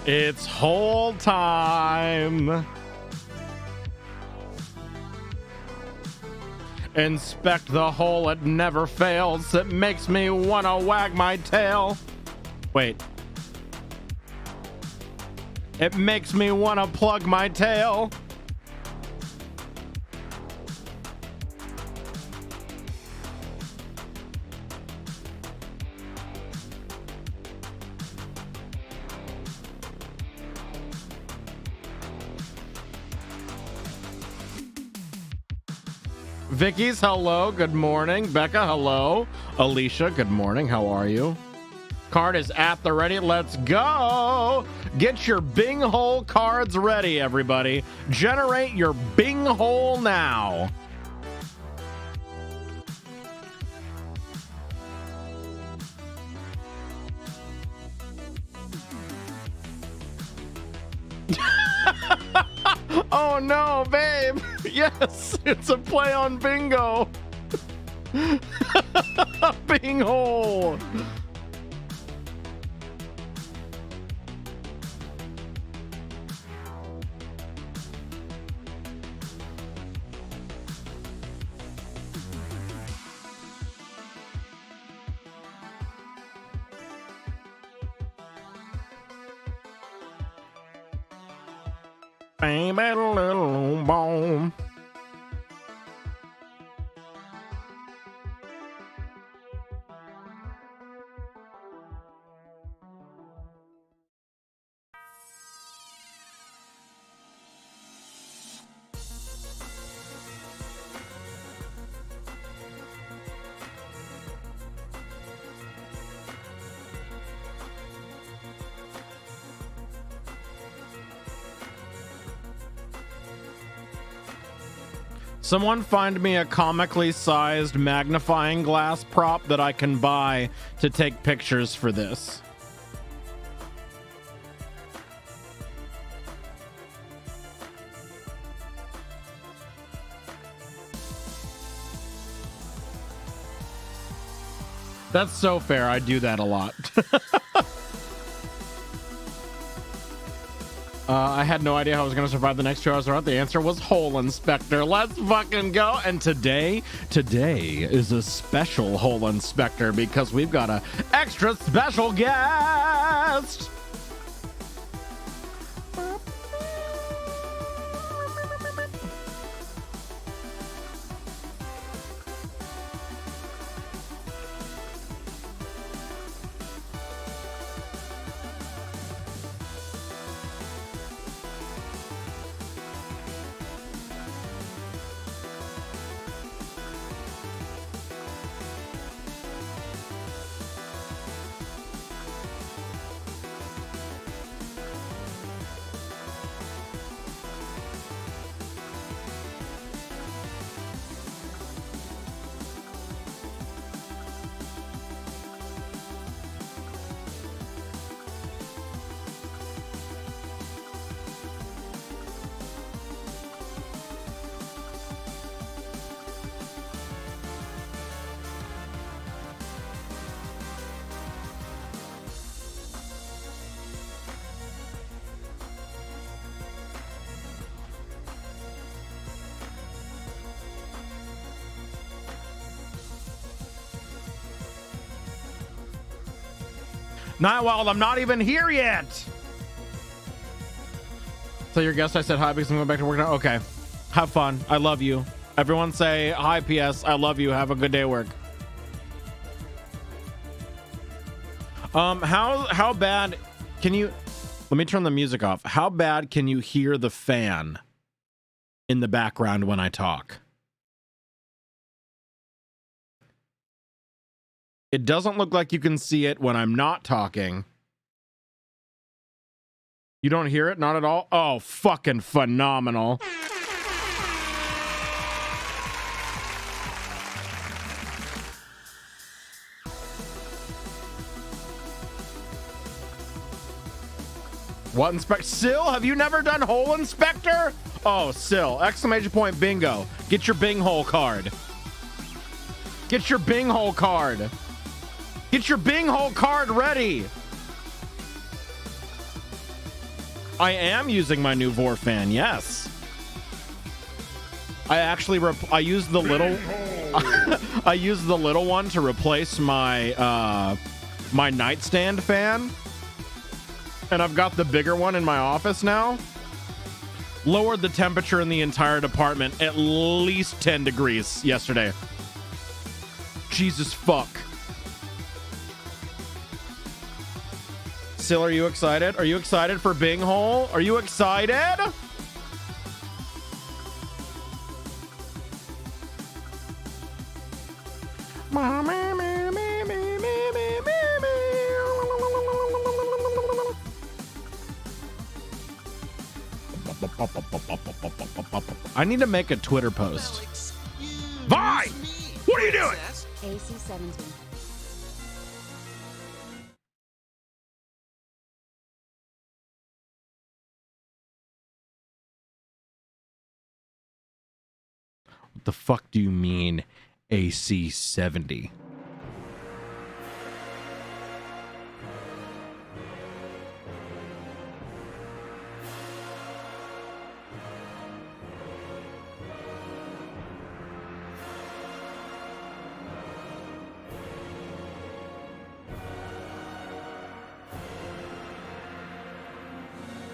It's hole time. Inspect the hole, it never fails. It makes me wanna wag my tail. Wait. It makes me wanna plug my tail. Vicky's hello, good morning. Becca, hello. Alicia, good morning. How are you? Card is at the ready. Let's go. Get your Bing hole cards ready, everybody. Generate your Bing hole now. Oh no, babe. Yes, it's a play on bingo. Bing hole. Baby, little bone. Someone find me a comically sized magnifying glass prop that I can buy to take pictures for this. That's so fair. I do that a lot. I had no idea how I was going to survive the next 2 hours. The answer was Hole Inspector. Let's fucking go. And today is a special Hole Inspector because we've got a extra special guest. Nightwild, I'm not even here yet. So your guest, I said hi because I'm going back to work now. Okay. Have fun. I love you. Everyone say hi, PS. I love you. Have a good day at work. How bad can you, let me turn the music off. How bad can you hear the fan in the background when I talk? It doesn't look like you can see it when I'm not talking. You don't hear it? Not at all? Oh, fucking phenomenal. What inspect? Sil, have you never done Hole Inspector? Oh, Sil, exclamation point bingo. Get your Bing hole card. Get your Bing hole card. Get your Bing hole card ready. I am using my new Vor fan, yes. I actually I used the little I used the little one to replace my my nightstand fan. And I've got the bigger one in my office now. Lowered the temperature in the entire department at least 10 degrees yesterday. Jesus fuck. Sil, are you excited? Are you excited for Bing Hole? Are you excited? I need to make a Twitter post. Vi! What are you doing? AC 17. What the fuck do you mean AC 70?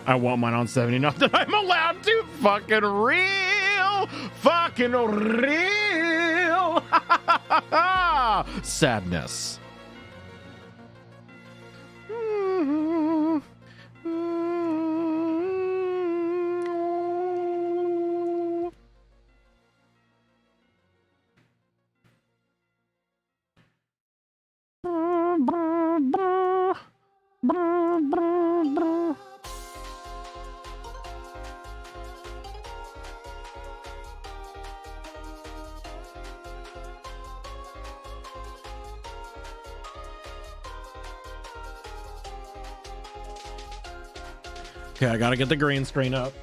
I want mine on 70, not that I'm allowed to. Fucking real. Fucking real. Sadness. Okay, I gotta get the green screen up.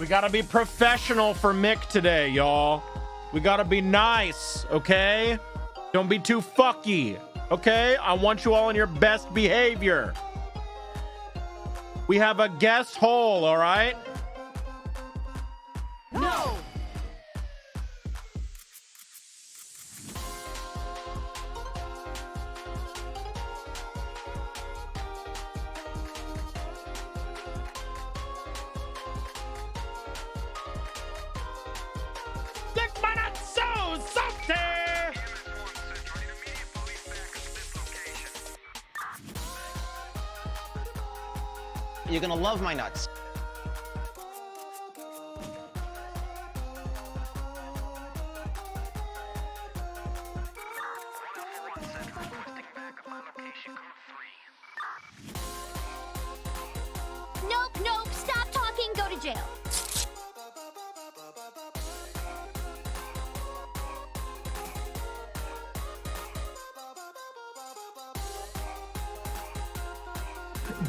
We gotta be professional for Mick today, y'all. We gotta be nice, okay? Don't be too fucky, okay? I want you all in your best behavior. We have a guest hole, all right? No! You're gonna love my nuts. Nope, stop talking, go to jail.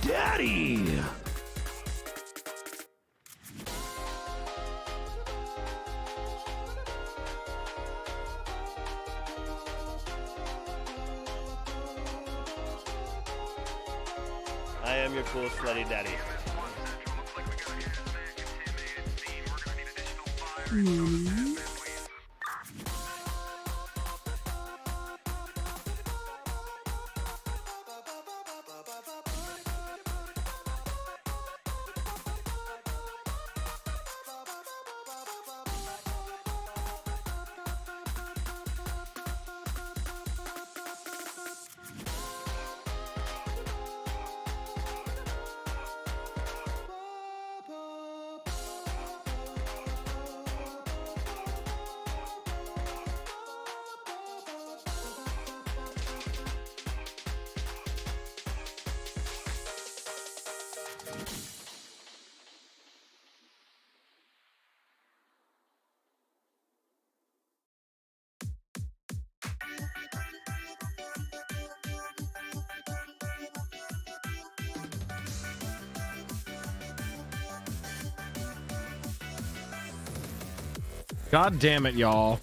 Daddy! I am your cool, slutty daddy. God damn it, y'all.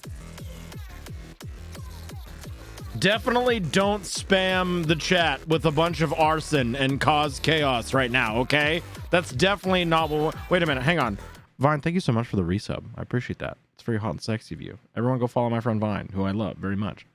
definitely don't spam the chat with a bunch of arson and cause chaos right now, okay? That's definitely not what... Wait a minute, hang on. Vine, thank you so much for the resub. I appreciate that. It's very hot and sexy of you. Everyone go follow my friend Vine, who I love very much.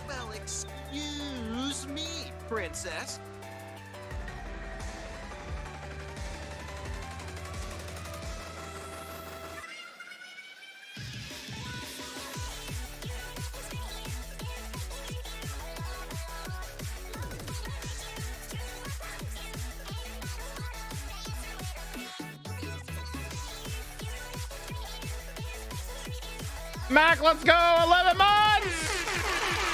Well, excuse me, princess. Mac, let's go! 11 months!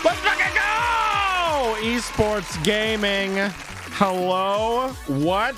Let's fucking go! Esports gaming. Hello? What?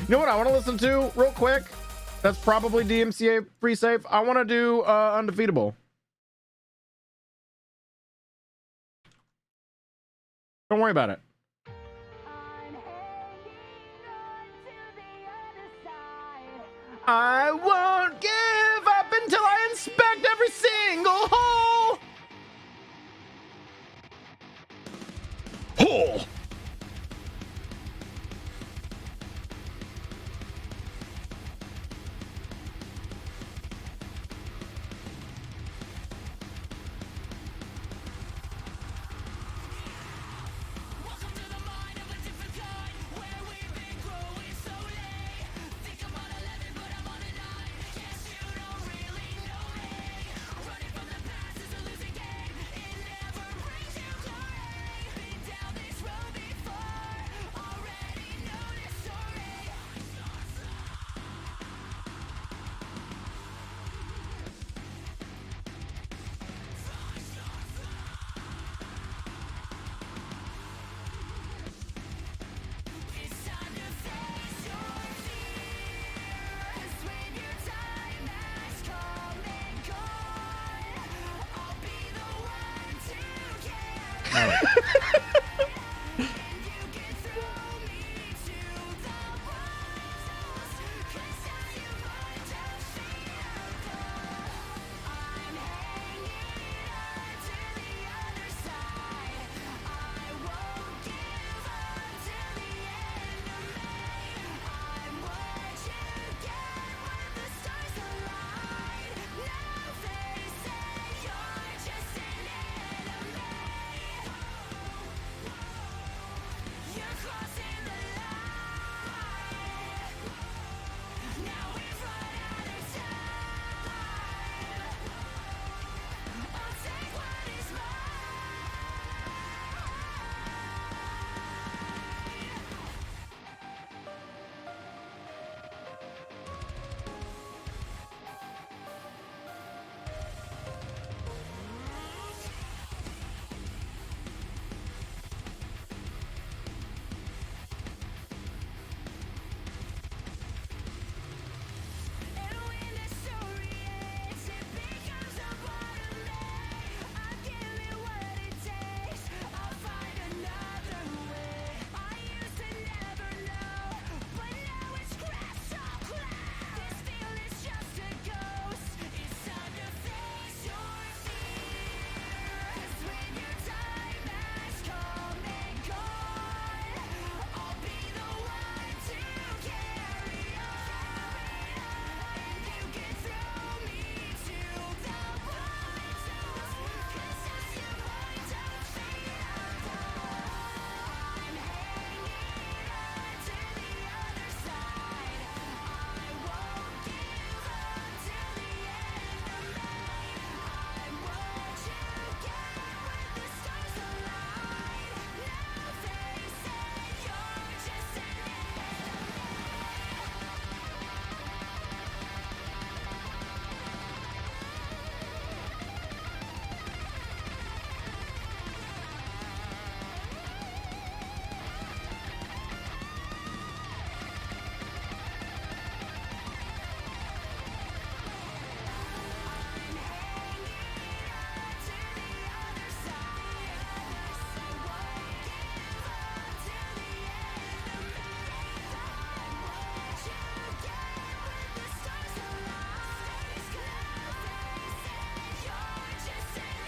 You know what I want to listen to real quick? That's probably DMCA free safe. I want to do Undefeatable. Don't worry about it. I won't give up until I inspect every single hole. Hole.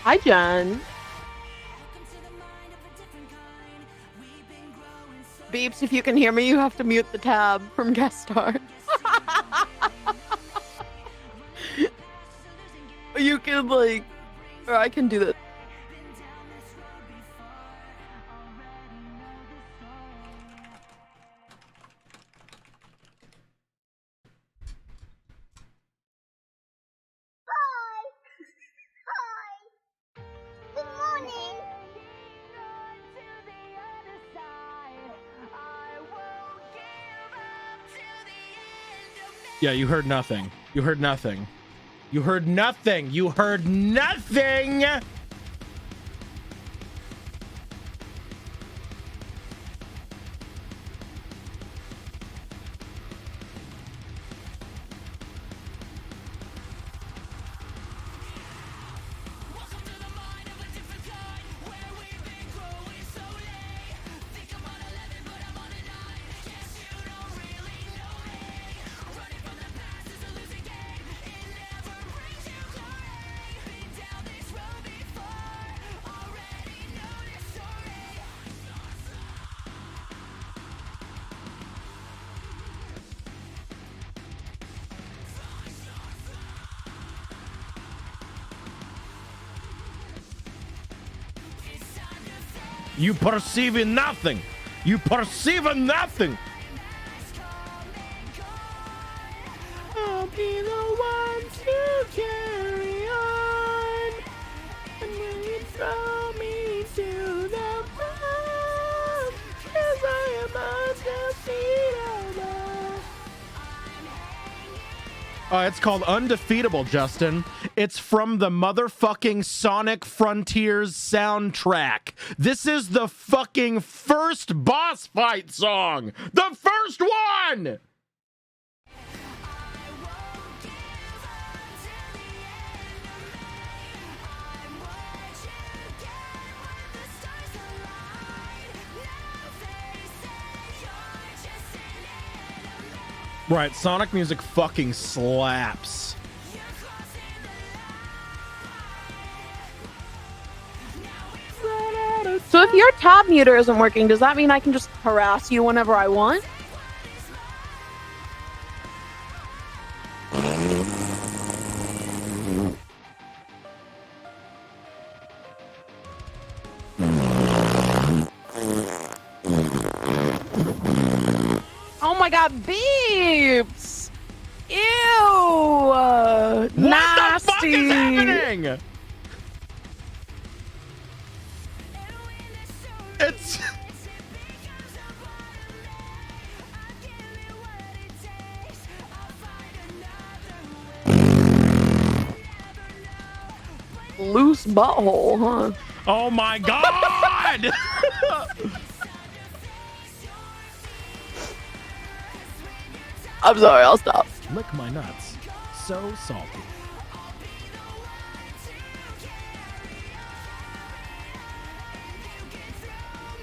Hi, Jen. Beeps, if you can hear me, you have to mute the tab from guest star. You can, like, or I can do this. Yeah, you heard nothing. You heard nothing. You heard nothing. You heard nothing. You perceive nothing. You perceive nothing. I'll be the one to carry on. And when you throw me to the ground, 'cause I am undefeatable. It's called Undefeatable, Justin. It's from the motherfucking Sonic Frontiers soundtrack. This is the fucking first boss fight song. The first one! Right, Sonic music fucking slaps. So if your tab muter isn't working, does that mean I can just harass you whenever I want? Oh my god, beeps! Ew! What Nasty! the fuck is happening? It's... Loose butthole, huh? Oh my god! I'm sorry, I'll stop. Lick my nuts. So salty.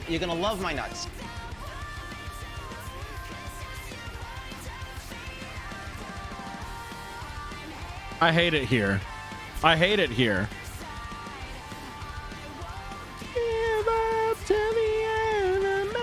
You're gonna love my nuts. I hate it here. I hate it here. Give up to the enemy.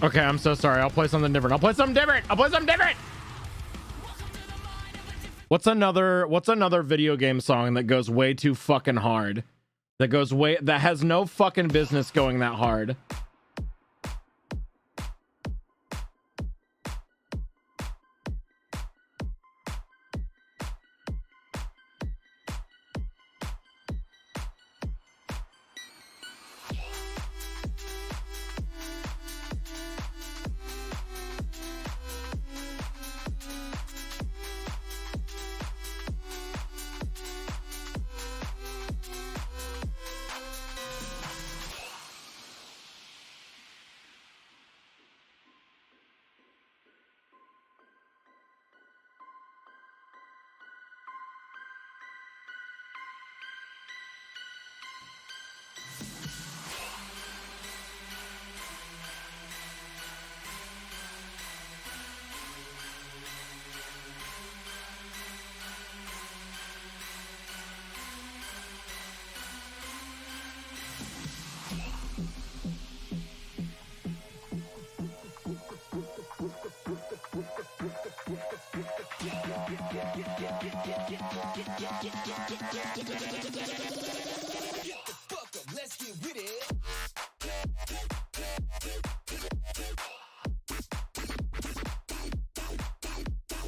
Okay, I'm so sorry. I'll play something different. I'll play something different. What's another video game song that goes way too fucking hard? That has no fucking business going that hard.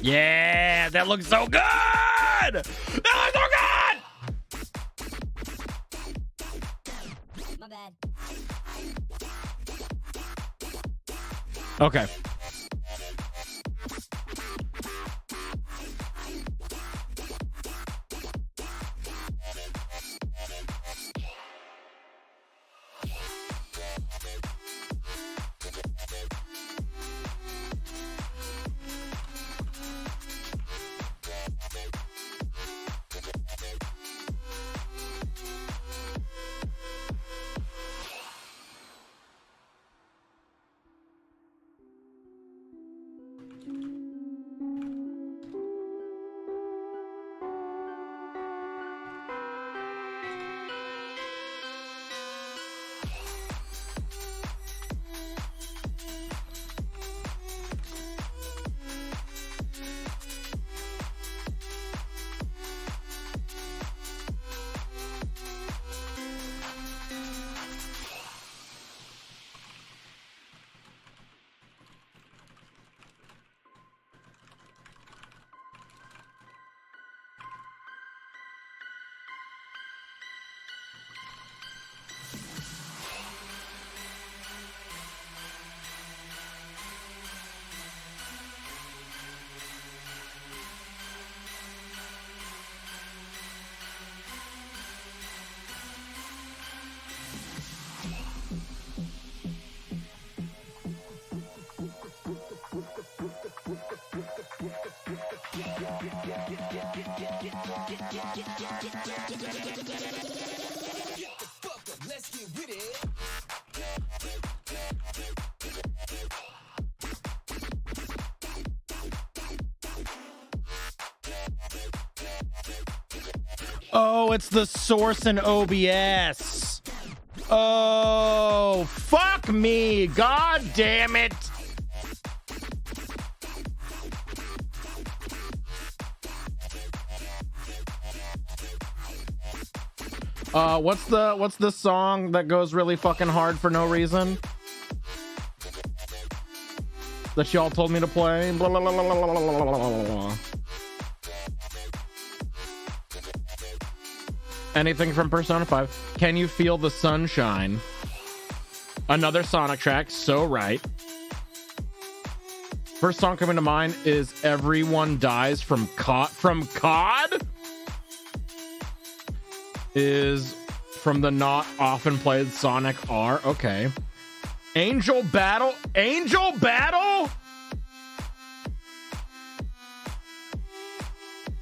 Yeah, that looks so good. That looks so good. My bad. Okay. Oh, it's the source in OBS. Oh, fuck me. God damn it. What's the song that goes really fucking hard for no reason? That y'all told me to play? Blah, blah, blah, blah, blah, blah, blah, blah, blah. Anything from Persona 5. Can you feel the sunshine? Another Sonic track, so right. First song coming to mind is Everyone Dies from COD. From COD? Is from the not often played Sonic R. Okay. Angel Battle? Angel Battle?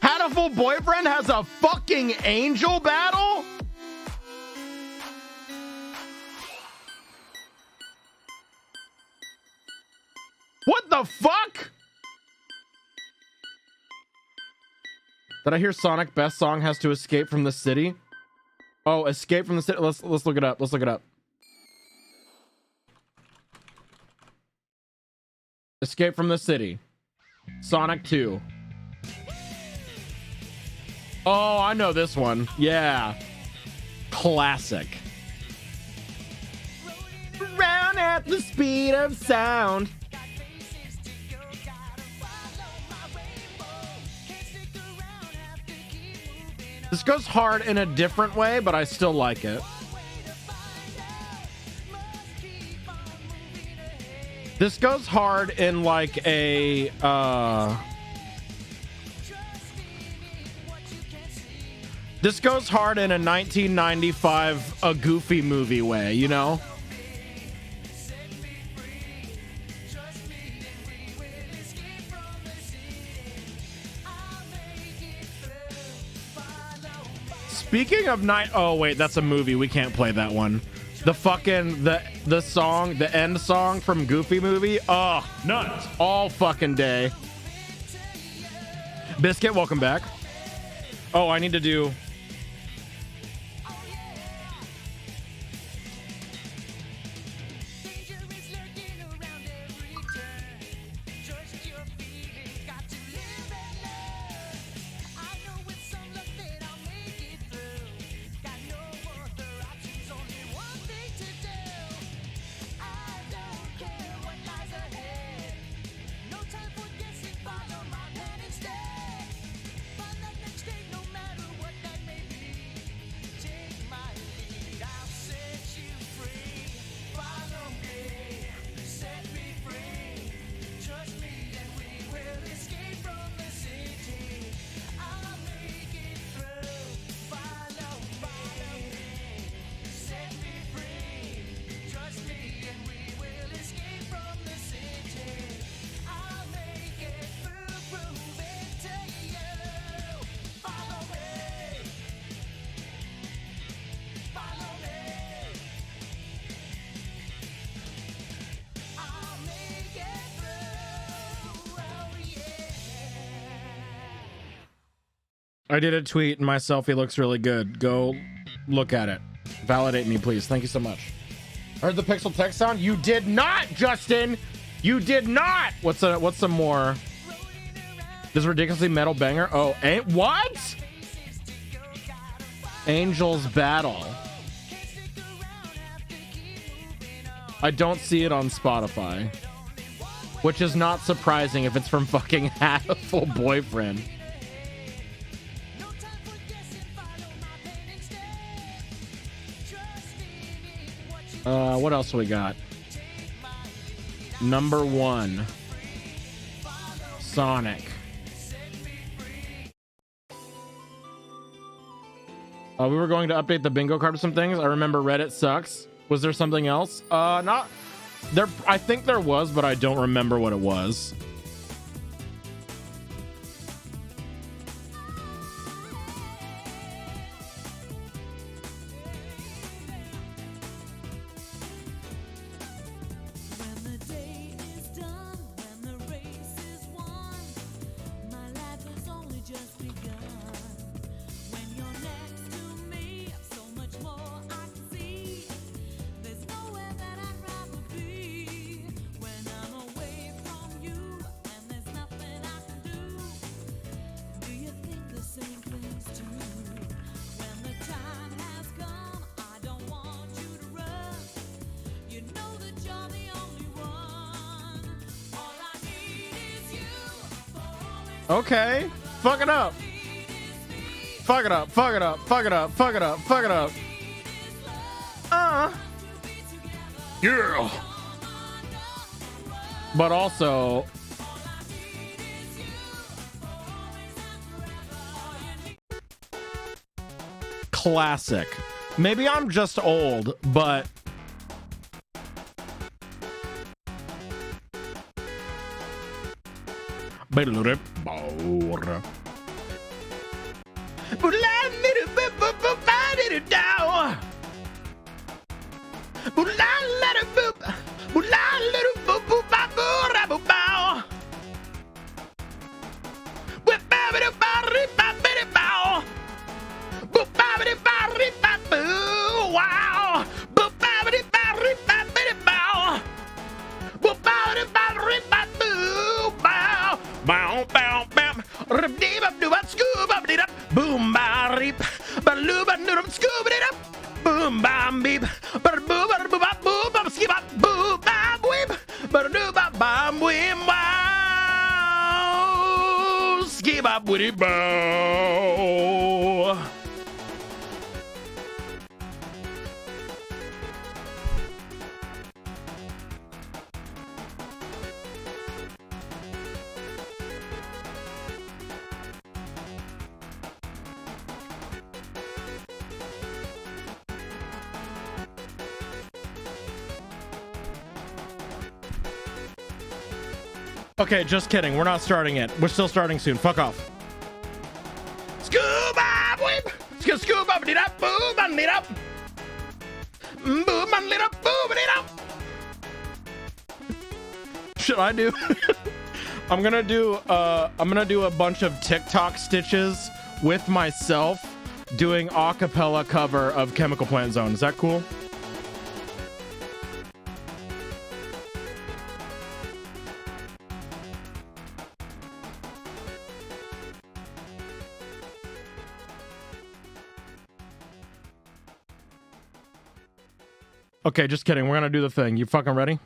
Hatful Boyfriend has a fucking angel battle? What the fuck? Did I hear Sonic best song has to escape from the city? Oh, escape from the city. Let's look it up. Let's look it up. Escape from the city. Sonic 2. Oh, I know this one. Yeah. Classic. Round at the speed of sound. This goes hard in a different way, but I still like it. This goes hard in like a this goes hard in a 1995 a Goofy movie way, you know? Speaking of night, oh wait, that's a movie. We can't play that one. The fucking the song, the end song from Goofy movie. Oh, nuts all fucking day. Biscuit, welcome back. Oh, I need to do. I did a tweet and my selfie looks really good. Go look at it. Validate me, please. Thank you so much. Heard the pixel text sound? You did not, Justin. You did not. What's some more? This ridiculously metal banger. Oh, what? Angel's Battle. I don't see it on Spotify, which is not surprising if it's from fucking Hatful Boyfriend. What else we got? Number 1. Sonic. We were going to update the bingo card with some things. I remember Reddit sucks. Was there something else? Not there. I think there was, but I don't remember what it was. Okay. Fuck it up. Fuck it up. Fuck it up. Fuck it up. Fuck it up. Fuck it up. Yeah. But also, classic. Maybe I'm just old, but boom ba reep ba loo ba noodum scoop it up boom bam beep ba boo ba boo ba boo ba skip up boo ba whip ba doo ba bam whim wow skip up with it bow. Okay, just kidding. We're not starting it. We're still starting soon. Fuck off. Scuba whip. Scuba it up. Boom and it up. Boom and it up. Boom it up. Should I do? I'm gonna do a bunch of TikTok stitches with myself doing a cappella cover of Chemical Plant Zone. Is that cool? Okay, just kidding. We're gonna do the thing. You fucking ready?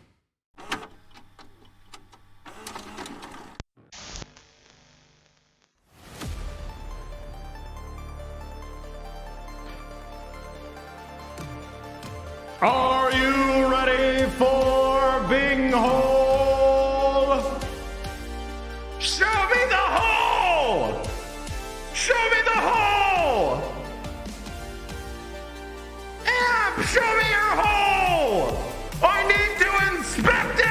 Are you ready for Bing Hole? Show me the hole! Show me the hole! Amp, show me your hole! I need to inspect it!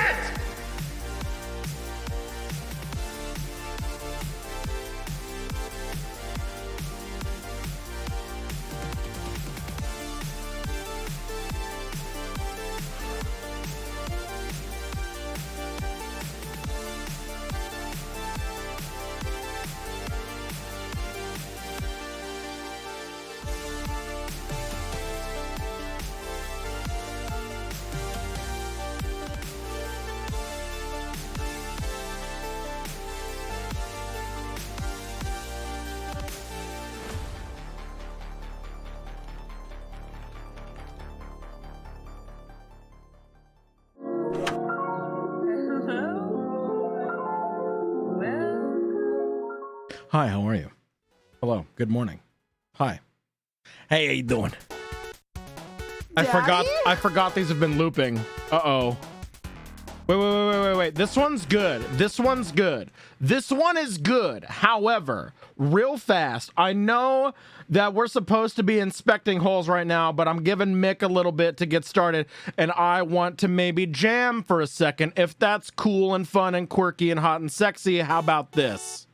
Hi, how are you? Hello, good morning. Hi. Hey, how you doing? I forgot these have been looping. Uh-oh. Wait. This one's good. This one's good. This one is good. However, real fast, I know that we're supposed to be inspecting holes right now, but I'm giving Mick a little bit to get started, and I want to maybe jam for a second. If that's cool and fun and quirky and hot and sexy, how about this?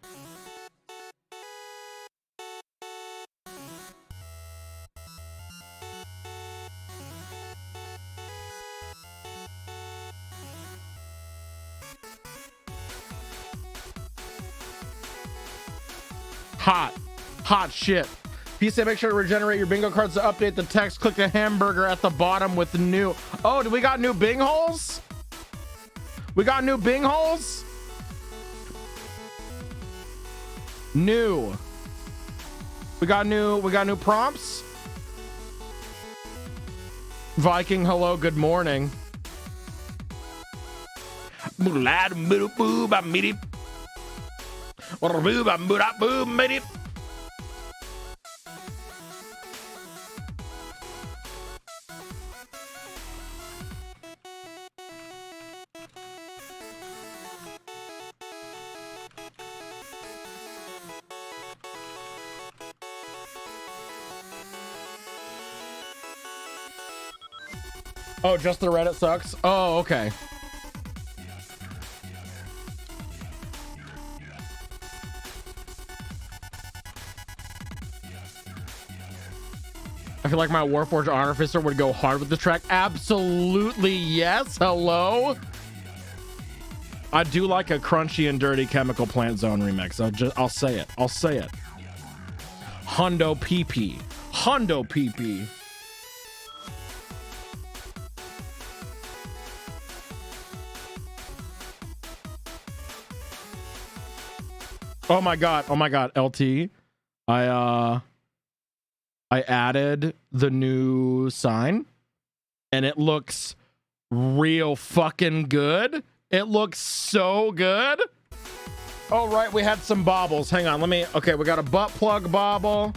Hot shit. PSA, make sure to regenerate your bingo cards to update the text. Click the hamburger at the bottom with the new. Oh, do we got new bing holes? We got new bing holes? New. We got new prompts. Viking, hello, good morning. Boom, baby. Oh, just the Reddit sucks? Oh, okay. I feel like my Warforged Artificer would go hard with the track. Absolutely yes. Hello. I do like a crunchy and dirty Chemical Plant Zone remix. I'll say it. I'll say it. Hundo PP. Hundo PP. Oh my god. Oh my god. LT. I added the new sign and it looks real fucking good. It looks so good. Oh, right. We had some baubles. Hang on. Okay, we got a butt plug bauble.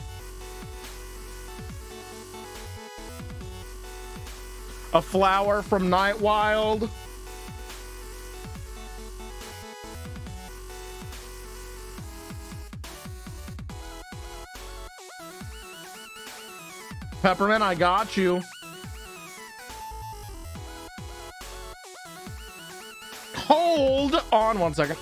A flower from Night Wild. Peppermint, I got you. Hold on 1 second.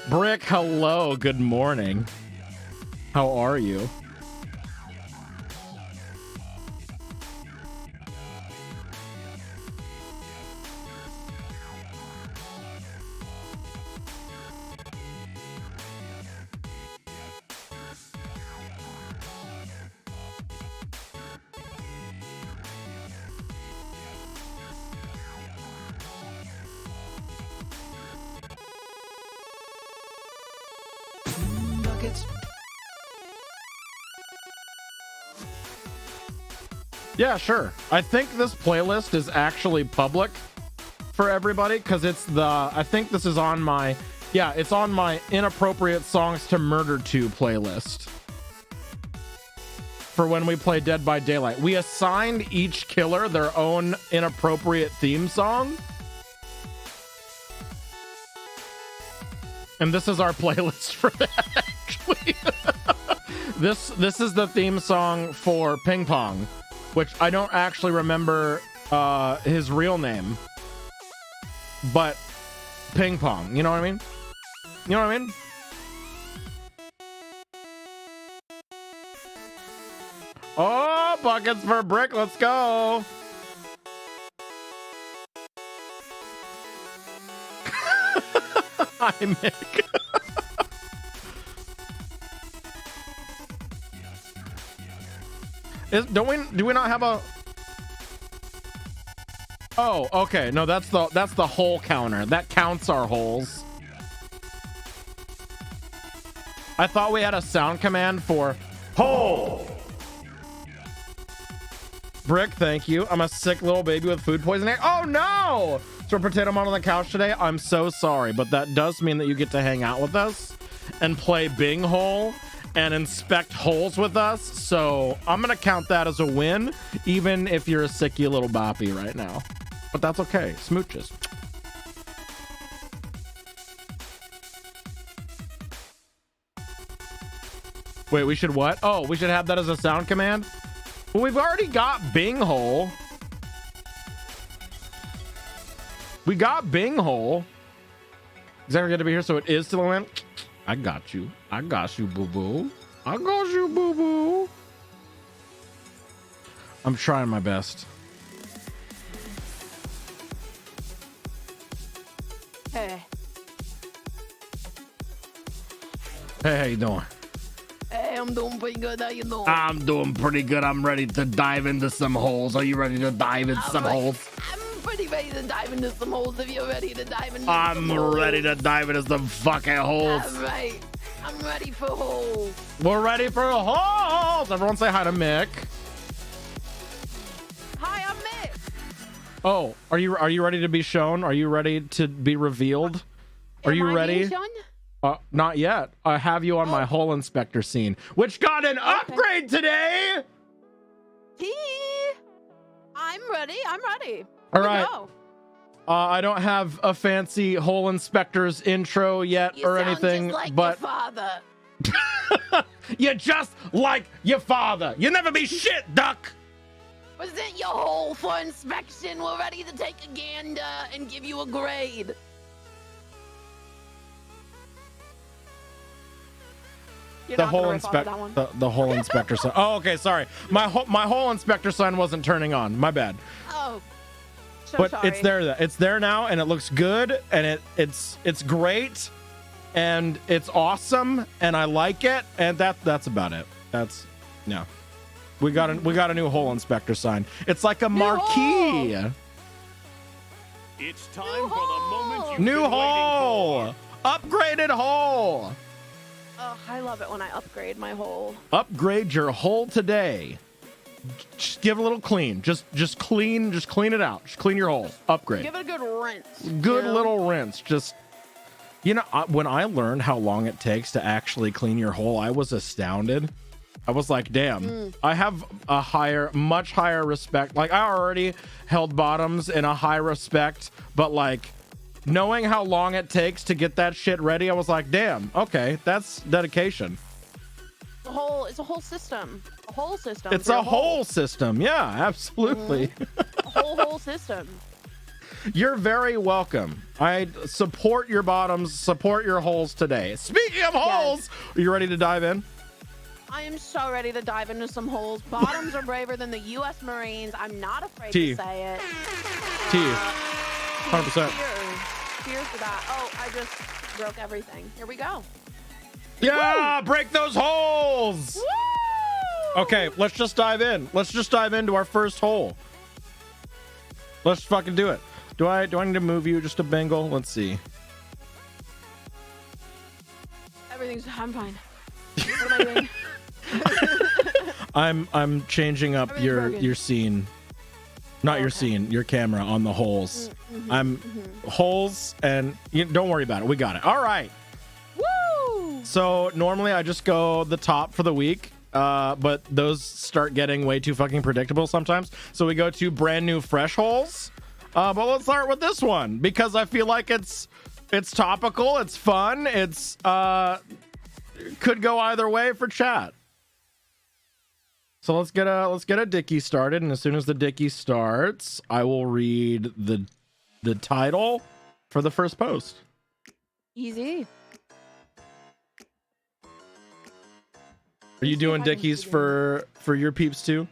Brick, hello. Good morning. How are you? Yeah, sure. I think this playlist is actually public for everybody because it's I think this is on my, yeah, it's on my Inappropriate Songs to Murder To playlist for when we play Dead by Daylight. We assigned each killer their own inappropriate theme song. And this is our playlist for that, actually. This is the theme song for Ping Pong, which I don't actually remember his real name, but Ping Pong, you know what I mean? You know what I mean? Oh, buckets for Brick, let's go. Hi, Mick. Do we not have a? Oh, okay. No, that's the hole counter. That counts our holes. I thought we had a sound command for hole. Brick, thank you. I'm a sick little baby with food poisoning. Oh no! So Potato Mom on the couch today. I'm so sorry, but that does mean that you get to hang out with us and play Bing Hole and inspect holes with us. So I'm gonna count that as a win, even if you're a sicky little boppy right now. But that's okay. Smooches. Wait, we should what? Oh, we should have that as a sound command? Well, we've already got Bing Hole. We got Bing Hole. Is that going to be here? So it is still a win? I got you. I got you, boo-boo. I got you, boo-boo. I'm trying my best. Hey. Hey, how you doing? Hey, I'm doing pretty good. How you doing? I'm doing pretty good. I'm ready to dive into some holes. Are you ready to dive into some holes? I'm pretty ready to dive into some holes if you're ready to dive into I'm some holes. ready to dive into some fucking holes. All right. I'm ready for holes. We're ready for holes. Everyone say hi to Mick. Hi, I'm Mick. Oh, are you ready to be shown? Are you ready to be revealed? Are you Am I ready? being shown? Not yet. I have you on my hole inspector scene, which got an upgrade today. I'm ready. All right. I don't have a fancy hole inspector's intro yet You or sound anything, just like but your father. you're just like your father. You never be shit, duck. Present your hole for inspection. We're ready to take a gander and give you a grade. You're The not gonna whole rip off of that one? the whole inspector sign. Oh, okay, sorry. My whole inspector sign wasn't turning on. My bad. Oh, so But sorry. it's there. It's there now, and it looks good, and it's great, and it's awesome, and I like it, and that's about it. That's no. We got a new hole inspector sign. It's like a marquee. It's time for the moment you've New been hole. waiting Upgraded hole. Oh, I love it when I upgrade my hole. Upgrade your hole today. Just give it a little clean. Just clean it out. Just clean your hole. Upgrade. Give it a good rinse. Good you know? little rinse. Just, when I learned how long it takes to actually clean your hole, I was astounded. I was like, damn, I have much higher respect. Like, I already held bottoms in a high respect, but like, knowing how long it takes to get that shit ready, I was like, damn, okay, that's dedication. It's a whole system. A whole system. It's for a whole system. Yeah, absolutely. A whole system. You're very welcome. I support your bottoms, support your holes today. Speaking of holes, are you ready to dive in? I am so ready to dive into some holes. Bottoms are braver than the U.S. Marines. I'm not afraid T. to say it. T. 100%. Cheers to that. Oh, I just broke everything. Here we go. Yeah, break those holes. Woo! Okay, let's just dive in. Let's just dive into our first hole. Let's fucking do it. Do I need to move you just a Bengal? Let's see. I'm fine. What am I doing? I'm changing up your scene. Not your scene, your camera on the holes. Holes, and don't worry about it. We got it. All right. Woo! So normally I just go the top for the week, but those start getting way too fucking predictable sometimes. So we go to brand new fresh holes. But let's start with this one because I feel like it's topical, it's fun, it's could go either way for chat. So let's get a dickie started, and as soon as the dickie starts, I will read the title for the first post. Easy. Are you doing dickies for your peeps too?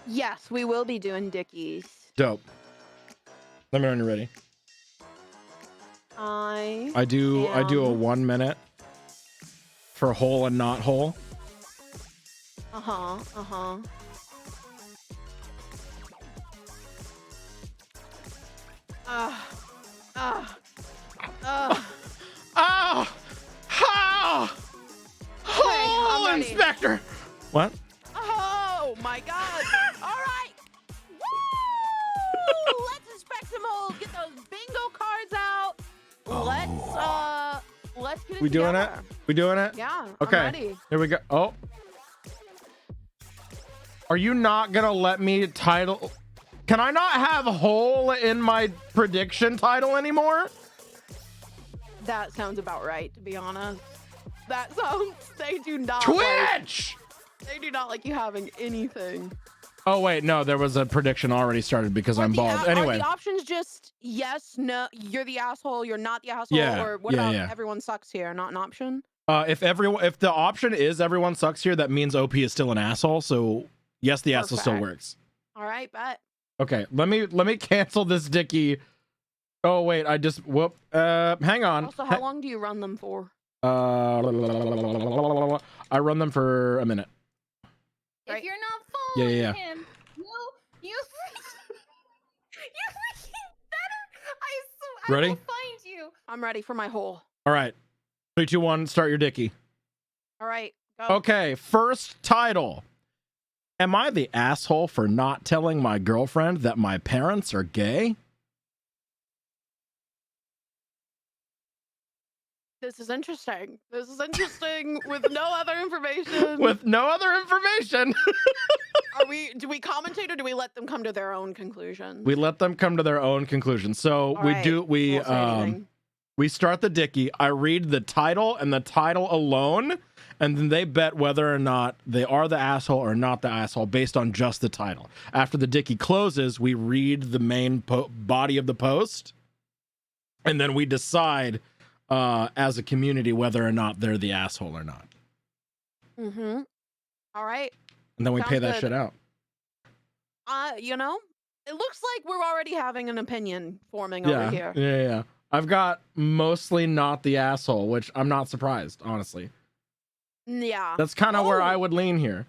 Yes, we will be doing dickies. Dope. Let me know when you're ready. I do a 1 minute for whole and not whole. Oh, Hole inspector. What? Oh my god. All right. Woo! Let's inspect some holes. Get those bingo cards out. Let's get it We doing it? together. We doing it? Yeah. Okay. I'm ready. Here we go. Oh. Are you not gonna let me title? Can I not have hole in my prediction title anymore? That sounds about right, to be honest. That sounds. They do not. Twitch. They do not like you having anything. Oh wait, no, there was a prediction already started because I'm bald. Are Anyway, the options just yes, no, you're the asshole, you're not the asshole, Yeah, or what yeah, about yeah. everyone sucks here? Not an option. if the option is everyone sucks here, that means OP is still an asshole. So yes, the asshole still Perfect. works. All right, bet. Okay, let me cancel this dickie. Oh wait, I just hang on. Also, how long do you run them for? I run them for a minute. Right. If you're not following Yeah. him, you freaking better. I Ready? will find you. I'm ready for my hole. All right. 3, 2, 1, start your dicky. All right. Go. Okay, first title. Am I the asshole for not telling my girlfriend that my parents are gay? This is interesting. This is interesting with no other information. With no other information. Do we commentate or do we let them come to their own conclusions? We let them come to their own conclusion. So All right. Won't say anything. we start the dicky. I read the title and the title alone, and then they bet whether or not they are the asshole or not the asshole based on just the title. After the dicky closes, we read the main body of the post, and then we decide as a community whether or not they're the asshole or not. Mm-hmm. All right. And then we Sounds pay that good. shit out. You know, it looks like we're already having an opinion forming over here. Yeah. I've got mostly not the asshole, which I'm not surprised, honestly. Yeah. That's kind of where I would lean here.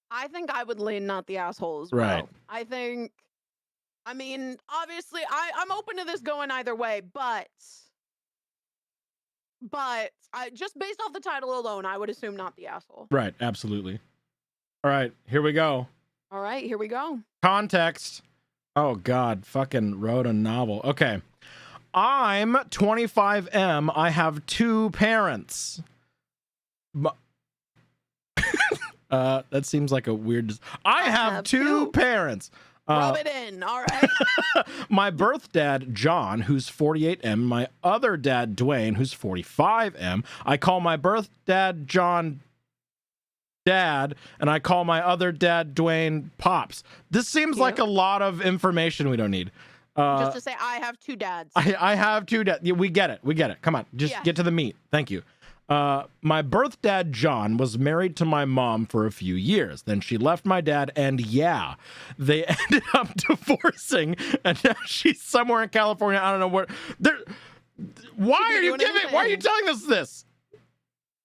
I think I would lean not the asshole as well. Right. I mean, obviously, I'm open to this going either way, but just based off the title alone, I would assume not the asshole. Right, absolutely. All right, here we go. All right, here we go. Context. Oh, God, fucking wrote a novel. Okay. I'm 25M. I have 2 parents. That seems like a weird... I have 2 parents. Rub it in, all right? My birth dad, John, who's 48M. My other dad, Dwayne, who's 45M. I call my birth dad, John, Dad, and I call my other dad, Dwayne, Pops. This seems like a lot of information we don't need. Just to say, I have 2 dads. I have 2 dads. Yeah, we get it. Come on, just get to the meat. Thank you. My birth dad, John, was married to my mom for a few years. Then she left my dad, and they ended up divorcing, and now she's somewhere in California. I don't know where. Why are you telling us this?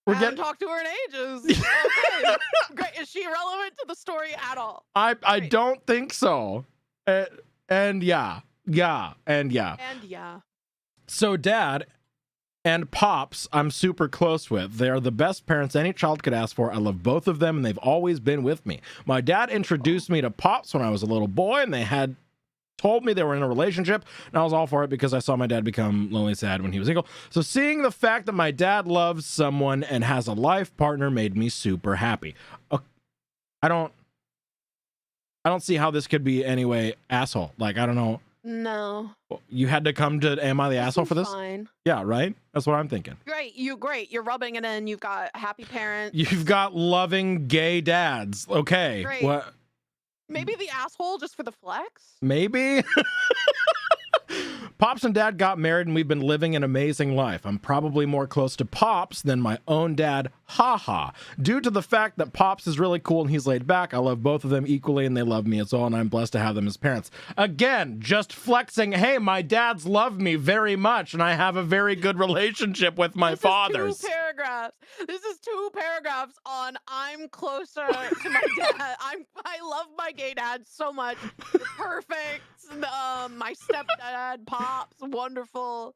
I haven't talked to her in ages. Okay. Great. Is she relevant to the story at all? I don't think so. And yeah. So Dad and Pops, I'm super close with. They are the best parents any child could ask for. I love both of them, and they've always been with me. My dad introduced me to Pops when I was a little boy, and they had told me they were in a relationship, and I was all for it because I saw my dad become lonely sad when he was single. So seeing the fact that my dad loves someone and has a life partner made me super happy. I don't see how this could be anyway asshole. Like, I don't know. No. You had to come to Am I the Asshole for this? Fine. Yeah, right? That's what I'm thinking. Great. You're rubbing it in. You've got happy parents. You've got loving gay dads. Okay. Great. What? Maybe the asshole just for the flex? Maybe. Pops and Dad got married and we've been living an amazing life. I'm probably more close to Pops than my own dad, haha. Due to the fact that Pops is really cool and he's laid back, I love both of them equally and they love me as well, and I'm blessed to have them as parents. Again, just flexing, hey, my dads love me very much and I have a very good relationship with my fathers. This is 2 paragraphs. This is 2 paragraphs on I'm closer to my dad. I love my gay dad so much. You're perfect. My stepdad, Pops, wonderful.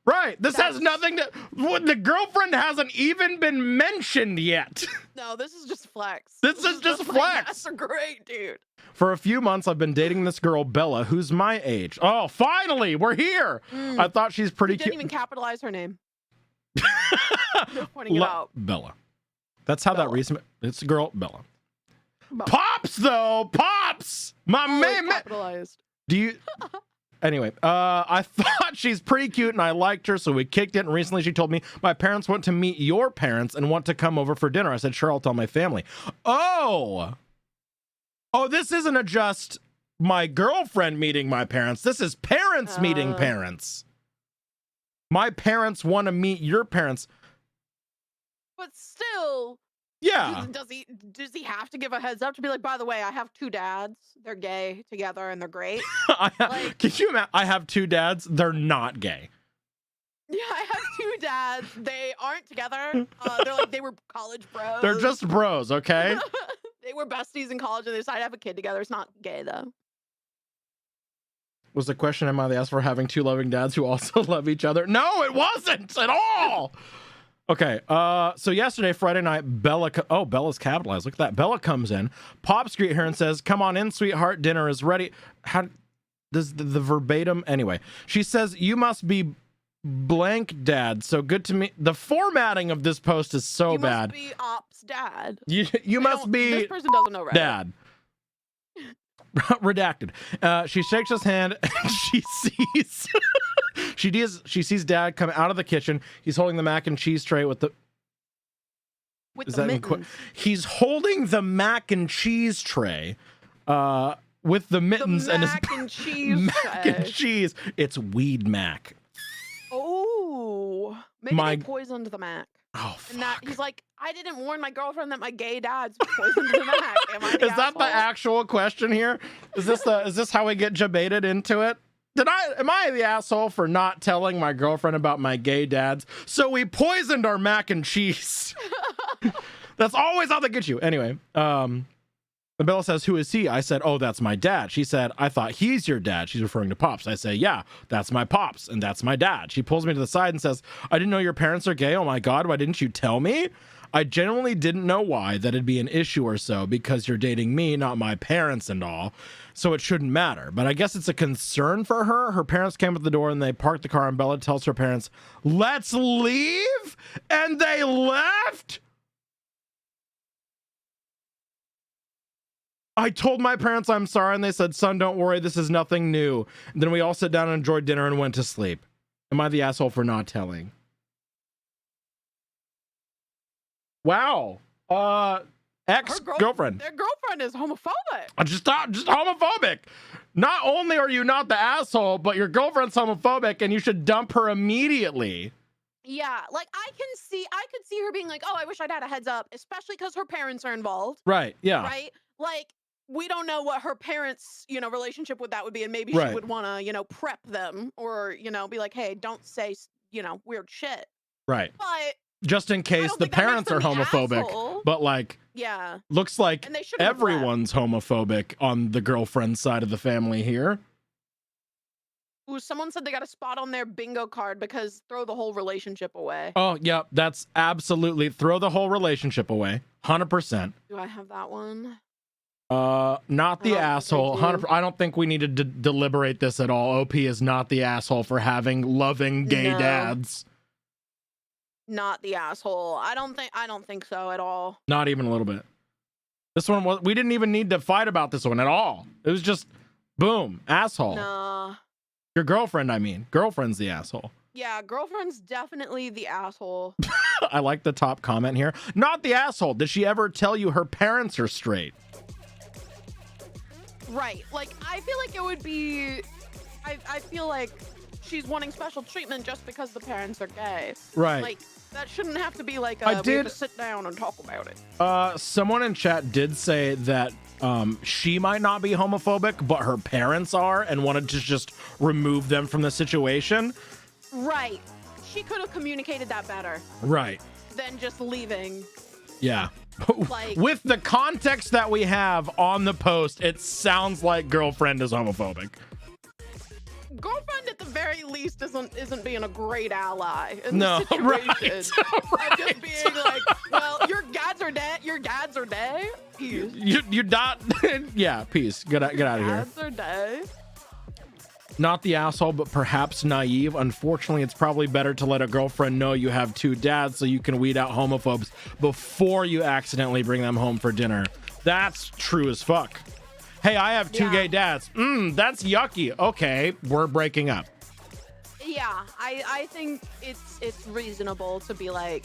Right. This has nothing to... The girlfriend hasn't even been mentioned yet. No, this is just flex. This is just flex. That's great, dude. For a few months, I've been dating this girl, Bella, who's my age. Oh, finally, we're here. I thought she's pretty cute. Didn't even capitalize her name. Just pointing it out. Bella. That's how Bella. that recent... It's a girl, Bella. Pops, though. Pops. My man. Capitalized. Do you... Anyway, I thought she's pretty cute and I liked her, so we kicked it. And recently she told me, my parents want to meet your parents and want to come over for dinner. I said, sure, I'll tell my family. Oh, this isn't just my girlfriend meeting my parents. This is parents meeting parents. My parents want to meet your parents. But still... Yeah. Does he have to give a heads up to be like, by the way, I have 2 dads. They're gay together and they're great. Can you imagine? I have 2 dads. They're not gay. Yeah, I have 2 dads. They aren't together. They were college bros. They're just bros, okay? They were besties in college and they decided to have a kid together. It's not gay though. Was the question, am I the ass for having two loving dads who also love each other? No, it wasn't at all. Okay, so yesterday, Friday night, Bella's capitalized. Look at that. Bella comes in. Pops greet her and says, come on in, sweetheart. Dinner is ready. How does the verbatim? Anyway, she says, you must be blank dad. So good to me. The formatting of this post is so bad. You must be ops dad. You must be this person doesn't know Reddit. dad. Redacted. She shakes his hand and she sees dad come out of the kitchen. He's holding the mac and cheese tray with the mittens. He's holding the mac and cheese tray with the mittens and his mac and cheese mac tray. and cheese. It's weed mac. Oh, maybe they poisoned the mac. Oh, fuck. And that he's like, I didn't warn my girlfriend that my gay dad's poisoned the mac. Am I the Is that the asshole? actual question here? Is this how we get debated into it? Am I the asshole for not telling my girlfriend about my gay dads? So we poisoned our mac and cheese. That's always how they get you. Anyway, Bella says, who is he? I said, oh, that's my dad. She said, I thought he's your dad. She's referring to Pops. I say, yeah, that's my Pops, and that's my dad. She pulls me to the side and says, I didn't know your parents are gay. Oh my God, why didn't you tell me? I genuinely didn't know why that'd be an issue or so, because you're dating me, not my parents and all, so it shouldn't matter. But I guess it's a concern for her. Her parents came at the door and they parked the car, and Bella tells her parents, let's leave, and they left? I told my parents I'm sorry, and they said, son, don't worry, this is nothing new. And then we all sat down and enjoyed dinner and went to sleep. Am I the asshole for not telling? Wow. Ex-girlfriend. Their girlfriend is homophobic. Just homophobic. Not only are you not the asshole, but your girlfriend's homophobic, and you should dump her immediately. Yeah, like I could see her being like, oh, I wish I'd had a heads up, especially because her parents are involved. Right, yeah. Right? Like, we don't know what her parents, relationship with that would be, and maybe Right. she would want to, prep them, or, be like, hey, don't say, weird shit. Right. But just in case the think that makes parents are them the homophobic, asshole. but like, yeah, looks like and they shouldn't have left. everyone's homophobic on the girlfriend side of the family here. Ooh, someone said they got a spot on their bingo card because throw the whole relationship away. Oh, yeah, that's absolutely throw the whole relationship away. 100%. Do I have that one? Not the asshole. 100%. I don't think we need to deliberate this at all. OP is not the asshole for having loving gay No. dads. Not the asshole. I don't think so at all. Not even a little bit. This one we didn't even need to fight about this one at all. It was just boom, asshole. Nah. Your girlfriend, I mean. Girlfriend's the asshole. Yeah, girlfriend's definitely the asshole. I like the top comment here. Not the asshole. Did she ever tell you her parents are straight? Right. Like, I feel like it would be... I feel like she's wanting special treatment just because the parents are gay. Right. Like, that shouldn't have to be like, I we have did- to sit down and talk about it. Someone in chat did say that she might not be homophobic, but her parents are, and wanted to just remove them from the situation. Right. She could have communicated that better Right. than just leaving. Yeah. Like- With the context that we have on the post, it sounds like girlfriend is homophobic. Girlfriend, at the very least, isn't being a great ally in No, the situation. right. Of just being like, well, your dads are dead. Your dads are dead. Peace. You not yeah, peace. Get out of here. Dads are dead. Not the asshole, but perhaps naive. Unfortunately, it's probably better to let a girlfriend know you have two dads so you can weed out homophobes before you accidentally bring them home for dinner. That's true as fuck. Hey, I have two gay dads. That's yucky. Okay, we're breaking up. Yeah, I think it's reasonable to be like,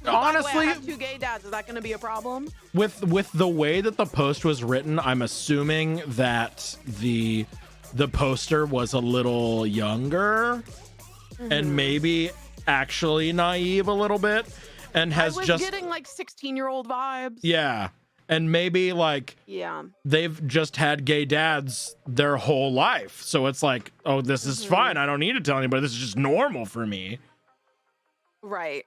Honestly, I have two gay dads. Is that going to be a problem? with the way that the post was written, I'm assuming that the poster was a little younger and maybe actually naive a little bit, and has I was just getting like 16-year-old vibes. yeah, and maybe like Yeah. they've just had gay dads their whole life, so it's like, oh, this is fine. I don't need to tell anybody. This is just normal for me. Right.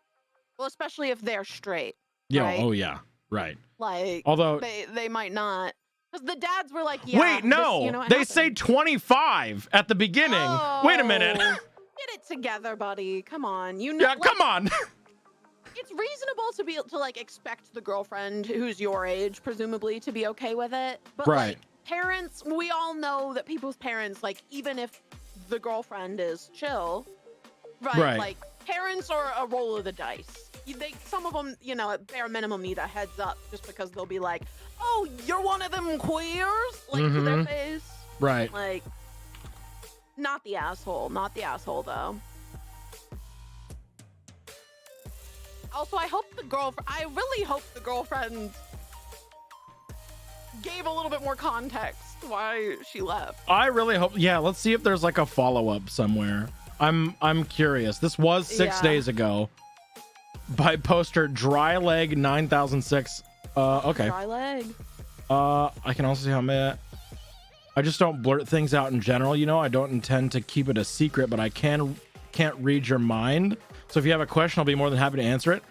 Well, especially if they're straight. Yeah. Right. Oh yeah. Right. Like, Although they might not Because the dads were like, yeah. Wait, no. This, you know, it They say happened. 25 at the beginning. Wait a minute. Oh, get it together, buddy. Come on. You know, Yeah, come on. it's reasonable to be to like expect the girlfriend who's your age, presumably, to be okay with it. But Right. like parents, we all know that people's parents, like even if the girlfriend is chill, right? Like parents are a roll of the dice. Some of them, you know, at bare minimum need a heads up just because they'll be like, "Oh, you're one of them queers," like to their face. Right. Like, not the asshole though. Also, I really hope the girlfriend gave a little bit more context why she left. I really hope. Yeah, let's see if there's like a follow-up somewhere. I'm curious. This was 6 days ago. By poster Dry Leg 9006. Okay. Dry leg. I can also see how many. I just don't blurt things out in general, you know. I don't intend to keep it a secret, but I can't read your mind. So if you have a question, I'll be more than happy to answer it.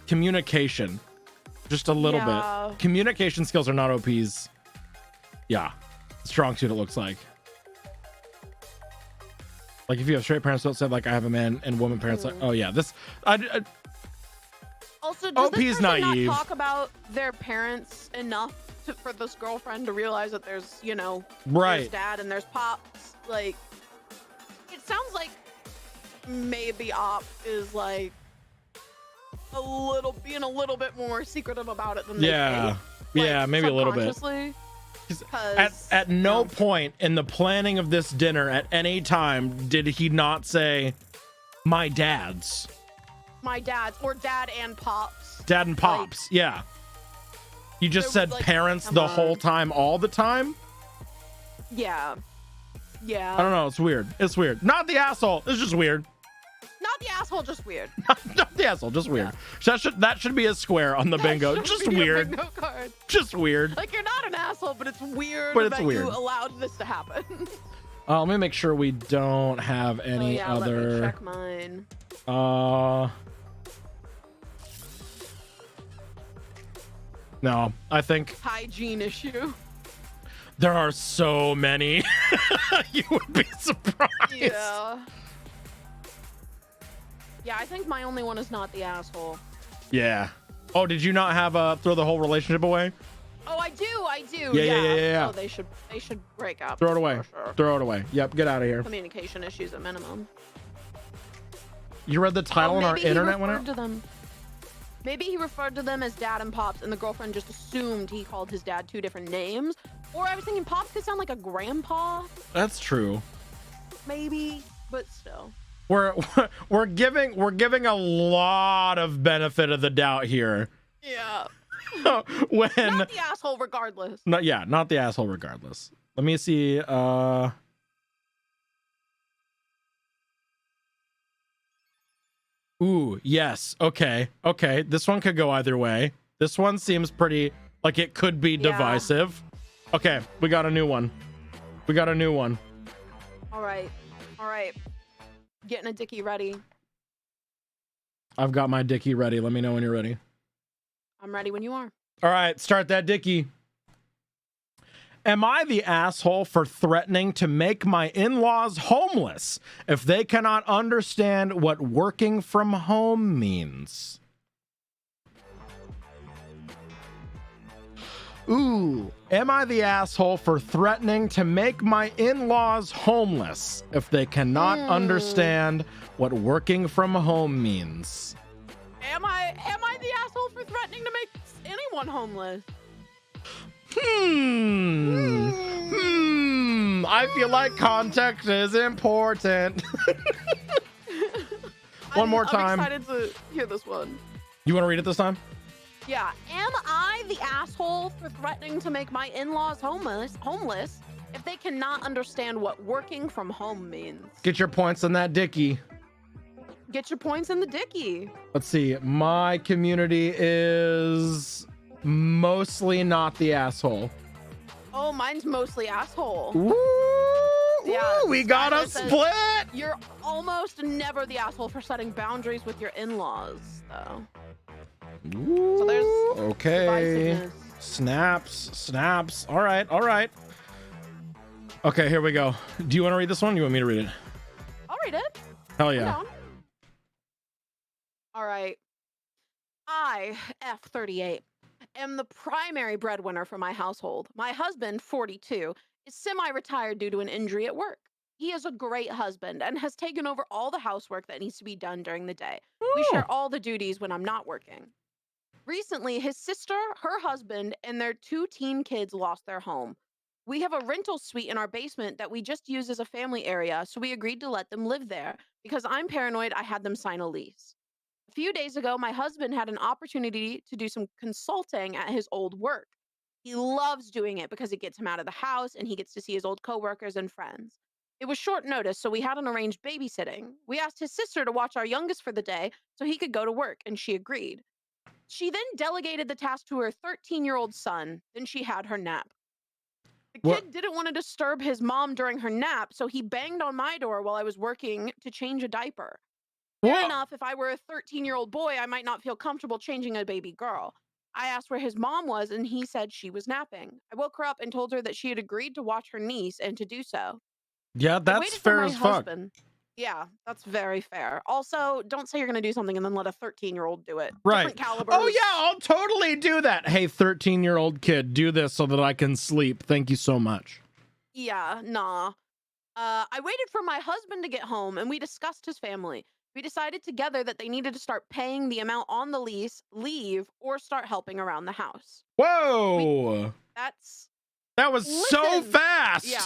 Communication. Just a little bit. Communication skills are not OP's. Yeah. Strong suit, it looks like. Like if you have straight parents, don't say like I have a man and woman parents. Like, oh yeah, this. Also, does this person naive. not talk about their parents enough for this girlfriend to realize that there's, you know, there's dad and there's pops? Like, it sounds like maybe Op is like being a little bit more secretive about it than they think. Yeah, Like, maybe a little bit. At no point in the planning of this dinner at any time did he not say my dad's or dad and pops. Dad and pops. Like, yeah. You just said like, parents the whole time, all the time. Yeah. I don't know. It's weird. Not the asshole. It's just weird. Not the asshole, just weird. Not the asshole, just weird. That should be a square on the bingo. Just weird. Bingo card. Just weird. Like you're not an asshole, but it's weird weird. You allowed this to happen. Let me make sure we don't have any other. Let me check mine. No, I think hygiene issue. There are so many. You would be surprised. Yeah, I think my only one is not the asshole. Yeah. Oh, did you not have throw the whole relationship away? Oh, I do. Yeah. Oh, they should break up. Throw it away. Sure. Throw it away. Yep, get out of here. Communication issues at minimum. You read the title on our internet one? Maybe he referred to them as dad and pops, and the girlfriend just assumed he called his dad two different names. Or I was thinking pops could sound like a grandpa. That's true. Maybe, but still. We're giving a lot of benefit of the doubt here. Yeah. Not the asshole regardless. Not the asshole regardless. Let me see. Ooh, yes. Okay. This one could go either way. This one seems pretty like it could be divisive. Okay, we got a new one. All right. Getting a dickie ready. I've got my dickie ready. Let me know when you're ready. I'm ready when you are. All right, start that dickie. Am I the asshole for threatening to make my in-laws homeless if they cannot understand what working from home means? Ooh, am I the asshole for threatening to make my in-laws homeless if they cannot understand what working from home means? Am I the asshole for threatening to make anyone homeless? I feel like context is important. One more time. I'm excited to hear this one. You want to read it this time? Yeah. Am I the asshole for threatening to make my in-laws homeless if they cannot understand what working from home means? Get your points on that dickie. Get your points in the dickie. Let's see. My community is mostly not the asshole. Oh, mine's mostly asshole. Ooh, yeah, we got a split. You're almost never the asshole for setting boundaries with your in-laws, though. Ooh, so there's okay. divisiveness. Snaps. All right. Okay, here we go. Do you want to read this one? You want me to read it? I'll read it. Hell I'm yeah. down. All right. I, F38, am the primary breadwinner for my household. My husband, 42, is semi-retired due to an injury at work. He is a great husband and has taken over all the housework that needs to be done during the day. We Oh. share all the duties when I'm not working. Recently, his sister, her husband, and their 2 teen kids lost their home. We have a rental suite in our basement that we just use as a family area, so we agreed to let them live there because I'm paranoid I had them sign a lease. A few days ago, my husband had an opportunity to do some consulting at his old work. He loves doing it because it gets him out of the house and he gets to see his old coworkers and friends. It was short notice, so we had an arranged babysitting. We asked his sister to watch our youngest for the day so he could go to work, and she agreed. She then delegated the task to her 13-year-old son. Then she had her nap. The What? kid didn't want to disturb his mom during her nap, so he banged on my door while I was working to change a diaper. Fair What? enough, if I were a 13-year-old boy, I might not feel comfortable changing a baby girl. I asked where his mom was, and he said she was napping. I woke her up and told her that she had agreed to watch her niece and to do so. Yeah, I that's waited for fair my as fuck. husband. Yeah, that's very fair. Also, don't say you're going to do something and then let a 13-year-old do it. Right. Different calibers. Oh yeah, I'll totally do that. Hey, 13-year-old kid, do this so that I can sleep. Thank you so much. Yeah, nah. I waited for my husband to get home and we discussed his family. We decided together that they needed to start paying the amount on the lease, leave, or start helping around the house. Whoa. That was so Listen. fast. Yeah,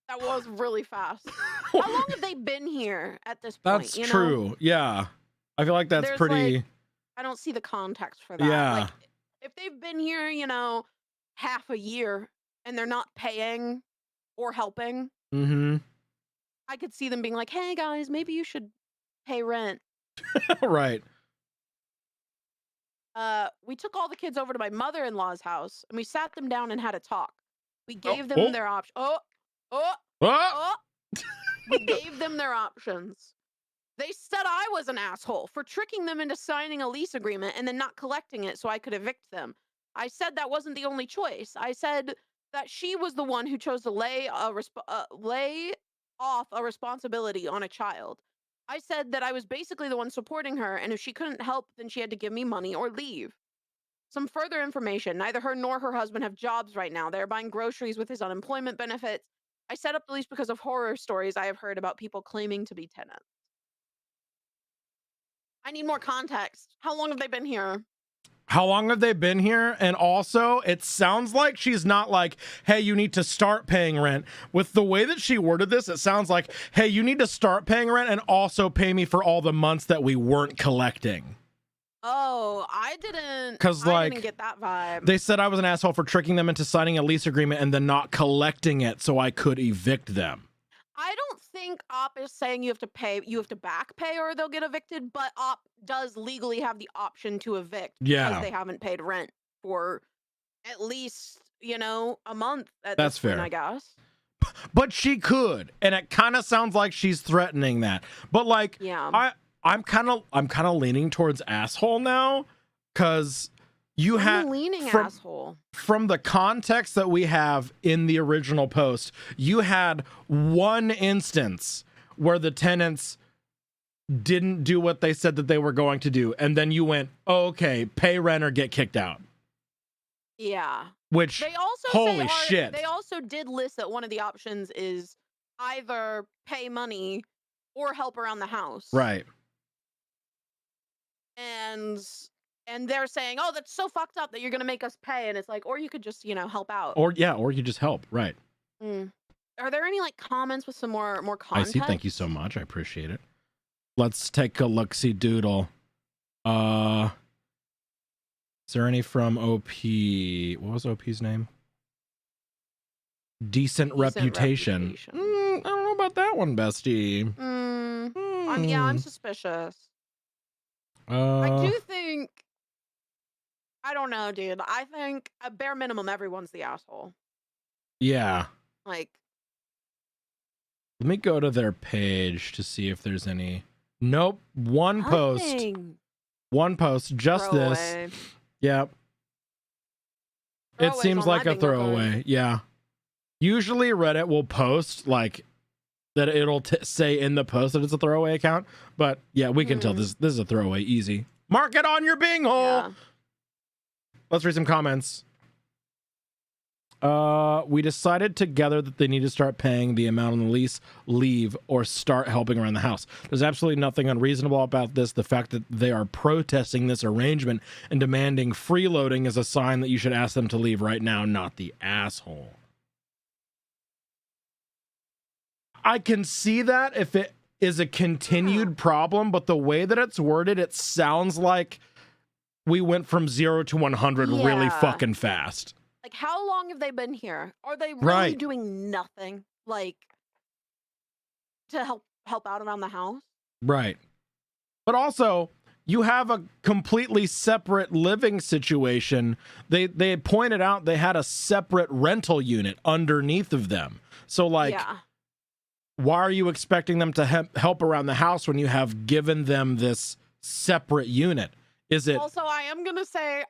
that was really fast. How long have they been here at this point? That's you know? true. Yeah. I feel like that's There's, pretty. like, I don't see the context for that. Yeah. Like, if they've been here, half a year and they're not paying or helping, Mm-hmm. I could see them being like, hey guys, maybe you should pay rent. Right. We took all the kids over to my mother-in-law's house and we sat them down and had a talk. We gave them oh. their option. We gave them their options. They said I was an asshole for tricking them into signing a lease agreement and then not collecting it so I could evict them. I said that wasn't the only choice. I said that she was the one who chose to lay off a responsibility on a child. I said that I was basically the one supporting her, and if she couldn't help, then she had to give me money or leave. Some further information. Neither her nor her husband have jobs right now. They're buying groceries with his unemployment benefits. I set up the lease because of horror stories I have heard about people claiming to be tenants. I need more context. How long have they been here? How long have they been here? And also, it sounds like she's not like, hey, you need to start paying rent. With the way that she worded this, it sounds like, hey, you need to start paying rent and also pay me for all the months that we weren't collecting. Oh, I didn't get that vibe. They said I was an asshole for tricking them into signing a lease agreement and then not collecting it so I could evict them. I don't think OP is saying you have to back pay or they'll get evicted, but OP does legally have the option to evict because they haven't paid rent for at least, a month at That's this point, fair. I guess. But she could, and it kind of sounds like she's threatening that. But like, yeah. I'm kind of leaning towards asshole now, because you had asshole. From the context that we have in the original post, you had one instance where the tenants didn't do what they said that they were going to do, and then you went, oh, okay, pay rent or get kicked out. Yeah. Which, they also holy shit. They also did list that one of the options is either pay money or help around the house. Right. And they're saying, oh, that's so fucked up that you're going to make us pay. And it's like, or you could just, help out. Or you just help. Right. Are there any comments with some more context? I see. Thank you so much. I appreciate it. Let's take a look-see doodle. Is there any from OP? What was OP's name? Decent reputation. I don't know about that one, bestie. I'm suspicious. I do think, I don't know, dude. I think at bare minimum, everyone's the asshole. Yeah. Let me go to their page to see if there's any. Nope. One post. Just this. Yep. It Throwaways seems on my like a bingo card. throwaway. Yeah. Usually Reddit will post like that. It'll say in the post that it's a throwaway account. But yeah, we can tell this is a throwaway. Easy. Mark it on your Bing hole. Yeah. Let's read some comments. We decided together that they need to start paying the amount on the lease, leave, or start helping around the house. There's absolutely nothing unreasonable about this. The fact that they are protesting this arrangement and demanding freeloading is a sign that you should ask them to leave right now, not the asshole. I can see that if it is a continued problem, but the way that it's worded, it sounds like we went from 0 to 100 really Yeah. fucking fast. Like, how long have they been here? Are they really Right. doing nothing, like, to help out around the house? Right. But also, you have a completely separate living situation. They pointed out they had a separate rental unit underneath of them. So, like, yeah. why are you expecting them to help around the house when you have given them this separate unit? Is it Also, I am gonna say,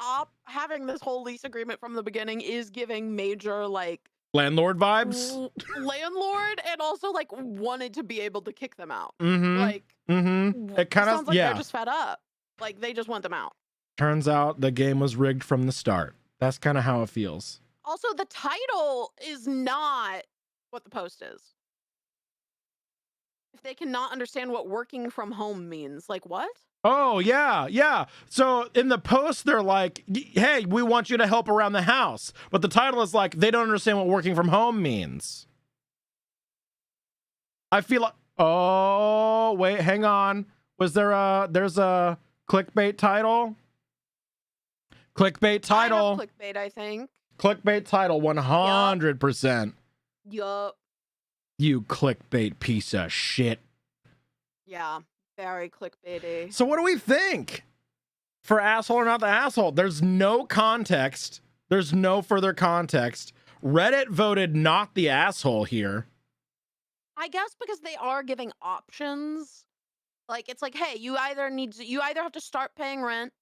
having this whole lease agreement from the beginning is giving major, like, landlord vibes? landlord, and also, like, wanted to be able to kick them out. Mm-hmm. Like, It kind of, sounds like yeah. they're just fed up. Like, they just want them out. Turns out the game was rigged from the start. That's kind of how it feels. Also, the title is not what the post is. If they cannot understand what working from home means, like, what? Oh, yeah, yeah. So in the post, they're like, hey, we want you to help around the house. But the title is like, they don't understand what working from home means. I feel like, oh, wait, hang on. There's a clickbait title? Clickbait title. I have clickbait, I think. Clickbait title, 100%. Yup. You clickbait piece of shit. Yeah. Very clickbaity. So what do we think? For asshole or not the asshole? There's no context. There's no further context. Reddit voted not the asshole here. I guess because they are giving options. Like, it's like, hey, you either have to start paying rent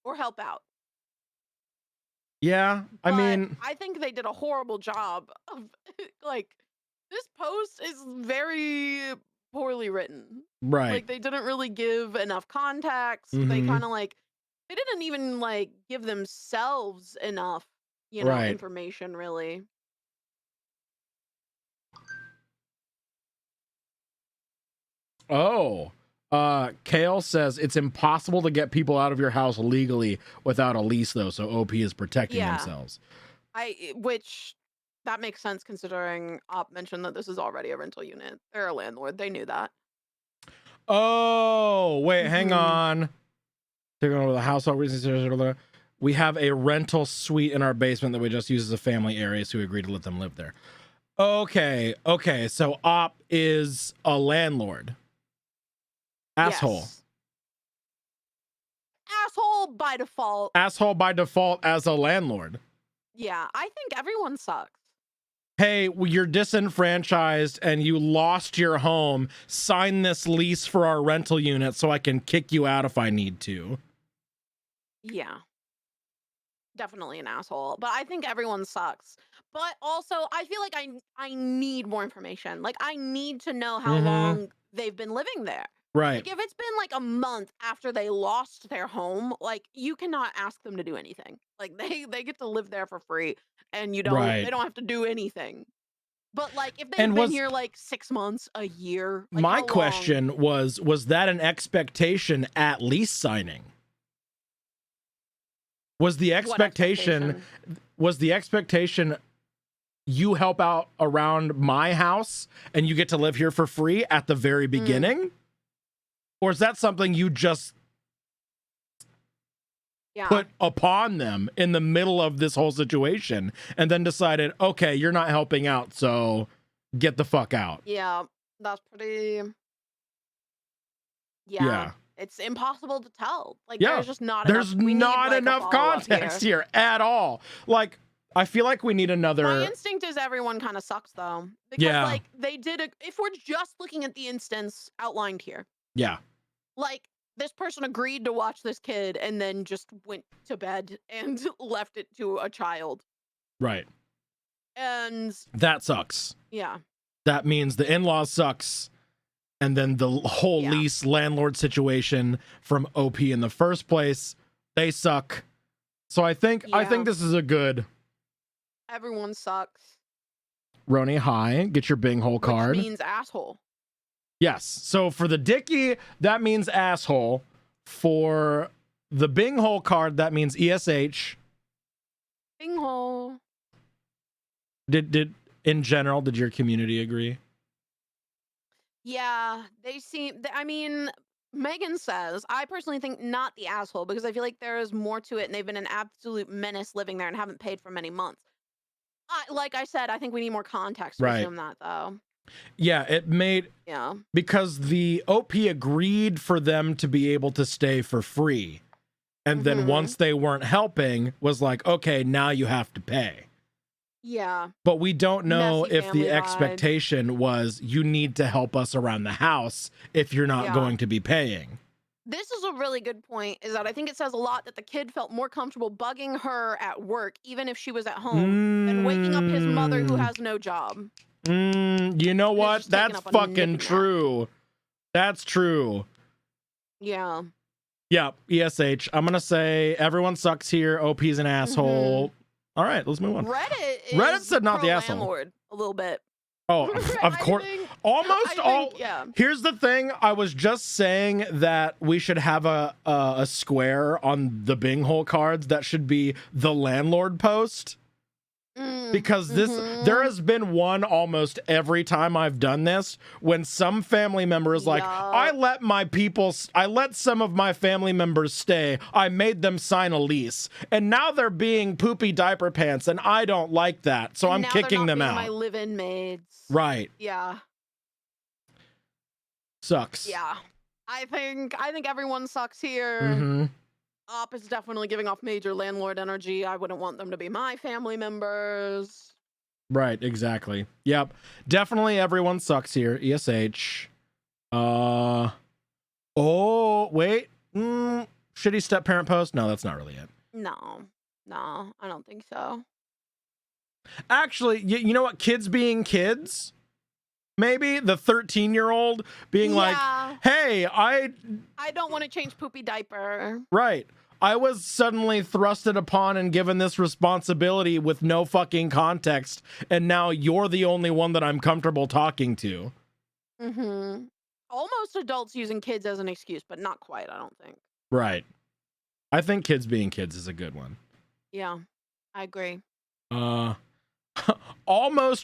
or help out. Yeah, I But mean, I think they did a horrible job of, like, this post is very poorly written. right. Like, they didn't really give enough context. They Mhm. kind of, like, they didn't even, like, give themselves enough, Right. information, really. Oh, Kale says it's impossible to get people out of your house legally without a lease, though. So OP is protecting Yeah. themselves. Which that makes sense considering Op mentioned that this is already a rental unit. They're a landlord. They knew that. Oh, wait, hang Mhm. on. Taking over the house. We have a rental suite in our basement that we just use as a family area, so we agreed to let them live there. Okay. So Op is a landlord. Asshole. Yes. Asshole by default. Asshole by default as a landlord. Yeah, I think everyone sucks. Hey, you're disenfranchised and you lost your home. Sign this lease for our rental unit so I can kick you out if I need to. Yeah. Definitely an asshole. But I think everyone sucks. But also, I feel like I need more information. Like, I need to know how Mhm. long they've been living there. Right. Like, if it's been like a month after they lost their home, like, you cannot ask them to do anything. Like, they get to live there for free, and they Right. don't have to do anything. But like, if they've And been was- here like 6 months, a year, like, My how long? question was that an expectation at lease signing? Was the What expectation you help out around my house and you get to live here for free at the very beginning? Or is that something you just Yeah. put upon them in the middle of this whole situation and then decided, okay, you're not helping out, so get the fuck out? Yeah, that's pretty. Yeah. It's impossible to tell. Like, Yeah, there's just not There's enough. We need, not like, a enough follow-up context here at all. Like, I feel like we need My another. instinct is everyone kind of sucks though, because Yeah. like they did. If we're just looking at the instance outlined here, Yeah. like this person agreed to watch this kid and then just went to bed and left it to a child. Right. And That sucks. yeah. That means the in-laws sucks. And then the whole lease landlord situation from OP in the first place, they suck. So I think this is a good. Everyone sucks. Roni, hi. Get your Bing hole card. Which means asshole. Yes. So for the Dickie, that means asshole. For the Bing hole card, that means ESH. Bing hole. Did in general, did your community agree? Yeah, they seem. I mean, Megan says, I personally think not the asshole because I feel like there is more to it, and they've been an absolute menace living there and haven't paid for many months. Like I said, I think we need more context to assume that, though. Yeah, it made because the OP agreed for them to be able to stay for free, and then once they weren't helping, was like, okay, now you have to pay. Yeah. But we don't know Messy if the family vibe. expectation was you need to help us around the house if you're not going to be paying. This is a really good point, is that I think it says a lot that the kid felt more comfortable bugging her at work, even if she was at home, than waking up his mother who has no job. You know what? That's fucking true. That's true. Yeah. Yeah, ESH. I'm going to say everyone sucks here. OP's an asshole. All right, let's move on. Reddit said not the asshole. Landlord, a little bit. Oh, of course. Almost all. Here's the thing. I was just saying that we should have a square on the Bing hole cards that should be the landlord post. Because there has been one almost every time I've done this when some family member is like, I let some of my family members stay. I made them sign a lease, and now they're being poopy diaper pants, and I don't like that, so I'm kicking them out. My live-in maids. Right. Yeah. Sucks. Yeah. I think everyone sucks here. Op is definitely giving off major landlord energy. I wouldn't want them to be my family members. Right, exactly. Yep. Definitely everyone sucks here. ESH. Oh, wait. Shitty step parent post? No, that's not really it. No, I don't think so. Actually, you know what? Kids being kids? Maybe the 13-year-old being like, hey, I don't want to change poopy diaper. Right. I was suddenly thrusted upon and given this responsibility with no fucking context, and now you're the only one that I'm comfortable talking to. Almost adults using kids as an excuse, but not quite, I don't think. Right. I think kids being kids is a good one. Yeah, I agree. Almost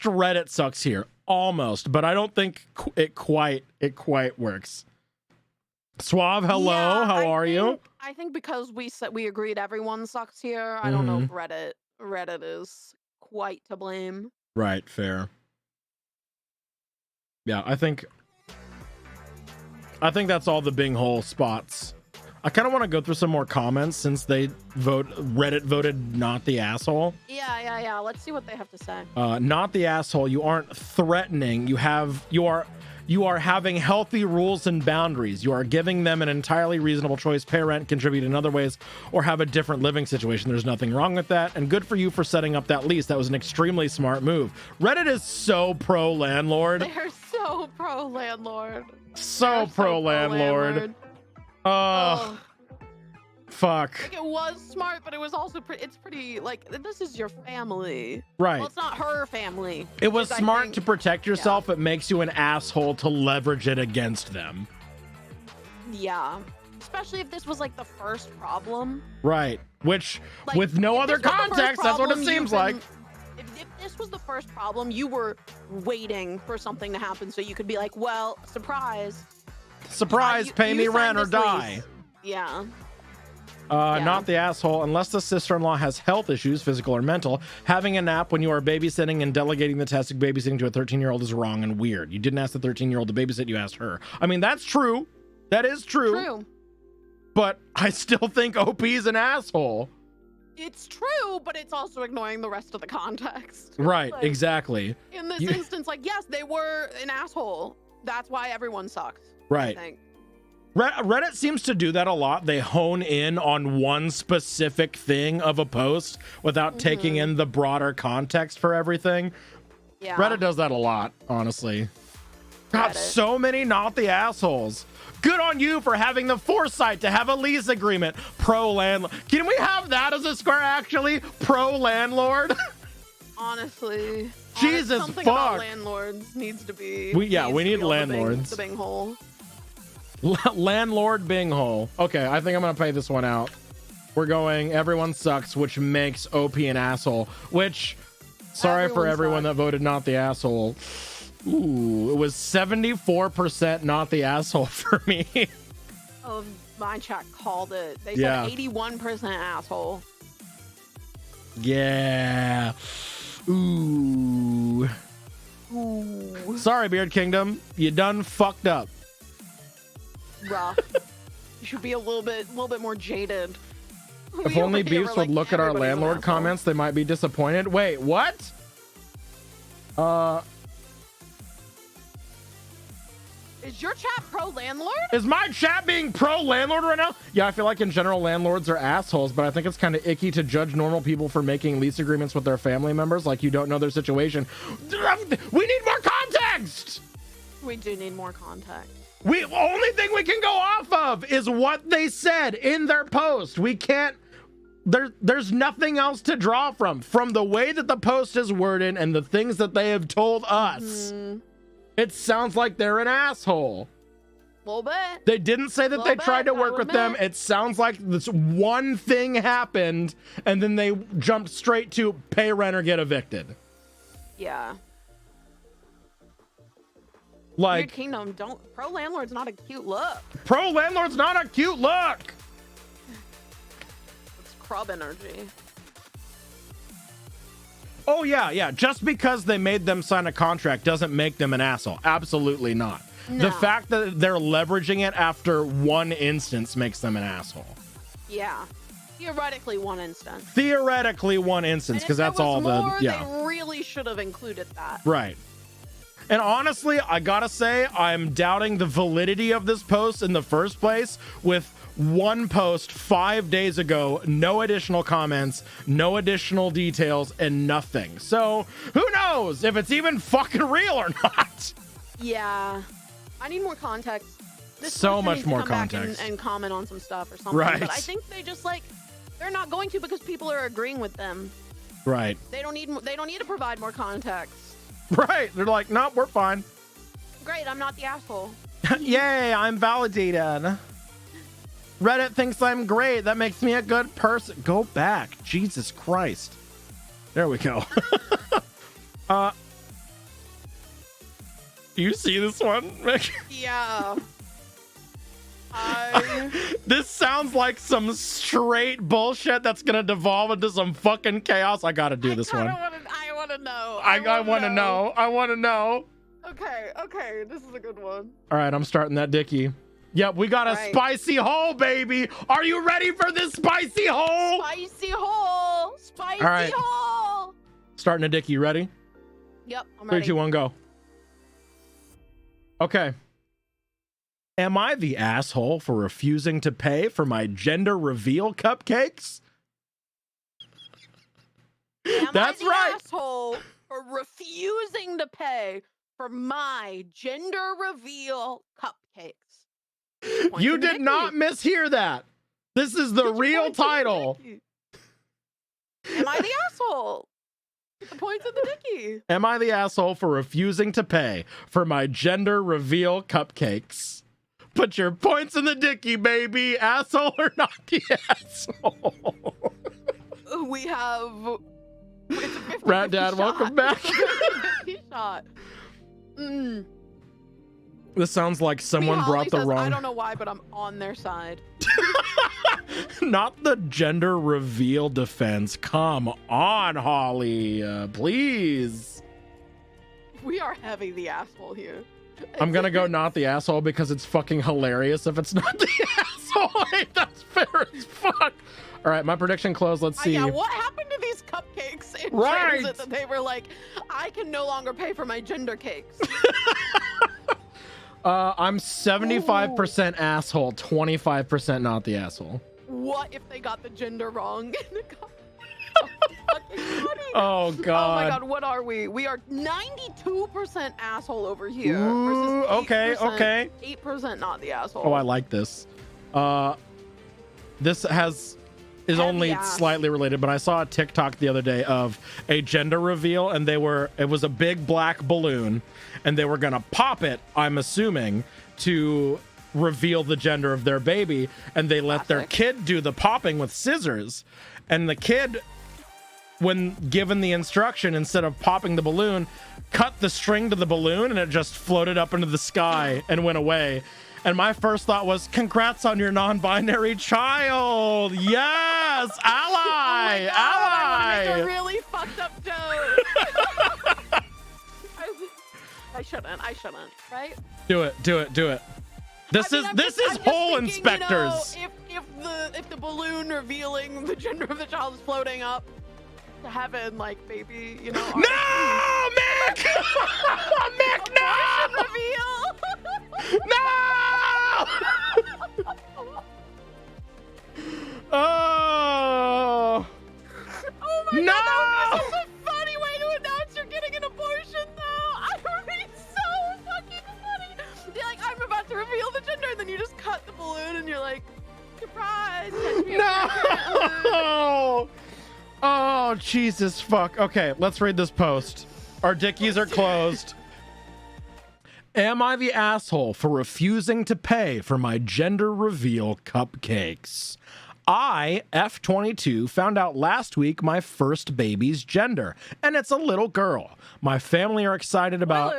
Reddit sucks here. Almost, but I don't think it quite works. Suave, hello. How are you? I think because we agreed everyone sucks here. I don't know if Reddit is quite to blame. Right, fair. Yeah, I think that's all the Bing hole spots. I kind of want to go through some more comments since Reddit voted not the asshole. Yeah. Let's see what they have to say. Not the asshole. You aren't threatening. You are having healthy rules and boundaries. You are giving them an entirely reasonable choice, pay rent, contribute in other ways, or have a different living situation. There's nothing wrong with that. And good for you for setting up that lease. That was an extremely smart move. Reddit is so pro landlord. They're so pro landlord. So pro landlord. Fuck. Like, it was smart, but it was also it's pretty, like, this is your family. Right. Well, it's not her family. It was smart to protect yourself. It makes you an asshole to leverage it against them. Yeah. Especially if this was, like, the first problem. Right. Which, like, with no other context, that's what it seems like. If this was the first problem, you were waiting for something to happen so you could be like, well, surprise. Surprise, pay me rent or die. Lease. Yeah. Not the asshole. Unless the sister-in-law has health issues, physical or mental, having a nap when you are babysitting and delegating the task of babysitting to a 13-year-old is wrong and weird. You didn't ask the 13-year-old to babysit, you asked her. I mean, that's true. That is true. But I still think OP's an asshole. It's true, but it's also ignoring the rest of the context. Right, like, exactly. In this instance, like, yes, they were an asshole. That's why everyone sucks. Right. I think. Reddit seems to do that a lot. They hone in on one specific thing of a post without taking in the broader context for everything. Yeah. Reddit does that a lot, honestly. Got so many not the assholes. Good on you for having the foresight to have a lease agreement. Pro landlord. Can we have that as a square, actually? Pro landlord? Honestly. Jesus something fuck. about landlords needs to be. We need the landlords. The bing hole. Landlord Binghole. Okay, I think I'm gonna pay this one out. We're going everyone sucks, which makes OP an asshole. Which, sorry for everyone that voted not the asshole. Ooh, it was 74% not the asshole for me. Oh, my chat called it. They Yeah. said 81% asshole. Yeah. Ooh. Ooh. Sorry, Beard Kingdom. You done fucked up. Rough. You should be a little bit more jaded. If only Beefs would look at our landlord comments, they might be disappointed. Wait, what? Is your chat pro landlord? Is my chat being pro landlord right now? Yeah, I feel like in general landlords are assholes, but I think it's kind of icky to judge normal people for making lease agreements with their family members like you don't know their situation. We need more context. We do need more context. Only thing we can go off of is what they said in their post. We can't. There's nothing else to draw from the way that the post is worded and the things that they have told us. It sounds like they're an asshole. A little bit. They didn't say that they tried to work with them. It sounds like this one thing happened and then they jumped straight to pay rent or get evicted. Yeah. Like, Weird Kingdom, pro landlord's not a cute look. Pro landlord's not a cute look. It's crub energy. Oh yeah. Just because they made them sign a contract doesn't make them an asshole. Absolutely not. No. The fact that they're leveraging it after one instance makes them an asshole. Yeah. Theoretically one instance. Theoretically one instance, because that's all They really should have included that. Right. And honestly, I gotta say, I'm doubting the validity of this post in the first place with one post 5 days ago, no additional comments, no additional details, and nothing. So who knows if it's even fucking real or not? Yeah. I need more context. This So person much needs to more come back context. and comment on some stuff or something. Right. But I think they just they're not going to because people are agreeing with them. Right. They don't need to provide more context. Right. They're like, nope, we're fine. Great, I'm not the asshole. Yay, I'm validated. Reddit thinks I'm great. That makes me a good person. Go back. Jesus Christ. There we go. You see this one, Mick? Yeah. This sounds like some straight bullshit that's gonna devolve into some fucking chaos. I gotta do this one. I want to know. I want to know. I want to know. Okay, this is a good one. All right, I'm starting that dickie. Yep, we got a spicy hole, baby. Are you ready for this spicy hole? Spicy hole. Spicy All right. hole. Starting a dickie. Ready? Yep, I'm 3, ready. 2, 1, go. Okay. Am I the asshole for refusing to pay for my gender reveal cupcakes? That's Am I the right. asshole for refusing to pay for my gender reveal cupcakes? Points You in the did not dicky. mishear that. This is the real Points in the title. dicky. Am I the asshole? Get the points in the dicky. Am I the asshole for refusing to pay for my gender reveal cupcakes? Put your points in the dicky, baby. Asshole or not the asshole? We have. It's a 50-50 Rat Dad, shot. welcome back. 50-50 shot. Mm. This sounds like someone Holly brought the says, wrong. I don't know why, but I'm on their side. Not the gender reveal defense. Come on, Holly. Please. We are heavy the asshole here. I'm going to go not the asshole because it's fucking hilarious if it's not the asshole. Like, that's fair as fuck. All right, my prediction closed. Let's see. Yeah, what happened to these cupcakes in Right. transit that they were like, I can no longer pay for my gender cakes? I'm 75% asshole, 25% not the asshole. What if they got the gender wrong? Fucking funny. Oh god. Oh my god, what are we? We are 92% asshole over here. Ooh, versus 8%, okay. 8% not the asshole. Oh, I like this. This is Heavy only ass. slightly related, but I saw a TikTok the other day of a gender reveal, and it was a big black balloon, and they were gonna pop it, I'm assuming, to reveal the gender of their baby, and they let their kid do the popping with scissors, and the kid, when given the instruction, instead of popping the balloon, cut the string to the balloon, and it just floated up into the sky and went away. And my first thought was, congrats on your non-binary child. Yes, ally, Oh my god, ally. I wanna make a really fucked up joke. I shouldn't, right? Do it. This is I'm just hole thinking, inspectors. You know, if the balloon revealing the gender of the child is floating up to heaven, like baby, you know. No, Mick! Mick, no! Reveal. No! Oh! Oh my No! god, that would be such a funny way to announce you're getting an abortion, though. I would be so fucking funny. Be like, I'm about to reveal the gender, and then you just cut the balloon, and you're like, surprise! catch me up here." No! Oh, Jesus fuck. Okay, let's read this post. Our dickies are closed. Am I the asshole for refusing to pay for my gender reveal cupcakes? I, F22, found out last week my first baby's gender, and it's a little girl. My family are excited about...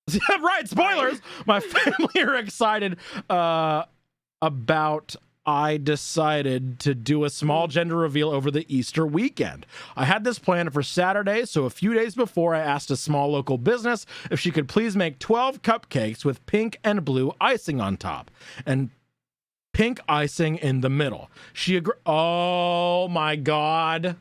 Spoilers. Right, spoilers! My family are excited about... I decided to do a small gender reveal over the Easter weekend. I had this planned for Saturday, so a few days before I asked a small local business if she could please make 12 cupcakes with pink and blue icing on top and pink icing in the middle. She agreed. Oh my God.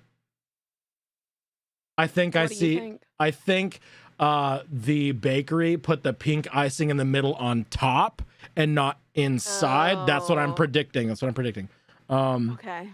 I think I see. I think the bakery put the pink icing in the middle on top and not inside. That's what I'm predicting. Okay.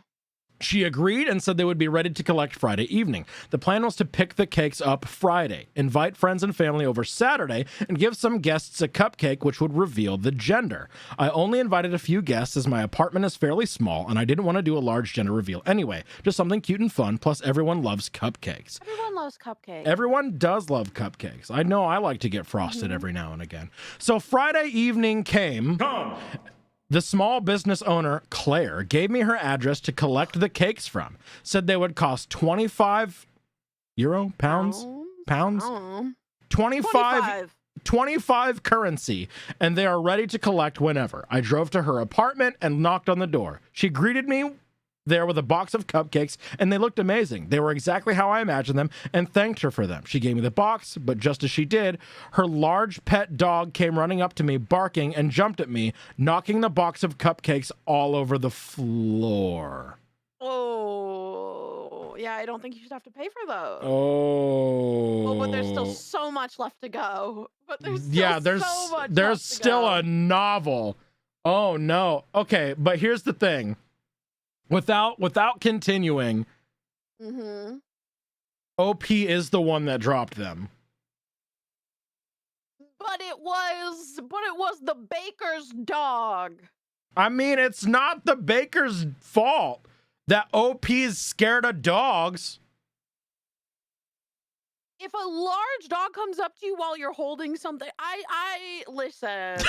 She agreed and said they would be ready to collect Friday evening. The plan was to pick the cakes up Friday, invite friends and family over Saturday, and give some guests a cupcake which would reveal the gender. I only invited a few guests as my apartment is fairly small and I didn't want to do a large gender reveal anyway. Just something cute and fun, plus everyone loves cupcakes. Everyone loves cupcakes. Everyone does love cupcakes. I know I like to get frosted every now and again. So Friday evening came. The small business owner, Claire, gave me her address to collect the cakes from. Said they would cost 25 euro, pounds, 25 currency, and they are ready to collect whenever. I drove to her apartment and knocked on the door. She greeted me there with a box of cupcakes, and they looked amazing. They were exactly how I imagined them, and thanked her for them. She gave me the box, but just as she did, her large pet dog came running up to me, barking, and jumped at me, knocking the box of cupcakes all over the floor. Oh, yeah, I don't think you should have to pay for those. Oh. But there's still so much left to go. But there's still there's so much there's left to still go. a novel. Oh no. Okay, but here's the thing. Without continuing, OP is the one that dropped them. But it was the baker's dog. I mean, it's not the baker's fault that OP is scared of dogs. If a large dog comes up to you while you're holding something, I listen.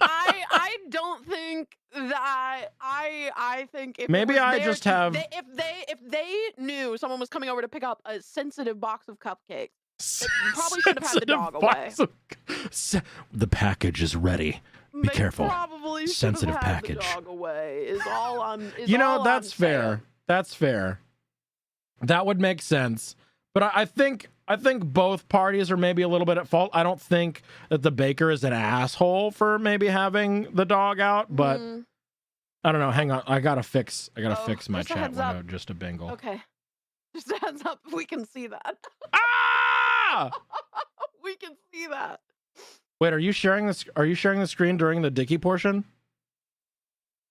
I don't think that I think if Maybe I just have if they knew someone was coming over to pick up a sensitive box of cupcakes, they probably should have had the dog away. The package is ready. Be careful. Probably should Sensitive have had package. The dog away is all I'm. That's fair. That's fair. That would make sense. But I think both parties are maybe a little bit at fault. I don't think that the baker is an asshole for maybe having the dog out, but I don't know. Hang on. I gotta fix my chat window just a bingle. Okay. Just a heads up, we can see that. Ah! We can see that. Wait, are you sharing this? Are you sharing the screen during the Dicky portion?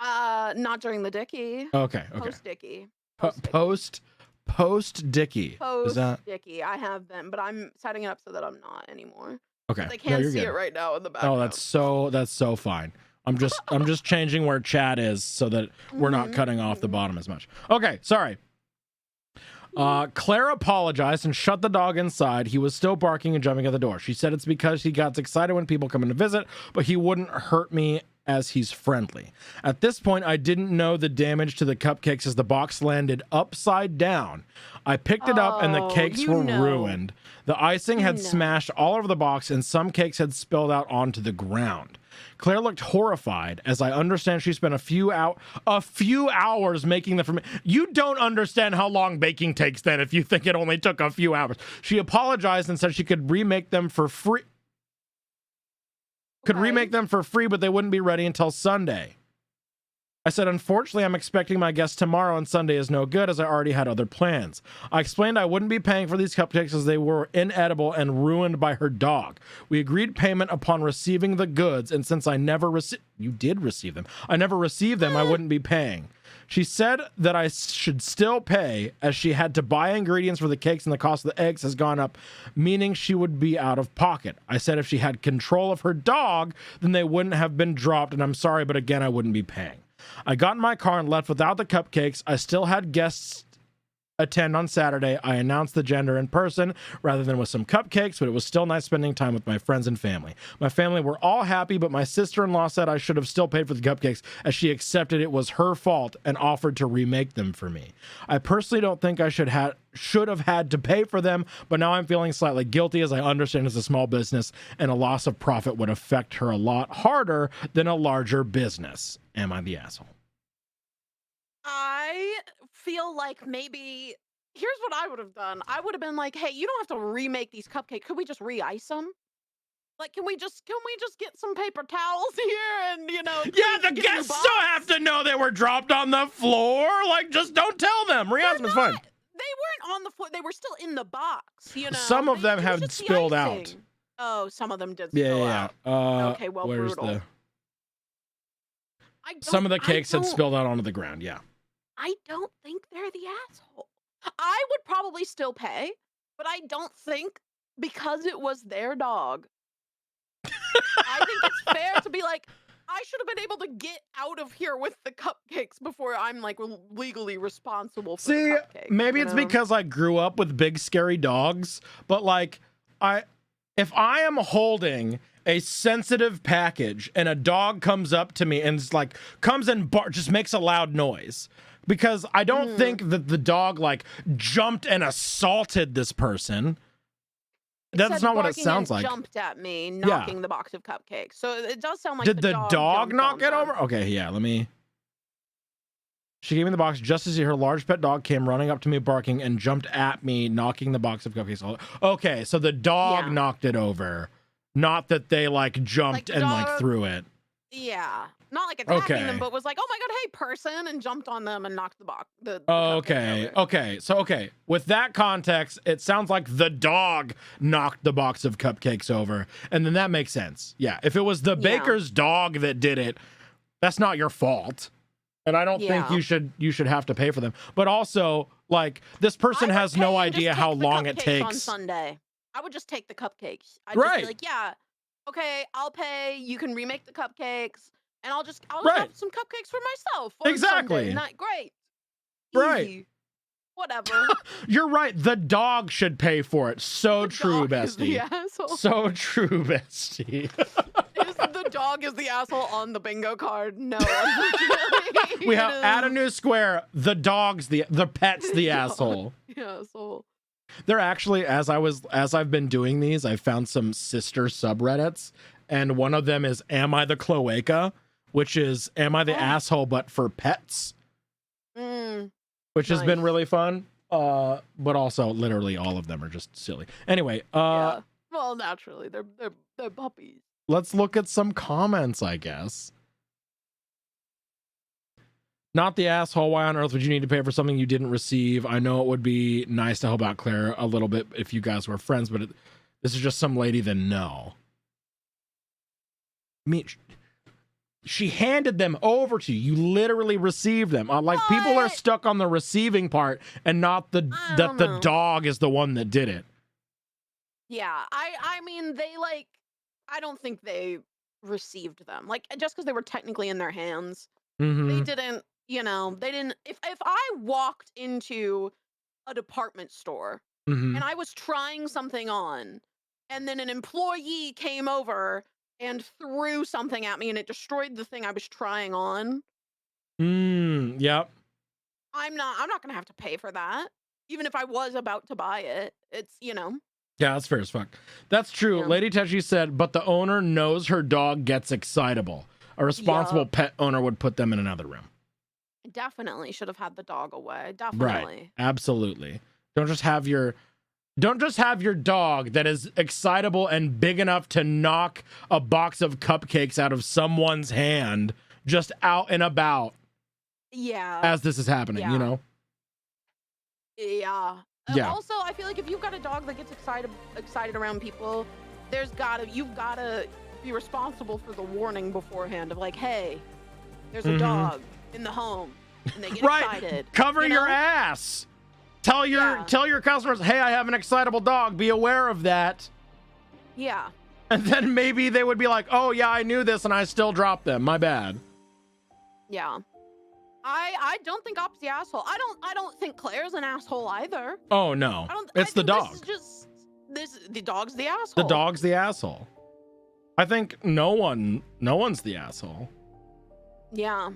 Not during the Dicky. Okay. Post Dicky. Post Dicky. Is that Dicky? I have been, but I'm setting it up so that I'm not anymore. okay? They can't you're see good. it right now in the background. Oh, that's so fine. I'm just changing where chat is so that we're not cutting off the bottom as much. Okay, sorry. Claire apologized and shut the dog inside. He was still barking and jumping at the door. She said it's because he gets excited when people come in to visit, but he wouldn't hurt me as he's friendly. At this point, I didn't know the damage to the cupcakes as the box landed upside down. I picked it up and the cakes were ruined. The icing had smashed all over the box and some cakes had spilled out onto the ground. Claire looked horrified, as I understand she spent a few hours making them. You don't understand how long baking takes then if you think it only took a few hours. She apologized and said she could remake them for free. Remake them for free, but they wouldn't be ready until Sunday. I said, unfortunately, I'm expecting my guest tomorrow and Sunday is no good as I already had other plans. I explained I wouldn't be paying for these cupcakes as they were inedible and ruined by her dog. We agreed payment upon receiving the goods, and since I never received... You did receive them. I never received them, I wouldn't be paying. She said that I should still pay as she had to buy ingredients for the cakes and the cost of the eggs has gone up, meaning she would be out of pocket. I said if she had control of her dog, then they wouldn't have been dropped, and I'm sorry, but again, I wouldn't be paying. I got in my car and left without the cupcakes. I still had guests attend on Saturday. I announced the gender in person rather than with some cupcakes, but it was still nice spending time with my friends and family. My family were all happy, but my sister-in-law said I should have still paid for the cupcakes as she accepted it was her fault and offered to remake them for me. I personally don't think I should have had to pay for them, but now I'm feeling slightly guilty as I understand it's a small business and a loss of profit would affect her a lot harder than a larger business. Am I the asshole? I feel like maybe here's what I would have done. I would have been like, "Hey, you don't have to remake these cupcakes. Could we just re-ice them? Like, can we just get some paper towels here and Yeah, the guests still have to know they were dropped on the floor. Like, just don't tell them. Re-ice them is fine. They weren't on the floor. They were still in the box. Some of them have spilled out. Oh, some of them did spill out. Okay, well, where's brutal. Some of the cakes had spilled out onto the ground. Yeah. I don't think they're the asshole. I would probably still pay, but I don't think because it was their dog. I think it's fair to be like, I should have been able to get out of here with the cupcakes before I'm like legally responsible for the cupcakes. Maybe it's because I grew up with big scary dogs, but like if I am holding a sensitive package and a dog comes up to me and comes and just makes a loud noise, because I don't think that the dog like jumped and assaulted this person. That's not what it sounds like. Jumped at me, knocking the box of cupcakes. So it does sound like did the dog knock it over? Okay, yeah, let me. She gave me the box just as her large pet dog came running up to me, barking, and jumped at me, knocking the box of cupcakes. Okay, so the dog knocked it over, not that they like jumped and like threw it. Yeah, not like attacking them, but was like, "Oh my god, hey person," and jumped on them and knocked the box. Okay. With that context, it sounds like the dog knocked the box of cupcakes over, and then that makes sense. Yeah, if it was the baker's dog that did it, that's not your fault, and I don't think you should have to pay for them. But also, like, this person has no idea how long it takes. On Sunday, I would just take the cupcakes. I'd just be like, yeah. Okay, I'll pay. You can remake the cupcakes, and I'll just have some cupcakes for myself. Exactly. Great. Right. Easy. Whatever. You're right. The dog should pay for it. So true, bestie. So true, bestie. The dog is the asshole on the bingo card? No, unfortunately. We have add a new square. The dog's the pet's the asshole. The asshole. They're actually, as I've been doing these, I found some sister subreddits, and one of them is Am I the Cloaca, which is Am I the asshole but for pets? Which has been really fun. But also literally all of them are just silly. Anyway, well, naturally, they're puppies. Let's look at some comments, I guess. Not the asshole. Why on earth would you need to pay for something you didn't receive? I know it would be nice to help out Claire a little bit if you guys were friends, but this is just some lady that no. mean, she handed them over to you. You literally received them. Like, people are stuck on the receiving part and not the dog is the one that did it. Yeah, I mean, they like, I don't think they received them. Like, just because they were technically in their hands, they didn't, you know, they didn't. If I walked into a department store and I was trying something on, and then an employee came over and threw something at me and it destroyed the thing I was trying on. Yep. I'm not gonna have to pay for that, even if I was about to buy it. It's, you know. Yeah, that's fair as fuck. That's true. Yeah. Lady Teshi said, but the owner knows her dog gets excitable. A responsible pet owner would put them in another room. Definitely should have had the dog away. Definitely. Right. Absolutely. Don't just have your dog that is excitable and big enough to knock a box of cupcakes out of someone's hand just out and about. Yeah. As this is happening, you know? Yeah. Yeah. Also, I feel like if you've got a dog that gets excited around people, you've gotta be responsible for the warning beforehand of like, hey, there's a dog in the home, and they get excited. Cover your ass. Tell your customers, hey, I have an excitable dog. Be aware of that. Yeah. And then maybe they would be like, oh yeah, I knew this and I still dropped them. My bad. Yeah. I don't think Op's the asshole. I don't think Claire's an asshole either. Oh no. It's the dog. The dog's the asshole. The dog's the asshole. I think no one's the asshole. Yeah.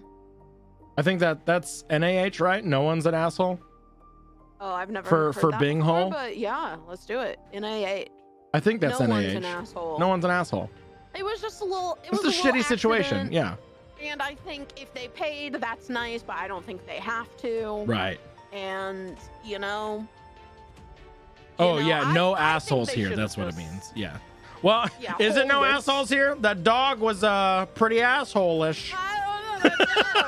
I think that's NAH, right? No one's an asshole. Oh, I've never for heard that Bing before, Hole. But yeah, let's do it. NAH. I think that's no NAH. One's an asshole. No one's an asshole. It was just a little. It's a shitty situation. Yeah. And I think if they paid, that's nice, but I don't think they have to. Right. And you know. No assholes here. That's what it means. Yeah. Well, is it no assholes here? That dog was pretty asshole-ish. I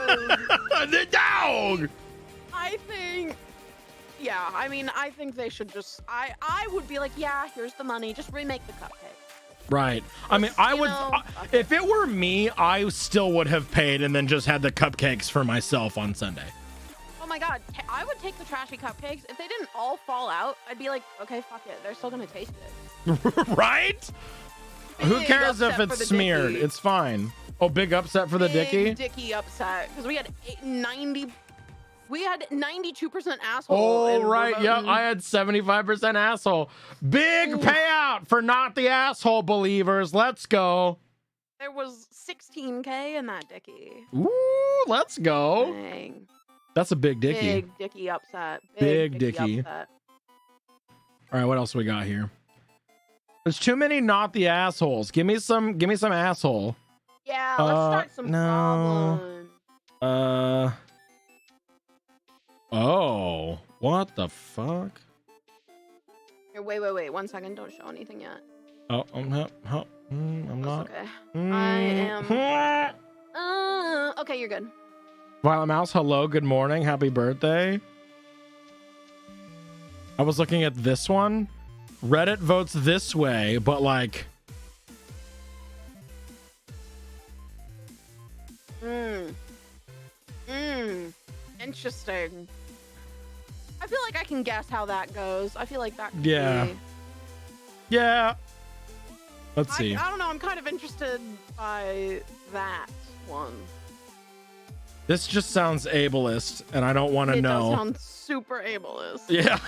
don't know. The dog. I think. Yeah, I mean, I think they should just. I would be like, yeah, here's the money. Just remake the cupcake. Right. I mean, I would, if it were me, I still would have paid and then just had the cupcakes for myself on Sunday. Oh my God. I would take the trashy cupcakes. If they didn't all fall out, I'd be like, okay, fuck it. They're still going to taste it. Right? Who cares if it's smeared? Dickie. It's fine. Oh, big upset for the Dickie? Dickie upset. Because we had 92% asshole. Oh, right. Yep. I had 75% asshole. Big payout for not the asshole believers. Let's go. There was 16K in that Dickie. Ooh, let's go. Dang. That's a big Dickie. Big Dickie upset. Big Dickie. Upset. All right, what else we got here? There's too many not the assholes. Give me some asshole. Yeah, let's start some problems. Oh, what the fuck? Here, wait. 1 second. Don't show anything yet. Oh, I'm not. I'm not. Okay. I am. Okay, you're good. Violet Mouse, hello, good morning, happy birthday. I was looking at this one. Reddit votes this way, but like. Interesting. I feel like I can guess how that goes. I feel like that could be... Yeah. Let's see. I don't know. I'm kind of interested by that one. This just sounds ableist, and I don't want to know. It does sound super ableist. Yeah.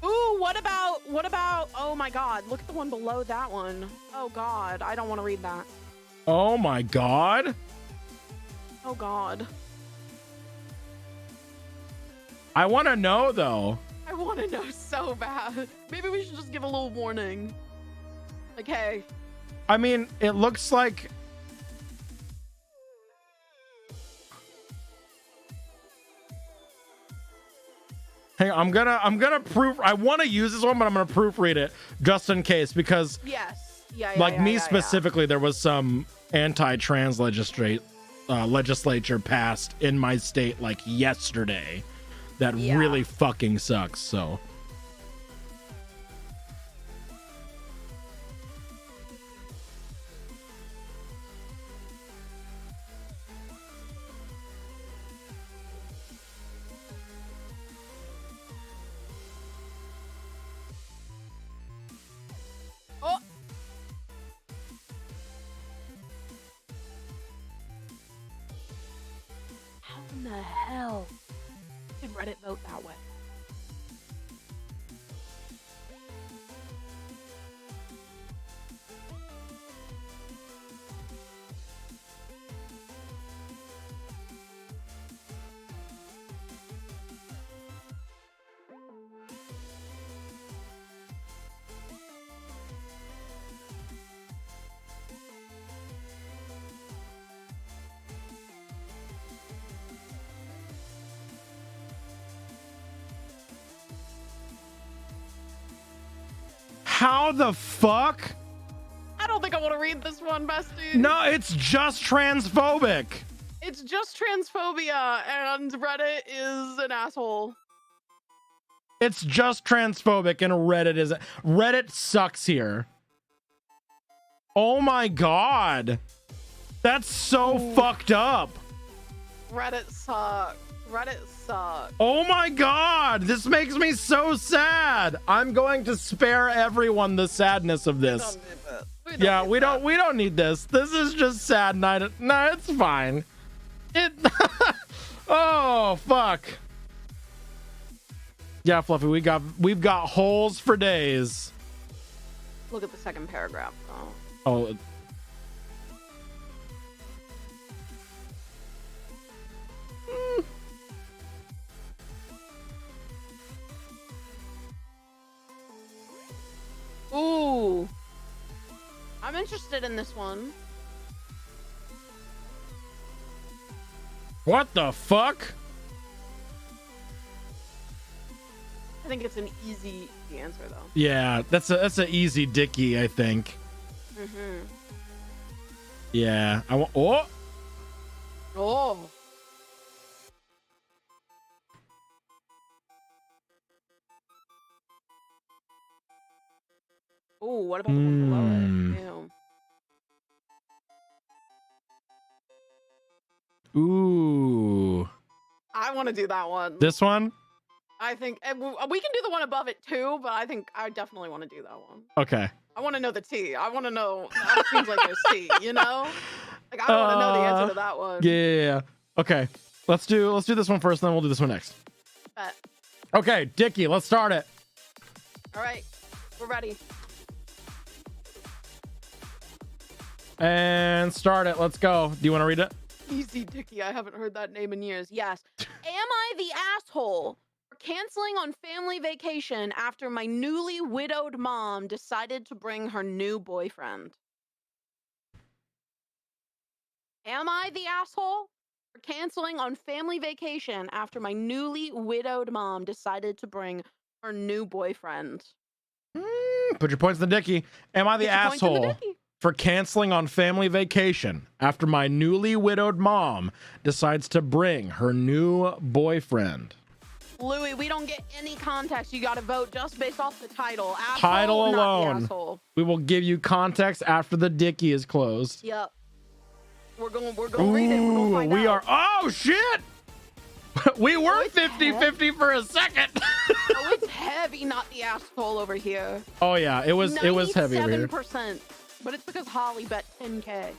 Ooh, what about, oh my God, look at the one below that one. Oh God, I don't want to read that. Oh my God. Oh God. I want to know, though. I want to know so bad. Maybe we should just give a little warning. Like, hey. I mean, it looks like... Hey, I'm gonna proof. I want to use this one, but I'm gonna proofread it just in case, because yes, specifically, there was some anti-trans legislature passed in my state like yesterday that really fucking sucks. So hell did Reddit vote that way? How the fuck? I don't think I want to read this one, bestie. No, it's just transphobic. It's just transphobia, and Reddit is an asshole. It's just transphobic, and Reddit sucks here. Oh my god. That's so fucked up. Reddit sucks. Reddit sucks. Oh my god, this makes me so sad. I'm going to spare everyone the sadness of this. We don't need this. This is just sad night. No, it's fine. Oh fuck. Yeah, Fluffy, we've got holes for days. Look at the second paragraph. Oh. Ooh. I'm interested in this one. What the fuck? I think it's an easy answer though. Yeah, that's an easy dickie, I think. Mm-hmm. Yeah. Oh. Ooh, what about the one below it? Ew. Ooh. I want to do that one. This one? I think we can do the one above it too, but I think I definitely want to do that one. Okay. I want to know the T. I want to know. It seems like there's T, you know? Like I want to know the answer to that one. Yeah. Okay. Let's do this one first, then we'll do this one next. Bet. Okay, Dickie, let's start it. All right. We're ready. And start it. Let's go. Do you want to read it? Easy Dickie. I haven't heard that name in years. Yes. Am I the asshole for canceling on family vacation after my newly widowed mom decided to bring her new boyfriend? Am I the asshole for canceling on family vacation after my newly widowed mom decided to bring her new boyfriend? Put your points in the Dickie. Am I the asshole for canceling on family vacation after my newly widowed mom decides to bring her new boyfriend? Louis, we don't get any context. You got to vote just based off the title. Asshole, Title alone. Not the asshole. We will give you context after the Dickie is closed. Yep. We're going to read it. We're going to find out. We are. Oh, shit. We were 50-50 for a second. Oh, it's heavy, not the asshole over here. Oh, yeah. It was heavy over here. 97%. But it's because Holly bet 10K.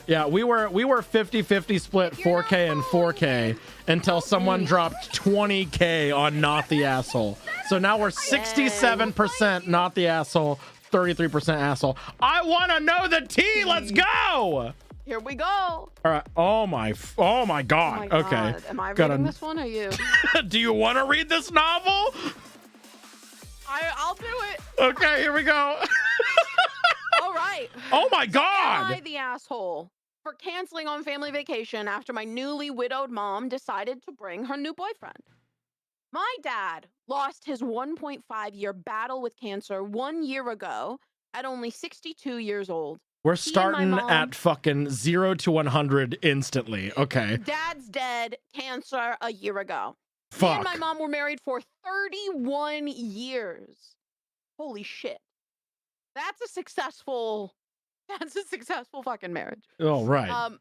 Yeah, we were 50-50 split 4K and 4K until someone dropped 20K on not the asshole. So now we're 67% not the asshole, 33% asshole. I want to know the T. Let's go. Here we go. All right. Oh my god. Oh my God. Okay. Am I reading this one or you? Do you want to read this novel? I'll do it. Okay, here we go. All right. Oh my god. Am I the asshole for canceling on family vacation after my newly widowed mom decided to bring her new boyfriend? My dad lost his 1.5-year battle with cancer 1 year ago at only 62 years old. We're starting at fucking 0 to 100 instantly. Okay. Dad's dead, cancer a year ago. Fuck. Me and my mom were married for 31 years. Holy shit. That's a successful fucking marriage. Oh, right.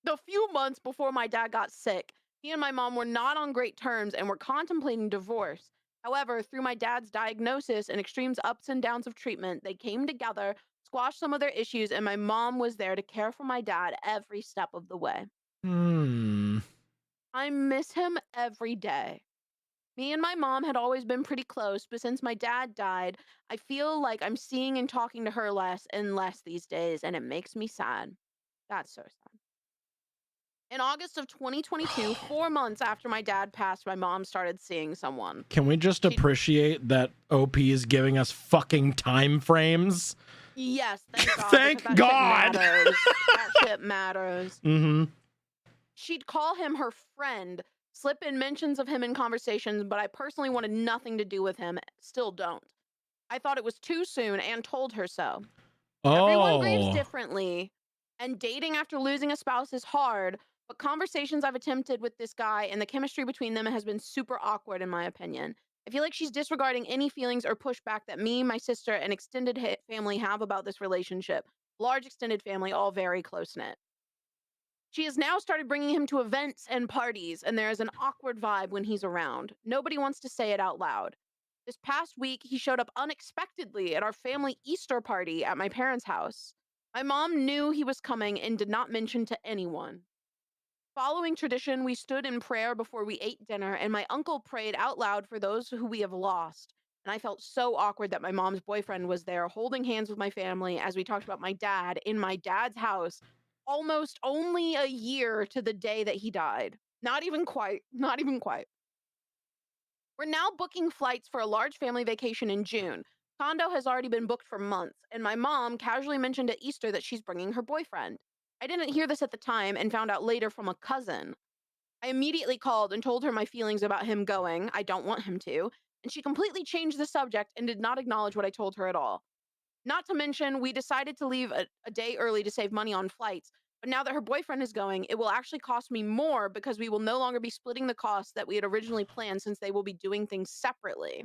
The few months before my dad got sick, he and my mom were not on great terms and were contemplating divorce. However, through my dad's diagnosis and extreme ups and downs of treatment, they came together, squashed some of their issues, and my mom was there to care for my dad every step of the way. I'm I miss him every day. Me and my mom had always been pretty close, but since my dad died, I feel like I'm seeing and talking to her less and less these days, and it makes me sad. That's so sad. In August of 2022, 4 months after my dad passed, my mom started seeing someone. Can we just appreciate that OP is giving us fucking time frames? Yes, thank God. Thank because God. That shit matters. That shit matters. Mm-hmm. She'd call him her friend, slip in mentions of him in conversations, but I personally wanted nothing to do with him. Still don't. I thought it was too soon and told her so. Everyone grieves differently, and dating after losing a spouse is hard, but conversations I've attempted with this guy and the chemistry between them has been super awkward in my opinion. I feel like she's disregarding any feelings or pushback that me, my sister, and extended family have about this relationship. Large extended family, all very close-knit. She has now started bringing him to events and parties, and there is an awkward vibe when he's around. Nobody wants to say it out loud. This past week, he showed up unexpectedly at our family Easter party at my parents' house. My mom knew he was coming and did not mention to anyone. Following tradition, we stood in prayer before we ate dinner, and my uncle prayed out loud for those who we have lost. And I felt so awkward that my mom's boyfriend was there holding hands with my family as we talked about my dad in my dad's house, almost only a year to the day that he died. Not even quite. Not even quite. We're now booking flights for a large family vacation in June. Condo has already been booked for months, and my mom casually mentioned at Easter that she's bringing her boyfriend. I didn't hear this at the time and found out later from a cousin. I immediately called and told her my feelings about him going. I don't want him to. And she completely changed the subject and did not acknowledge what I told her at all. Not to mention, we decided to leave a day early to save money on flights. But now that her boyfriend is going, it will actually cost me more because we will no longer be splitting the costs that we had originally planned since they will be doing things separately.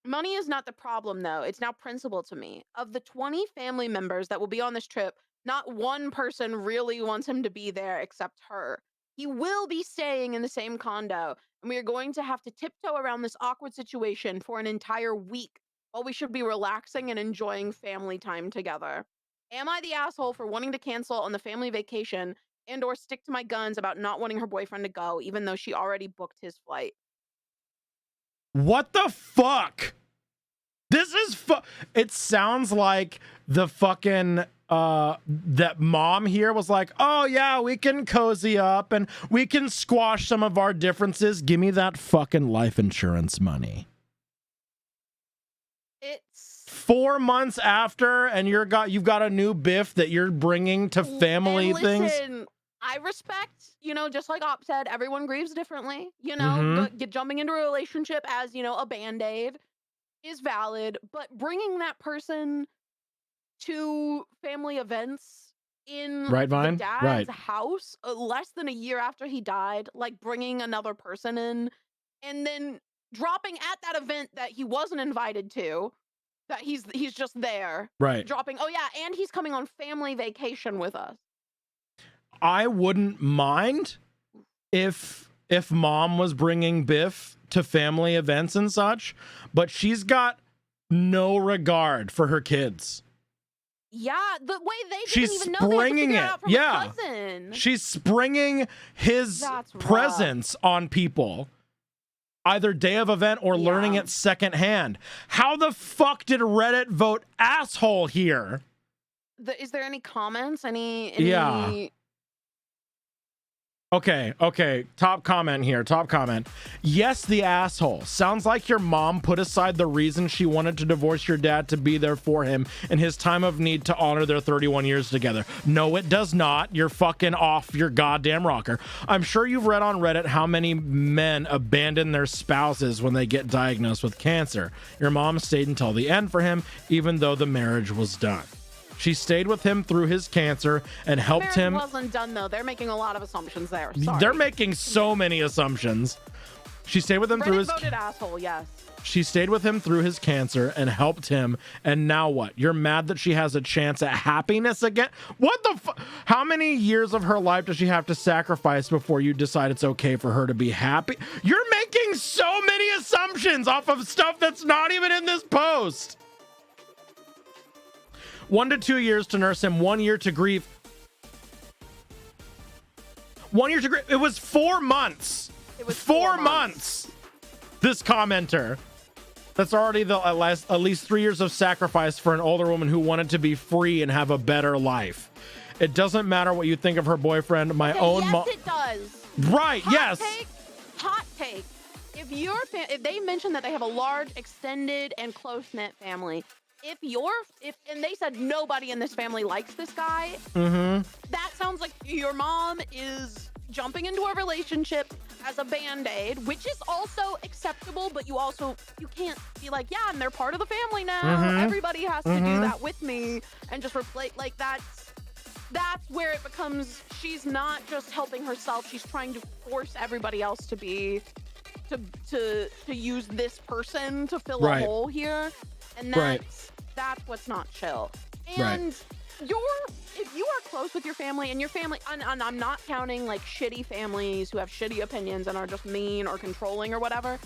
Money is not the problem, though. It's now principle to me. Of the 20 family members that will be on this trip, not one person really wants him to be there except her. He will be staying in the same condo, and we are going to have to tiptoe around this awkward situation for an entire week while we should be relaxing and enjoying family time together. Am I the asshole for wanting to cancel on the family vacation and or stick to my guns about not wanting her boyfriend to go, even though she already booked his flight? What the fuck? This is it sounds like the fucking that mom here was like, oh yeah, we can cozy up and we can squash some of our differences. Give me that fucking life insurance money. It's 4 months after, and you've got a new biff that you're bringing to family and listen, things. I respect, just like Op said, everyone grieves differently. Jumping into a relationship as, a band-aid is valid, but bringing that person to family events in Right, Vine? the dad's Right. house less than a year after he died, like bringing another person in and then dropping at that event that he wasn't invited to, that he's just there. Right. Dropping, oh yeah, and he's coming on family vacation with us. I wouldn't mind if mom was bringing Biff to family events and such, but she's got no regard for her kids. Yeah, the way they She's didn't even know they had to springing figure it. out from Yeah. a cousin. She's springing his That's rough. presence on people, either day of event or learning it secondhand. How the fuck did Reddit vote asshole here? Is there any comments? Any Yeah. Okay. Top comment here. Top comment. Yes, the asshole. Sounds like your mom put aside the reason she wanted to divorce your dad to be there for him in his time of need to honor their 31 years together. No, it does not. You're fucking off your goddamn rocker. I'm sure you've read on Reddit how many men abandon their spouses when they get diagnosed with cancer. Your mom stayed until the end for him, even though the marriage was done. She stayed with him through his cancer and helped him. Wasn't done though. They're making a lot of assumptions there. Sorry. They're making so many assumptions. She stayed with him through his. Voted asshole. Yes. She stayed with him through his cancer and helped him. And now what? You're mad that she has a chance at happiness again? What the How many years of her life does she have to sacrifice before you decide it's okay for her to be happy? You're making so many assumptions off of stuff that's not even in this post. 1 to 2 years to nurse him, 1 year to grieve. 1 year to grace. It was 4 months. It was 4 months. This commenter. That's already at least 3 years of sacrifice for an older woman who wanted to be free and have a better life. It doesn't matter what you think of her boyfriend. My own yes, it does. Right. Yes. Hot take. If they mention that they have a large, extended, and close-knit family, if and they said nobody in this family likes this guy, that sounds like your mom is jumping into a relationship as a band-aid, which is also acceptable, but you can't be like, yeah, and they're part of the family now. Everybody has to do that with me and just replace, like, that's where it becomes, she's not just helping herself, she's trying to force everybody else to be to use this person to fill a hole here, and that's what's not chill. And if you are close with your family, and your family, and I'm not counting like shitty families who have shitty opinions and are just mean or controlling or whatever.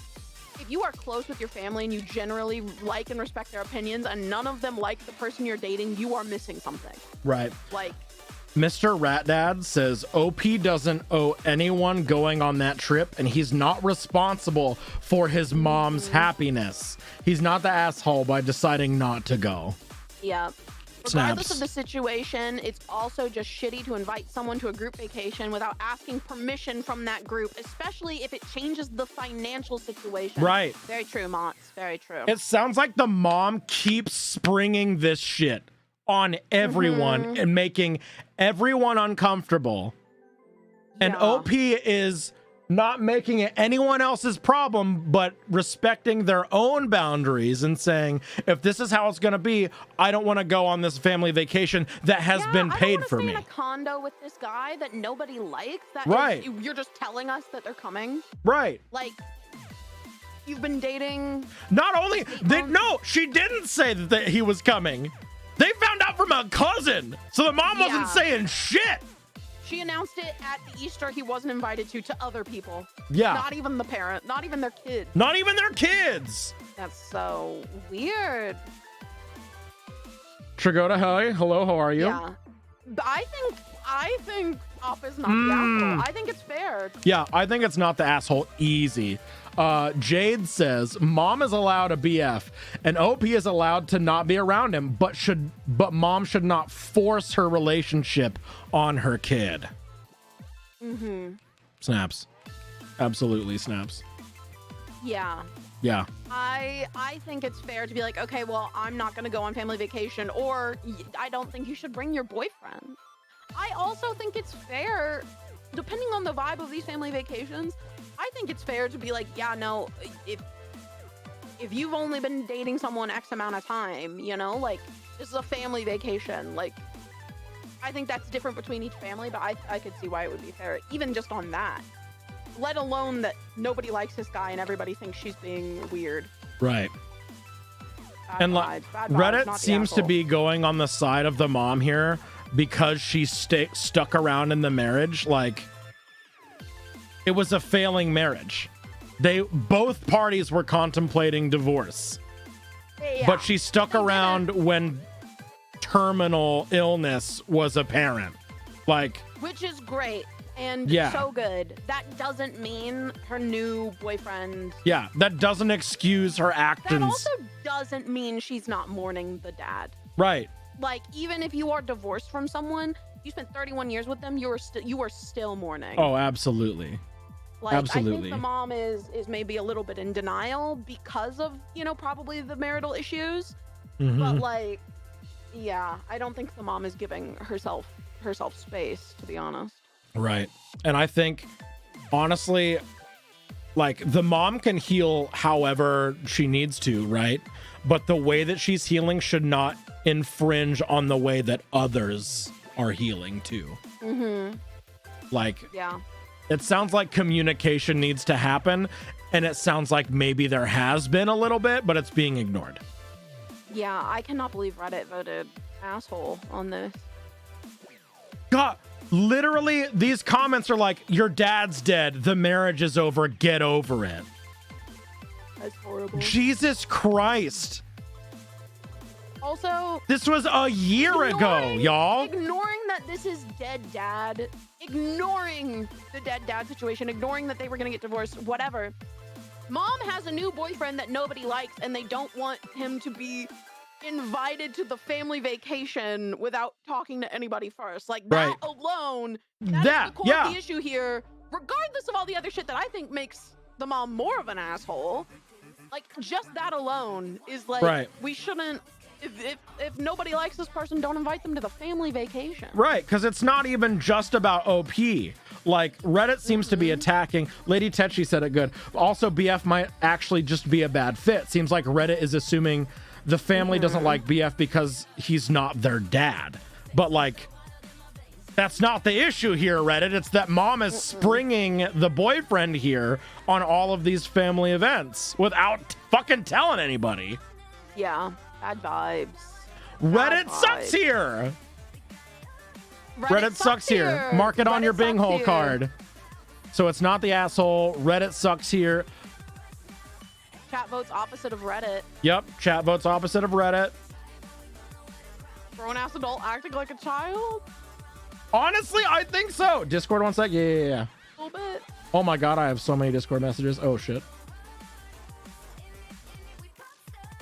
If you are close with your family and you generally like and respect their opinions, and none of them like the person you're dating, you are missing something. Right. Like, Mr. Rat Dad says OP doesn't owe anyone going on that trip, and he's not responsible for his mom's happiness. He's not the asshole by deciding not to go. Yeah. Regardless of the situation, it's also just shitty to invite someone to a group vacation without asking permission from that group, especially if it changes the financial situation. Right. Very true, Mott's. Very true. It sounds like the mom keeps springing this shit on everyone and making everyone uncomfortable. And OP is not making it anyone else's problem, but respecting their own boundaries and saying, if this is how it's going to be, I don't want to go on this family vacation that has been paid for me. I don't want to stay in a condo with this guy that nobody likes. That you're just telling us that they're coming. Right. Like, you've been dating. Not only, no, she didn't say that he was coming. They found out from a cousin. So the mom wasn't saying shit. She announced it at the Easter he wasn't invited to other people. Yeah. Not even the parent, not even their kids. Not even their kids. That's so weird. Trigoda, hi. Hello, how are you? Yeah. I think Op is not the asshole. I think it's fair. Yeah, I think it's not the asshole. Easy. Jade says mom is allowed a BF and OP is allowed to not be around him, but mom should not force her relationship on her kid. Snaps. Absolutely snaps. Yeah. Yeah. I think it's fair to be like, okay, well, I'm not going to go on family vacation, or I don't think you should bring your boyfriend. I also think it's fair, depending on the vibe of these family vacations, I think it's fair to be like, yeah, no, if you've only been dating someone X amount of time, you know, like, this is a family vacation. Like, I think that's different between each family, but I could see why it would be fair, even just on that. Let alone that nobody likes this guy and everybody thinks she's being weird. Right. Bad And vibes, Reddit seems to be going on the side of the mom here because she's stuck around in the marriage. Like, it was a failing marriage. Both parties were contemplating divorce. Yeah. But she stuck around when terminal illness was apparent. Like, which is great and so good. That doesn't mean her new boyfriend. Yeah, that doesn't excuse her actions. That also doesn't mean she's not mourning the dad. Right. Like, even if you are divorced from someone, you spent 31 years with them, you are still mourning. Oh, absolutely. Like, absolutely. I think the mom is maybe a little bit in denial because of, you know, probably the marital issues. But like, yeah, I don't think the mom is giving herself space, to be honest. Right. And I think, honestly, like, the mom can heal however she needs to, right? But the way that she's healing should not infringe on the way that others are healing too. Like, yeah. It sounds like communication needs to happen, and it sounds like maybe there has been a little bit, but it's being ignored. Yeah, I cannot believe Reddit voted asshole on this. God, literally, these comments are like, your dad's dead, the marriage is over, get over it. That's horrible. Jesus Christ. Also, this was a year ago, y'all. Ignoring that this is dead dad, ignoring the dead dad situation, ignoring that they were gonna get divorced, whatever. Mom has a new boyfriend that nobody likes, and they don't want him to be invited to the family vacation without talking to anybody first. Like that alone, that is the core of the issue here, regardless of all the other shit that I think makes the mom more of an asshole. Like just that alone is like, we shouldn't, if nobody likes this person, don't invite them to the family vacation. Right, because it's not even just about OP. Like, Reddit seems to be attacking. Lady Tetchy said it good. Also, BF might actually just be a bad fit. Seems like Reddit is assuming the family doesn't like BF because he's not their dad. But, like, that's not the issue here, Reddit. It's that mom is springing the boyfriend here on all of these family events without fucking telling anybody. Yeah, bad vibes. Reddit sucks here. Reddit sucks here. Mark it on your Bing hole card. So it's not the asshole. Reddit sucks here. Chat votes opposite of Reddit. Yep, chat votes opposite of Reddit. Grown-ass adult acting like a child? Honestly, I think so. Discord, one sec. Yeah. A little bit. Oh my god, I have so many Discord messages. Oh shit.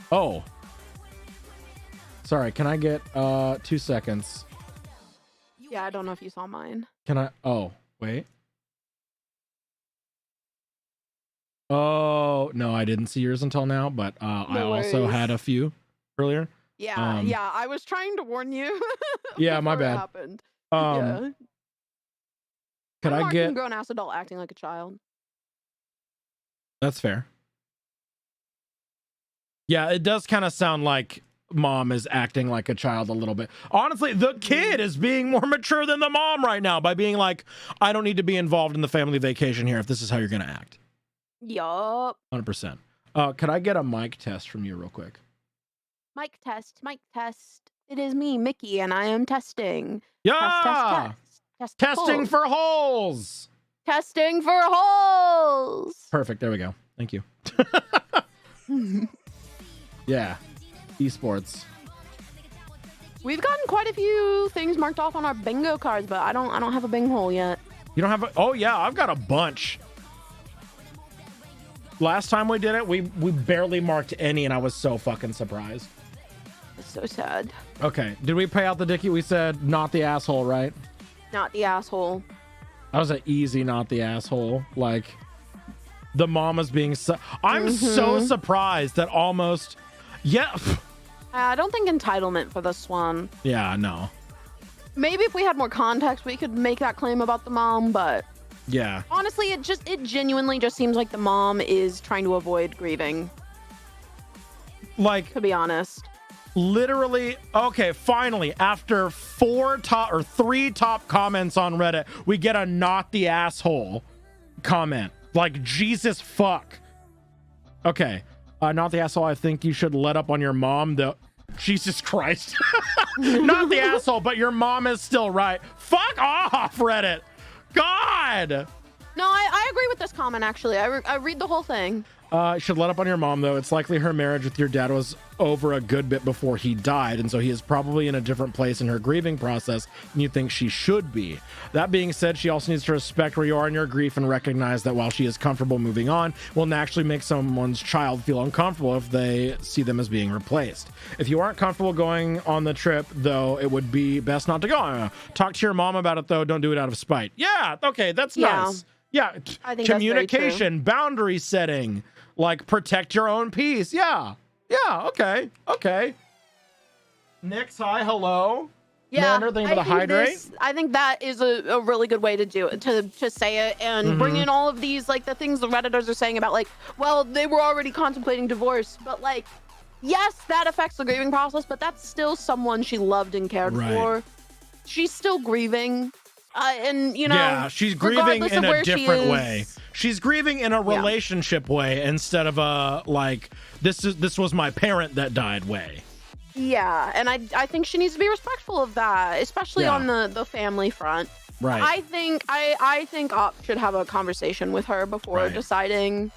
Oh. Sorry, can I get 2 seconds? Yeah, I don't know if you saw mine. Can I? Oh, wait. Oh, no, I didn't see yours until now, but I also had a few earlier. Yeah, yeah, I was trying to warn you. Yeah, my bad. It happened. Yeah. Could I get grown-ass adult acting like a child? That's fair. Yeah, it does kind of sound like mom is acting like a child a little bit. Honestly, the kid is being more mature than the mom right now by being like, I don't need to be involved in the family vacation here if this is how you're going to act. Yup. 100%. Could I get a mic test from you real quick? Mic test, mic test. It is me, Mickey, and I am testing. Yeah! Testing for holes! Testing for holes! Perfect. There we go. Thank you. Yeah. Esports. We've gotten quite a few things marked off on our bingo cards, but I don't have a bing hole yet. You don't have a... Oh, yeah. I've got a bunch. Last time we did it, we barely marked any, and I was so fucking surprised. It's so sad. Okay. Did we pay out the Dickie? We said not the asshole, right? Not the asshole. That was an easy not the asshole. Like, the mama's being... I'm so surprised that almost... Yeah. I don't think entitlement for this one. Yeah, no. Maybe if we had more context, we could make that claim about the mom, but... Yeah. Honestly, it genuinely just seems like the mom is trying to avoid grieving. Like... To be honest. Literally, okay, finally, after 3 top comments on Reddit, we get a not the asshole comment. Like, Jesus fuck. Okay, not the asshole, I think you should let up on your mom. Jesus Christ. Not the asshole, but your mom is still right. Fuck off, Reddit. God. No, I agree with this comment, actually. I read the whole thing. Should let up on your mom, though. It's likely her marriage with your dad was over a good bit before he died, and so he is probably in a different place in her grieving process than you think she should be. That being said, she also needs to respect where you are in your grief and recognize that while she is comfortable moving on, will naturally make someone's child feel uncomfortable if they see them as being replaced. If you aren't comfortable going on the trip, though, it would be best not to go. Talk to your mom about it, though. Don't do it out of spite. Yeah, okay, that's nice. Yeah, I think communication, boundary setting. Like, protect your own peace. Yeah, okay. Nix, hi, hello. Yeah, Commander, thank you for the hydrate. I think that is a really good way to do it, to say it, and bring in all of these, like, the things the Redditors are saying about, like, well, they were already contemplating divorce, but, like, yes, that affects the grieving process, but that's still someone she loved and cared for. She's still grieving. And, you know, yeah, she's grieving in a different way. She's grieving in a relationship way instead of a, like, this was my parent that died way. Yeah, and I think she needs to be respectful of that, especially on the family front. Right. I think Op should have a conversation with her before deciding,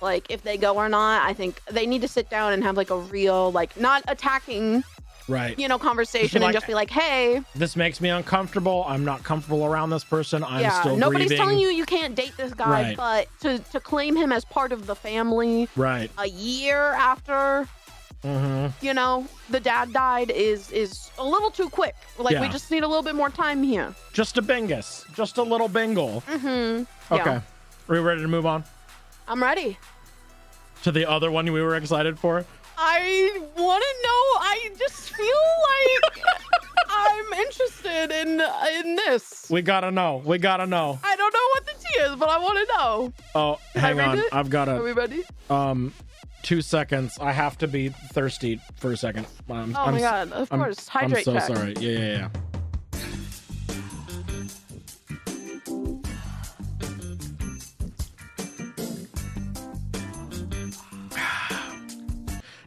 like, if they go or not. I think they need to sit down and have, like, a real, like, not attacking Right. conversation Like, and just be like, hey, this makes me uncomfortable. I'm not comfortable around this person. I'm still nobody's grieving. telling you can't date this guy, but to claim him as part of the family a year after, the dad died is a little too quick. Like, we just need a little bit more time here. Just a bingus. Just a little bingle. Okay. Yeah. Are we ready to move on? I'm ready. To the other one we were excited for? I want to know. I just feel like I'm interested in this. We gotta know. We gotta know. I don't know what the tea is, but I want to know. Oh, hang on. I've got Are we ready? 2 seconds. I have to be thirsty for a second. Oh my god! Of course, hydrate I'm so check. sorry. Yeah.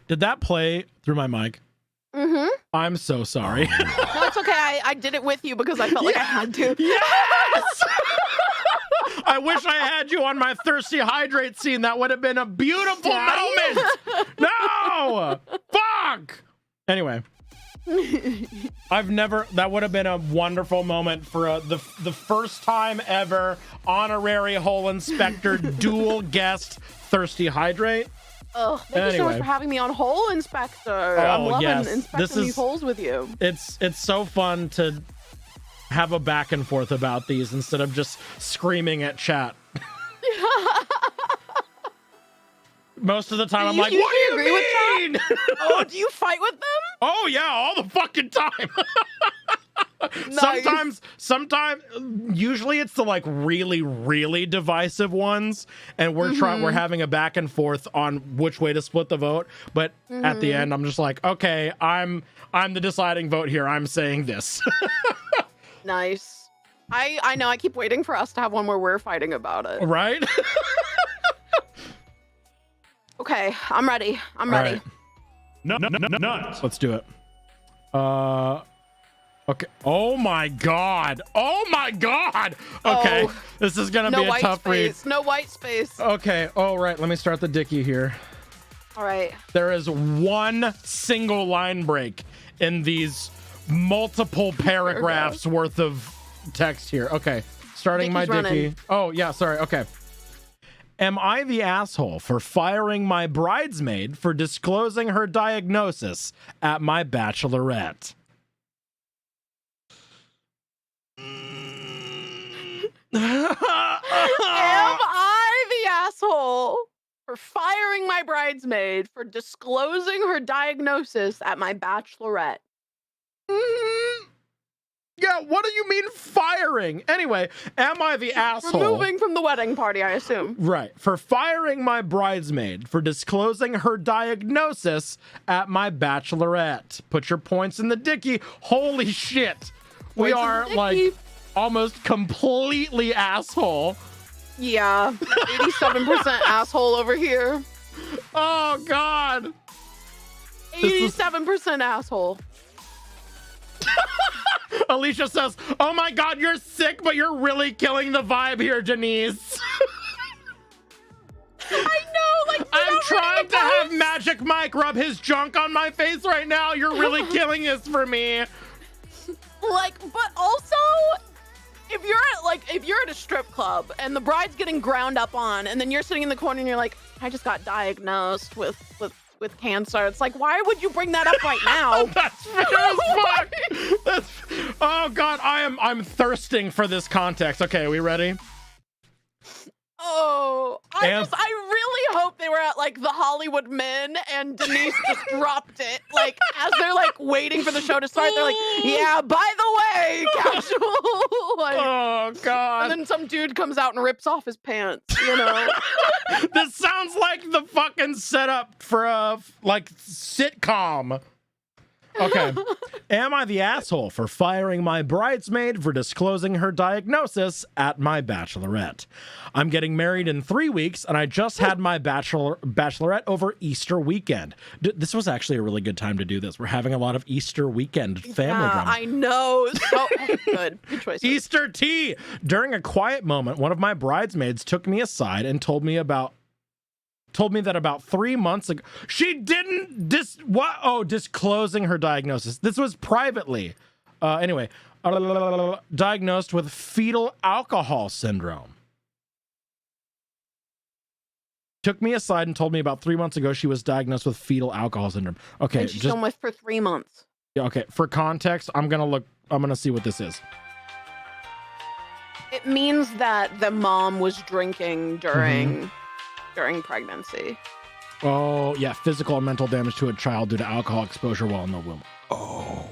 Did that play through my mic? Mm-hmm. I'm so sorry. No, it's okay. I did it with you because I felt like I had to. Yes! I wish I had you on my thirsty hydrate scene. That would have been a beautiful moment. No! Fuck! Anyway. That would have been a wonderful moment for the first time ever honorary hole inspector dual guest thirsty hydrate. Oh, thank you so much for having me on Hole Inspector. I'm loving inspecting these holes with you. It's so fun to have a back and forth about these instead of just screaming at chat. Most of the time I'm like, what do you agree with mean? Oh, do you fight with them? Oh yeah, all the fucking time. Nice. Sometimes, usually it's the like really, really divisive ones, and we're having a back and forth on which way to split the vote. But at the end, I'm just like, okay, I'm the deciding vote here. I'm saying this. Nice. I know. I keep waiting for us to have one where we're fighting about it. Right? Okay, I'm ready. I'm ready. Right. Nuts. Let's do it. Okay. Oh my god. Oh my god. Okay. Oh, this is gonna no be a white tough read. space. No white space. Okay. All right. Let me start the dicky here. All right. There is one single line break in these multiple paragraphs worth of text here. Okay. Starting my Dickie's dicky. running. Oh yeah. Sorry. Okay. Am I the asshole for firing my bridesmaid for disclosing her diagnosis at my bachelorette? Am I the asshole for firing my bridesmaid for disclosing her diagnosis at my bachelorette? Yeah, what do you mean firing? Anyway, am I the asshole? Removing from the wedding party, I assume. Right. For firing my bridesmaid for disclosing her diagnosis at my bachelorette. Put your points in the dicky. Holy shit. We Points in are the dicky. like almost completely asshole. Yeah. 87% asshole over here. Oh, God. 87% asshole. Alicia says, oh my god, you're sick, but you're really killing the vibe here, Denise. I know, like, I'm trying to have Magic Mike rub his junk on my face right now. You're really killing this for me. Like, but also, if you're at a strip club and the bride's getting ground up on, and then you're sitting in the corner and you're like, I just got diagnosed with cancer. It's like, why would you bring that up right now? That's fair as fuck. Oh god, I'm thirsting for this context. Okay, are we ready? Oh, I really hope they were at like the Hollywood Men and Denise just dropped it. Like, as they're like waiting for the show to start, they're like, yeah, by the way, casual. Like, oh god. And then some dude comes out and rips off his pants, you know? This sounds like the fucking setup for a like sitcom. Okay. Am I the asshole for firing my bridesmaid for disclosing her diagnosis at my bachelorette? I'm getting married in 3 weeks, and I just had my bachelorette over Easter weekend. This was actually a really good time to do this. We're having a lot of Easter weekend family drama. I know. So good. Good choice. Easter tea. During a quiet moment, one of my bridesmaids took me aside and told me about told me that about 3 months ago. She didn't disclosing her diagnosis. This was privately. Anyway, diagnosed with fetal alcohol syndrome. Took me aside and told me about 3 months ago she was diagnosed with fetal alcohol syndrome. Okay, And she's been with for 3 months. Yeah, okay. For context, I'm gonna see what this is. It means that the mom was drinking during pregnancy. Oh, yeah, physical and mental damage to a child due to alcohol exposure while in the womb. Oh.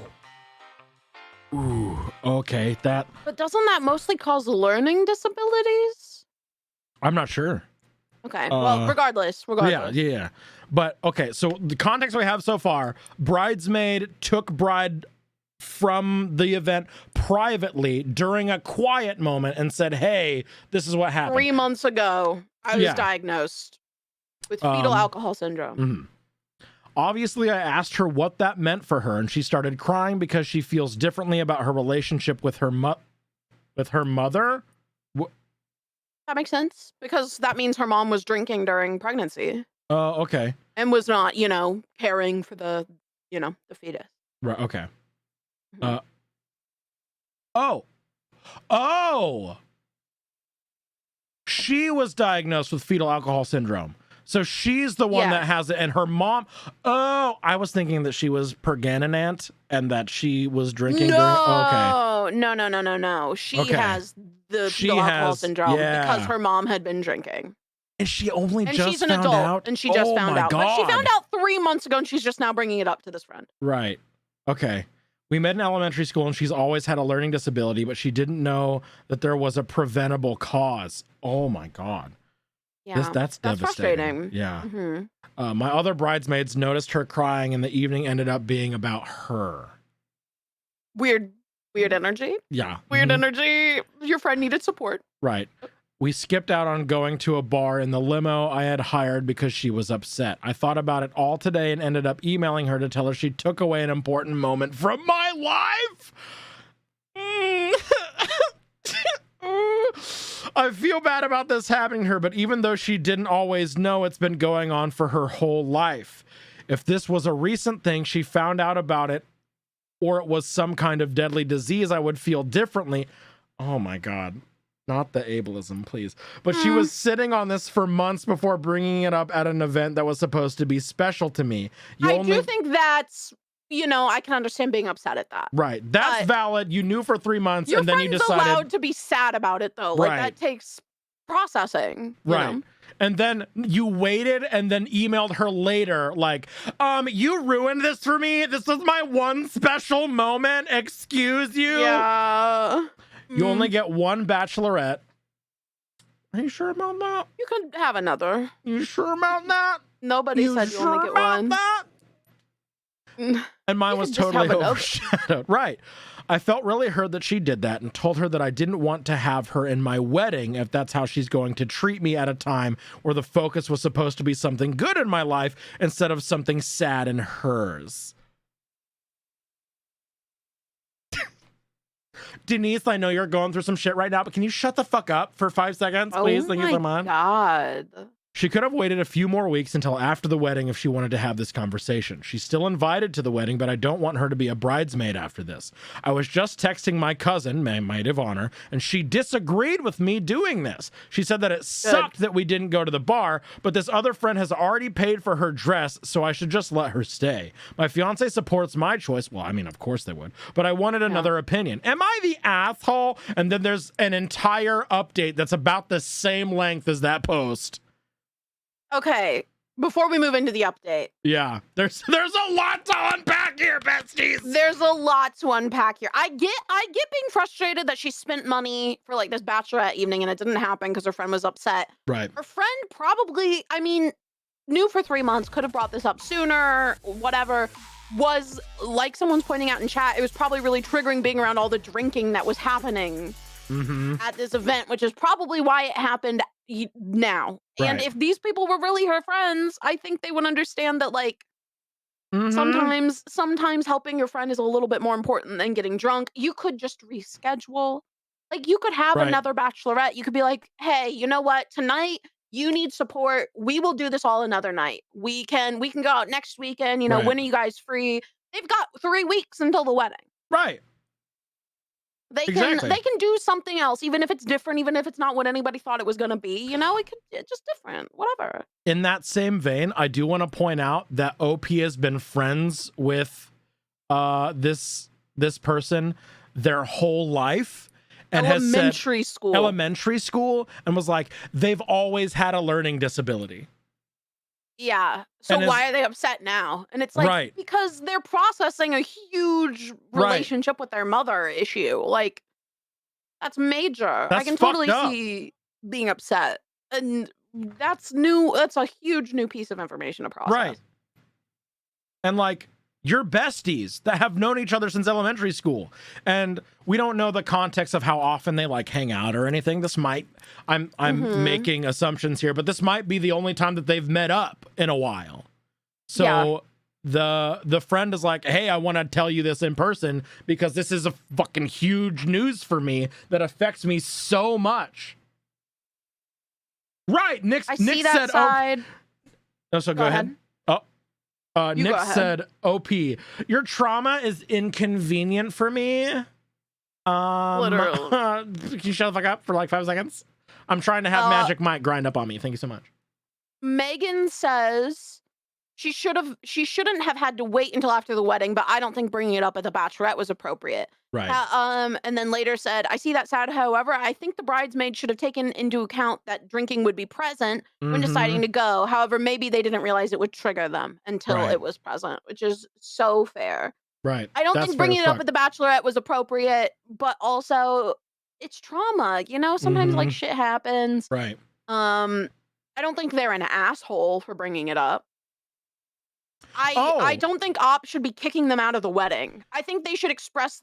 Ooh, okay, that... But doesn't that mostly cause learning disabilities? I'm not sure. Okay, well, regardless. Yeah. But, okay, so the context we have so far, bridesmaid took bride from the event privately during a quiet moment and said, hey, this is what happened. 3 months ago, I was diagnosed with fetal alcohol syndrome. Mm-hmm. Obviously, I asked her what that meant for her, and she started crying because she feels differently about her relationship with her mother. That makes sense, because that means her mom was drinking during pregnancy. Oh, okay. And was not, caring for the fetus. Right, okay. Mhm. Oh! She was diagnosed with fetal alcohol syndrome. So she's the one that has it, and her mom... Oh, I was thinking that she was pregnant and that she was drinking during... Okay. No. She has the fetal alcohol syndrome because her mom had been drinking. And she only just she's an found adult, out? and she just Oh found my out. But she God. found out 3 months ago, and she's just now bringing it up to this friend. Right. Okay. We met in elementary school, and she's always had a learning disability, but she didn't know that there was a preventable cause. Oh my God. Yeah, That's devastating. frustrating. Yeah. Mm-hmm. My other bridesmaids noticed her crying, and the evening ended up being about her. Weird energy. Yeah. Weird energy. Your friend needed support. Right. We skipped out on going to a bar in the limo I had hired because she was upset. I thought about it all today and ended up emailing her to tell her she took away an important moment from my life. I feel bad about this happening to her, but even though she didn't always know, it's been going on for her whole life. If this was a recent thing, she found out about it, or it was some kind of deadly disease, I would feel differently. Oh my God. Not the ableism, please. But she was sitting on this for months before bringing it up at an event that was supposed to be special to me. I do think that's, I can understand being upset at that. Right. That's valid. You knew for 3 months, and then you decided... Your friend's allowed to be sad about it, though. Like, that takes processing. Right. You know? And then you waited and then emailed her later, like, you ruined this for me. This was my one special moment. Excuse you. Yeah. You only get one bachelorette. Are you sure about that? You could have another. You sure about that? Nobody said you only get one. That? And mine was totally overshadowed. Right. I felt really hurt that she did that and told her that I didn't want to have her in my wedding if that's how she's going to treat me at a time where the focus was supposed to be something good in my life instead of something sad in hers. Denise, I know you're going through some shit right now, but can you shut the fuck up for 5 seconds, please? Thank you so much. Oh my God. She could have waited a few more weeks until after the wedding if she wanted to have this conversation. She's still invited to the wedding, but I don't want her to be a bridesmaid after this. I was just texting my cousin, maid of honor, and she disagreed with me doing this. She said that it sucked that we didn't go to the bar, but this other friend has already paid for her dress, so I should just let her stay. My fiance supports my choice. Well, I mean, of course they would, but I wanted another opinion. Am I the asshole? And then there's an entire update that's about the same length as that post. Okay, before we move into the update. Yeah, there's a lot to unpack here, besties. There's a lot to unpack here. I get being frustrated that she spent money for like this bachelorette evening and it didn't happen because her friend was upset. Right. Her friend probably, knew for 3 months, could have brought this up sooner, whatever. Was, like someone's pointing out in chat, it was probably really triggering being around all the drinking that was happening at this event, which is probably why it happened now. Right. And if these people were really her friends, I think they would understand that, like, sometimes helping your friend is a little bit more important than getting drunk. You could just reschedule. Like, you could have another bachelorette. You could be like, hey, you know what? Tonight, You need support. We will do this all another night. We can go out next weekend. You know, Right. when are you guys free? They've got 3 weeks until the wedding. Right. They Exactly. can do something else, even if it's different, even if it's not what anybody thought it was gonna be. You know, it's just different. Whatever. In that same vein, I do want to point out that OP has been friends with this person their whole life, and has said elementary school, and was like, they've always had a learning disability. Yeah. So And why are they upset now? And it's like, Right. because they're processing a huge relationship with their mother issue. Like, that's major. I That's can totally fucked up. see being upset. And that's new. That's a huge new piece of information to process. Right. And like, you're besties that have known each other since elementary school. And we don't know the context of how often they like hang out or anything. This might, I'm making assumptions here, but this might be the only time that they've met up in a while. So the friend is like, hey, I want to tell you this in person because this is a fucking huge news for me that affects me so much. Right. Nick see that said, side. Oh, so go ahead. Nick said, OP, your trauma is inconvenient for me. Literally. Can you shut the fuck up for like 5 seconds? I'm trying to have Magic Mike grind up on me. Thank you so much. Megan says she shouldn't have had to wait until after the wedding, but I don't think bringing it up at the bachelorette was appropriate. Right. And then later said, I see that side. However, I think the bridesmaid should have taken into account that drinking would be present when deciding to go. However, maybe they didn't realize it would trigger them until it was present, which is so fair. Right. I don't think bringing it up at the bachelorette was appropriate, but also it's trauma. You know, sometimes like shit happens. Right. I don't think they're an asshole for bringing it up. I don't think Op should be kicking them out of the wedding. I think they should express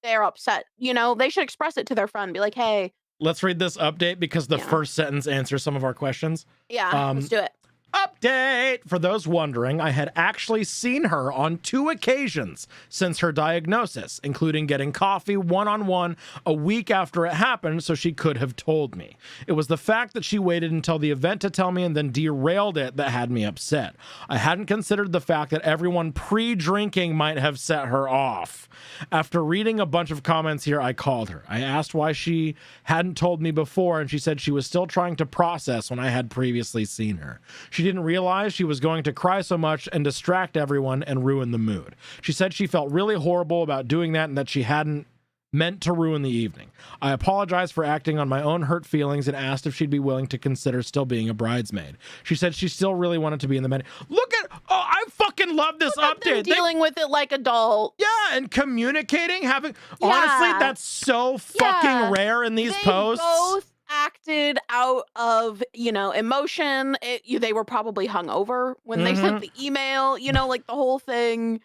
their upset. You know, they should express it to their friend. Be like, hey. Let's read this update because the first sentence answers some of our questions. Yeah, let's do it. Update! For those wondering, I had actually seen her on 2 occasions since her diagnosis, including getting coffee one-on-one a week after it happened so she could have told me. It was the fact that she waited until the event to tell me and then derailed it that had me upset. I hadn't considered the fact that everyone pre-drinking might have set her off. After reading a bunch of comments here, I called her. I asked why she hadn't told me before, and she said she was still trying to process when I had previously seen her. She didn't realize she was going to cry so much and distract everyone and ruin the mood. She said she felt really horrible about doing that and that she hadn't meant to ruin the evening. I apologized for acting on my own hurt feelings and asked if she'd be willing to consider still being a bridesmaid. She said she still really wanted to be in the wedding. I fucking love this update. Dealing with it like adults. Yeah, and communicating, honestly, that's so fucking rare in these posts. Both acted out of, emotion. They were probably hungover when they sent the email, like the whole thing.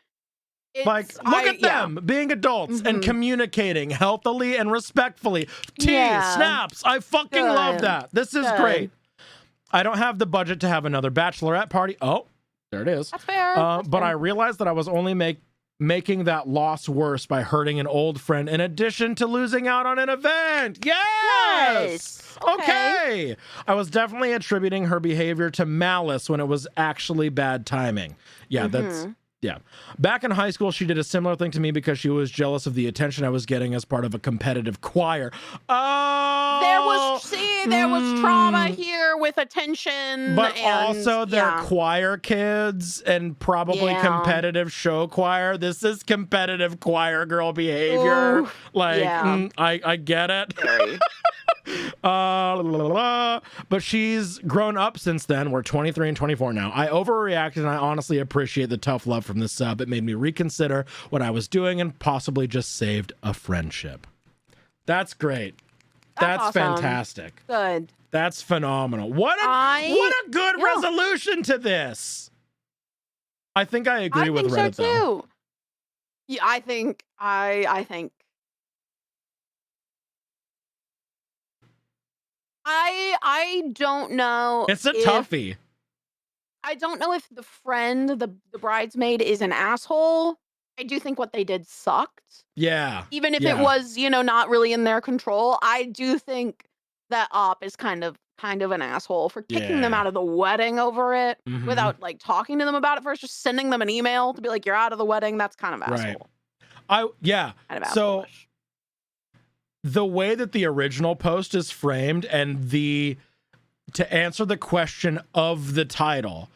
Look at them being adults and communicating healthily and respectfully. Snaps. I fucking love that. This is great. I don't have the budget to have another bachelorette party. Oh, there it is. That's fair. But I realized that I was only making that loss worse by hurting an old friend in addition to losing out on an event. Yes! Okay. I was definitely attributing her behavior to malice when it was actually bad timing. Yeah, yeah. Back in high school, she did a similar thing to me because she was jealous of the attention I was getting as part of a competitive choir. Oh! There was trauma here with attention. But also they're choir kids and probably competitive show choir. This is competitive choir girl behavior. Ooh, I get it. But she's grown up since then. We're 23 and 24 now. I overreacted, and I honestly appreciate the tough love from this sub. It made me reconsider what I was doing and possibly just saved a friendship. That's great. That's awesome. fantastic. Good. That's phenomenal. What a good resolution to this. I think I agree with Reddit, so though. Too. Yeah, I think I don't know. It's a toughie. I don't know if the friend, the bridesmaid, is an asshole. I do think what they did sucked. Yeah. Even if it was, not really in their control. I do think that Op is kind of kind of an asshole for kicking them Yeah. out of the wedding over it Mhm. without like talking to them about it first, just sending them an email to be like, you're out of the wedding. That's kind of Right. asshole. Yeah. Kind of So asshole-ish. the way that the original post is framed and to answer the question of the title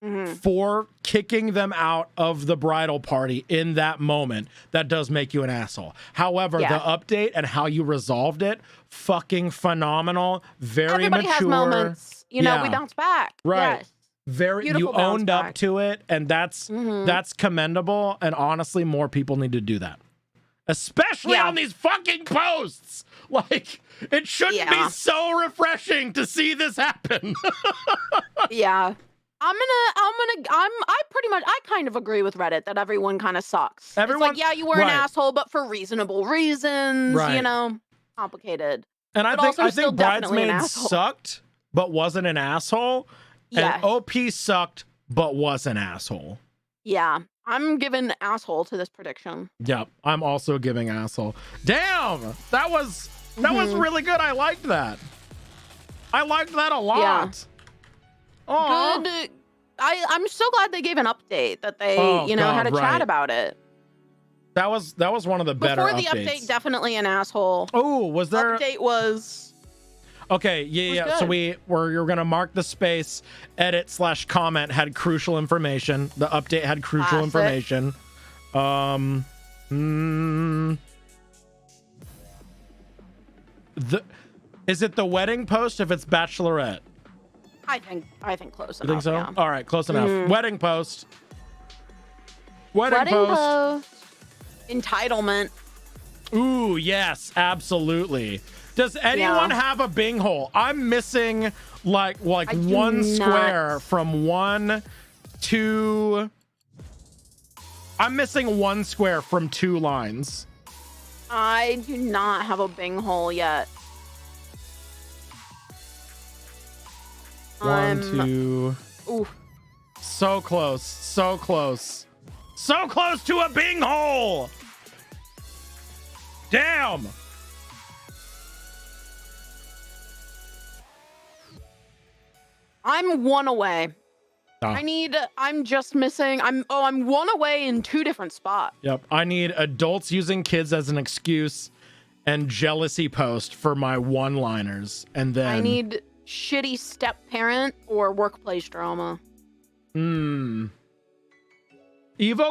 Mhm. for kicking them out of the bridal party in that moment, that does make you an asshole. However, Yeah. the update and how you resolved it, fucking phenomenal, very Everybody mature. has moments, you know, we Yeah. bounce back. Right. Yes. Very, you Beautiful bounce owned up back. to it, and that's Mhm. commendable. And honestly, more people need to do that, especially Yeah. on these fucking posts. Like, it shouldn't Yeah. be so refreshing to see this happen. Yeah. I kind of agree with Reddit that everyone kind of sucks. Everyone- it's like, yeah, you were an right. asshole, but for reasonable reasons, Right. you know, complicated. And I But think also still definitely an Bridesmaids asshole. sucked, but wasn't an asshole. Yes. And OP sucked, but was an asshole. Yeah. I'm giving asshole to this prediction. Yep, I'm also giving asshole. Damn, that was really good. I liked that. I liked that a lot. Yeah. Aw. Good. I'm so glad they gave an update that they, Oh, you know, had a God, right. chat about it. That was one of the better Before the updates. update, definitely an asshole. Oh, was there? Update was Okay, yeah. was So good. you're gonna mark the space. Edit/comment had crucial information. The update had crucial Classic. information. Is it the wedding post if it's bachelorette? I think close You enough. think so? Yeah. All right, close enough. Mhm. Wedding post. Wedding post. Entitlement. Ooh, yes, absolutely. Does anyone have a Bing hole? I'm missing like I do one square not. from 1 to. I'm missing one square from 2 lines. I do not have a Bing hole yet. 1, 2. Ooh. So close. So close. So close to a Bing hole. Damn. I'm one away. Ah. I'm just missing. I'm one away in 2 different spots. Yep. I need adults using kids as an excuse and jealousy post for my one-liners. And then I need shitty step parent or workplace drama. Evo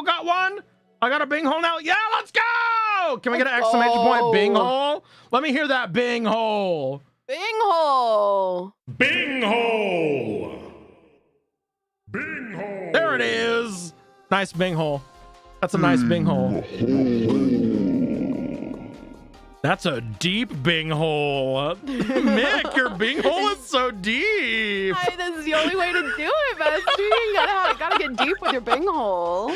got one? I got a Bing hole now? Yeah, let's go! Can we get an Let's exclamation point Bing go. hole? Let me hear that Bing hole. Bing hole. Bing hole. Bing hole. There it is. Nice Bing hole. That's a nice Bing hole. That's a deep Bing hole. Mick, your Bing hole is so deep. This is the only way to do it, bestie. You gotta get deep with your Bing hole.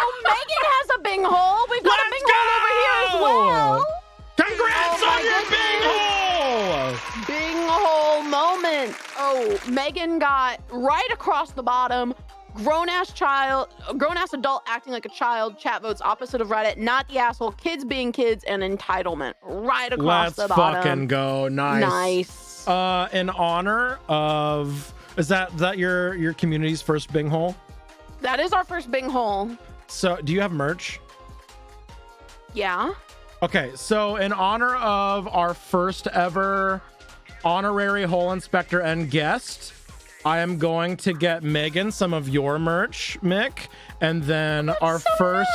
Oh, Megan has a Bing hole. We've got a Let's Bing hole over here as go! well. Congrats Oh my on your Bing hole! Bing hole moment. Oh, Megan got right across the bottom. Grown-ass adult acting like a child. Chat votes opposite of Reddit. Not the asshole. Kids being kids and entitlement. Right across Let's the bottom. fucking go. Nice. Nice. In honor of, is that your community's first Bing hole? That is our first Bing hole. So do you have merch? Yeah. Okay, so in honor of our first ever honorary hole inspector and guest, I am going to get Megan some of your merch, Mick, and then our first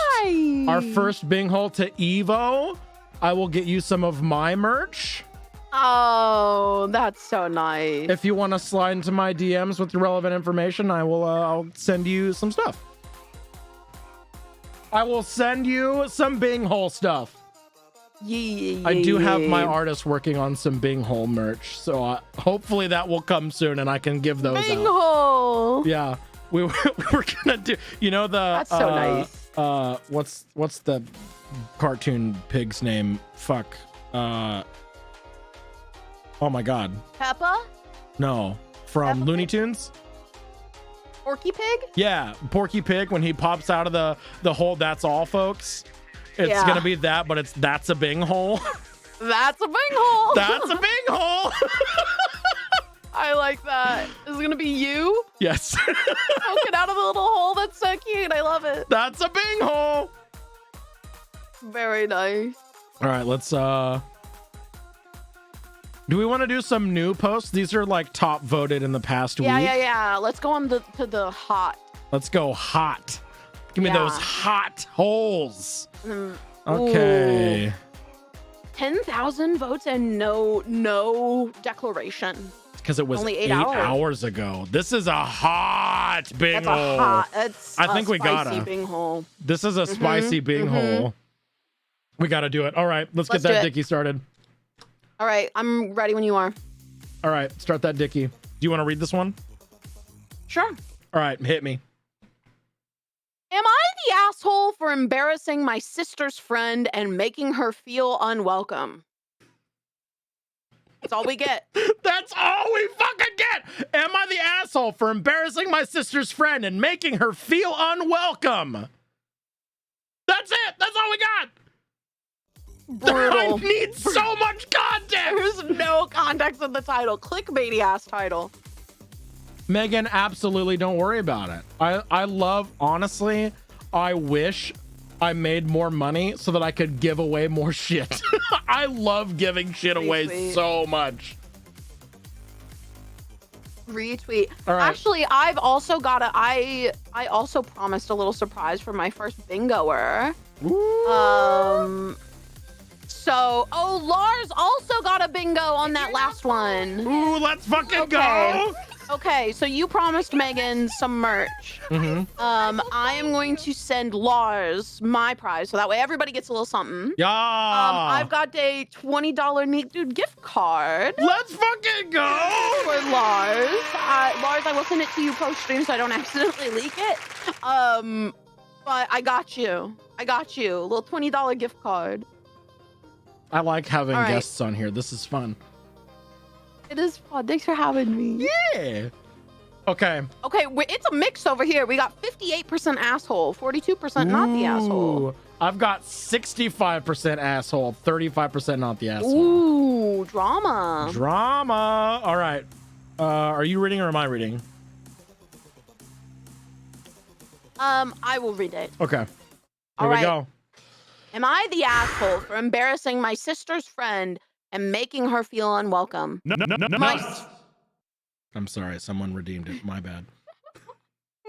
Bing hole to Evo, I will get you some of my merch. Oh, that's so nice. If you want to slide into my DMs with the relevant information, I'll send you some stuff. I will send you some Bing hole stuff. Yeah. I do have my artist working on some Bing hole merch, so hopefully that will come soon and I can give those Bing out. hole. Yeah, we were gonna do. You know the That's so nice. What's the cartoon pig's name? Fuck. Oh my god. Peppa? No, from Peppa Looney Pig? Tunes. Porky Pig? Yeah, Porky Pig when he pops out of the hole. That's all, folks. It's Yeah. gonna be that, but that's a Bing hole. That's a Bing hole. That's a Bing hole. I like that. Is it gonna be you Yes. poking out of the little hole? That's so cute. I love it. That's a bing hole. Very nice. All right, let's do we want to do some new posts? These are like top voted in the past week. Yeah. Let's go on to the hot. Let's go hot. Give me Yeah. those hot holes. Mm, Okay. ooh. 10,000 votes and no declaration. Because it was Only 8 8 hours. hours ago. This is a hot bing That's hole. a hot. That's I a think we spicy gotta. bing hole. This is a spicy bing hole. We gotta do it. All right, let's get Let's that do it. dicky started. All right, I'm ready when you are. All right, start that dicky. Do you want to read this one? Sure. All right, hit me. Am I the asshole for embarrassing my sister's friend and making her feel unwelcome? That's all we get. That's all we fucking get. Am I the asshole for embarrassing my sister's friend and making her feel unwelcome? That's it. That's all we got. Brutal. I need so much context. There's no context in the title. Clickbaity ass title. Megan, absolutely don't worry about it. I love, honestly, I wish I made more money so that I could give away more shit. I love giving shit away Retweet. so much. Retweet. All right. Actually, I've also got I also promised a little surprise for my first bingoer. So, Lars also got a bingo on that last one. Ooh, let's fucking Okay. go. Okay, so you promised Megan some merch. I am going to send Lars my prize, so that way everybody gets a little something. Yeah. I've got a $20 Neat Dude gift card Let's fucking go. for Lars. Lars, I will send it to you post-stream so I don't accidentally leak it. But I got you. A little $20 gift card. I like having All right. guests on here. This is fun. It is fun. Thanks for having me. Yeah. Okay. Okay, it's a mix over here. We got 58% asshole, 42% not the asshole. Ooh, I've got 65% asshole, 35% not the asshole. Ooh, drama. Drama. All right. Are you reading or am I reading? I will read it. Okay. Here All we right. go. Am I the asshole for embarrassing my sister's friend and making her feel unwelcome? My I'm sorry. Someone redeemed it. My bad.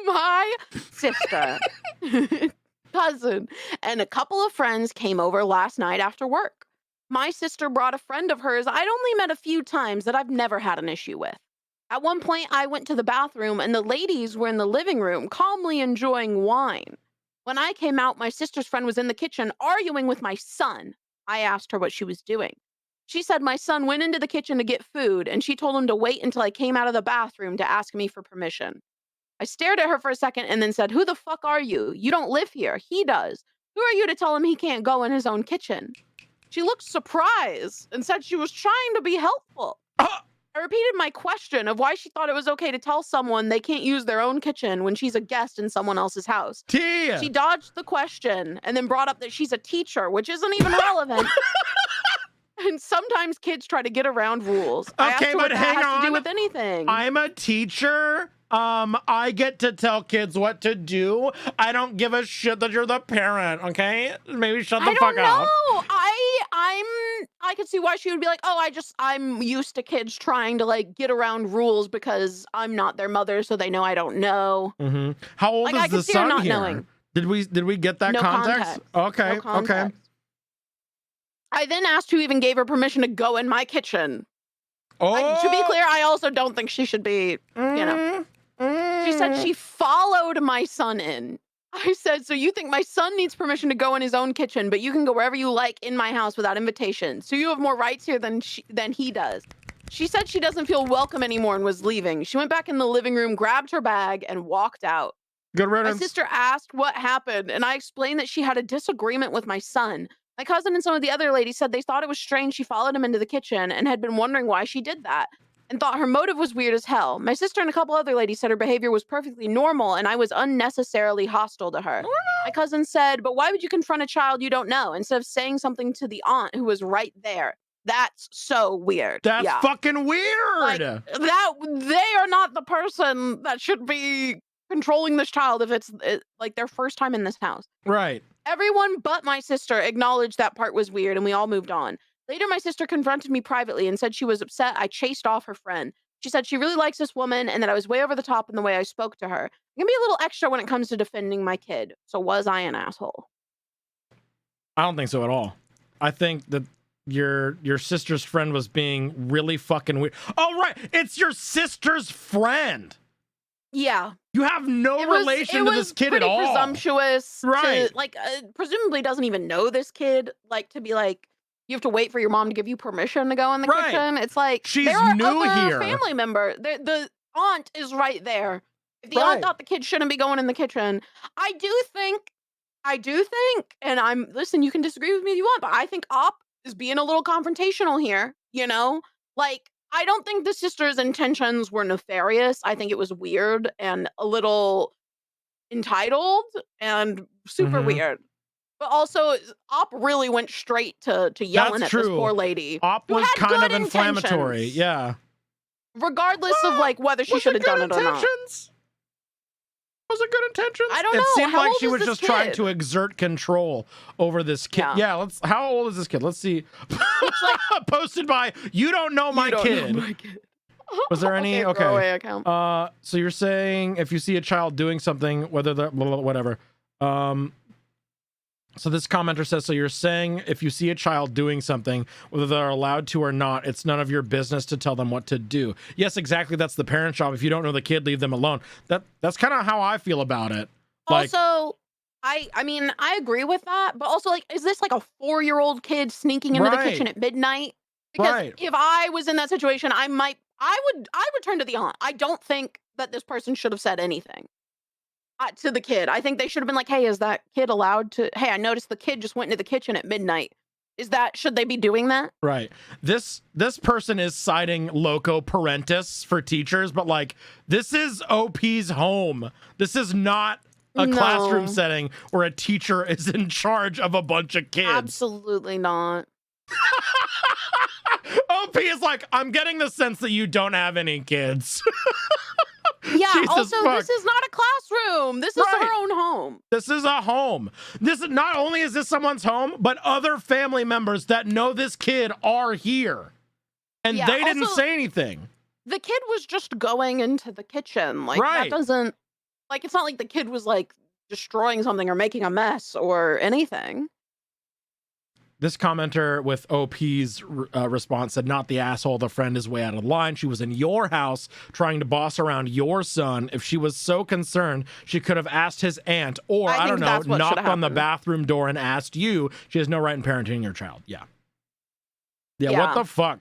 my sister, cousin, and a couple of friends came over last night after work. My sister brought a friend of hers I'd only met a few times that I've never had an issue with. At one point, I went to the bathroom and the ladies were in the living room calmly enjoying wine. When I came out, my sister's friend was in the kitchen arguing with my son. I asked her what she was doing. She said my son went into the kitchen to get food and she told him to wait until I came out of the bathroom to ask me for permission. I stared at her for a second and then said, "Who the fuck are you? You don't live here. He does. Who are you to tell him he can't go in his own kitchen?" She looked surprised and said she was trying to be helpful. I repeated my question of why she thought it was okay to tell someone they can't use their own kitchen when she's a guest in someone else's house. Tia. She dodged the question and then brought up that she's a teacher, which isn't even relevant. And sometimes kids try to get around rules. I asked Okay, her what but that hang has to on. do with anything. I'm a teacher. I get to tell kids what to do. I don't give a shit that you're the parent, okay? Maybe shut the I fuck don't know. up. I could see why she would be like, "Oh, I'm used to kids trying to like get around rules because I'm not their mother, so they know I don't know." Mm-hmm. How old Like, I is the could see her son not here? knowing. Did we get that No context? context. Okay, No okay. context. I then asked who even gave her permission to go in my kitchen. Oh, To be clear, I also don't think she should be, She said she followed my son in. I said, "So you think my son needs permission to go in his own kitchen, but you can go wherever you like in my house without invitation. So you have more rights here than he does." She said she doesn't feel welcome anymore and was leaving. She went back in the living room, grabbed her bag, and walked out. good My riddance. sister asked what happened, and I explained that she had a disagreement with my son. My cousin and some of the other ladies said they thought it was strange she followed him into the kitchen and had been wondering why she did that, and thought her motive was weird as hell. My sister and a couple other ladies said her behavior was perfectly normal and I was unnecessarily hostile to her. My cousin said, "But why would you confront a child you don't know?" instead of saying something to the aunt who was right there. That's so weird. That's yeah. fucking weird. Like, that they are not the person that should be controlling this child if it's like their first time in this house. Right. Everyone but my sister acknowledged that part was weird and we all moved on. Later, my sister confronted me privately and said she was upset I chased off her friend. She said she really likes this woman and that I was way over the top in the way I spoke to her. I can be a little extra when it comes to defending my kid. So was I an asshole? I don't think so at all. I think that your sister's friend was being really fucking weird. Oh, right. It's your sister's friend. Yeah. You have no relation to this kid at all. Presumptuous. Right. To, like, presumably doesn't even know this kid. Like, to be like, you have to wait for your mom to give you permission to go in the kitchen. It's like, she's there are new other here. family member. The aunt is right there. If the aunt thought the kid shouldn't be going in the kitchen, I do think, and listen, you can disagree with me if you want, but I think Op is being a little confrontational here, you know? Like, I don't think the sister's intentions were nefarious. I think it was weird and a little entitled and super weird. But also, Op really went straight to yelling at this poor lady. Op was kind of inflammatory, yeah. Regardless of like whether she should have done it or not. Was it good intentions? I don't know. It seemed How like old she is was this just trying kid? to exert control over this kid. Yeah, how old is this kid? Let's see. Posted by You Don't Know My Kid. Was there any? Okay. Throwaway account. So you're saying if you see a child doing something, whether the whatever. So this commenter says, so you're saying if you see a child doing something, whether they're allowed to or not, it's none of your business to tell them what to do. Yes, exactly. That's the parent's job. If you don't know the kid, leave them alone. That's kind of how I feel about it. Like, also, I mean, I agree with that, but also, like, is this like a 4-year-old kid sneaking into the kitchen at midnight? Because if I was in that situation, I would turn to the aunt. I don't think that this person should have said anything to the kid. I think they should have been like, hey, is that kid allowed to, hey, I noticed the kid just went into the kitchen at midnight. Should they be doing that? Right. This person is citing loco parentis for teachers, but like, this is OP's home. This is not a classroom setting where a teacher is in charge of a bunch of kids. Absolutely not. OP is like, I'm getting the sense that you don't have any kids. Yeah, Jesus also, fuck. this is not a classroom. This is her own home. This is a home. This is not only is this someone's home, but other family members that know this kid are here. And they didn't say anything. The kid was just going into the kitchen. Like, that doesn't, like, it's not like the kid was, like, destroying something or making a mess or anything. This commenter with OP's response said, not the asshole. The friend is way out of line. She was in your house trying to boss around your son. If she was so concerned, she could have asked his aunt or, I don't know, knocked on the bathroom door and asked you. She has no right in parenting your child. Yeah, what the fuck?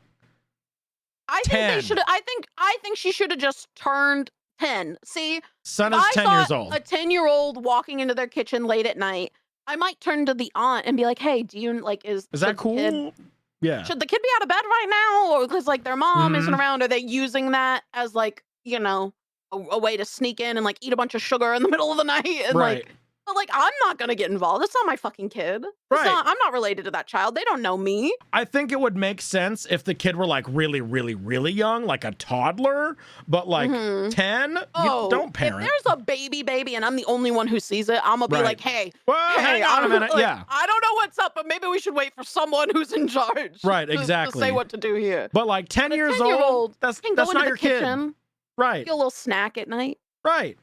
I think they should. I think she should have just turned 10. See, son is 10 years old. A 10-year-old walking into their kitchen late at night. I might turn to the aunt and be like, "Hey, do you like is that cool? Yeah. Should the kid be out of bed right now, or because like their mom isn't around? Are they using that as like a way to sneak in and like eat a bunch of sugar in the middle of the night and like?" But like, I'm not gonna get involved. That's not my fucking kid. I'm not related to that child. They don't know me. I think it would make sense if the kid were like really, really, really young, like a toddler, but like 10, don't parent. If there's a baby and I'm the only one who sees it, I'm gonna be like, hey, hang on a minute. Like, I don't know what's up, but maybe we should wait for someone who's in charge. Right, to exactly. say what to do here. But like 10 years old, that's not your kid. Right. Get a little snack at night. Right.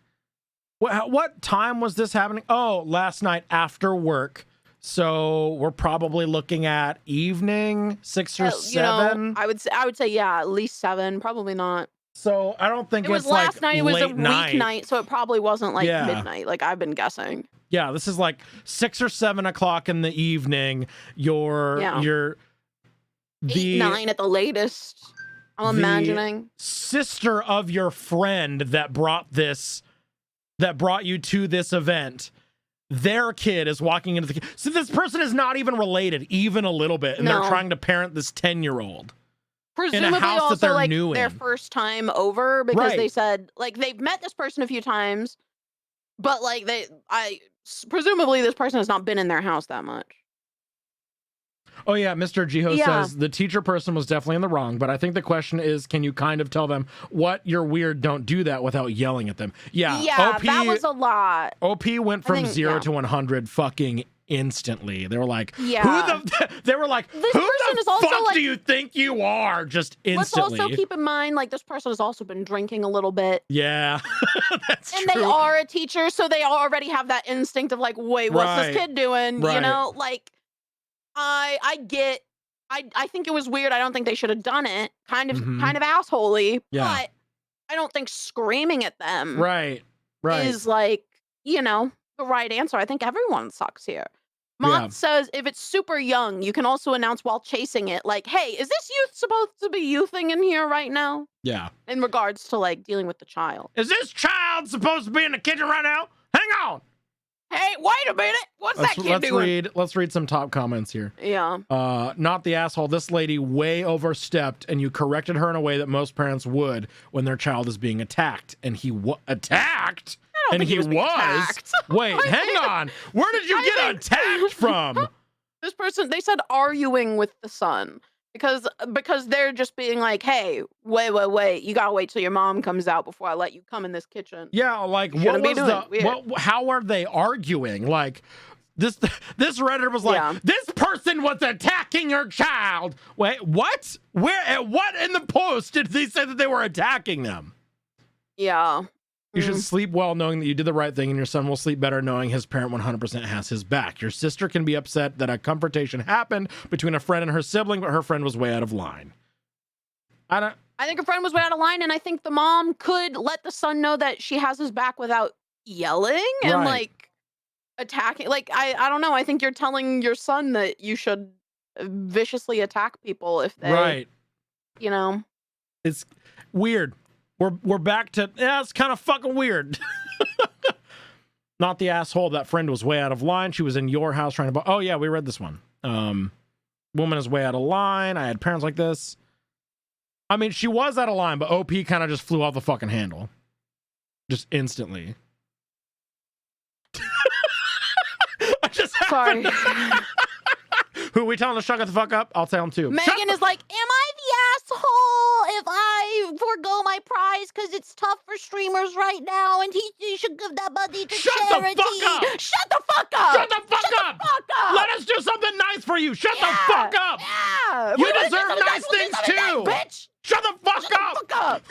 What time was this happening? Oh, last night after work. So we're probably looking at evening, 6 or 7. I would say at least 7. Probably not. So I don't think it was last night. It was a weeknight, so it probably wasn't like midnight. Like I've been guessing. Yeah, this is like 6 or 7 o'clock in the evening. You're 8, 9 at the latest. I'm imagining. Sister of your friend that brought you to this event, their kid is walking into the so this person is not even related even a little bit, and they're trying to parent this 10-year-old presumably in a house also that they're like new their in. First time over, because they said like they've met this person a few times, but like presumably this person has not been in their house that much. Oh yeah, Mr. Jiho Yeah. says the teacher person was definitely in the wrong, but I think the question is, can you kind of tell them what you're weird, don't do that without yelling at them? Yeah, Yeah, OP, that was a lot. OP went from think, 0 yeah. to 100 fucking instantly. They were like, Yeah. they were like, This who person the is also, fuck like- do you think you are? Just Let's instantly. also keep in mind, like, this person has also been drinking a little bit. Yeah, that's And true. they are a teacher, so they already have that instinct of like, wait, what's Right. this kid doing? Right. You know, like I get I think it was weird. I don't think they should have done it. Kind of assholey. Yeah. But I don't think screaming at them Right. is like, you know, the right answer. I think everyone sucks here. Mont Yeah. says if it's super young, you can also announce while chasing it, like, hey, is this youth supposed to be youthing in here right now? Yeah. In regards to like dealing with the child. Is this child supposed to be in the kitchen right now? Hang on. Hey, wait a minute. What's that kid doing? Let's read some top comments here. Yeah. Not the asshole. This lady way overstepped, and you corrected her in a way that most parents would when their child is being attacked. And he attacked? I don't And think he was being attacked. Wait, hang on. Where did you get attacked from? This person, they said arguing with the son because they're just being like, hey, wait. You gotta wait till your mom comes out before I let you come in this kitchen. Yeah, like You what shouldn't be was doing it. Weird. how are they arguing? Like this Redditor was like, Yeah. this person was attacking your child. Wait, what? Where what in the post did they say that they were attacking them? Yeah. You should sleep well knowing that you did the right thing, and your son will sleep better knowing his parent 100% has his back. Your sister can be upset that a confrontation happened between a friend and her sibling, but her friend was way out of line. I think her friend was way out of line, and I think the mom could let the son know that she has his back without yelling and Right. like attacking. Like I don't know. I think you're telling your son that you should viciously attack people if they, Right. you know. It's weird. We're back to, yeah, it's kind of fucking weird. Not the asshole. That friend was way out of line. She was in your house trying to, oh yeah, we read this one. Woman is way out of line. I had parents like this. I mean, she was out of line, but OP kind of just flew off the fucking handle. Just instantly. I just Sorry. Who are we telling to shut the fuck up? I'll tell him too. Megan is like, am I the asshole if I forego my prize because it's tough for streamers right now and he should give that money to Shut the charity? fuck up! Shut the fuck up! Shut the fuck up! Fuck up! Let us do something nice for you. Shut the Yeah, fuck up! Yeah! You We're gonna do deserve something nice we'll do things something too. nice, bitch! Shut the fuck Shut up! the fuck up!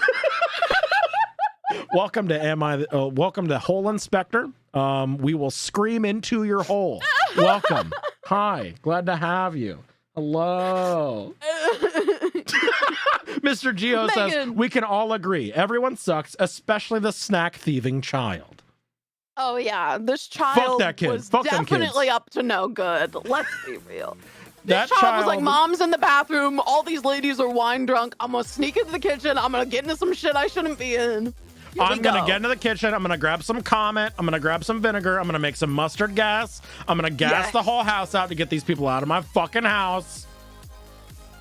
Welcome to Hole Inspector. We will scream into your hole. Welcome. Hi. Glad to have you. Hello. Mr. Geo says, Megan. we can all agree. Everyone sucks, especially the snack thieving child. Oh yeah, this child that kid. was Fuck them definitely kids. up to no good. Let's be real. That This child was like, child- mom's in the bathroom, all these ladies are wine drunk, I'm gonna sneak into the kitchen, I'm gonna get into some shit I shouldn't be in. Here I'm we going to go. get into the kitchen. I'm going to grab some Comet. I'm going to grab some vinegar. I'm going to make some mustard gas. I'm going to gas Yes. the whole house out to get these people out of my fucking house.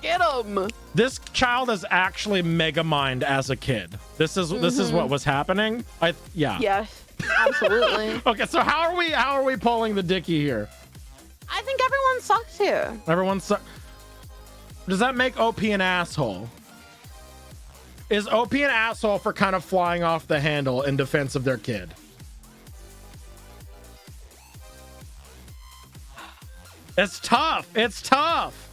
Get him. This child is actually mega mind as a kid. This is what was happening. Yeah. Yes, absolutely. Okay, so how are we pulling the dicky here? I think everyone sucks here. Does that make OP an asshole? Is OP an asshole for kind of flying off the handle in defense of their kid? It's tough. It's tough.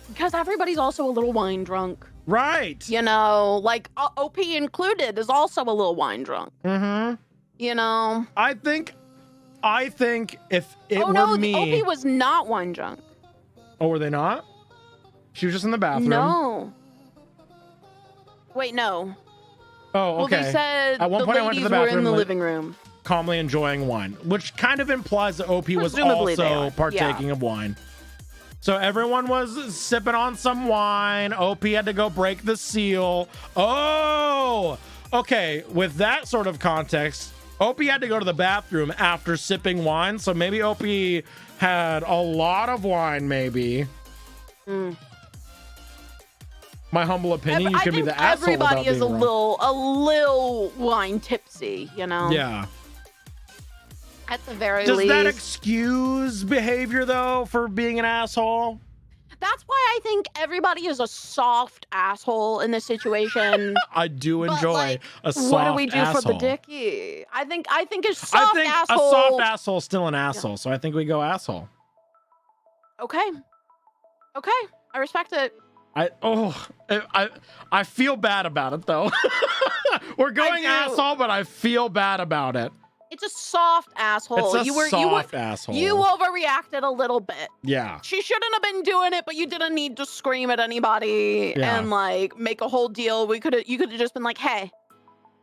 Because everybody's also a little wine drunk. Right. You know, like OP included is also a little wine drunk. Mm-hmm. You know? I think if it Oh were no, me. OP was not wine drunk. Oh, were they not? She was just in the bathroom. No. Wait, no. Oh, okay. Well, they said At one the point I went to ladies the were bathroom in the like- living room. calmly enjoying wine, which kind of implies that OP was Presumably they also are, partaking of wine. So everyone was sipping on some wine. OP had to go break the seal. Oh, okay. With that sort of context, OP had to go to the bathroom after sipping wine. So maybe OP had a lot of wine, maybe. My humble opinion, you I can be think the asshole everybody without is being a wrong. little wine tipsy, you know? Yeah. At the very Does least. that excuse behavior though for being an asshole? That's why I think everybody is a soft asshole in this situation. I do But, enjoy like, a soft what do we do asshole. for the dickie? I think a soft I think asshole. a soft asshole is still an asshole, so I think we go asshole. Okay. Okay. I respect it. I feel bad about it though. We're going do. asshole, but I feel bad about it. It's a soft asshole. It's a soft asshole. You overreacted a little bit. Yeah. She shouldn't have been doing it, but you didn't need to scream at anybody Yeah. and like make a whole deal. You could have just been like, hey,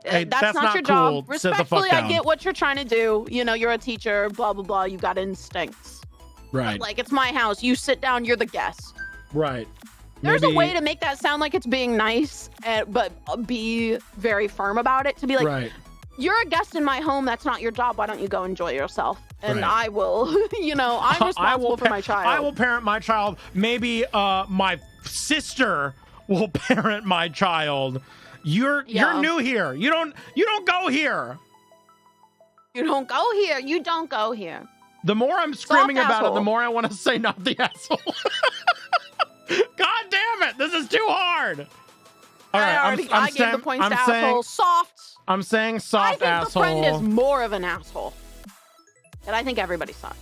Hey, that's not your cool. job. Sit the fuck Respectfully, I down. get what you're trying to do. You know, you're a teacher, blah, blah, blah. You got instincts. Right. Like, it's my house. You sit down, you're the guest. Right. There's a way to make that sound like it's being nice, but be very firm about it. To be like, right. you're a guest in my home. That's not your job. Why don't you go enjoy yourself? And Right. I will, I'm responsible for my child. I will parent my child. Maybe my sister will parent my child. You're new here. You don't go here. You don't go here. You don't go here. The more I'm screaming about it, asshole. the more I want to say not the asshole. God damn it! This is too hard. All right, I gave the points to saying, asshole. Soft. I'm saying I soft think asshole. the friend is more of an asshole. And I think everybody sucks.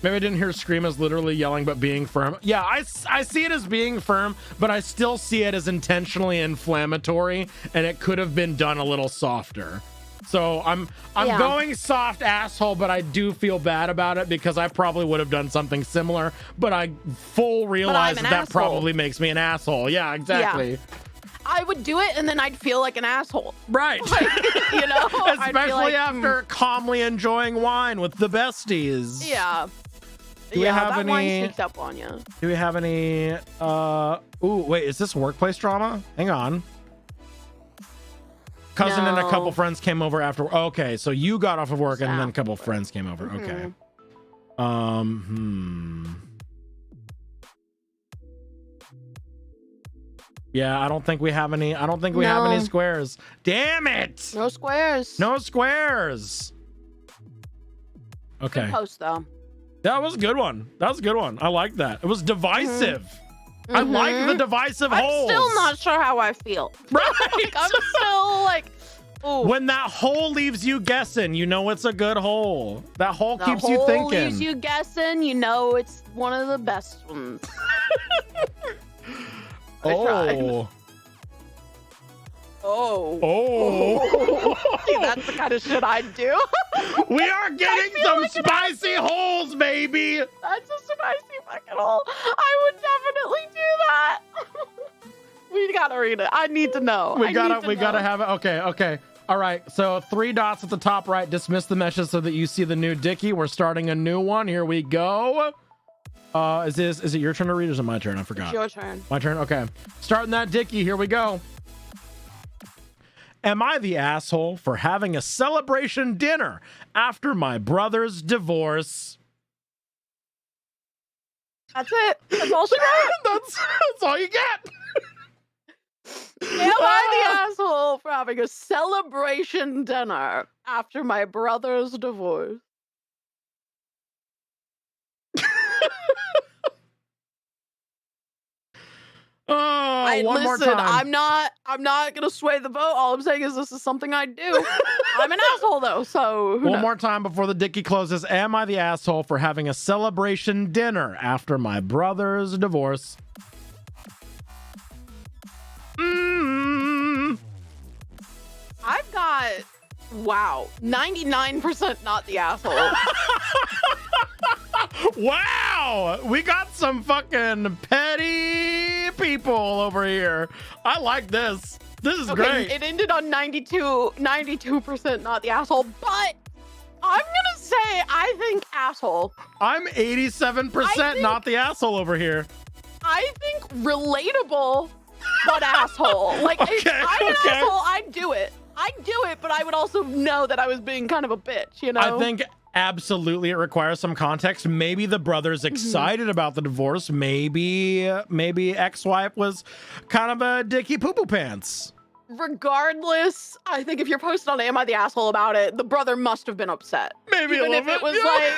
Maybe I didn't hear scream as literally yelling, but being firm. Yeah, I see it as being firm, but I still see it as intentionally inflammatory, and it could have been done a little softer. So I'm Yeah. going soft asshole, but I do feel bad about it because I probably would have done something similar, but I realize an that asshole. probably makes me an asshole. Yeah, exactly. I would do it and then I'd feel like an asshole. Right. Like, I'd be Especially like, after calmly enjoying wine with the besties. Yeah. Do we have that wine any- sneaks up on you. Do we have any ooh, wait, is this workplace drama? Hang on. Cousin and a No. couple friends came over after. Okay, so you got off of work and then a couple Afterwards. friends came over. Okay. Yeah, I don't think we have any. I don't think we have any No. squares. Damn it! No squares. No squares. Okay, Good post though. that was a good one. That was a good one. I like that. It was divisive. I like the divisive I'm holes. still not sure how I feel. Right. Like, I'm still like, ooh. When that hole leaves you guessing, you know it's a good hole. That hole The keeps you hole thinking. leaves you guessing. You know it's one of the best ones. I tried. Oh. Oh. Oh. See, that's the kind of shit I'd do. We are getting feel some like an spicy holes, baby. That's a spicy fucking hole. I would definitely do that. We gotta read it. I need to know. We gotta have it. Okay. All right. So 3 dots at the top right. Dismiss the meshes so that you see the new Dickie. We're starting a new one. Here we go. Is it your turn to read or is it my turn? I forgot. It's your turn. My turn? Okay. Starting that Dickie. Here we go. Am I the asshole for having a celebration dinner after my brother's divorce? That's it. That's all she wrote. That's all you get. Am I the asshole for having a celebration dinner after my brother's divorce? Oh, one more time. I'm not gonna sway the vote. All I'm saying is this is something I do. I'm an asshole though, so who One knows? more time before the Dickie closes. Am I the asshole for having a celebration dinner after my brother's divorce? I've got 99% not the asshole. Wow, we got some fucking petty people over here. I like this. This is great. It ended on 92% not the asshole, but I'm gonna say I think asshole. I'm 87% not the asshole over here. I think relatable, but asshole. Like, if I'm an asshole, I'd do it. But I would also know that I was being kind of a bitch, you know? I think absolutely it requires some context. Maybe the brother's excited about the divorce. Maybe ex-wife was kind of a dicky poo-poo pants. regardless, I think if you're posting on Am I the Asshole about it, the brother must have been upset. Maybe Even a if little it bit. was like,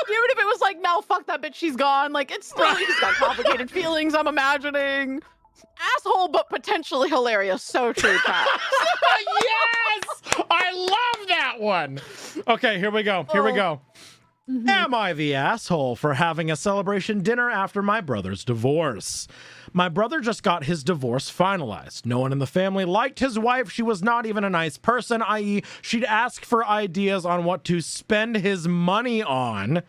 even if it was like, no, fuck that bitch, she's gone. Like, it's still, he's got complicated feelings, I'm imagining. Asshole, but potentially hilarious. So true, Kat. Yes! I love that one. Okay, here we go. Here we go. Am I the asshole for having a celebration dinner after my brother's divorce? My brother just got his divorce finalized. No one in the family liked his wife. She was not even a nice person, i.e., she'd ask for ideas on what to spend his money on.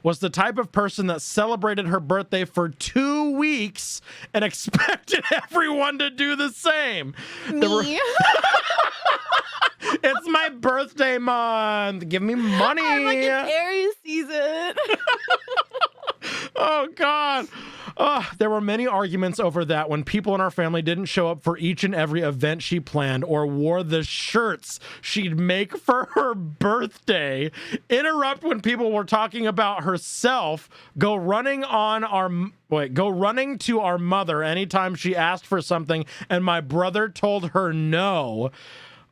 Was the type of person that celebrated her birthday for 2 weeks and expected everyone to do the same. Me. It's my birthday month. Give me money. I'm like, it's Aries season. Oh, God. There were many arguments over that when people in our family didn't show up for each and every event she planned or wore the shirts she'd make for her birthday, interrupt when people were talking about herself, go running to our mother anytime she asked for something, and my brother told her no.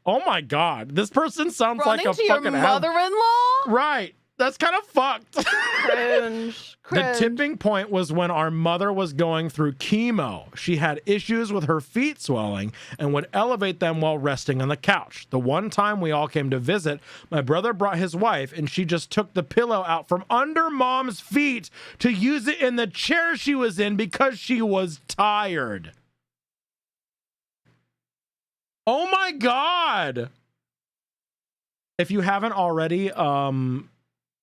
Oh, my God. This person sounds Running like a to your fucking mother-in-law? Right. That's kind of fucked. Cringe. The tipping point was when our mother was going through chemo. She had issues with her feet swelling and would elevate them while resting on the couch. The one time we all came to visit, my brother brought his wife and she just took the pillow out from under mom's feet to use it in the chair she was in because she was tired. Oh my God. If you haven't already,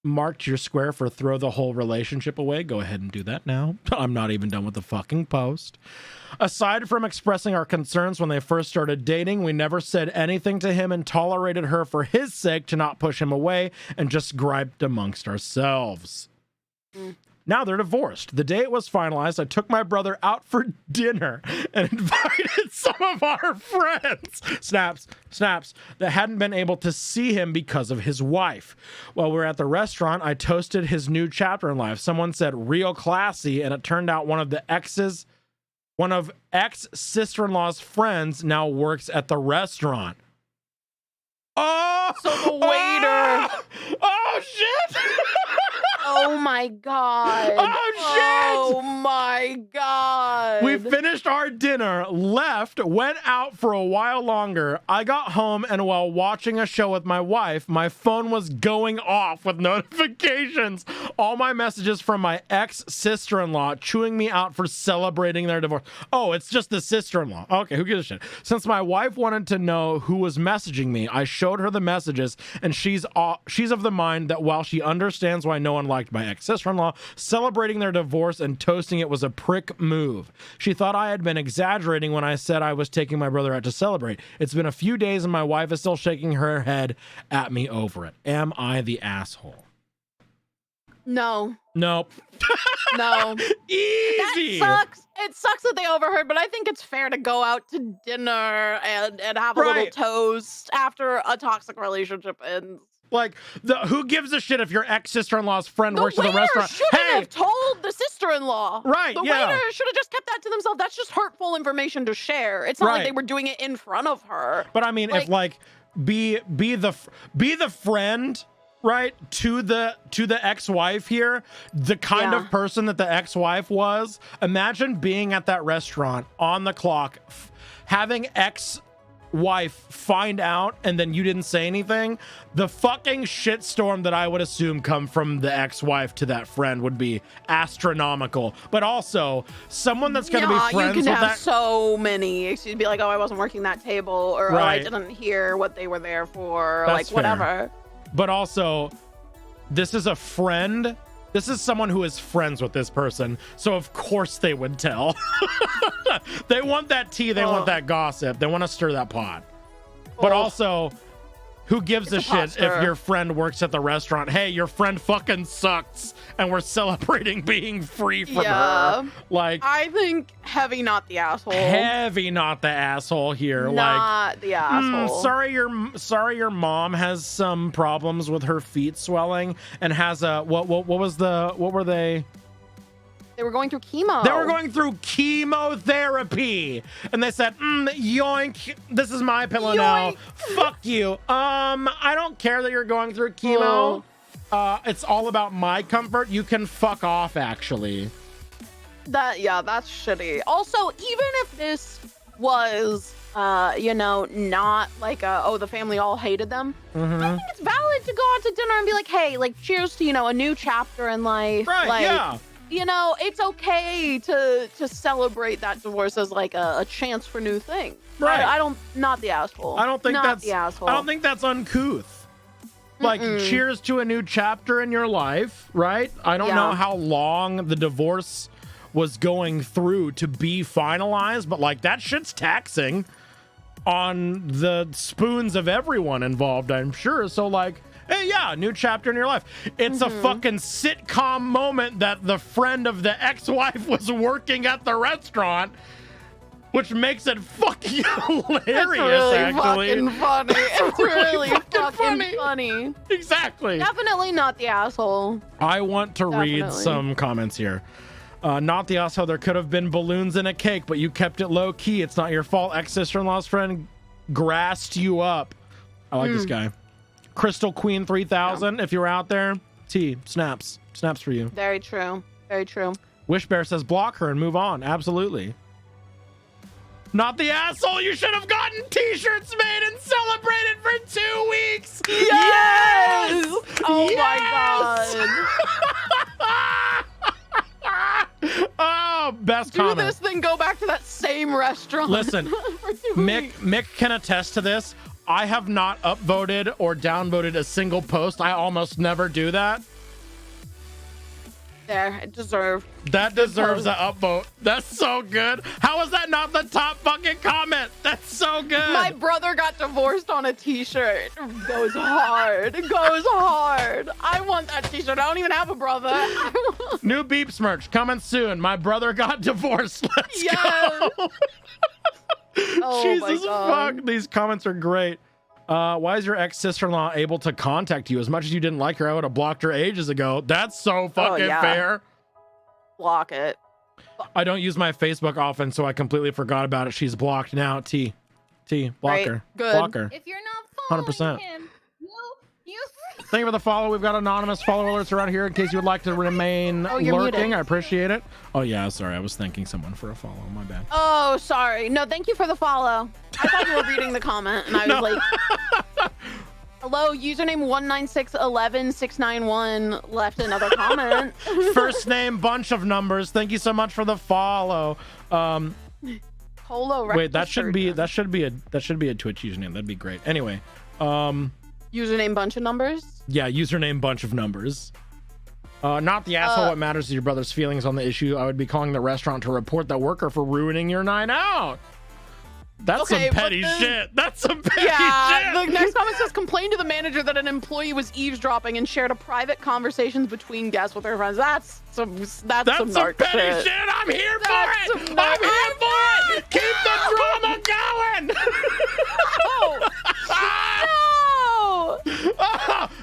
marked your square for throw the whole relationship away, go ahead and do that now. I'm not even done with the fucking post. Aside from expressing our concerns when they first started dating, we never said anything to him and tolerated her for his sake to not push him away and just griped amongst ourselves. Now they're divorced. The day it was finalized, I took my brother out for dinner and invited some of our friends, snaps, that hadn't been able to see him because of his wife. While we were at the restaurant, I toasted his new chapter in life. Someone said real classy, and it turned out one of ex-sister-in-law's friends now works at the restaurant. Oh! So the waiter. Oh, shit! Oh my God. Oh, shit! Oh my God. We finished our dinner, left, went out for a while longer. I got home, and while watching a show with my wife, my phone was going off with notifications. All my messages from my ex-sister-in-law chewing me out for celebrating their divorce. Oh, it's just the sister-in-law. Okay, who gives a shit? Since my wife wanted to know who was messaging me, I showed her the messages, and she's of the mind that while she understands why no one liked my ex-sister-in-law, celebrating their divorce and toasting it was a prick move. She thought I had been exaggerating when I said I was taking my brother out to celebrate. It's been a few days and my wife is still shaking her head at me over it. Am I the asshole? No. Nope. No. Easy. That sucks. It sucks that they overheard, but I think it's fair to go out to dinner and have a little toast after a toxic relationship ends. Like, who gives a shit if your ex-sister-in-law's friend works at the waiter restaurant? shouldn't have told the sister-in-law. Right, The yeah. waiter should have just kept that to themselves. That's just hurtful information to share. It's not like they were doing it in front of her. But I mean, if like be the friend, right, to the ex-wife here, the kind of person that the ex-wife was. Imagine being at that restaurant on the clock, having ex-wife find out and then you didn't say anything. The fucking shitstorm that I would assume come from the ex-wife to that friend would be astronomical. But also someone that's gonna be friends with that. You can have so many. She'd be like, oh, I wasn't working that table, or oh, I didn't hear what they were there for, or that's like whatever. But also, this is a friend. This is someone who is friends with this person, so of course they would tell. They want that tea, they want that gossip, they want to stir that pot. But also, who gives a shit if your friend works at the restaurant? Hey, your friend fucking sucks, and we're celebrating being free from her. Like, I think heavy, not the asshole. Heavy, not the asshole here. Not the asshole. Sorry, your mom has some problems with her feet swelling and has a what were they? They were going through chemo. They were going through chemotherapy, and they said, "Yoink! This is my pillow now. Fuck you. I don't care that you're going through chemo. It's all about my comfort. You can fuck off, actually." That's shitty. Also, even if this was, not like the family all hated them, I think it's valid to go out to dinner and be like, hey, like, cheers to, a new chapter in life. Right, like, yeah. It's okay to celebrate that divorce as like a chance for new things. Right. I don't, not the asshole. I don't think not that's the asshole. I don't think that's uncouth. Like, cheers to a new chapter in your life, right? I don't know how long the divorce was going through to be finalized, but like that shit's taxing on the spoons of everyone involved, I'm sure. So like, hey, yeah, new chapter in your life. It's a fucking sitcom moment that the friend of the ex-wife was working at the restaurant, which makes it fucking hilarious. Really actually, fucking funny. It's really fucking funny. Exactly. Definitely not the asshole. I want to read Definitely. some comments here. Not the asshole. There could have been balloons in a cake, but you kept it low key. It's not your fault. Ex-sister-in-law's friend grassed you up. I like this guy. Crystal Queen 3000. If you're out there, snaps for you. Very true. Very true. Wish Bear says block her and move on. Absolutely. Not the asshole. You should have gotten t-shirts made and celebrated for 2 weeks. Yes! Oh Yes! my god. Oh, best Do comment. this, then go back to that same restaurant. Listen, for 2 Mick weeks. can attest to this. I have not upvoted or downvoted a single post. I almost never do that. There, it deserved. That deserves an upvote. That's so good. How is that not the top fucking comment? That's so good. My brother got divorced on a t-shirt. Goes hard. Goes hard. I want that t-shirt. I don't even have a brother. New Beeps merch coming soon. My brother got divorced. Let's Yes. go. Oh Jesus my God. fuck. These comments are great. Why is your ex-sister-in-law able to contact you? As much as you didn't like her, I would have blocked her ages ago. That's so fucking fair. Block it. I don't use my Facebook often, so I completely forgot about it. She's blocked now. Block Right. her. Good. Block her. If you're not following 100%. him, you Thank you for the follow. We've got anonymous follow alerts around here in case you would like to remain you're lurking. muted. I appreciate it. Oh, yeah. Sorry. I was thanking someone for a follow. My bad. Oh, sorry. No, thank you for the follow. I thought you were reading the comment, and I was like, hello, username 1961161 left another comment. First name, bunch of numbers. Thank you so much for the follow. Polo Wait, that should be surgeon. a Twitch username. That'd be great. Anyway, Username bunch of numbers. yeah, username bunch of numbers. Not the asshole. What matters is your brother's feelings on the issue. I would be calling the restaurant to report that worker for ruining your night out. That's Okay, some but petty then- shit. That's some petty Yeah, shit. the next comment says, complain to the manager that an employee was eavesdropping and shared a private conversations between guests with her friends. That's some That's some narc petty shit. shit. I'm here for That's it. some I'm narc- here for it. Keep the drama going. No!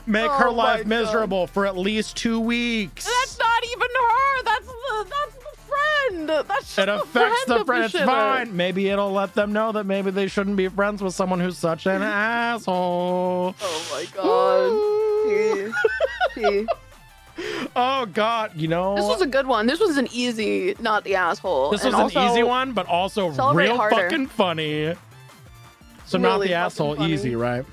Make Oh her my life God. miserable for at least 2 weeks. That's not even her. That's the friend. That's just It affects the friend. It's shitter. fine. Maybe it'll let them know that maybe they shouldn't be friends with someone who's such an asshole. Oh my god. Oh God, you know. This was a good one. This was an easy, not the asshole. This And was an also, easy one, but also celebrate real harder. fucking funny. So not Really the fucking asshole, funny. easy, right?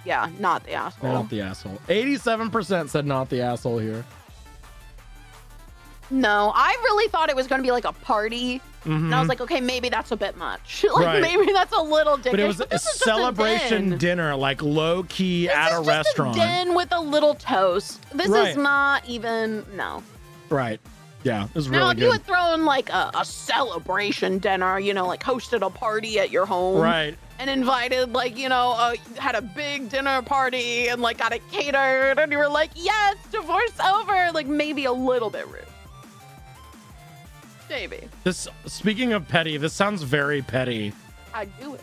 Yeah, not the asshole. Not the asshole. 87% said not the asshole here. No, I really thought it was going to be like a party. And I was like, okay, maybe that's a bit much. Like, Right. maybe that's a little dickish. But it was a this is just celebration den. dinner, like low key at a This is just restaurant. a den with a little toast. This Right. is not even, no. Right. Yeah, it was Now, really if you good. had thrown like a celebration dinner, like hosted a party at your home. Right. And invited, like, had a big dinner party and like got it catered. And you were like, yes, divorce over. Like maybe a little bit rude. Maybe. This, speaking of petty, this sounds very petty. I'd do it.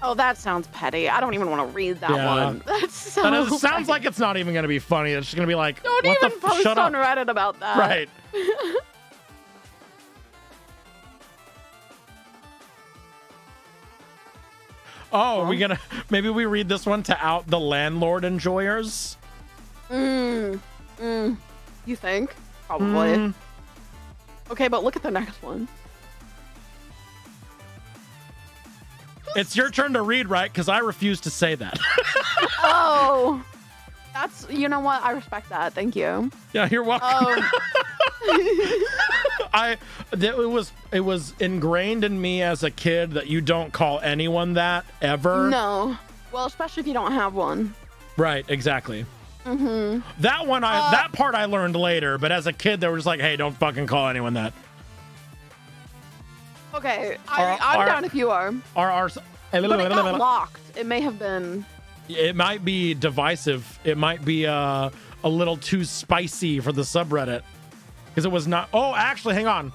Oh, that sounds petty. I don't even want to read that Yeah. one. That's so And it sounds petty. like it's not even going to be funny. It's just going to be like, Don't what even the post shut on up. Reddit about that. Right. Oh, we gonna maybe we read this one to out the landlord enjoyers? You think? Probably. Okay, but look at the next one. It's your turn to read, right? Because I refuse to say that. Oh, that's, you know what? I respect that. Thank you. Yeah, you're welcome. It was ingrained in me as a kid that you don't call anyone that ever. No. Well, especially if you don't have one. Right, exactly. That one that part I learned later, but as a kid they were just like, hey, don't fucking call anyone that. Okay, I'm down if you are. But it got locked. It may have been. It might be divisive. It might be a little too spicy for the subreddit. Because it was not. Oh, actually, hang on.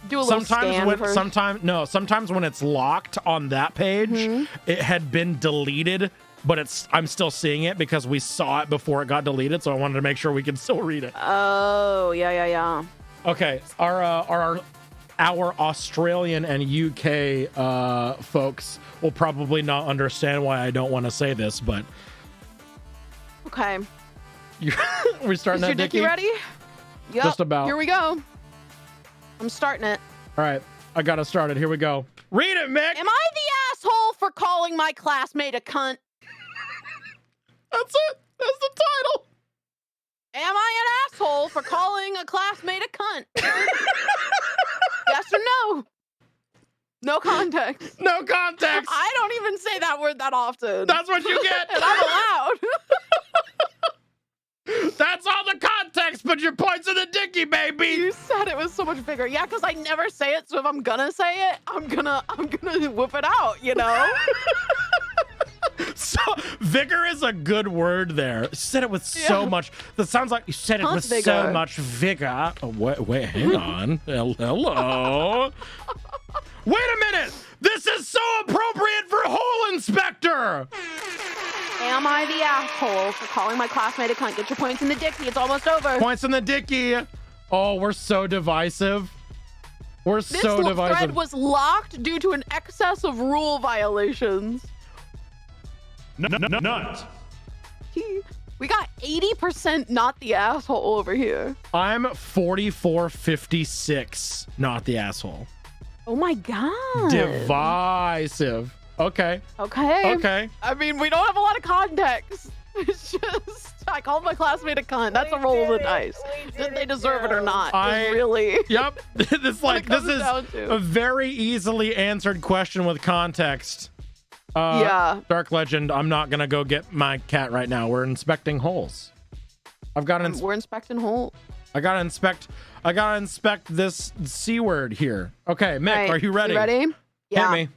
Do a little scan first. Sometimes when it's locked on that page, it had been deleted, but I'm still seeing it because we saw it before it got deleted, so I wanted to make sure we could still read it. Oh, yeah. Okay, our Australian and UK folks will probably not understand why I don't want to say this, but okay. We're starting that, Is your dicky ready? Yep. Just about. Here we go. I'm starting it. All right, I got to start it. Here we go. Read it, Mick. Am I the asshole for calling my classmate a cunt? That's it. That's the title. Am I an asshole for calling a classmate a cunt? Yes or no? No context. No context. I don't even say that word that often. That's what you get. And I'm allowed. That's all the context, but your points in the dicky, baby. You said it was so much bigger. Yeah, because I never say it, so if I'm gonna say it, I'm gonna whip it out, you know? So vigor is a good word there. You said it with so much. That sounds like you said it with so much vigor. Oh, wait, hang on. Hello. Wait a minute. This is so appropriate for Hole Inspector. Am I the asshole for calling my classmate a cunt? Get your points in the dicky. It's almost over. Points in the dicky. Oh, we're so divisive. We're so divisive. This thread was locked due to an excess of rule violations. Nut. We got 80% not the asshole over here. I'm 4456, not the asshole. Oh my god. Divisive. Okay. Okay. I mean, we don't have a lot of context. It's just, I called my classmate a cunt. That's a roll of the dice. Did they deserve it or not? Really? Yep. This is a very easily answered question with context. Yeah. Dark Legend, I'm not going to go get my cat right now. We're inspecting holes. We're inspecting holes. I gotta inspect this C word here. Okay, Mick, right. Are you ready? You ready? Yeah. Hit me.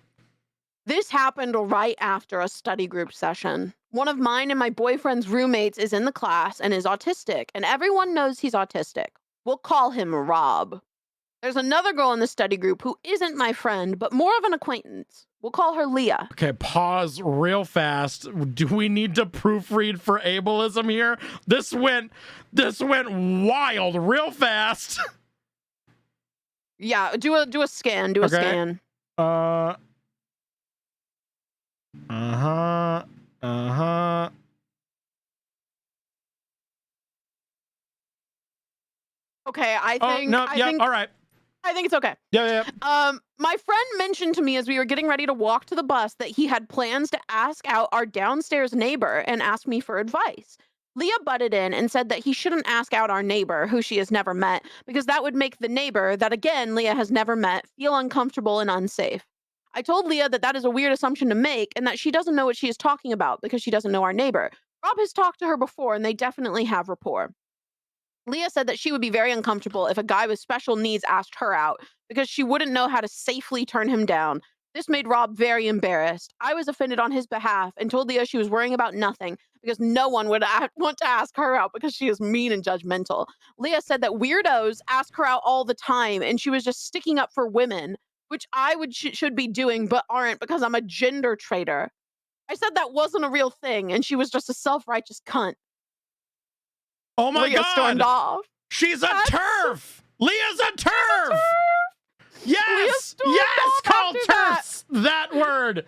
This happened right after a study group session. One of mine and my boyfriend's roommates is in the class and is autistic, and everyone knows he's autistic. We'll call him Rob. There's another girl in the study group who isn't my friend, but more of an acquaintance. We'll call her Leah. Okay, pause real fast. Do we need to proofread for ableism here? This went wild real fast. Yeah, do a scan. Do a scan. Okay, I think. All right. I think it's okay. Yeah. My friend mentioned to me as we were getting ready to walk to the bus that he had plans to ask out our downstairs neighbor and ask me for advice. Leah butted in and said that he shouldn't ask out our neighbor, who she has never met, because that would make the neighbor, that again Leah has never met, feel uncomfortable and unsafe. I told Leah that that is a weird assumption to make and that she doesn't know what she is talking about because she doesn't know our neighbor. Rob has talked to her before and they definitely have rapport. Leah said that she would be very uncomfortable if a guy with special needs asked her out because she wouldn't know how to safely turn him down. This made Rob very embarrassed. I was offended on his behalf and told Leah she was worrying about nothing because no one would want to ask her out because she is mean and judgmental. Leah said that weirdos ask her out all the time and she was just sticking up for women, which I should be doing, but aren't because I'm a gender traitor. I said that wasn't a real thing, and she was just a self-righteous cunt. Oh my Leah stormed god! off. She's a That's turf! Leah's a turf! Leah Yes! stormed Yes! off Call after that. turfs that word!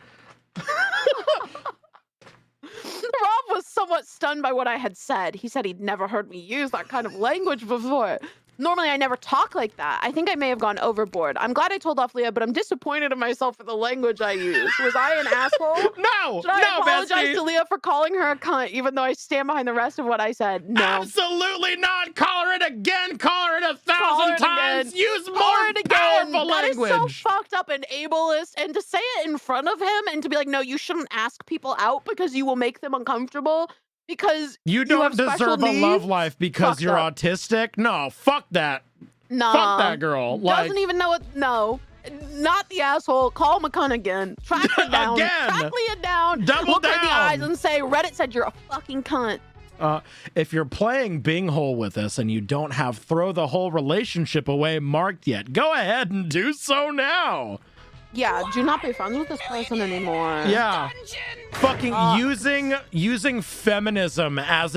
Rob was somewhat stunned by what I had said. He said he'd never heard me use that kind of language before. Normally, I never talk like that. I think I may have gone overboard. I'm glad I told off Leah, but I'm disappointed in myself for the language I used. Was I an asshole? No! Should I no, apologize bestie. to Leah for calling her a cunt, even though I stand behind the rest of what I said? No. Absolutely not! Call her it again! Call her it 1,000 Call her it times! again. Use Call more her it powerful That is language! so fucked up and ableist. And to say it in front of him and to be like, no, you shouldn't ask people out because you will make them uncomfortable because You don't have special deserve a love needs? life because Fucked you're up. autistic? No, fuck that. Nah. Fuck that girl. Like, Doesn't even know what. No. Not the asshole. Call him a cunt again. Track her down. Again. Track Leah down. Double Look her in the down. eyes and say, Reddit said you're a fucking cunt. if you're playing Bing Hole with us and you don't have throw the whole relationship away marked yet, go ahead and do so now. Yeah, do not be friends with this person anymore. Yeah. Fucking using feminism as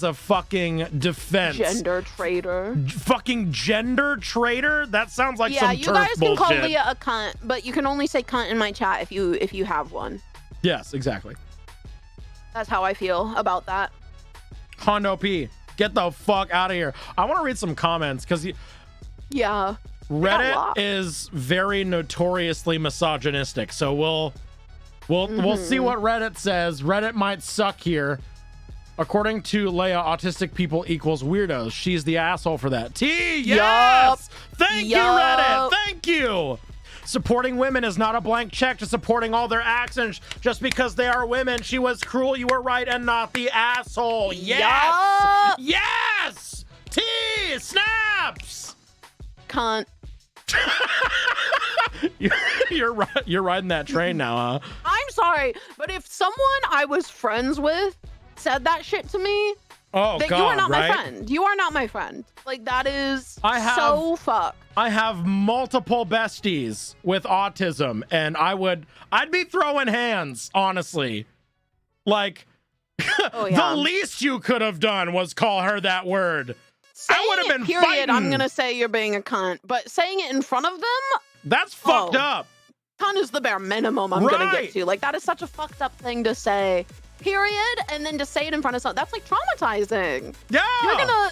a fucking defense. Gender traitor. Fucking gender traitor? That sounds like Yeah, some you turf guys can bullshit. call Leah a cunt, but you can only say cunt in my chat if you have one. Yes, exactly. That's how I feel about that. Hondo P, get the fuck out of here. I want to read some comments because Yeah. Reddit is very notoriously misogynistic. So we'll see what Reddit says. Reddit might suck here. According to Leia, autistic people equals weirdos. She's the asshole for that. T, yes! Thank you, Reddit! Thank you! Supporting women is not a blank check to supporting all their actions just because they are women. She was cruel, you were right, and not the asshole. Yes! Yes! T, snaps! Cunt. You're riding that train now, huh? I'm sorry, but if someone I was friends with said that shit to me, Oh, that God, you are not right? my friend. You are not my friend. Like, that is so fucked. I have multiple besties with autism, and I'd be throwing hands, honestly. Like, the least you could have done was call her that word. I would have been period, fighting. I'm gonna say you're being a cunt, but saying it in front of them, that's fucked up. Cunt is the bare minimum I'm gonna get to. Like, that is such a fucked up thing to say. Period, and then to say it in front of someone, that's like traumatizing. Yeah.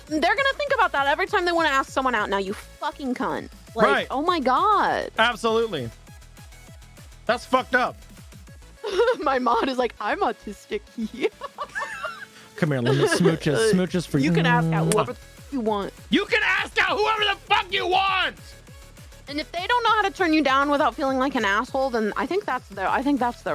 They're gonna think about that every time they want to ask someone out. Now, you fucking cunt. Like, Right. oh my god. Absolutely. That's fucked up. My mod is like, I'm autistic. Yeah. Come here, let me smooches. Smooches for you. You can ask out whoever you want. You can ask out whoever the fuck you want. And if they don't know how to turn you down without feeling like an asshole, then I think that's their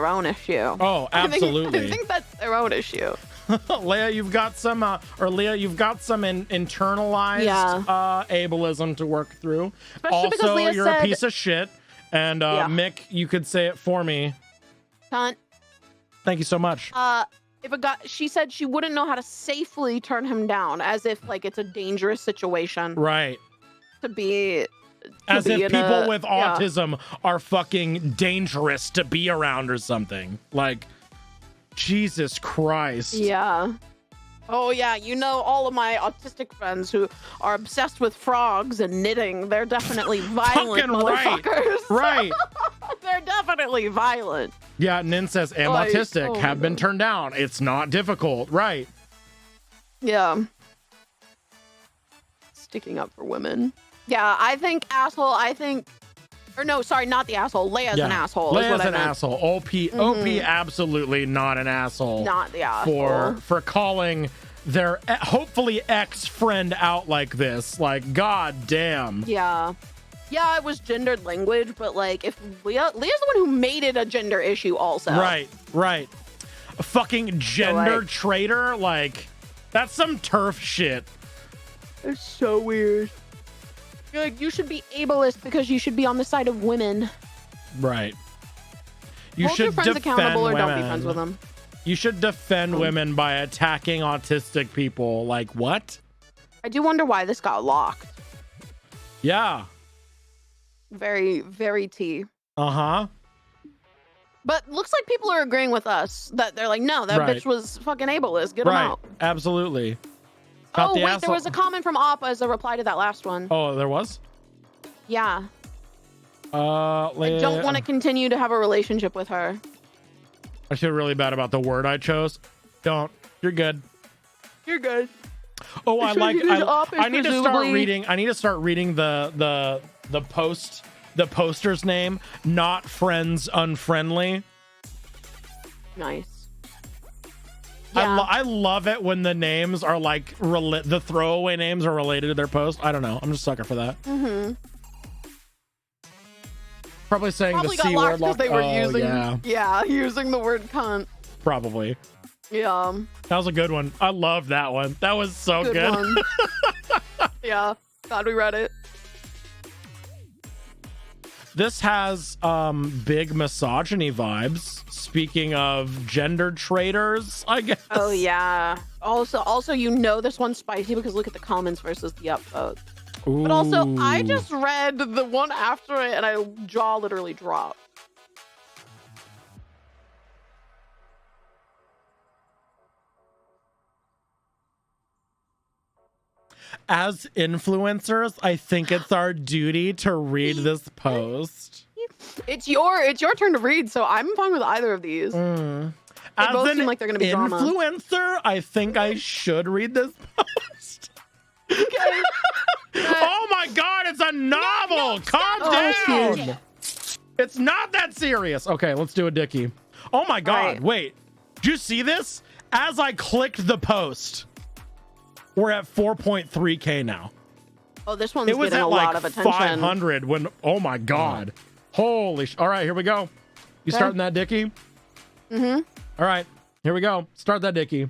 own issue. Oh, absolutely. I think that's their own issue. Leia, you've got some internalized ableism to work through. Especially because Also, Leah you're said, a piece of shit. And Mick, you could say it for me. cunt. Thank you so much. She said she wouldn't know how to safely turn him down, as if like it's a dangerous situation Right. to be. As if people with autism are fucking dangerous to be around or something. Like, Jesus Christ. Yeah. Oh yeah, you know, all of my autistic friends who are obsessed with frogs and knitting, they're definitely violent Fucking right. motherfuckers. Right. They're definitely violent. Yeah, Nin says, am Like, autistic, oh have my been God. turned down. It's not difficult. Right. Yeah. Sticking up for women. Yeah, I think asshole, or no, sorry, not the asshole. Leia's an asshole. is Leia's what I an meant. asshole. OP absolutely not an asshole. Not the asshole. For calling their hopefully ex-friend out like this. Like, god damn. Yeah. Yeah, it was gendered language, but like if Leah's the one who made it a gender issue also. Right. A fucking gender traitor, like, that's some turf shit. It's so weird. You're like, you should be ableist because you should be on the side of women. Right. You Hold should your friends defend accountable or women. don't be friends with them. You should defend women by attacking autistic people. Like, what? I do wonder why this got locked. Yeah. Very, very tea. Uh-huh. But looks like people are agreeing with us that they're like, no, that Right. bitch was fucking ableist. Get him Right. out. Absolutely. About Oh, the wait, there asshole- was a comment from Appa as a reply to that last one. Oh, there was? Yeah. I don't want to continue to have a relationship with her. I feel really bad about the word I chose. Don't. You're good. You're good. Oh, I Sure like. it is up, I need to start presumably. reading. I need to start reading the poster's name. Not friends unfriendly. Nice. I, Yeah. I love it when the names are like the throwaway names are related to their post. I don't know. I'm just a sucker for that. Mm-hmm. Probably saying Probably the got C locked word. because they were Oh, using, yeah, using the word cunt. probably. Yeah. That was a good one. I love that one. That was so good. One. Yeah. Glad we read it. This has big misogyny vibes. Speaking of gender traitors, I guess. Oh yeah. Also, you know this one's spicy because look at the comments versus the upvote. But also, I Ooh. just read the one after it and my jaw literally dropped. As influencers, I think it's our duty to read this post. It's your turn to read, so I'm fine with either of these. Mm. They As both an seem like they're gonna be drama. influencer, I think I should read this post. Okay. Oh my god, it's a novel! Calm Oh, down! It's not that serious. Okay, let's do a dickie. Oh my god, Right. wait. Did you see this? As I clicked the post, we're at 4.3K now. Oh, this one's It was getting at a like lot of attention. 500 when, oh my god. Holy all right, here we go. You Okay. starting that dickie? Mm-hmm. All right, here we go. Start that dickie.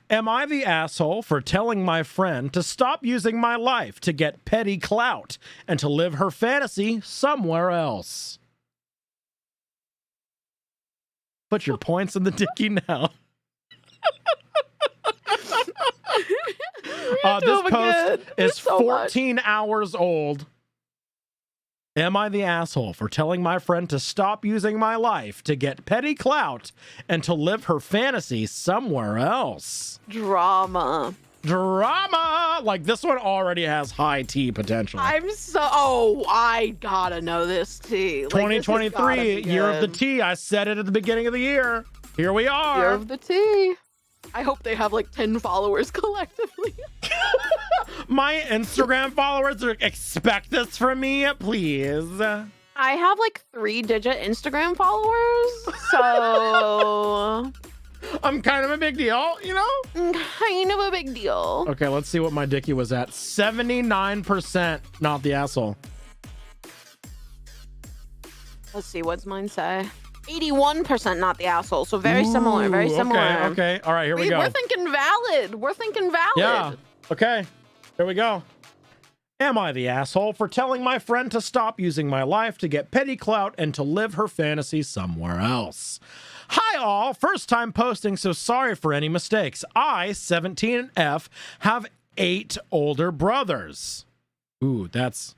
Am I the asshole for telling my friend to stop using my life to get petty clout and to live her fantasy somewhere else? Put your points in the dickie now. This post is 14 hours old. Am I the asshole for telling my friend to stop using my life to get petty clout and to live her fantasy somewhere else? Drama. Drama! Like, this one already has high T potential. I gotta know this tea. Like, this has gotta 2023, be year of the good. T. I said it at the beginning of the year. Here we are. Year of the tea. I hope they have like 10 followers collectively. My Instagram followers expect this from me, please. I have like 3-digit Instagram followers, so I'm kind of a big deal, you know? kind of a big deal. Okay, let's see what my dickie was at. 79% not the asshole. Let's see, what's mine say? 81% not the asshole, so very similar, very Ooh, similar. Okay. All right, here we go. We're thinking valid. We're thinking valid. Yeah. Okay. Here we go. Am I the asshole for telling my friend to stop using my life to get petty clout and to live her fantasy somewhere else? Hi all, first time posting, so sorry for any mistakes. I, 17F, have 8 older brothers. Ooh, that's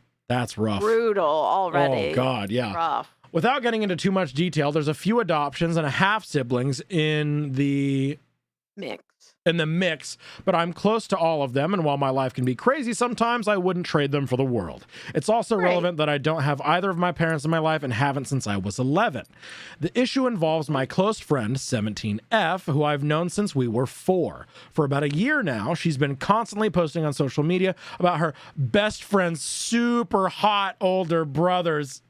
rough. Brutal already. Oh god, yeah. Rough. Without getting into too much detail, there's a few adoptions and a half siblings in the Mix. but I'm close to all of them, and while my life can be crazy sometimes, I wouldn't trade them for the world. It's also relevant that I don't have either of my parents in my life and haven't since I was 11. The issue involves my close friend, 17F, who I've known since we were 4. For about a year now, she's been constantly posting on social media about her best friend's super hot older brothers.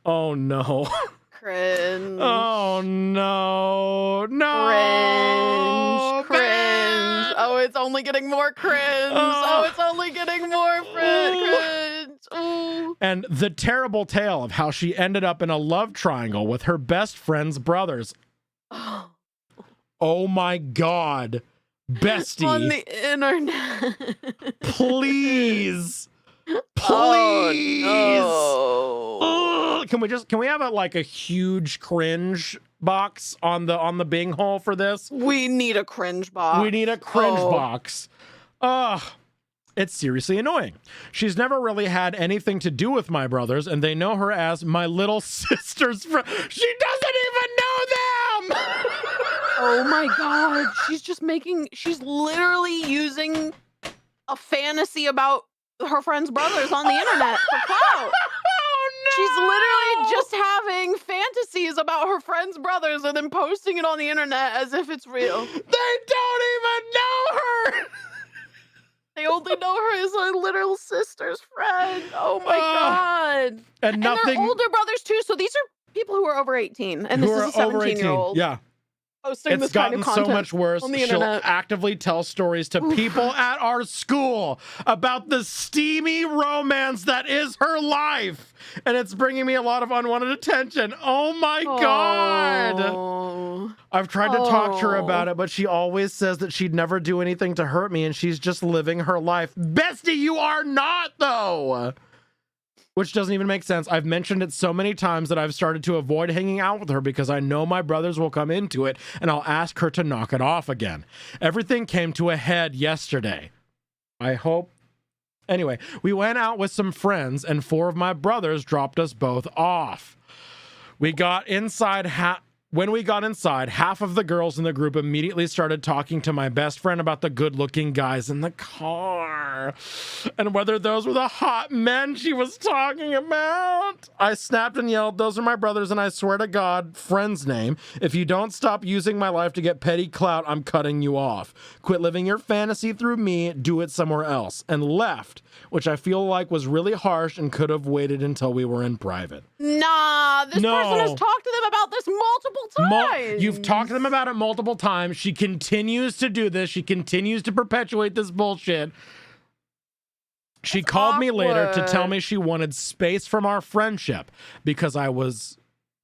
Oh no. Cringe. Oh no. No. Cringe. Oh, it's only getting more cringe. Oh, it's only getting more cringe. Ooh. And the terrible tale of how she ended up in a love triangle with her best friend's brothers. Oh my god. Bestie. On the internet. Please. Please. Oh, no. Ugh, can we have a huge cringe box on the Bing hole for this? We need a cringe box. We need a cringe Oh. box. Ugh. It's seriously annoying. She's never really had anything to do with my brothers, and they know her as my little sister's friend. She doesn't even know them! Oh my god, she's literally using a fantasy about her friend's brothers on the internet for clout. Oh, no! She's literally just having fantasies about her friend's brothers and then posting it on the internet as if it's real. They don't even know her! They only know her as her little sister's friend. Oh my god. And they're nothing... older brothers too, so these are people who are over 18. And this who is a are over 17-year-old. Yeah. Posting It's this kind gotten of so content much worse. on the She'll internet. actively tell stories to people at our school about the steamy romance that is her life. And it's bringing me a lot of unwanted attention. Oh my God. Oh. I've tried to talk to her about it, but she always says that she'd never do anything to hurt me and she's just living her life. Bestie, you are not, though. Which doesn't even make sense. I've mentioned it so many times that I've started to avoid hanging out with her because I know my brothers will come into it and I'll ask her to knock it off again. Everything came to a head yesterday. I hope. Anyway, we went out with some friends and 4 of my brothers dropped us both off. We got inside. When we got inside, half of the girls in the group immediately started talking to my best friend about the good-looking guys in the car and whether those were the hot men she was talking about. I snapped and yelled, "Those are my brothers, and I swear to God, friend's name, if you don't stop using my life to get petty clout, I'm cutting you off. Quit living your fantasy through me, do it somewhere else," and left, which I feel like was really harsh and could have waited until we were in private. Nah, this person has talked to them about this multiple times. You've talked to them about it multiple times. She continues to do this. She continues to perpetuate this bullshit. She called me later to tell me she wanted space from our friendship because I was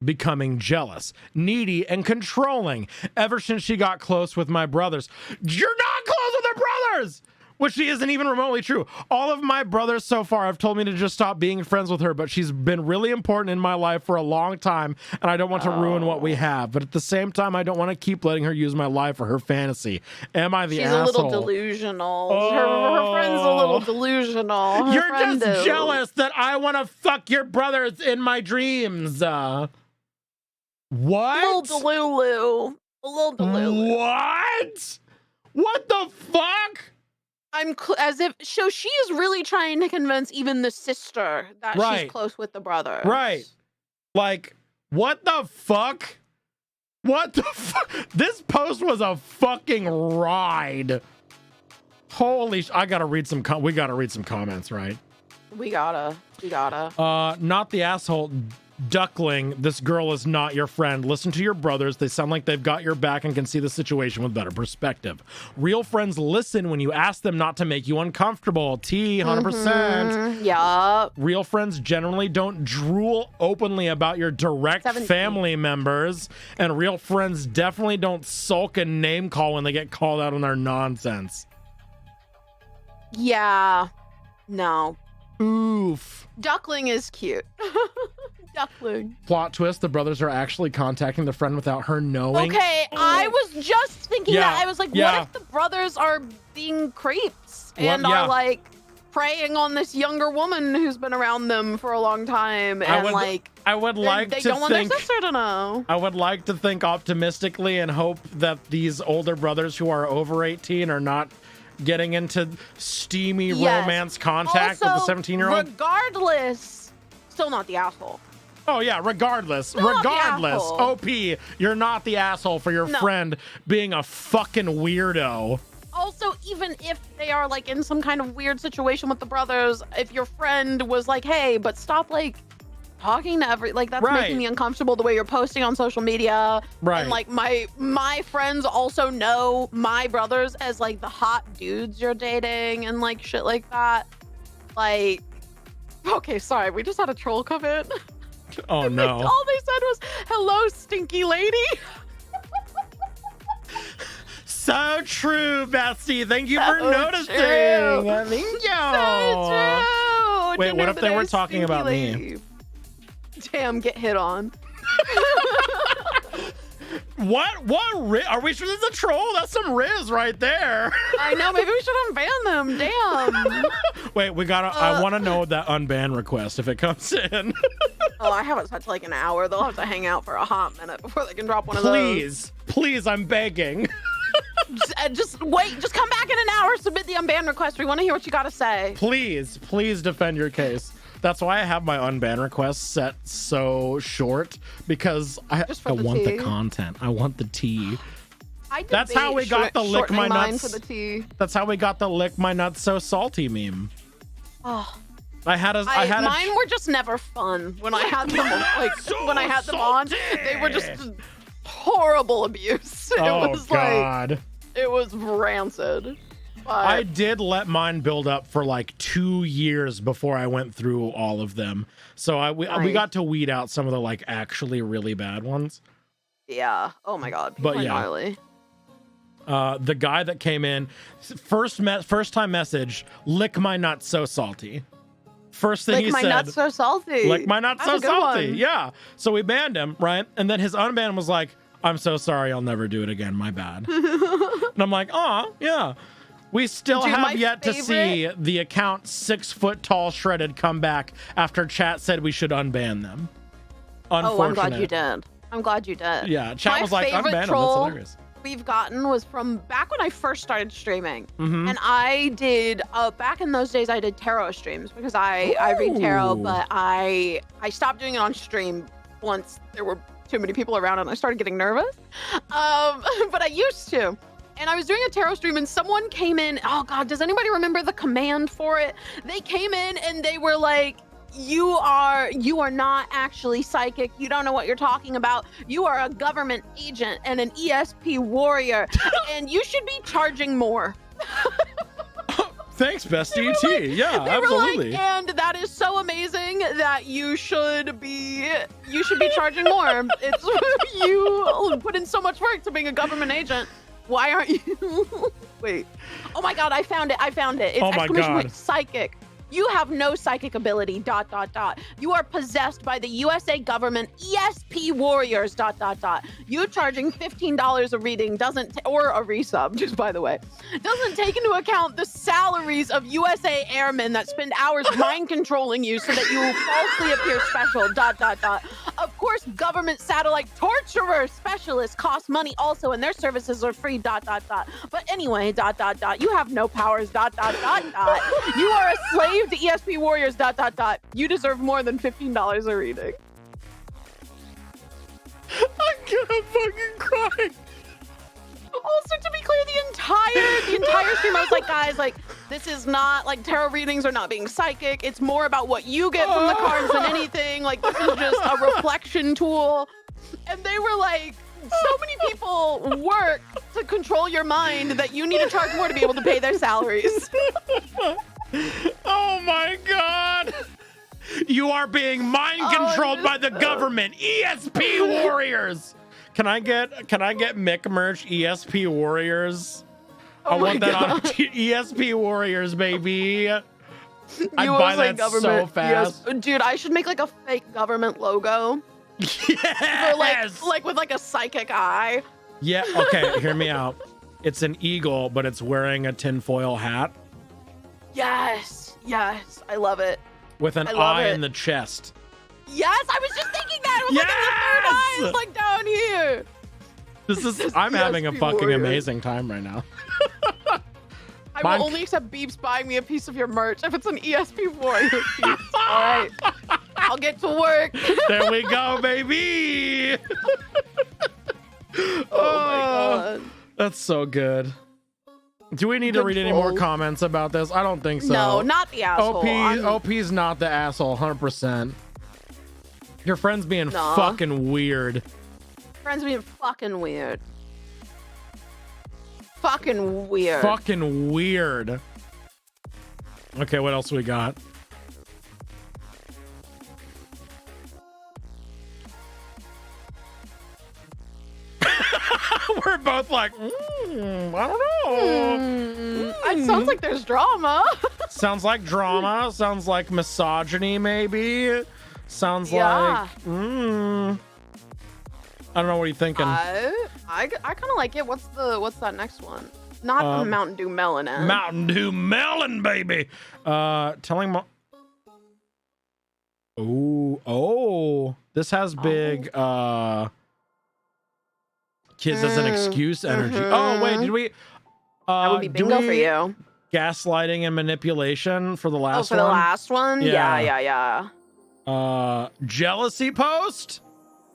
becoming jealous, needy, and controlling ever since she got close with my brothers. You're not close with her brothers! Which isn't even remotely true. All of my brothers so far have told me to just stop being friends with her, but she's been really important in my life for a long time, and I don't want to ruin what we have. But at the same time, I don't want to keep letting her use my life for her fantasy. Am I the asshole? She's a little delusional. Her friend's a little delusional. You're just jealous that I want to fuck your brothers in my dreams. What? A little delulu. A little delulu. What? What the fuck? So she is really trying to convince even the sister that she's close with the brother. Right. Like, what the fuck? What the fuck? This post was a fucking ride. Holy I gotta read some we gotta read some comments, right? We gotta. Not the asshole. Duckling, this girl is not your friend. Listen to your brothers. They sound like they've got your back and can see the situation with better perspective. Real friends listen when you ask them not to make you uncomfortable. 100%. Yeah. Real friends generally don't drool openly about your direct family members. And real friends definitely don't sulk and name call when they get called out on their nonsense. Yeah. No. Oof. Duckling is cute. Duckling. Plot twist, the brothers are actually contacting the friend without her knowing. Okay, I was just thinking that. I was like, what if the brothers are being creeps and are like preying on this younger woman who's been around them for a long time and I would like they to don't want their sister to know. I would like to think optimistically and hope that these older brothers who are over 18 are not getting into steamy romance contact with the 17-year-old. Regardless, still not the asshole. Oh yeah, regardless, asshole. OP, you're not the asshole for your friend being a fucking weirdo. Also, even if they are like in some kind of weird situation with the brothers, if your friend was like, hey, but stop like talking to that's making me uncomfortable the way you're posting on social media. Right. And like my friends also know my brothers as like the hot dudes you're dating and like shit like that. Like, okay, sorry, we just had a troll come in. Oh no. All they said was, hello, stinky lady. So true, Bestie. Thank you for noticing. Thank you. So true. Wait, what if they were talking about me? Damn, get hit on. What? Are we sure this is a troll? That's some Riz right there. I know. Maybe we should unban them. Damn. Wait, we gotta. I want to know that unban request if it comes in. Oh, I haven't such like an hour. They'll have to hang out for a hot minute before they can drop one of those. Please, I'm begging. Just wait. Just come back in an hour. Submit the unban request. We want to hear what you got to say. Please defend your case. That's why I have my unban requests set so short, because I want the content. I want the tea. That's how we got the lick my nuts. For the tea. That's how we got the lick my nuts so salty meme. Oh. Mine were just never fun when I had them when I had them on. They were just horrible abuse. It was God. It was rancid. But I did let mine build up for like 2 years before I went through all of them. So we got to weed out some of the like actually really bad ones. Yeah. Oh my God. People but yeah. Gnarly. The guy that came in first time message, lick my nuts so salty. First thing he said, lick my nuts so salty. Lick my nuts so salty. Yeah. So we banned him, right? And then his unban was like, I'm so sorry, I'll never do it again. My bad. And I'm like, oh, yeah. We still have yet to see the account 6 foot tall shredded come back after chat said we should unban them. Oh, I'm glad you did. I'm glad you did. Yeah, chat was like, unban them. That's hilarious. We've gotten was from back when I first started streaming, mm-hmm. and I did back in those days I did tarot streams because I read tarot, but I stopped doing it on stream once there were too many people around and I started getting nervous. But I used to. And I was doing a tarot stream and someone came in. Oh God, does anybody remember the command for it? They came in and they were like, you are not actually psychic. You don't know what you're talking about. You are a government agent and an ESP warrior, and you should be charging more. Thanks, Bestie T. Yeah, absolutely. Like, and that is so amazing that you should be charging more. It's you put in so much work to being a government agent. Why aren't you? Wait. Oh my God, I found it. It's exclamation point psychic. You have no psychic ability, ... You are possessed by the USA government ESP warriors, ... You charging $15 a reading or a resub, just by the way, doesn't take into account the salaries of USA airmen that spend hours mind controlling you so that you falsely appear special, ... Of course, government satellite torturer specialists cost money also, and their services are free, ... But anyway, ... You have no powers, ... You are a slave to ESP warriors, ... You deserve more than $15 a reading. I'm gonna fucking cry. Also, to be clear, the entire stream, I was like, guys, like, this is not, like, tarot readings are not being psychic. It's more about what you get from the cards than anything. Like, this is just a reflection tool. And they were like, so many people work to control your mind that you need to charge more to be able to pay their salaries. Oh my God. You are being mind controlled by the government. ESP warriors. Can I get Mick merch ESP warriors? I want that on ESP warriors, baby. I'd buy that so fast. Yes. Dude, I should make like a fake government logo. Yes. Or like with like a psychic eye. Yeah, okay, hear me out. It's an eagle, but it's wearing a tinfoil hat. Yes, I love it. With an eye in the chest. Yes, I was just thinking that. It was like in the third eye. It's like down here. I'm having a fucking amazing time right now. I will only accept Beeps buying me a piece of your merch if it's an ESP warrior piece. All right, I'll get to work. There we go, baby. Oh my God. That's so good. Do we need to read any more comments about this? I don't think so. No, not the asshole. OP's not the asshole, 100%. Your friend's being fucking weird. Friend's being fucking weird. Fucking weird. Fucking weird. Okay, what else we got? We're both like, I don't know. It sounds like there's drama. Sounds like drama. Sounds like misogyny, maybe. Sounds like. I don't know. What are you thinking? I kind of like it. What's that next one? Not the Mountain Dew melon. Mountain Dew melon, baby. Telling mo. Oh, this has big kids as an excuse energy. Oh wait, did we? That would be bingo for you. Gaslighting and manipulation for the last one. Oh, for the last one? Yeah. Jealousy post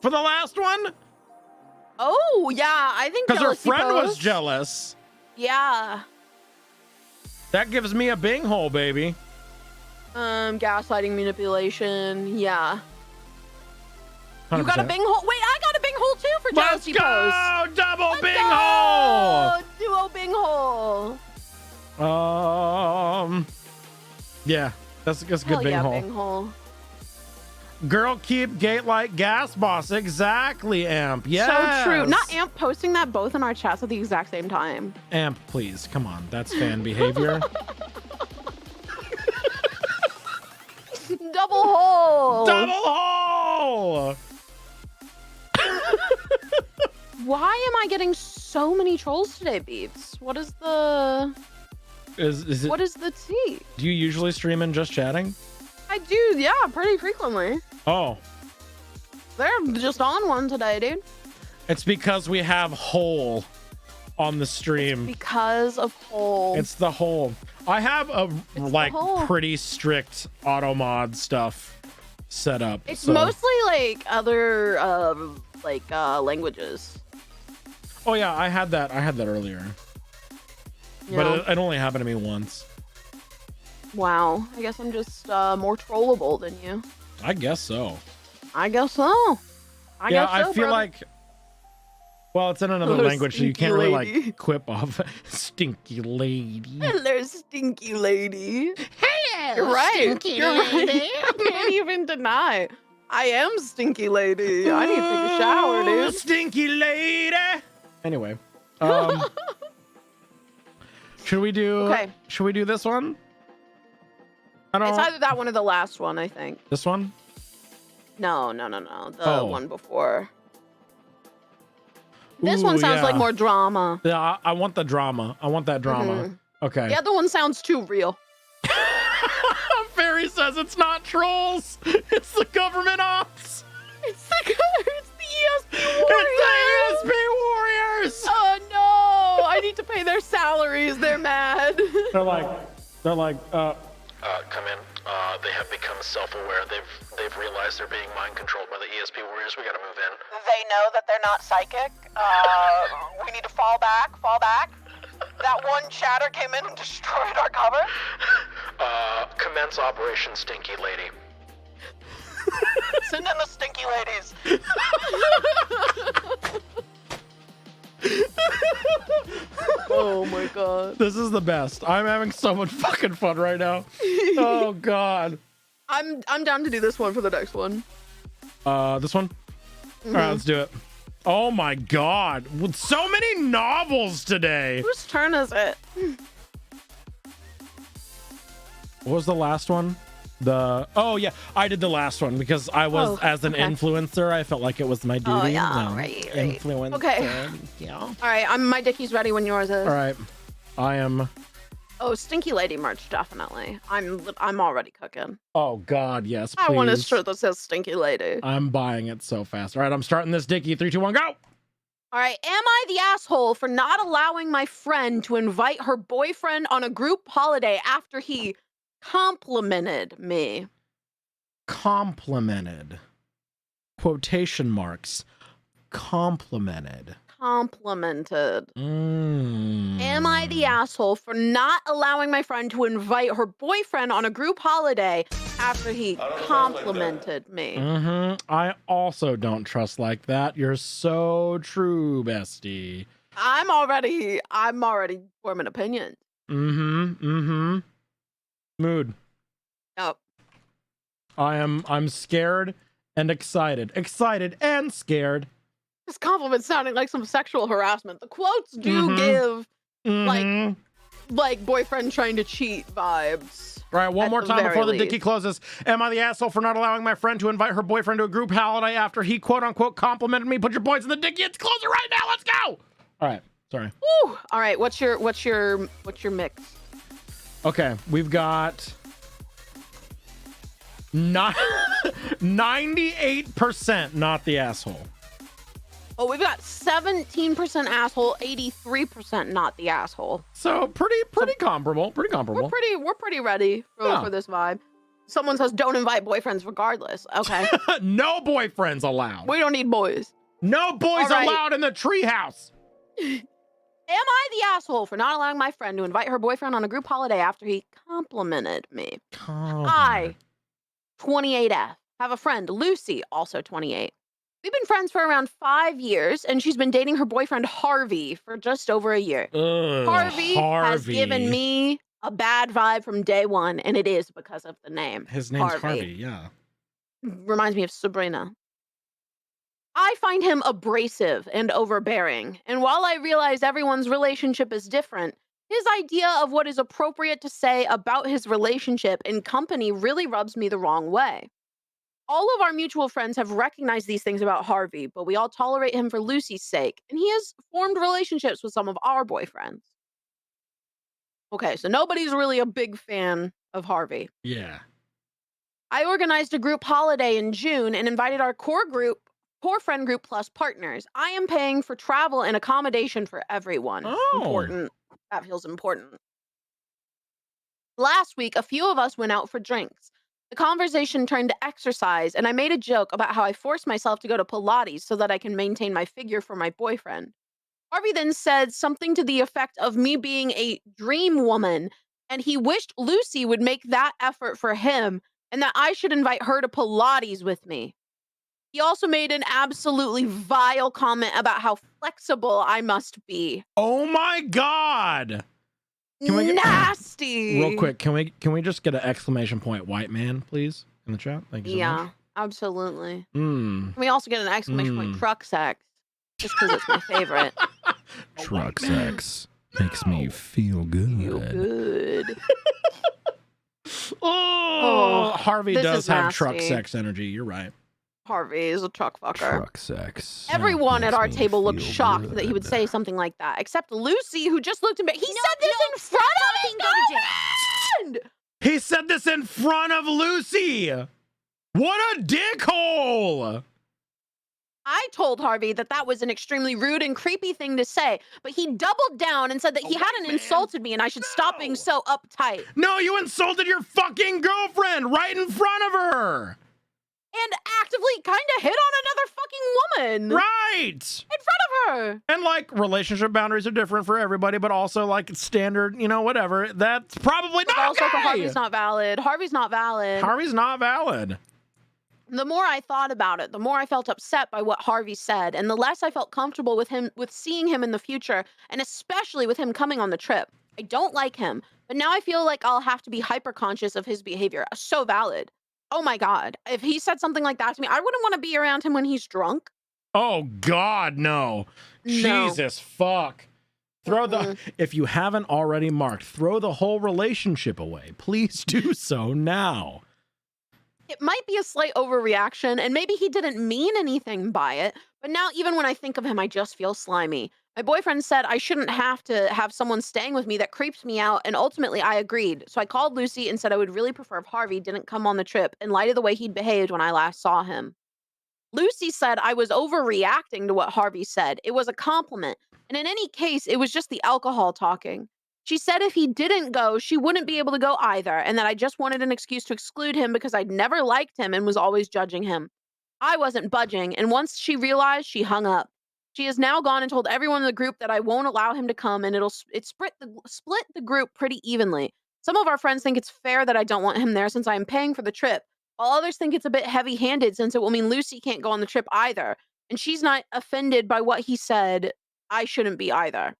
for the last one. Oh yeah, I think because her friend was post. jealous. Yeah. That gives me a bing hole, baby. Gaslighting, manipulation. Yeah. 100%. You got a bing hole. Wait, I got a bing hole too for jealousy post. Let's go! Double Let's bing go! hole! Duo bing hole. Yeah, that's a good Hell bing yeah, hole. bing hole. Girl, keep gate like gas boss. Exactly, Amp. Yes. So true. Not Amp posting that both in our chats at the exact same time. Amp, please. Come on. That's fan behavior. Double hole. Double hole. Why am I getting so many trolls today, Beeps? What is the... Is it... What is the tea? Do you usually stream in just chatting? I do, yeah, pretty frequently. Oh. They're just on one today, dude. It's because we have hole on the stream. It's because of hole. It's the hole. I have a like hole. pretty strict auto mod stuff set up. It's so. mostly like other languages. Oh yeah, I had that earlier. Yeah. But it only happened to me once. Wow. I guess I'm just more trollable than you. I guess so. I guess so. I feel brother. like. Well, it's in another Hello, language, so you can't stinky really lady. like quip off. Stinky lady. Hello, stinky lady. Hello, You're right. stinky You're lady. right. I can't even deny. I am stinky lady. I need to take a shower, Ooh, dude. Stinky lady. Anyway, should we do? Okay. Should we do this one? I don't. It's either that one or the last one, I think. This one? No. The Oh. one before. This one Ooh, sounds yeah. like more drama. Yeah, I want the drama. I want that drama. Okay. The other one sounds too real. Fairy says it's not trolls. It's the government ops. It's the ESP It's the ESP warriors. Oh no! I need to pay their salaries. They're mad. They're like, Come in. They have become self-aware. They've realized they're being mind controlled by the ESP warriors. We gotta move in. They know that they're not psychic. We need to fall back. That one chatter came in and destroyed our cover. Commence Operation Stinky Lady. Send in the stinky ladies. Oh my god. this is the best. I'm having so much fucking fun right now. Oh god. I'm down to do this one for the next one. This one? All right, let's do it. Oh my god. With so many novels today. Whose turn is it? What was the last one? Oh yeah, I did the last one because I was as an okay. influencer. I felt like it was my duty. Oh, yeah, No, right. Influencer. Okay. Yeah. All right, my dickie's ready when yours is. All right. I am. Oh, stinky lady merch, definitely. I'm already cooking. Oh god, yes. Please. I want a shirt that says stinky lady. I'm buying it so fast. All right, I'm starting this dickie. 3, 2, 1, go. All right, am I the asshole for not allowing my friend to invite her boyfriend on a group holiday after he complimented me? Complimented. Quotation marks. Complimented. Complimented. Am I the Mm. asshole for not allowing my friend to invite her boyfriend on a group holiday after he complimented me? I also don't trust like that. You're so true, bestie. I'm already forming opinions. Mood. Oh, I'm scared and excited. Excited and scared. this compliment's sounding like some sexual harassment. The quotes do give, like, like boyfriend trying to cheat vibes. All right, one At more the time very before the least. dicky closes. Am I the asshole for not allowing my friend to invite her boyfriend to a group holiday after he quote unquote complimented me? Put your points in the dicky. It's closing right now. Let's go. All right, sorry. Woo! All right, what's your mix? Okay, we've got 98% not the asshole. Oh, we've got 17% asshole, 83% not the asshole. So pretty comparable. Pretty comparable. We're pretty ready for this vibe. Someone says don't invite boyfriends regardless. Okay. No boyfriends allowed. We don't need boys. No boys All right. allowed in the treehouse. Am I the asshole for not allowing my friend to invite her boyfriend on a group holiday after he complimented me? I, 28F, have a friend, Lucy, also 28. We've been friends for around 5 years, and she's been dating her boyfriend, Harvey, for just over a year. Ugh, Harvey has given me a bad vibe from day one, and it is because of the name. His name's Harvey, yeah. Reminds me of Sabrina. I find him abrasive and overbearing, and while I realize everyone's relationship is different, his idea of what is appropriate to say about his relationship in company really rubs me the wrong way. All of our mutual friends have recognized these things about Harvey, but we all tolerate him for Lucy's sake, and he has formed relationships with some of our boyfriends. Okay, so nobody's really a big fan of Harvey. Yeah. I organized a group holiday in June and invited our core friend group plus partners. I am paying for travel and accommodation for everyone. Oh. Important. That feels important. Last week, a few of us went out for drinks. The conversation turned to exercise, and I made a joke about how I forced myself to go to Pilates so that I can maintain my figure for my boyfriend. Harvey then said something to the effect of me being a dream woman, and he wished Lucy would make that effort for him, and that I should invite her to Pilates with me. He also made an absolutely vile comment about how flexible I must be. Oh my God. Can we get, Nasty. real quick, can we just get an exclamation point white man, please, in the chat? Thank you so Yeah, much. absolutely. Mm. Can we also get an exclamation point truck sex? Just because it's my favorite. Truck sex makes me feel good. Feel good. Oh, Harvey this does is have truck nasty. sex energy. You're right. Harvey is a truck fucker. Truck sex. Everyone at makes our me table looked feel shocked that he would good. say something like that, except Lucy, who just looked at me. He said this in front of his girlfriend! He said this in front of Lucy. What a dickhole. I told Harvey that that was an extremely rude and creepy thing to say, but he doubled down and said that he hadn't insulted me and I should stop being so uptight. No, you insulted your fucking girlfriend right in front of her. And actively kind of hit on another fucking woman. Right. In front of her. And like relationship boundaries are different for everybody, but also like standard, whatever. That's probably But not also, okay. Harvey's not valid. Harvey's not valid. Harvey's not valid. The more I thought about it, the more I felt upset by what Harvey said, and the less I felt comfortable with seeing him in the future, and especially with him coming on the trip. I don't like him, but now I feel like I'll have to be hyper conscious of his behavior. So valid. Oh my God. If he said something like that to me, I wouldn't want to be around him when he's drunk. Oh God, no. No. Jesus fuck. If you haven't already marked, throw the whole relationship away. Please do so now. It might be a slight overreaction, and maybe he didn't mean anything by it, but now even when I think of him, I just feel slimy. My boyfriend said I shouldn't have to have someone staying with me that creeps me out, and ultimately I agreed. So I called Lucy and said I would really prefer if Harvey didn't come on the trip in light of the way he'd behaved when I last saw him. Lucy said I was overreacting to what Harvey said. It was a compliment, and in any case, it was just the alcohol talking. She said if he didn't go, she wouldn't be able to go either, and that I just wanted an excuse to exclude him because I'd never liked him and was always judging him. I wasn't budging, and once she realized, she hung up. She has now gone and told everyone in the group that I won't allow him to come, and it split the group pretty evenly. Some of our friends think it's fair that I don't want him there since I am paying for the trip, while others think it's a bit heavy-handed since it will mean Lucy can't go on the trip either, and she's not offended by what he said. I shouldn't be either.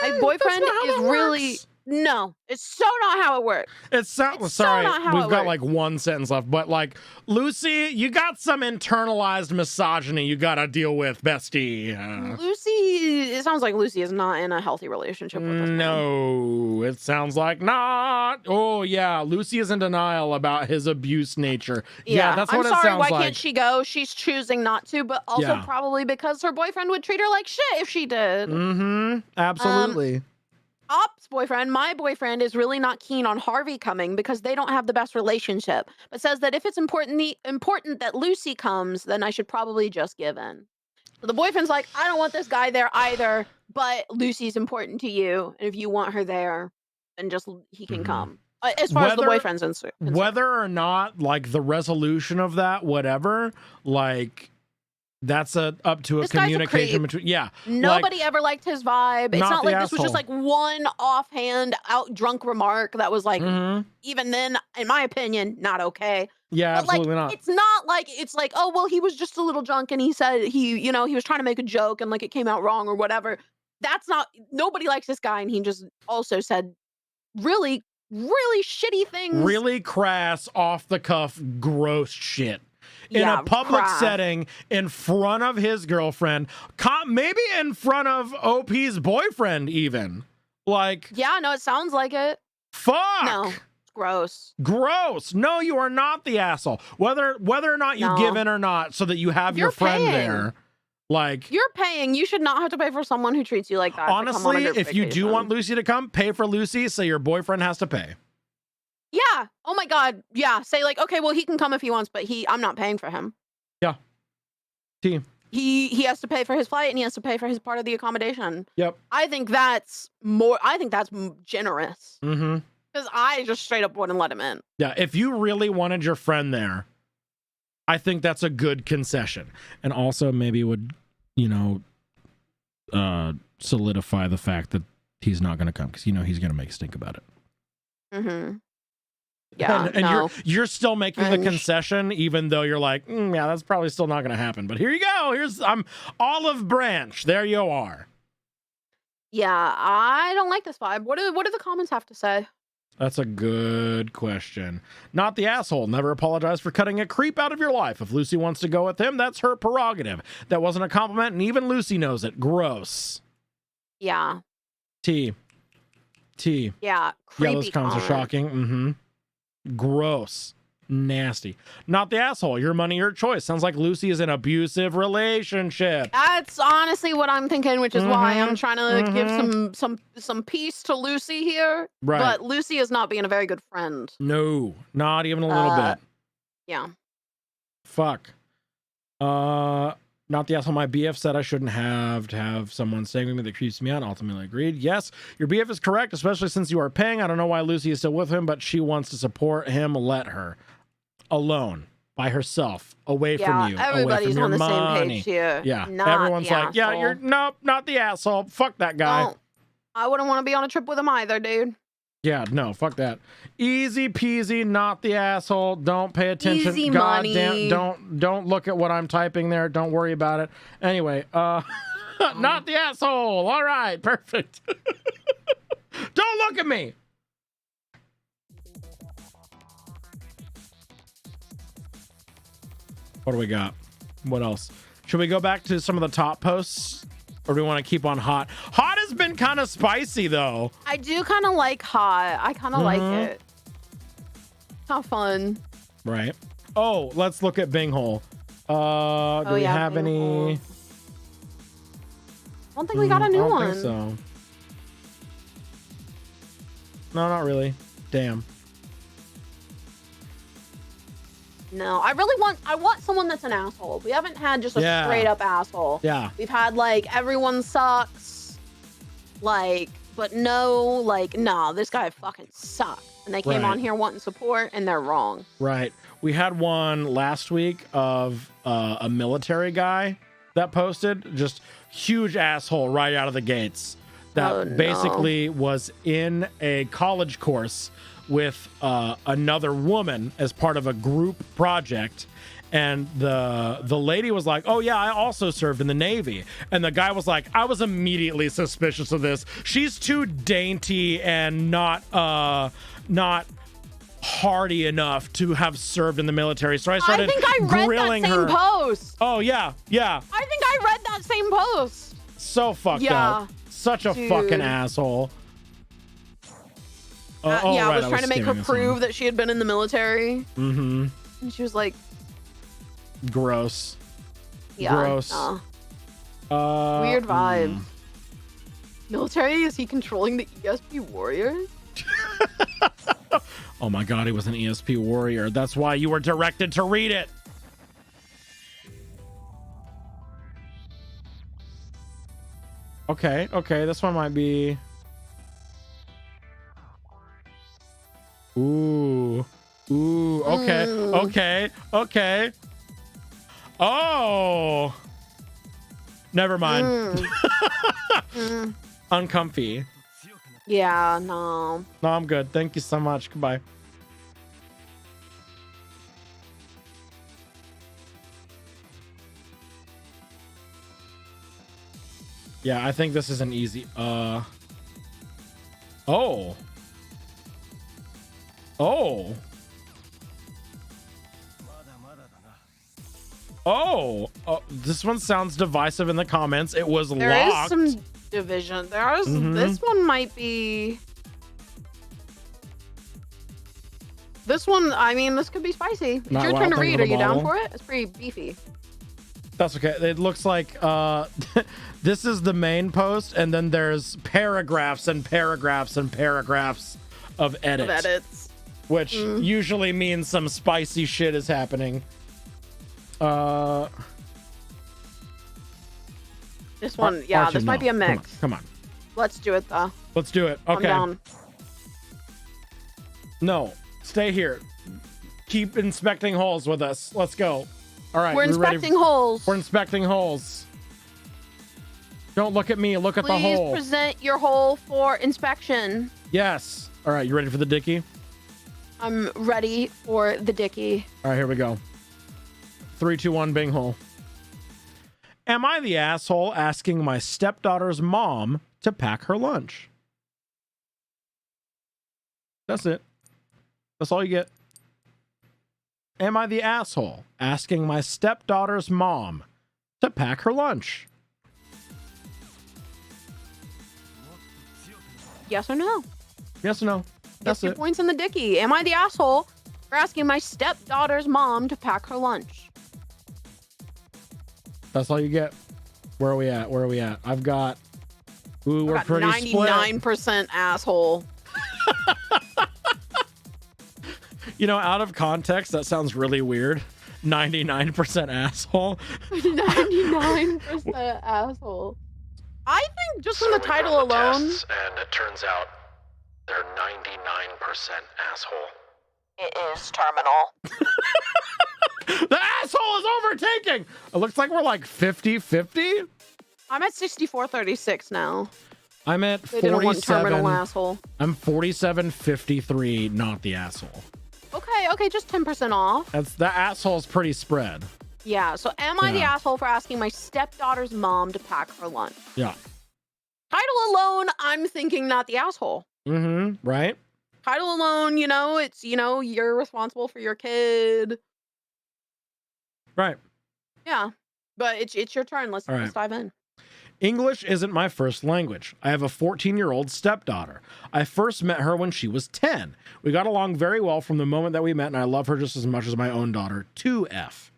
My boyfriend is really... No, it's so not how it works. It's so sorry, not how we've it got works. like one sentence left, but like, Lucy, you got some internalized misogyny you gotta deal with, bestie. Lucy, it sounds like Lucy is not in a healthy relationship with this man. No, It sounds like not. Oh yeah, Lucy is in denial about his abuse nature. Yeah, that's what I'm it sorry, sounds why like. can't she go? She's choosing not to, but also Yeah. probably because her boyfriend would treat her like shit if she did. Mm-hmm. Absolutely. Op's boyfriend, my boyfriend, is really not keen on Harvey coming because they don't have the best relationship, but says that if it's important that Lucy comes, then I should probably just give in. So the boyfriend's like, I don't want this guy there either, but Lucy's important to you, and if you want her there, then just he can come. As far as the boyfriend's concerned. Whether or not like the resolution of that, whatever, like that's up to a This guy's a communication creep. between. Yeah, Nobody ever liked his vibe. It's not not the like this was just asshole. like one offhand out drunk remark that was like, Mhm. even then, in my opinion, not okay. Yeah, But like, absolutely not. it's not like it's like, oh well, he was just a little drunk and he said he was trying to make a joke and like it came out wrong or whatever. That's not. Nobody likes this guy, and he just also said really, really shitty things. Really crass, off the cuff, gross shit. In a public crass. setting, in front of his girlfriend, maybe in front of OP's boyfriend, even. Like, Yeah, no, it sounds like it. fuck. No, it's gross. Gross. No, you are not the asshole. Whether or not you No. give in or not, so that you have your You're friend paying. there. Like, You're paying. You should not have to pay for someone who treats you like that. to come on a honestly, group if you do vacation. want Lucy to come, pay for Lucy, so your boyfriend has to pay. Yeah. Oh my God. Yeah. Say like, okay, well, he can come if he wants, but I'm not paying for him. Yeah. T. He has to pay for his flight and he has to pay for his part of the accommodation. Yep. I think that's generous Mm-hmm. because I just straight up wouldn't let him in. Yeah, if you really wanted your friend there, I think that's a good concession. And also maybe would, solidify the fact that he's not going to come because he's going to make a stink about it. Mm-hmm. Yeah. And no. you're still making the And- concession, even though you're like, yeah, that's probably still not going to happen. But here you go. I'm Olive Branch. There you are. Yeah. I don't like this vibe. What do the comments have to say? That's a good question. Not the asshole. Never apologize for cutting a creep out of your life. If Lucy wants to go with him, that's her prerogative. That wasn't a compliment, and even Lucy knows it. Gross. Yeah. T. Yeah. Creepy Yeah, those comments are comment. shocking. Mm-hmm. Gross. Nasty. Not the asshole. Your money, your choice. Sounds like Lucy is in an abusive relationship. That's honestly what I'm thinking, which is why I'm Mhm, trying to give some peace to Lucy here. Right. But Lucy is not being a very good friend. No, not even a little bit. Yeah. Fuck. Not the asshole. My BF said I shouldn't have to have someone staying with me that creeps me out. Ultimately agreed. Yes, your BF is correct, especially since you are paying. I don't know why Lucy is still with him, but she wants to support him. Let her. Alone. By herself. Away from you. Everybody's away from on your the money. same page here. Yeah. Not Everyone's the like, yeah, asshole. you're nope, not the asshole. Fuck that guy. Don't. I wouldn't want to be on a trip with him either, dude. Yeah, no, fuck that. Easy peasy, not the asshole. Don't pay attention. Easy God money. damn, don't look at what I'm typing there. Don't worry about it. Anyway, not the asshole. All right, perfect. Don't look at me. What do we got? What else? Should we go back to some of the top posts? Or do we want to keep on hot? Hot has been kind of spicy, though. I do kind of like hot. I kind of like Mhm. it. How fun. Right. Oh, let's look at Binghole. Do we yeah, have any? Binghole. I don't think we got a new I don't one. think so. No, not really. Damn. No, I want someone that's an asshole. We haven't had just a Yeah. straight up asshole. Yeah. We've had like everyone sucks. Like, but no, like, nah, this guy fucking sucks. And they came Right. on here wanting support and they're wrong. Right. We had one last week of a military guy that posted just huge asshole right out of the gates. That Oh, no. basically was in a college course with another woman as part of a group project, and the lady was like, oh yeah, I also served in the Navy, and the guy was like, I was immediately suspicious of this. She's too dainty and not hardy enough to have served in the military, so I started I think I read that grilling same her. post. Oh yeah, I think I read that same post. so fucked Yeah, up. Such a dude. fucking asshole. yeah, right, I was trying to make her skimming this one. prove that she had been in the military. Mm-hmm. And she was like, Gross. yeah. Gross. Weird vibes. mm. Military? Is he controlling the ESP warriors? Oh my god, he was an ESP warrior. That's why you were directed to read it. Okay, this one might be... Ooh, okay. Oh! Never mind. Uncomfy. Yeah, no. No, I'm good. Thank you so much. Goodbye. Yeah, I think this is an easy. Oh. This one sounds divisive in the comments. It was There locked. is some division. There's this one might be. This one, I mean, this could be spicy. It's Not your what turn I to think read. of Are the you down bottle. for it? It's pretty beefy. That's okay. It looks like this is the main post, and then there's paragraphs and paragraphs and paragraphs of edits, which usually means some spicy shit is happening. This one, yeah, Archie, this might no. be a mix. Come on. Let's do it though. Let's do it. I'm Okay. down. No, stay here. Keep inspecting holes with us. Let's go. All right. We're we ready? inspecting holes. We're inspecting holes. Don't look at me. Look at the Please hole. present your hole for inspection. Yes. All right. You ready for the dicky? I'm ready for the dicky. All right. Here we go. 3, 2, 1. Bing hole. Am I the asshole asking my stepdaughter's mom to pack her lunch? That's it. That's all you get. Am I the asshole asking my stepdaughter's mom to pack her lunch? Yes or no? Yes or no? That's Get 2 it. points in the dicky. Am I the asshole for asking my stepdaughter's mom to pack her lunch? That's all you get. Where are we at? Where are we at? I've got... Ooh, we're Got pretty 99% asshole. You know, out of context, that sounds really weird. 99% asshole. 99% asshole. I think just from the we title run the alone, tests, and it turns out they're 99% asshole. it is terminal. The asshole is overtaking. It looks like we're like 50-50. I'm at 64-36 now. I'm at They didn't want terminal 47. asshole. I'm 47-53, not the asshole. Okay, just 10% off. That's the asshole's pretty spread. Yeah, so am I the Yeah. asshole for asking my stepdaughter's mom to pack her lunch? Yeah. Title alone, I'm thinking not the asshole. Mm-hmm. Right? Title alone, it's, you're responsible for your kid. Right. Yeah, but it's your turn. Let's All right. dive in. English isn't my first language. I have a 14-year-old stepdaughter. I first met her when she was 10. We got along very well from the moment that we met, and I love her just as much as my own daughter. 2F.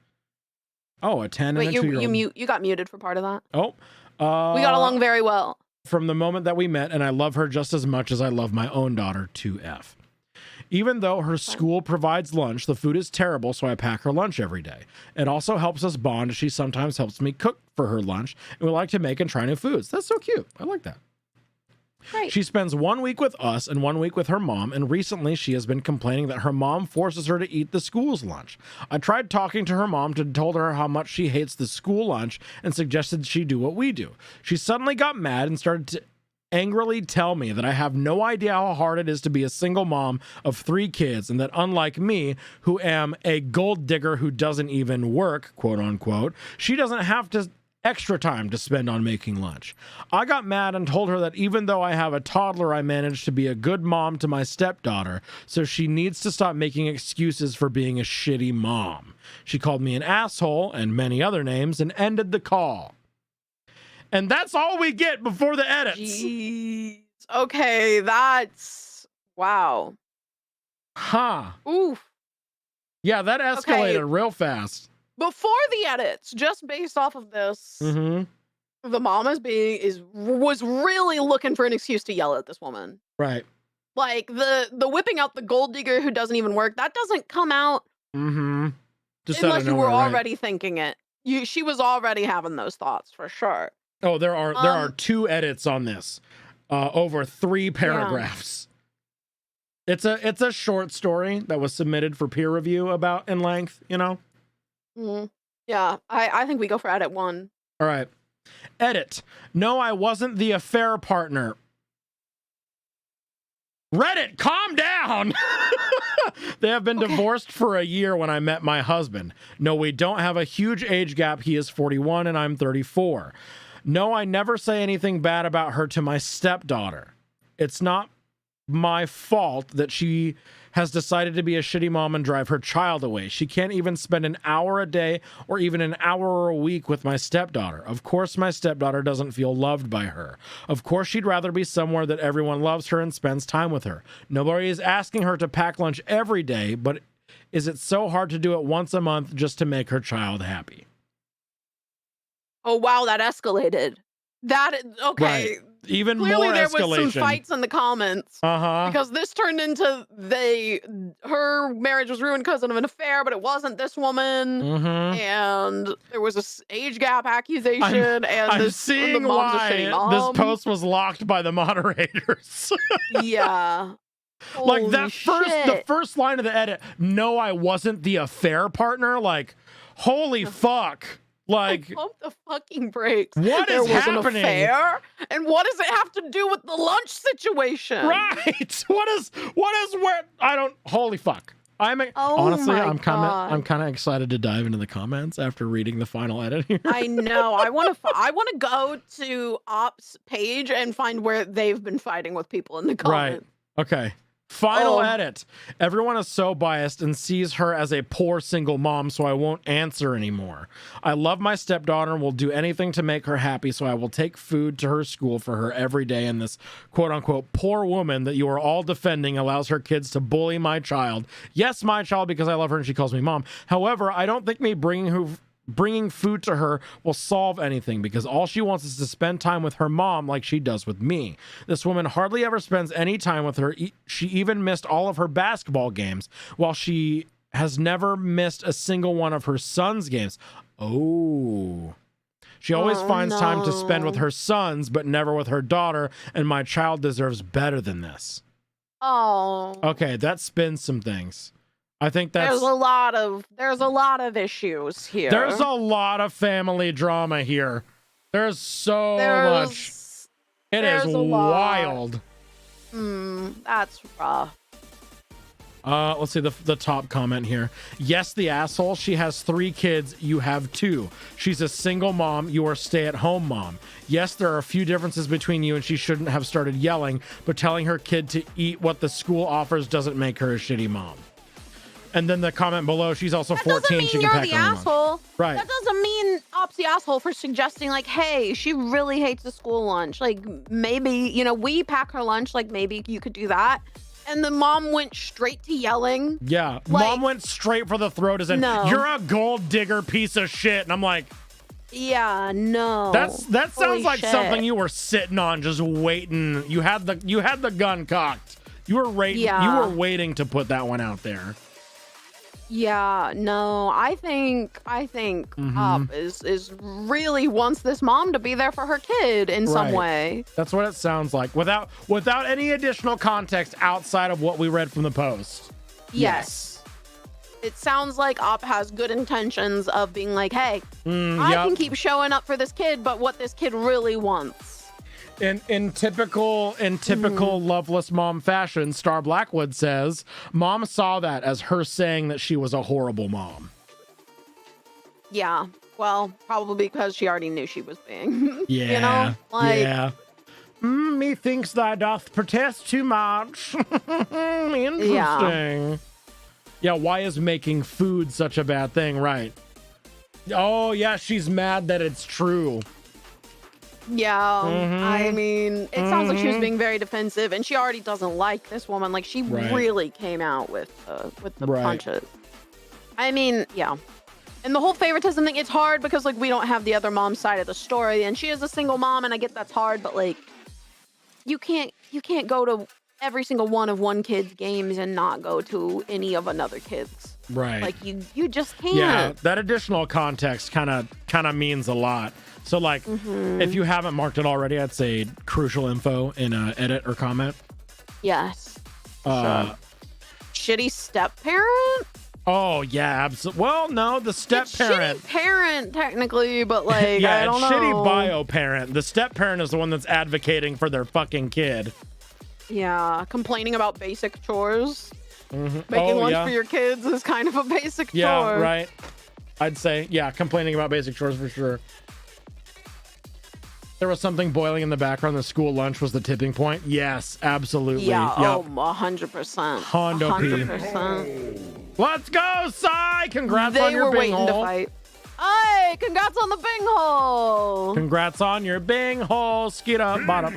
Oh, a 10 Wait, and a 2-year-old. you got muted for part of that. Oh. We got along very well. From the moment that we met, and I love her just as much as I love my own daughter, 2F. Even though her school provides lunch, the food is terrible, so I pack her lunch every day. It also helps us bond, as she sometimes helps me cook for her lunch, and we like to make and try new foods. That's so cute. I like that. Great. She spends 1 week with us and 1 week with her mom, and recently she has been complaining that her mom forces her to eat the school's lunch. I tried talking to her mom and told her how much she hates the school lunch and suggested she do what we do. She suddenly got mad and started to angrily tell me that I have no idea how hard it is to be a single mom of 3 kids, and that unlike me, who am a gold digger who doesn't even work, quote unquote, she doesn't have to extra time to spend on making lunch. I got mad and told her that even though I have a toddler, I managed to be a good mom to my stepdaughter, so she needs to stop making excuses for being a shitty mom. She called me an asshole and many other names and ended the call. And that's all we get before the edits. Jeez. Okay, that's Wow. Huh. Oof. Yeah, that escalated Okay. real fast. Before the edits, just based off of this, Mm-hmm. the mom was really looking for an excuse to yell at this woman. Right. Like the whipping out the gold digger who doesn't even work, that doesn't come out Mm-hmm. Just out unless of you were nowhere, right? already thinking it. She was already having those thoughts for sure. Oh, there are 2 edits on this, over 3 paragraphs. It's a short story that was submitted for peer review about in length, you know. Yeah, I think we go for edit 1. All right, edit. No, I wasn't the affair partner. Reddit, calm down. They have been divorced for a year when I met my husband. No, we don't have a huge age gap. He is 41 and I'm 34. No, I never say anything bad about her to my stepdaughter. It's not my fault that she has decided to be a shitty mom and drive her child away. She can't even spend an hour a day or even an hour a week with my stepdaughter. Of course, my stepdaughter doesn't feel loved by her. Of course, she'd rather be somewhere that everyone loves her and spends time with her. Nobody is asking her to pack lunch every day, but is it so hard to do it once a month just to make her child happy? Oh wow, that escalated. Okay. Right. Even Clearly more there escalation. was some fights in the comments. Because this turned into her marriage was ruined because of an affair, but it wasn't this woman. And there was this age gap accusation, I'm the seeing mom's a why shitty mom. this post was locked by the moderators. Yeah. Like Holy the shit. first line of the edit, no, I wasn't the affair partner. Like, holy fuck. Like, Pump the fucking brakes. What there is was happening? An affair? And what does it have to do with the lunch situation? Right. What is where I don't holy fuck. Oh honestly, my I'm God. kind of excited to dive into the comments after reading the final edit here. I know. I want to go to Op's page and find where they've been fighting with people in the comments. Right. Okay. Final edit. Everyone is so biased and sees her as a poor single mom, so I won't answer anymore. I love my stepdaughter and will do anything to make her happy, so I will take food to her school for her every day. And this quote-unquote poor woman that you are all defending allows her kids to bully my child. Yes, my child, because I love her and she calls me mom. However, I don't think me bringing food to her will solve anything because all she wants is to spend time with her mom like she does with me. This woman hardly ever spends any time with her. She even missed all of her basketball games, while she has never missed a single one of her son's games. Oh. She always finds time to spend with her sons, but never with her daughter, and my child deserves better than this. Oh. Okay, that spins some things. I think that's there's a lot of issues here. There's a lot of family drama here. There's so much. It is wild. That's rough. Let's see the top comment here. Yes, the asshole. She has 3 kids. You have 2. She's a single mom. You are stay-at-home mom. Yes, there are a few differences between you, and she shouldn't have started yelling, but telling her kid to eat what the school offers doesn't make her a shitty mom. And then the comment below, she's also 14. Doesn't mean she can you're pack the her own lunch. asshole. Right. That doesn't mean Op's the asshole for suggesting, like, hey, she really hates the school lunch. Like, maybe, we pack her lunch. Like, maybe you could do that. And the mom went straight to yelling. Yeah. Mom went straight for the throat as in, you're a gold digger piece of shit. And I'm like, yeah, no. That sounds like something you were sitting on, just waiting. You had the gun cocked. You were waiting to put that one out there. Yeah, no, I think Op is really wants this mom to be there for her kid in some way. That's what it sounds like. Without any additional context outside of what we read from the post. Yes. It sounds like Op has good intentions of being like, hey, I can keep showing up for this kid, but what this kid really wants. In typical loveless mom fashion, Star Blackwood says, Mom saw that as her saying that she was a horrible mom. Yeah, well, probably because she already knew she was being. Yeah. Methinks thou doth protest too much. Interesting. Yeah, why is making food such a bad thing? Right. Oh, yeah, she's mad that it's true. Yeah, I mean, it sounds like she was Mhm. being very defensive, and she already doesn't like this woman. Like, she Right. really came out with the Right. punches. I mean, yeah. And the whole favoritism thing, it's hard because, like, we don't have the other mom's side of the story, and she is a single mom, and I get that's hard, but, like, you can't go to every single one of one kid's games and not go to any of another kid's. Right. Like, you just can't. Yeah, that additional context kind of means a lot. So like, if you haven't marked it already, I'd say crucial info in edit or comment. Yes. Uh, Shitty step parent? Oh yeah, absolutely. Well, no, the step It's parent. shitty parent technically, but like Yeah, I don't it's know. shitty bio parent. The step parent is the one that's advocating for their fucking kid. Yeah, complaining about basic chores. Mhm. Making Oh, lunch yeah. for your kids is kind of a basic Yeah, chore. right. I'd say, yeah, complaining about basic chores for sure. There was something boiling in the background. The school lunch was the tipping point. Yes, absolutely. Yeah, Yep. 100%. Hondo P. 100%. Let's go, Sai! Congrats They on your were bing waiting to hole. fight. Hey, congrats on the bing hole. Congrats on your bing hole. Skeet up, bottom.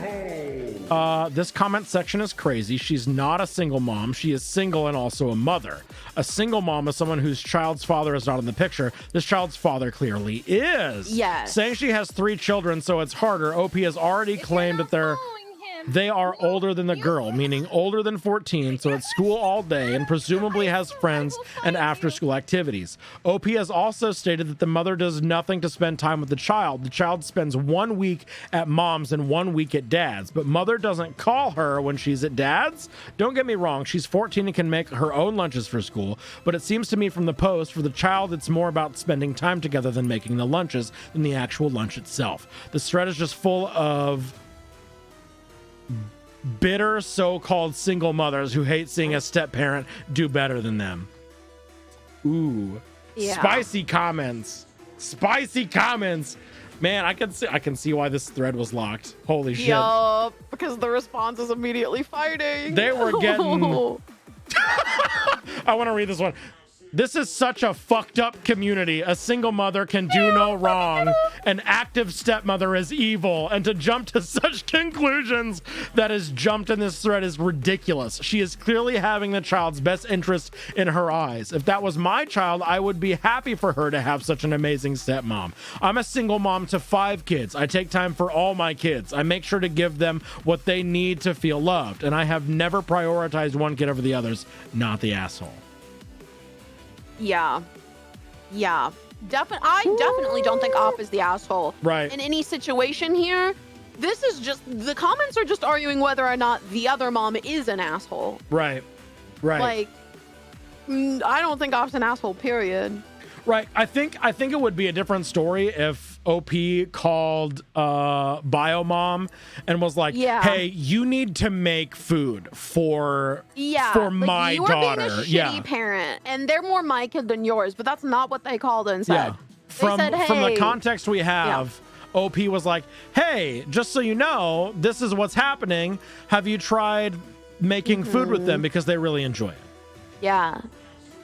This comment section is crazy. She's not a single mom. She is single and also a mother. A single mom is someone whose child's father is not in the picture. This child's father clearly is. Yes. Saying she has 3 children, so it's harder. OP has already claimed that they are older than the girl, meaning older than 14, so at school all day and presumably has friends and after-school activities. OP has also stated that the mother does nothing to spend time with the child. The child spends 1 week at mom's and 1 week at dad's, but mother doesn't call her when she's at dad's. Don't get me wrong, she's 14 and can make her own lunches for school, but it seems to me from the post, for the child, it's more about spending time together than making the lunches than the actual lunch itself. The thread is just full of bitter so-called single mothers who hate seeing a step-parent do better than them. Ooh. Yeah. Spicy comments. Man, I can see why this thread was locked. Holy shit. Yup, because the response is immediately fighting. They were getting- I want to read this one. This is such a fucked up community. A single mother can do no wrong. An active stepmother is evil. And to jump to such conclusions that is jumped in this thread is ridiculous. She is clearly having the child's best interest in her eyes. If that was my child, I would be happy for her to have such an amazing stepmom. I'm a single mom to 5 kids. I take time for all my kids. I make sure to give them what they need to feel loved. And I have never prioritized one kid over the others. Not the asshole. Yeah. I definitely don't think Op is the asshole. Right. In any situation here, this is just, the comments are just arguing whether or not the other mom is an asshole. Right. Like, I don't think Op's an asshole, period. Right. I think it would be a different story if OP called Biomom and was like, Yeah. "Hey, you need to make food for Yeah. my you daughter." Are being a shitty Yeah. parent, and they're more my kid than yours, but that's not what they called and said. Yeah. From said, the "Hey." context we have, OP was like, "Hey, just so you know, this is what's happening. Have you tried making food with them because they really enjoy it?" Yeah.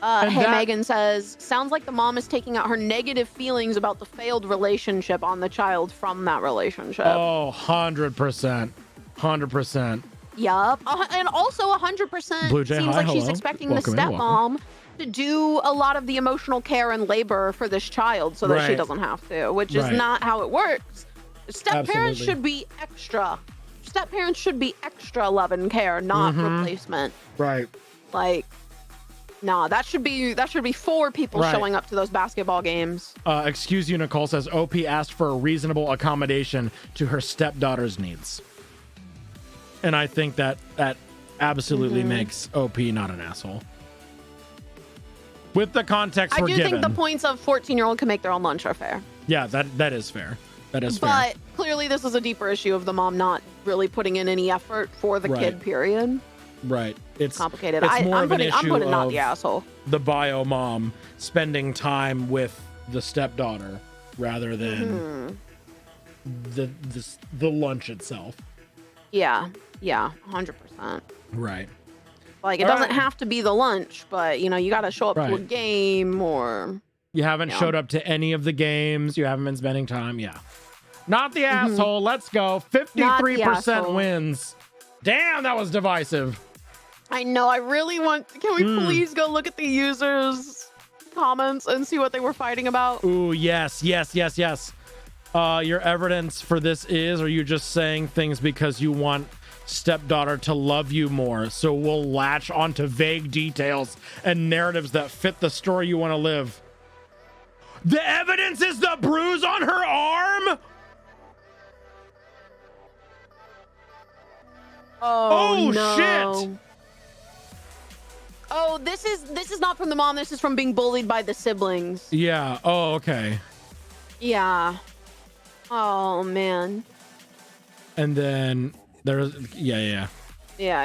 And Hey, that- Megan says, sounds like the mom is taking out her negative feelings about the failed relationship on the child from that relationship. Oh, 100%. 100%. Yup. And also 100% Blue Jay, seems hi, like she's hello. expecting Welcome the in, welcome. stepmom to do a lot of the emotional care and labor for this child so that she Right. doesn't have to, which is Right. not how it works. Step parents Absolutely. should be extra. Step parents should be extra love and care, not replacement. Right. Like, nah, that should be 4 people Right. showing up to those basketball games. Excuse you, Nicole says OP asked for a reasonable accommodation to her stepdaughter's needs. And I think that absolutely makes OP not an asshole. With the context I we're do given. think the points of 14-year-old can make their own lunch are fair. Yeah, that is fair. That is fair. But clearly this is a deeper issue of the mom not really putting in any effort for the Right. kid, period. Right. It's Complicated. It's more I'm of an putting issue not of the asshole. the bio mom spending time with the stepdaughter rather than the lunch itself. Yeah, 100%. Right. Like, it All doesn't right. have to be the lunch, but, you know, you got to show up to a Right. game or... You haven't Yeah. showed up to any of the games. You haven't been spending time. Yeah. Not the asshole. Let's go. 53% asshole. wins. Damn, that was divisive. I know. I really want. Can we please go look at the users' comments and see what they were fighting about? Ooh, yes. Your evidence for this is, or you just saying things because you want stepdaughter to love you more, so we'll latch onto vague details and narratives that fit the story you want to live. The evidence is the bruise on her arm. Oh no. Shit. Oh, this is not from the mom. This is from being bullied by the siblings. Yeah. Oh, okay. Yeah. Oh man. And then there's yeah. Yeah.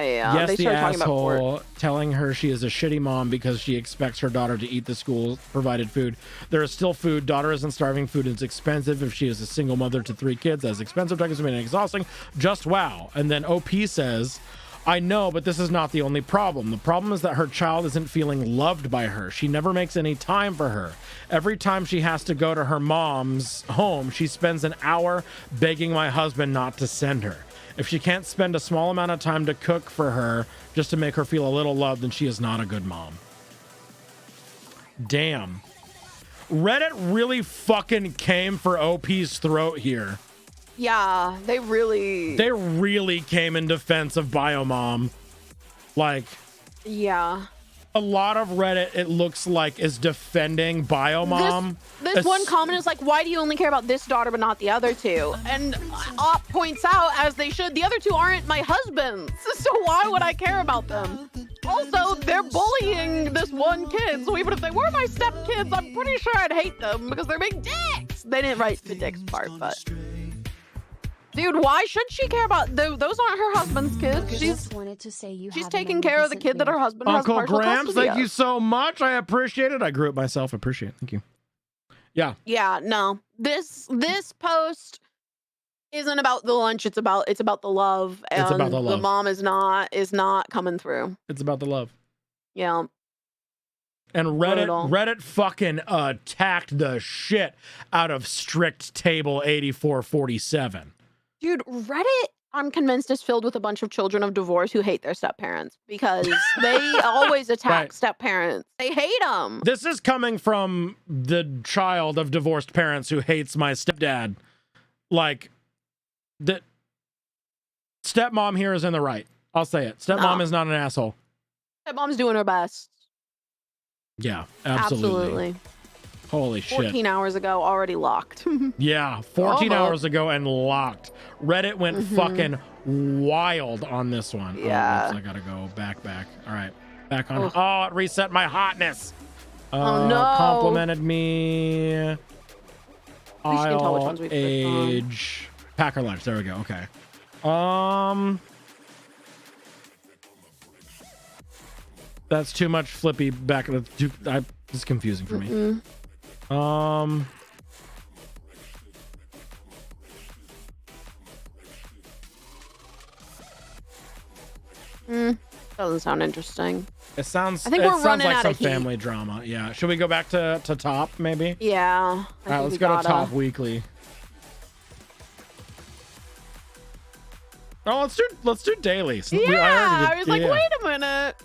Yes, They the started talking about court. asshole telling her she is a shitty mom because she expects her daughter to eat the school provided food. There is still food. Daughter isn't starving. Food is expensive. If she is a single mother to 3 kids, that's expensive. Time consuming and exhausting. Just wow. And then OP says, I know, but this is not the only problem. The problem is that her child isn't feeling loved by her. She never makes any time for her. Every time she has to go to her mom's home, she spends an hour begging my husband not to send her. If she can't spend a small amount of time to cook for her just to make her feel a little loved, then she is not a good mom. Damn. Reddit really fucking came for OP's throat here. Yeah, they really came in defense of Biomom. Like, yeah. a lot of Reddit, it looks like, is defending Biomom. This one comment is like, why do you only care about this daughter but not the other two? And Op points out, as they should, the other two aren't my husbands, so why would I care about them? Also, they're bullying this one kid, so even if they were my stepkids, I'm pretty sure I'd hate them because they're big dicks. They didn't write the dicks part, but... Dude, why should she care about those? Aren't her husband's kids. She's taking care of the kid that her husband has Uncle partial Gramps, custody thank of. you so much. I appreciate it. I grew it myself. Appreciate it. Thank you. Yeah. Yeah, no. This post isn't about the lunch. It's about the love. And It's about the love. The mom is not coming through. It's about the love. Yeah. And Brutal. Reddit fucking attacked the shit out of strict table 8447. Dude, Reddit, I'm convinced, is filled with a bunch of children of divorce who hate their step-parents because they always attack Right. step-parents. They hate them. This is coming from the child of divorced parents who hates my stepdad. Like, the stepmom here is in the right. I'll say it. Stepmom No. is not an asshole. Stepmom's doing her best. Yeah, absolutely. Holy shit. 14 hours ago, already locked. Yeah, 14 Almost. hours ago and locked. Reddit went fucking wild on this one. Yeah. Oh, oops, I gotta go back. All right, back on. Oh, it reset my hotness. Oh, no. Complimented me. least you can tell which I'll ones we clicked on. age. Packer lunch. There we go. Okay. That's too much flippy back. It's confusing for me. Doesn't sound interesting. It sounds. I think it we're sounds running like out some of heat. family drama. Yeah. Should we go back to top maybe? Yeah. All right. Let's go to top weekly. Oh, let's do daily. Yeah, I was like, wait a minute.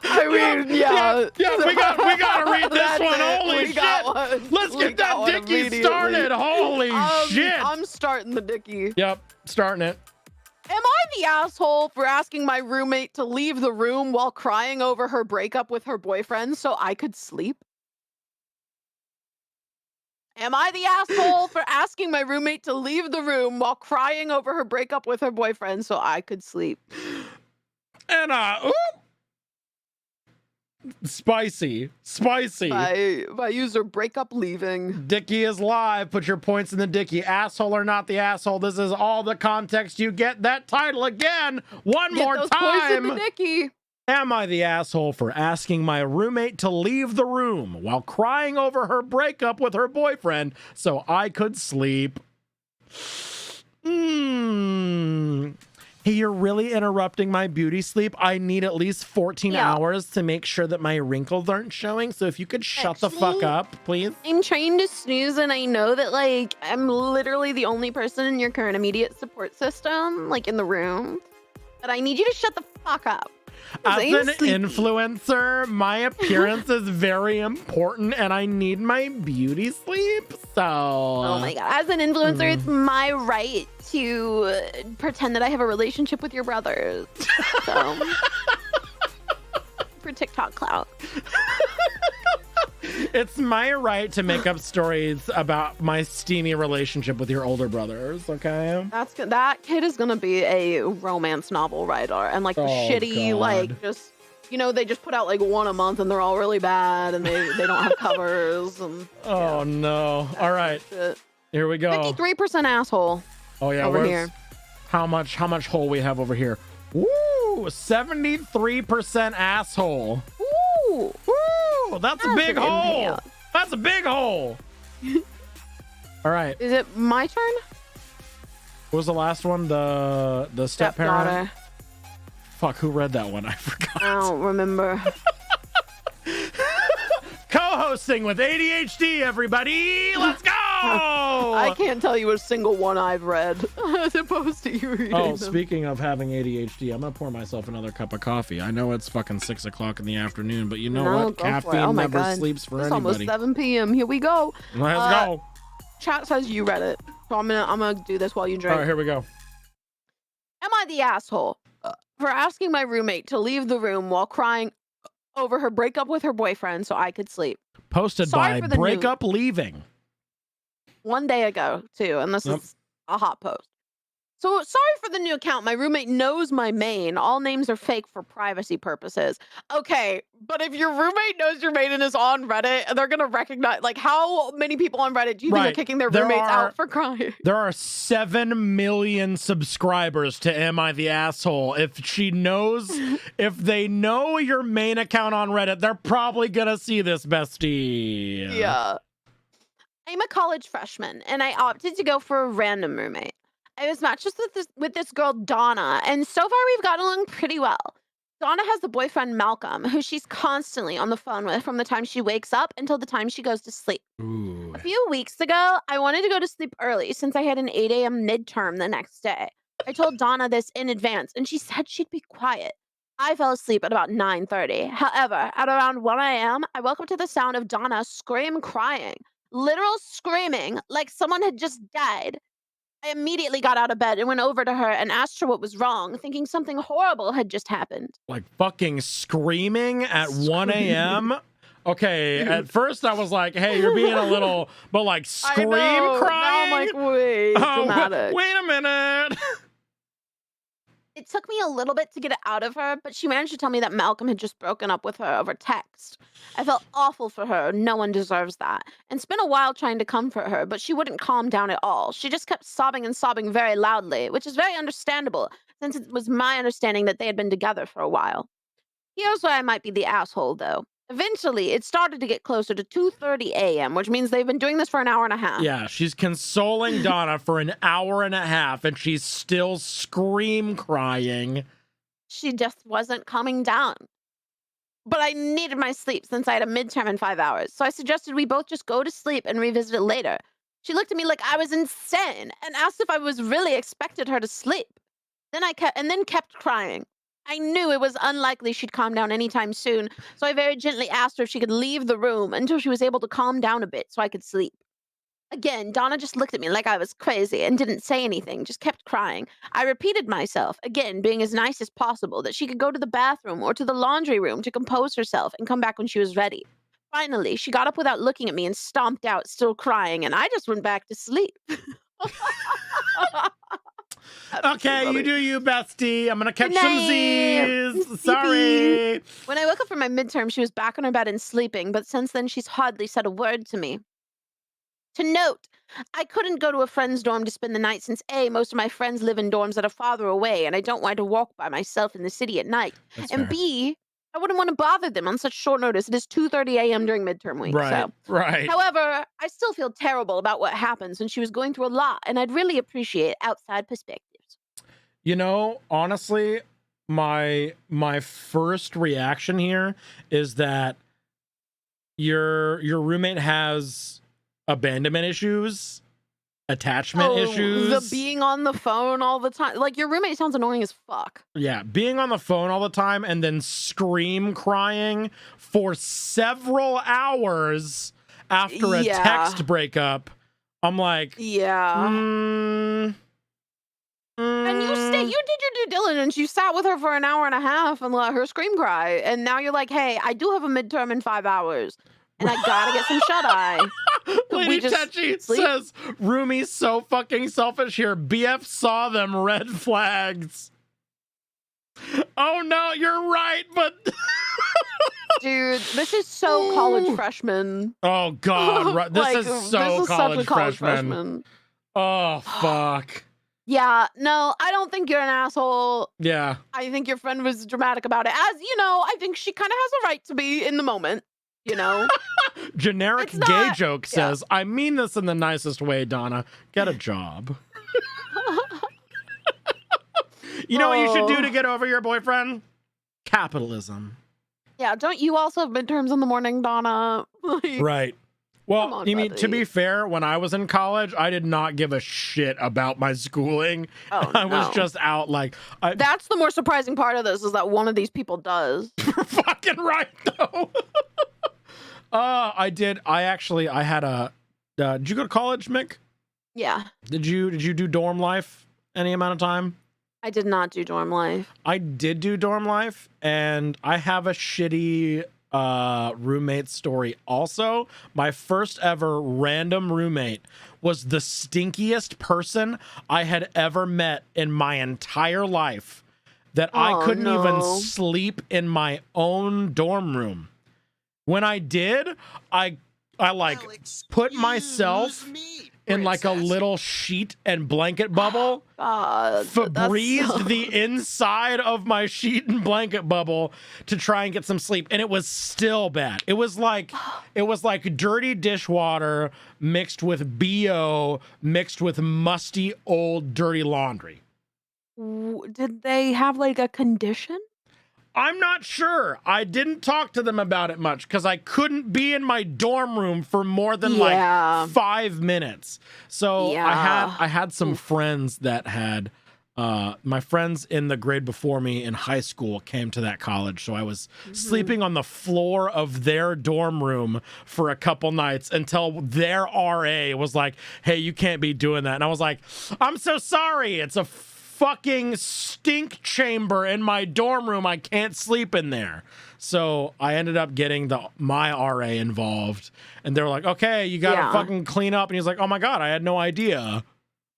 I mean, yeah. Yeah, we gotta read this That's one. it. Holy We shit! got one. Let's We get got that one dickie immediately. started. Holy shit! I'm starting the dickie. Yep, starting it. Am I the asshole for asking my roommate to leave the room while crying over her breakup with her boyfriend so I could sleep? Am I the asshole for asking my roommate to leave the room while crying over her breakup with her boyfriend so I could sleep? And spicy. By user breakup leaving. Dickie is live. Put your points in the Dickie. Asshole or not the asshole. This is all the context you get. That title again. One Get more those points in time. the Dickie. Am I the asshole for asking my roommate to leave the room while crying over her breakup with her boyfriend so I could sleep? Hey, you're really interrupting my beauty sleep. I need at least 14 Yeah. hours to make sure that my wrinkles aren't showing. So if you could shut the fuck Actually, up, please. I'm trying to snooze, and I know that, like, I'm literally the only person in your current immediate support system, like, in the room. But I need you to shut the fuck up. 'cause As I'm an sleepy. influencer, my appearance is very important and I need my beauty sleep. So. Oh my god. As an influencer, it's my right to pretend that I have a relationship with your brothers. So. For TikTok clout. It's my right to make up stories about my steamy relationship with your older brothers, okay? That kid is gonna be a romance novel writer, and like the shitty, God. like just they just put out like one a month, and they're all really bad, and they don't have covers. And Oh no! All right, shit. here we go. 53% asshole. Oh yeah, over where's- here. How much hole we have over here? Woo! 73% asshole. Ooh. Woo! That's a That's big an hole. impale. That's a big hole. All right. Is it my turn? What was the last one? The step parent. Stepdaughter. Fuck, who read that one? I forgot. I don't remember. Co-hosting with ADHD, everybody. Let's go. I can't tell you a single one I've read as opposed to you reading Oh, them. speaking of having ADHD, I'm gonna pour myself another cup of coffee. I know it's fucking 6 o'clock in the afternoon, but you know No, what? go for it. Caffeine Oh my never God. sleeps for It's almost anybody. 7 p.m. Here we go. Let's go. Chat says you read it, so I'm gonna do this while you All drink. right, here we go. Am I the asshole for asking my roommate to leave the room while crying over her breakup with her boyfriend so I could sleep? Posted Sorry by for the Breakup Leaving. 1 day ago, too, and this Yep. is a hot post. So sorry for the new account. My roommate knows my main. All names are fake for privacy purposes. Okay, but if your roommate knows your main and is on Reddit, they're gonna recognize. Like, how many people on Reddit do you think Right. are kicking their There roommates are- out for crying? There are 7 million subscribers to Am I the Asshole? If they know your main account on Reddit, they're probably gonna see this, bestie. Yeah. I'm a college freshman, and I opted to go for a random roommate. I was matched with this girl, Donna, and so far we've gotten along pretty well. Donna has the boyfriend, Malcolm, who she's constantly on the phone with from the time she wakes up until the time she goes to sleep. Ooh. A few weeks ago, I wanted to go to sleep early since I had an 8 a.m. midterm the next day. I told Donna this in advance, and she said she'd be quiet. I fell asleep at about 9:30. However, at around 1 a.m., I woke up to the sound of Donna crying. Literal screaming, like someone had just died. I immediately got out of bed and went over to her and asked her what was wrong, thinking something horrible had just happened. Like fucking screaming at 1 a.m. Okay, at first I was like, hey, you're being a little, but like scream Now crying? I'm like, wait, Oh, dramatic. wait a minute. It took me a little bit to get it out of her, but she managed to tell me that Malcolm had just broken up with her over text. I felt awful for her. No one deserves that. And it's been a while trying to comfort her, but she wouldn't calm down at all. She just kept sobbing and sobbing very loudly, which is very understandable, since it was my understanding that they had been together for a while. Here's where I might be the asshole, though. Eventually, it started to get closer to 2:30 a.m., which means they've been doing this for an hour and a half. Yeah, she's consoling Donna for an hour and a half, and she's still crying. She just wasn't coming down. But I needed my sleep since I had a midterm in 5 hours, so I suggested we both just go to sleep and revisit it later. She looked at me like I was insane and asked if I was really expected her to sleep. Then kept crying. I knew it was unlikely she'd calm down anytime soon, so I very gently asked her if she could leave the room until she was able to calm down a bit so I could sleep. Again, Donna just looked at me like I was crazy and didn't say anything, just kept crying. I repeated myself, again, being as nice as possible, that she could go to the bathroom or to the laundry room to compose herself and come back when she was ready. Finally, she got up without looking at me and stomped out, still crying, and I just went back to sleep. Okay, you do you, bestie. I'm gonna catch Good some night. Z's. Sorry. When I woke up from my midterm, she was back on her bed and sleeping, but since then she's hardly said a word to me. To note, I couldn't go to a friend's dorm to spend the night since A, most of my friends live in dorms that are farther away, and I don't want to walk by myself in the city at night. That's And fair. B, I wouldn't want to bother them on such short notice. It is 2:30 a.m. during midterm week. Right, So. right. However, I still feel terrible about what happened since she was going through a lot, and I'd really appreciate outside perspectives. You know, honestly, my first reaction here is that your roommate has abandonment issues, attachment issues. The being on the phone all the time. Like, your roommate sounds annoying as fuck. Yeah, being on the phone all the time and then scream crying for several hours after a text breakup. I'm like, yeah. And you did your due diligence. You sat with her for an hour and a half and let her scream cry. And now you're like, hey, I do have a midterm in 5 hours. And I gotta get some shut-eye. Lady Tetchy says, Roomie's so fucking selfish here. BF saw them red flags. Oh no, you're right, but... Dude, this is so college freshman. Oh god, right. This Like, is this so is such college a college freshman. Oh, fuck. Yeah, no, I don't think you're an asshole. Yeah. I think your friend was dramatic about it. As, you know, I think she kind of has a right to be in the moment, you know? Generic gay joke says, I mean this in the nicest way, Donna. Get a job. You know what you should do to get over your boyfriend? Capitalism. Yeah, don't you also have midterms in the morning, Donna? Like, Right. Well, on, you mean, to buddy. be fair, when I was in college, I did not give a shit about my schooling. Oh, I was no. just out like... That's the more surprising part of this, is that one of these people does. You're fucking right, though. I had a... did you go to college, Mick? Yeah, Did you do dorm life any amount of time? I did not do dorm life. I did do dorm life, and I have a shitty roommate story also. My first ever random roommate was the stinkiest person I had ever met in my entire life, that I couldn't even sleep in my own dorm room. When I did, I like put myself in like a little sheet and blanket bubble, Febrezed the inside of my sheet and blanket bubble to try and get some sleep, and it was still bad. It was like dirty dishwater mixed with BO mixed with musty old dirty laundry. Did they have like a condition? I'm not sure. I didn't talk to them about it much because I couldn't be in my dorm room for more than like 5 minutes. So I had some friends that had my friends in the grade before me in high school came to that college. So I was sleeping on the floor of their dorm room for a couple nights until their RA was like, hey, you can't be doing that. And I was like, I'm so sorry. It's a fucking stink chamber in my dorm room. I can't sleep in there. So I ended up getting my RA involved, and they were like, okay, you gotta fucking clean up. And he's like, oh my God, I had no idea.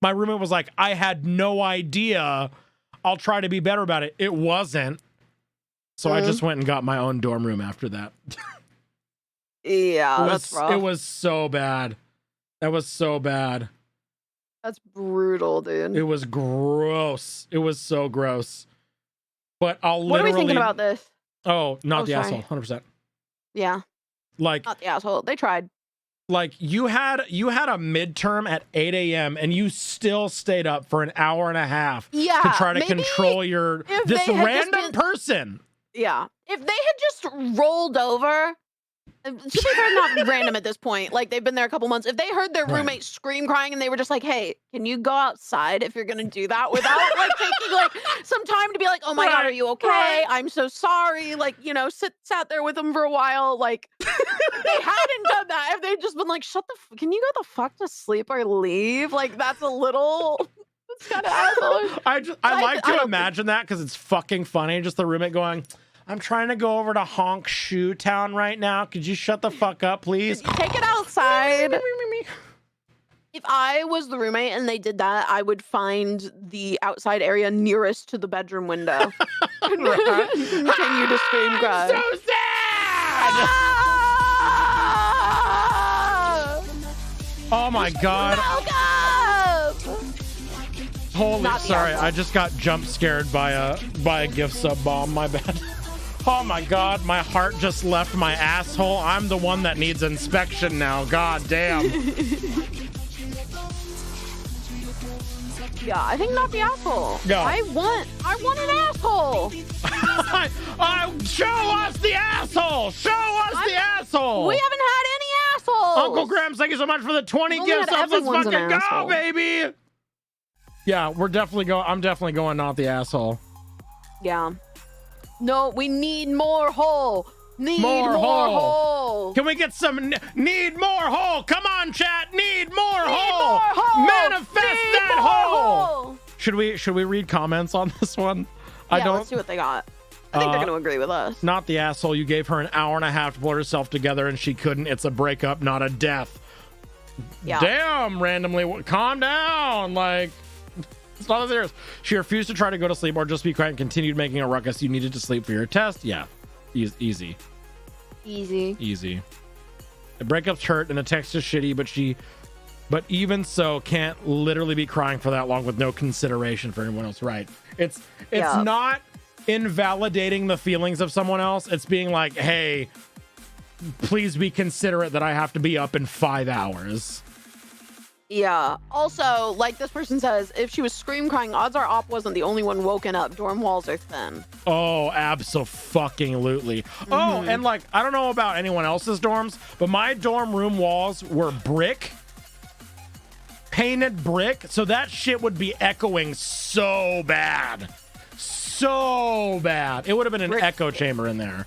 My roommate was like, I had no idea. I'll try to be better about it. It wasn't. So I just went and got my own dorm room after that. That's rough. It was so bad. That was so bad. That's brutal, dude. It was gross. It was so gross. But I'll What are literally... we thinking about this? Oh, not the sorry. asshole. 100%. Yeah. Like, not the asshole. They tried. Like, you had a midterm at 8 a.m. and you still stayed up for an hour and a half to try to control this random person. Yeah. If they had just rolled over... To be fair, not random at this point. Like, they've been there a couple months. If they heard their roommate scream crying and they were just like, hey, can you go outside if you're going to do that, without like taking like some time to be like, oh my God, are you okay? I'm so sorry. Like, you know, sat there with them for a while. Like, if they hadn't done that, if they'd just been like, can you go the fuck to sleep or leave? Like, that's a little... It's kind of asshole. I like to imagine that because it's fucking funny. Just the roommate going... I'm trying to go over to Honk Shoe Town right now. Could you shut the fuck up, please? Take it outside. If I was the roommate and they did that, I would find the outside area nearest to the bedroom window. Continue to scream cry. I'm so sad! Oh my God. Holy, sorry, I just got jump scared by a gift sub bomb. My bad. Oh my God, my heart just left my asshole. I'm the one that needs inspection now. God damn. Yeah, I think not the asshole. Go. I want an asshole. Show us the asshole. Show us the asshole. We haven't had any assholes. Uncle Grams, thank you so much for the 20 We've gifts. only had Let's everyone's an fucking go, asshole. baby. Yeah, we're definitely going. I'm definitely going not the asshole. Yeah. No, we need more hole. Need More more hole. hole. Can we get some need more hole? Come on, chat. Need more hole. More hole. Manifest Need that more hole. Should we read comments on this one? Yeah, let's see what they got. I think they're going to agree with us. Not the asshole. You gave her an hour and a half to pull herself together and she couldn't. It's a breakup, not a death. Yeah. Damn, randomly. Calm down. Like, it's not that serious. She refused to try to go to sleep or just be quiet and continued making a ruckus. You needed to sleep for your test. Yeah. Easy. The breakup's hurt and the text is shitty, but even so can't literally be crying for that long with no consideration for anyone else. Right. It's not invalidating the feelings of someone else. It's being like, hey, please be considerate that I have to be up in 5 hours. Yeah. Also, like this person says, if she was scream crying, odds are Op wasn't the only one woken up. Dorm walls are thin. Oh, abso-fucking-lutely. Oh, and like, I don't know about anyone else's dorms, but my dorm room walls were brick. Painted brick. So that shit would be echoing so bad. So bad. It would have been an echo chamber in there.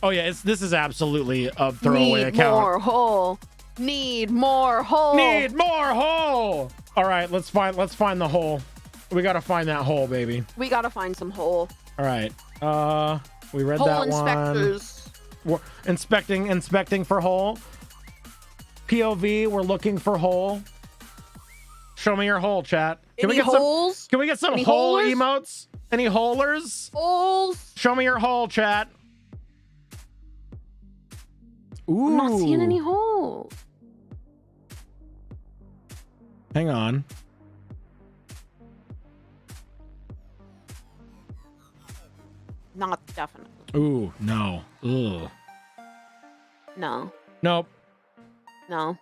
Oh, yeah. This is absolutely a throwaway account. Need more hole. Need more hole. Need more hole. All right, let's find the hole. We gotta find that hole, baby. We gotta find some hole. All right. We read Hole that inspectors. one. We're inspecting for hole. POV, we're looking for hole. Show me your hole, chat. Can we get holes? Can we get some Any hole holers? emotes? Any holers? Holes. Show me your hole, chat. Ooh. I'm not seeing any holes. Hang on. Not definitely. Ooh, no. Ugh. No. Nope. No.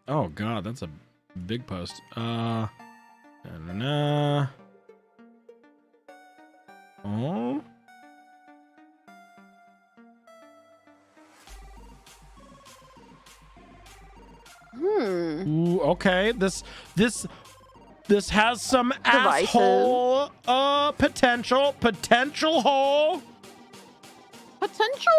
Oh god, that's a big post. Oh. Ooh, okay. This has some Divisive. asshole potential hole. Potential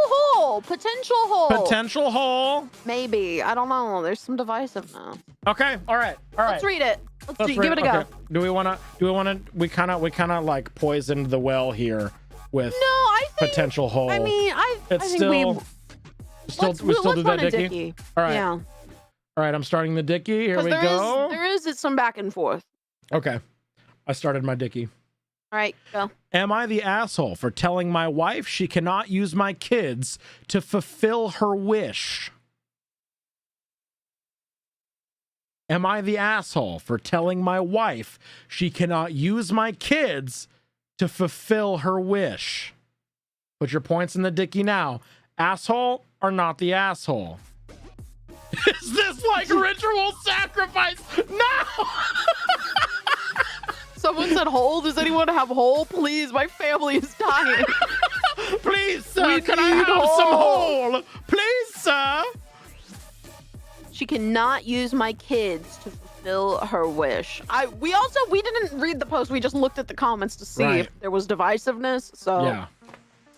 hole. Maybe. I don't know. There's some divisiveness. Okay. All right. Let's read it. Let's give it a go. Okay. Do we want to we kind of like poisoned the well here with No, I think potential hole. I mean, I it's think still we still do that run a Dickie. All right. Yeah. All right, I'm starting the Dickie. Here we There go. is some back and forth. Okay. I started my Dickie. All right, go. Am I the asshole for telling my wife she cannot use my kids to fulfill her wish? Am I the asshole for telling my wife she cannot use my kids to fulfill her wish? Put your points in the Dickie now. Asshole or not the asshole? Is this like ritual sacrifice? No! Someone said hole. Does anyone have hole? Please, my family is dying. Please, sir, We can I need have some hole. hole? Please, sir. She cannot use my kids to fulfill her wish. We didn't read the post. We just looked at the comments to see Right. if there was divisiveness. So Yeah.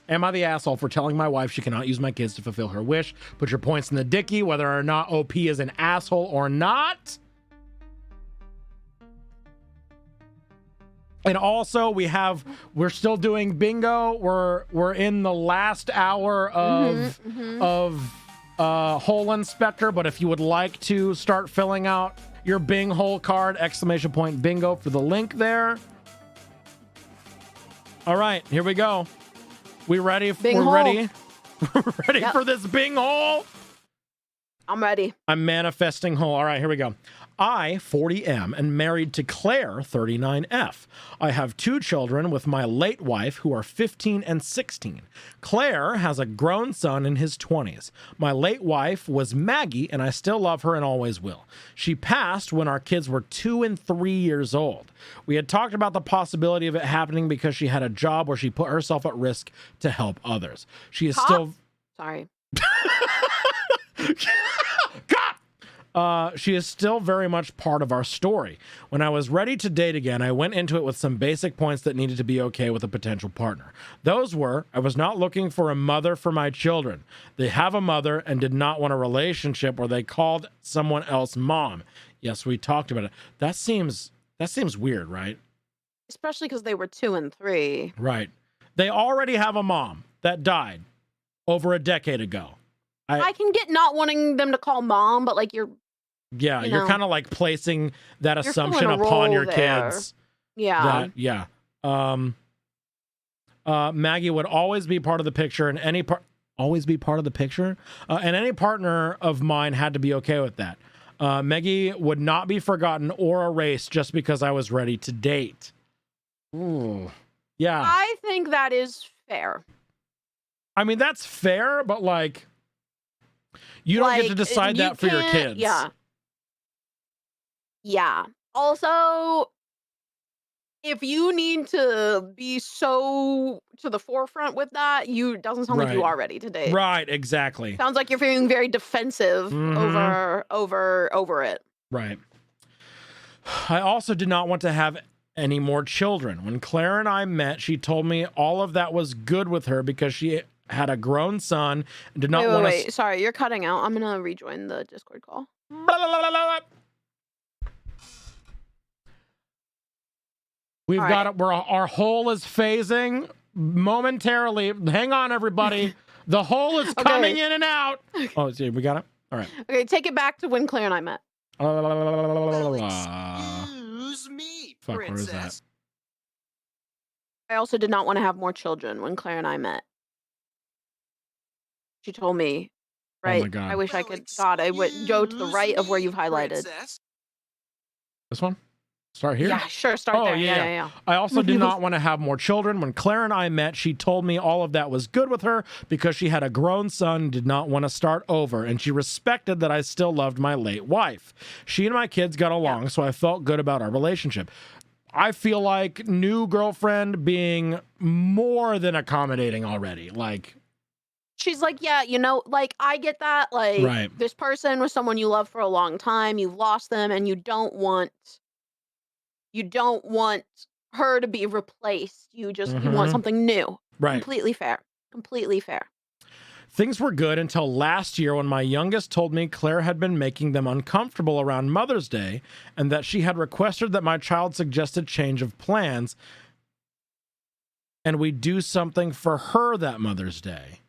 Am I the asshole for telling my wife she cannot use my kids to fulfill her wish? Put your points in the Dickie, whether or not OP is an asshole or not. And also, we're still doing bingo. We're in the last hour of hole inspector. But if you would like to start filling out your Bing hole card, ! Bingo for the link there. All right, here we go. We ready? Bing We're hole. ready. We're ready Yep. for this Bing hole. I'm ready. I'm manifesting whole. All right, here we go. I, 40M, and married to Claire, 39F. I have 2 children with my late wife who are 15 and 16. Claire has a grown son in his 20s. My late wife was Maggie, and I still love her and always will. She passed when our kids were 2 and 3 years old. We had talked about the possibility of it happening because she had a job where she put herself at risk to help others. She is still... Sorry. She is still very much part of our story. When I was ready to date again, I went into it with some basic points that needed to be okay with a potential partner. Those were, I was not looking for a mother for my children. They have a mother and did not want a relationship where they called someone else mom. Yes, we talked about it. That seems weird, right? Especially because they were 2 and 3. Right. They already have a mom that died over a decade ago. I can get not wanting them to call mom, but like you're kind of like placing that assumption filling a upon your role there. kids. Yeah. Maggie would always be part of the picture, and any and any partner of mine had to be okay with that. Maggie would not be forgotten or erased just because I was ready to date. Ooh. Yeah. I think that is fair. I mean, that's fair, but like, you don't get to decide that for your kids. Yeah. Yeah. Also, if you need to be so to the forefront with that, doesn't sound like you are ready to date. Right, exactly. Sounds like you're feeling very defensive over it. Right. I also did not want to have any more children. When Claire and I met, she told me all of that was good with her because she had a grown son and did not want to... Wait, sorry, you're cutting out. I'm going to rejoin the Discord call. We've got it. Our hole is phasing momentarily. Hang on, everybody. The hole is coming in and out. Oh, see, we got it? All right. Okay, take it back to when Claire and I met. Excuse me, Fuck, where is princess. that? I also did not want to have more children when Claire and I met. She told me, right? Oh my God. I wish I could. God, I would go to the right of where you've highlighted. Princess. This one? Start here? Yeah, sure. Start there. Yeah. Yeah. I also do not want to have more children. When Claire and I met, she told me all of that was good with her because she had a grown son and did not want to start over, and she respected that I still loved my late wife. She and my kids got along, so I felt good about our relationship. I feel like new girlfriend being more than accommodating already. Like, she's like, yeah, like, I get that. Like, this person was someone you loved for a long time. You've lost them, and you don't want her to be replaced. You want something new. Right. Completely fair. Completely fair. Things were good until last year when my youngest told me Claire had been making them uncomfortable around Mother's Day and that she had requested that my child suggested change of plans and we do something for her that Mother's Day.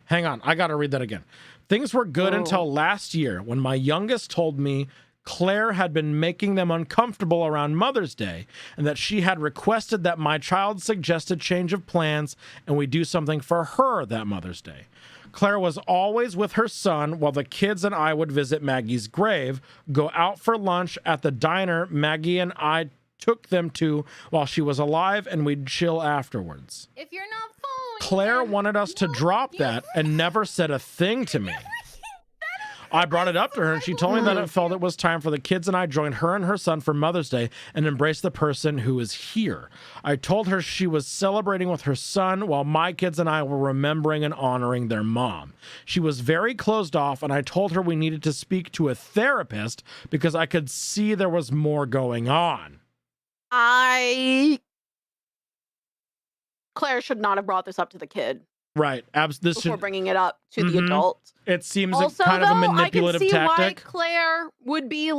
Hang on, I got to read that again. Things were good until last year when my youngest told me Claire had been making them uncomfortable around Mother's Day and that she had requested that my child suggested change of plans and we do something for her that Mother's Day. Claire was always with her son while the kids and I would visit Maggie's grave, go out for lunch at the diner Maggie and I took them to while she was alive, and we'd chill afterwards. If you're not following Claire him, wanted us to drop that and never said a thing to me. I brought it up to her, and she told me that it felt it was time for the kids and I join her and her son for Mother's Day and embrace the person who is here. I told her she was celebrating with her son while my kids and I were remembering and honoring their mom. She was very closed off, and I told her we needed to speak to a therapist because I could see there was more going on. Claire should not have brought this up to the kid. Right. Before bringing it up to the adult. It seems also, kind of a manipulative I can see tactic. Why Claire would be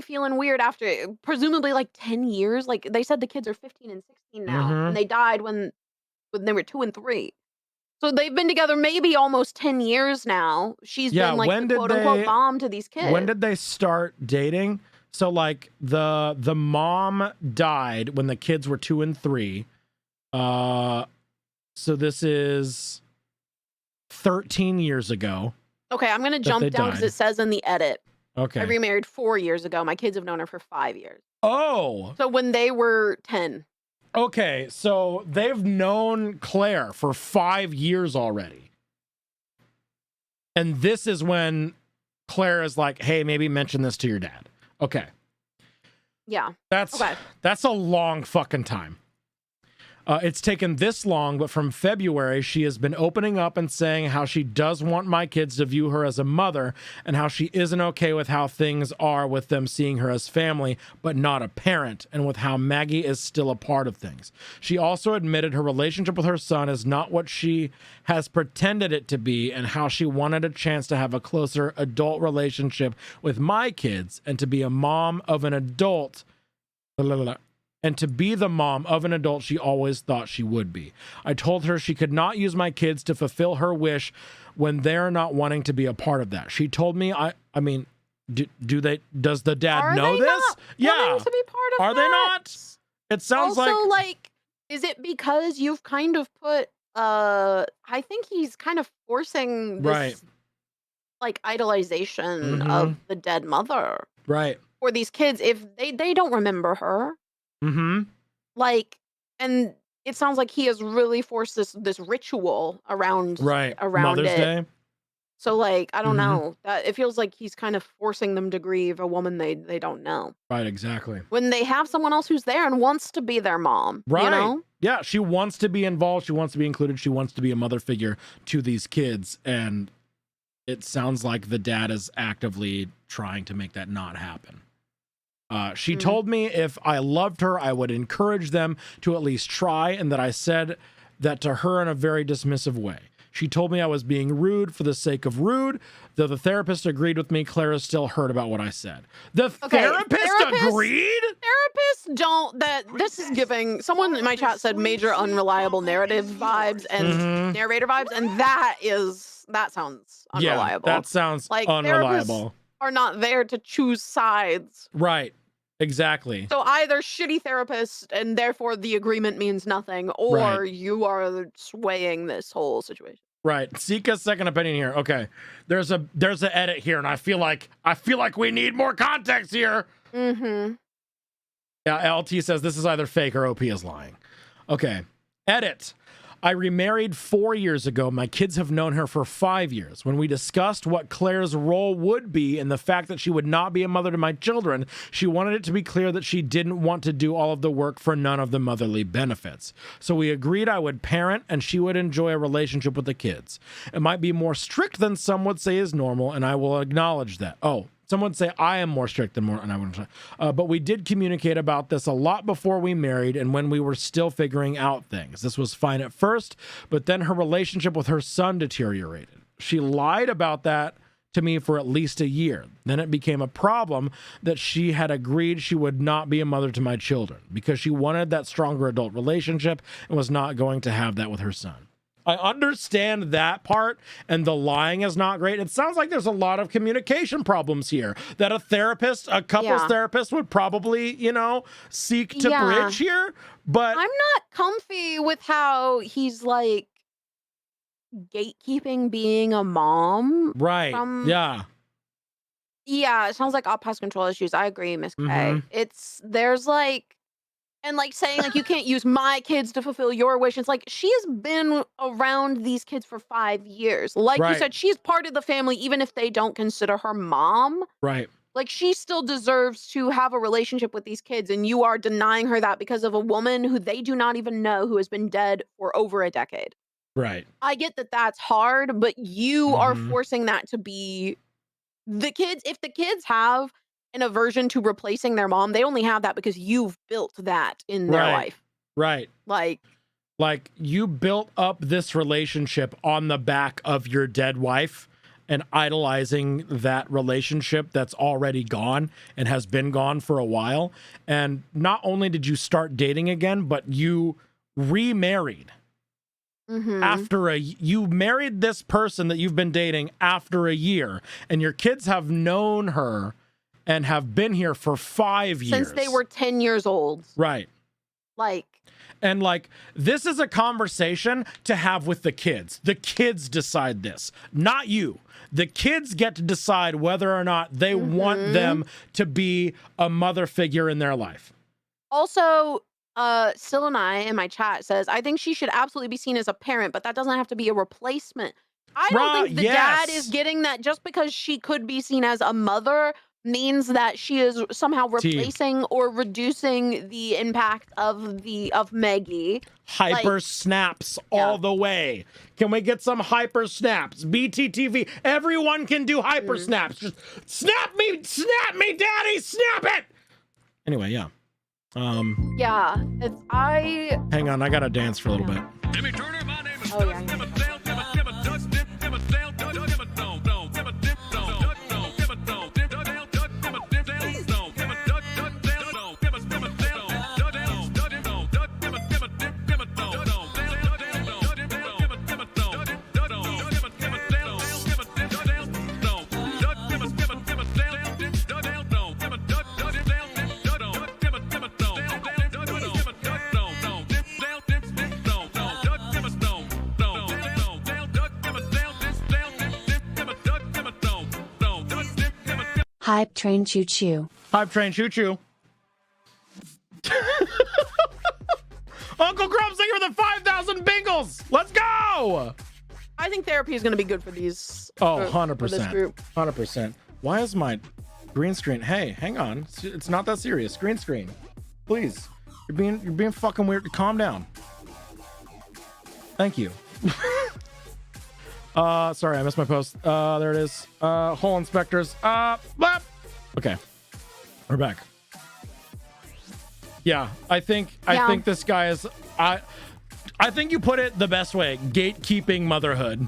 feeling weird after presumably like 10 years. Like they said the kids are 15 and 16 now. And they died when they were 2 and 3. So they've been together maybe almost 10 years now. She's been like the quote unquote mom to these kids. When did they start dating? So like the mom died when the kids were 2 and 3. So this is 13 years ago. Okay, I'm gonna they jump down because died. it says in the edit. I Okay. remarried 4 years ago. My kids have known her for 5 years. Oh, So when they were 10. okay. So they've known Claire for 5 years already. And this is when Claire is like, hey, maybe mention this to your dad. Okay. Yeah. That's Okay. that's a long fucking time. It's taken this long, but from February, she has been opening up and saying how she does want my kids to view her as a mother and how she isn't okay with how things are with them seeing her as family, but not a parent, and with how Maggie is still a part of things. She also admitted her relationship with her son is not what she has pretended it to be, and how she wanted a chance to have a closer adult relationship with my kids and to be a mom of an adult. And to be the mom of an adult she always thought she would be. I told her she could not use my kids to fulfill her wish when they're not wanting to be a part of that. She told me, I mean, does the dad Are know they this? not Yeah. wanting to be part of Are they that? not? It sounds Also, like, is it because you've kind of put I think he's kind of forcing this right, like idolization Mhm. of the dead mother right. for these kids if they don't remember her. Mm-hmm. Like, and it sounds like he has really forced this ritual around Right. around Mother's it. Day. So like, I don't Mhm. know. That it feels like he's kind of forcing them to grieve a woman they don't know. Right, exactly. When they have someone else who's there and wants to be their mom, Right. you know? Yeah, she wants to be involved. She wants to be included. She wants to be a mother figure to these kids. And it sounds like the dad is actively trying to make that not happen. She told me if I loved her, I would encourage them to at least try, and that I said that to her in a very dismissive way. She told me I was being rude for the sake of rude. Though the therapist agreed with me, Clara still heard about what I said. The therapist agreed? Therapists don't this is giving someone in my chat said major unreliable narrative vibes and narrator vibes, and that sounds unreliable. Yeah, that sounds like unreliable. Therapists are not there to choose sides. Right. Exactly. So either shitty therapist and therefore the agreement means nothing, or Right. you are swaying this whole situation. Right. Seek a second opinion here. Okay. There's a edit here, and I feel like we need more context here. Mm-hmm. Yeah, LT says this is either fake or OP is lying. Okay. Edit. I remarried 4 years ago. My kids have known her for 5 years. When we discussed what Claire's role would be and the fact that she would not be a mother to my children, she wanted it to be clear that she didn't want to do all of the work for none of the motherly benefits. So we agreed I would parent and she would enjoy a relationship with the kids. It might be more strict than some would say is normal, and I will acknowledge that. Oh, some would say I am more strict than more, and I wouldn't say. But we did communicate about this a lot before we married and when we were still figuring out things. This was fine at first, but then her relationship with her son deteriorated. She lied about that to me for at least a year. Then it became a problem that she had agreed she would not be a mother to my children because she wanted that stronger adult relationship and was not going to have that with her son. I understand that part, and the lying is not great. It sounds like there's a lot of communication problems here that a couples therapist would probably, seek to bridge here. But I'm not comfy with how he's like gatekeeping being a mom. right. Yeah. Yeah, it sounds like op has control issues. I agree, Miss K. Mhm. There's like, and like saying like you can't use my kids to fulfill your wish. It's like she has been around these kids for 5 years. Like you Right. said, she's part of the family, even if they don't consider her mom. Right. Like she still deserves to have a relationship with these kids, and you are denying her that because of a woman who they do not even know, who has been dead for over a decade. Right. I get that that's hard, but you are Mhm. forcing that to be the kids. If the kids have an aversion to replacing their mom, they only have that because you've built that in their Right. life. Right. Like you built up this relationship on the back of your dead wife and idolizing that relationship that's already gone and has been gone for a while. And not only did you start dating again, but you remarried you married this person that you've been dating after a year, and your kids have known her and have been here for 5 years. Since they were 10 years old. Right. Like, And like, this is a conversation to have with the kids. The kids decide this, not you. The kids get to decide whether or not they want them to be a mother figure in their life. also, Sil and I in my chat says, I think she should absolutely be seen as a parent, but that doesn't have to be a replacement. I don't think the dad is getting that just because she could be seen as a mother means that she is somehow replacing or reducing the impact of Maggie. Hyper snaps all the way. Can we get some hyper snaps? BTTV. Everyone can do hyper snaps. Just snap me, daddy, snap it. Anyway, yeah. Yeah, Hang on, I gotta dance for a little bit. Oh yeah. Hype train choo choo. Hype train choo choo. Uncle Grumps, thank you for the 5,000 bingles. Let's go. I think therapy is going to be good for these. Oh, for this 100%. group. 100%. Why is my green screen? Hey, hang on. It's not that serious. Green screen. Please. You're being fucking weird. Calm down. Thank you. Sorry, I missed my post. There it is. Hole inspectors. Blah. Okay. We're back. Yeah, I think this guy is I think you put it the best way. Gatekeeping motherhood.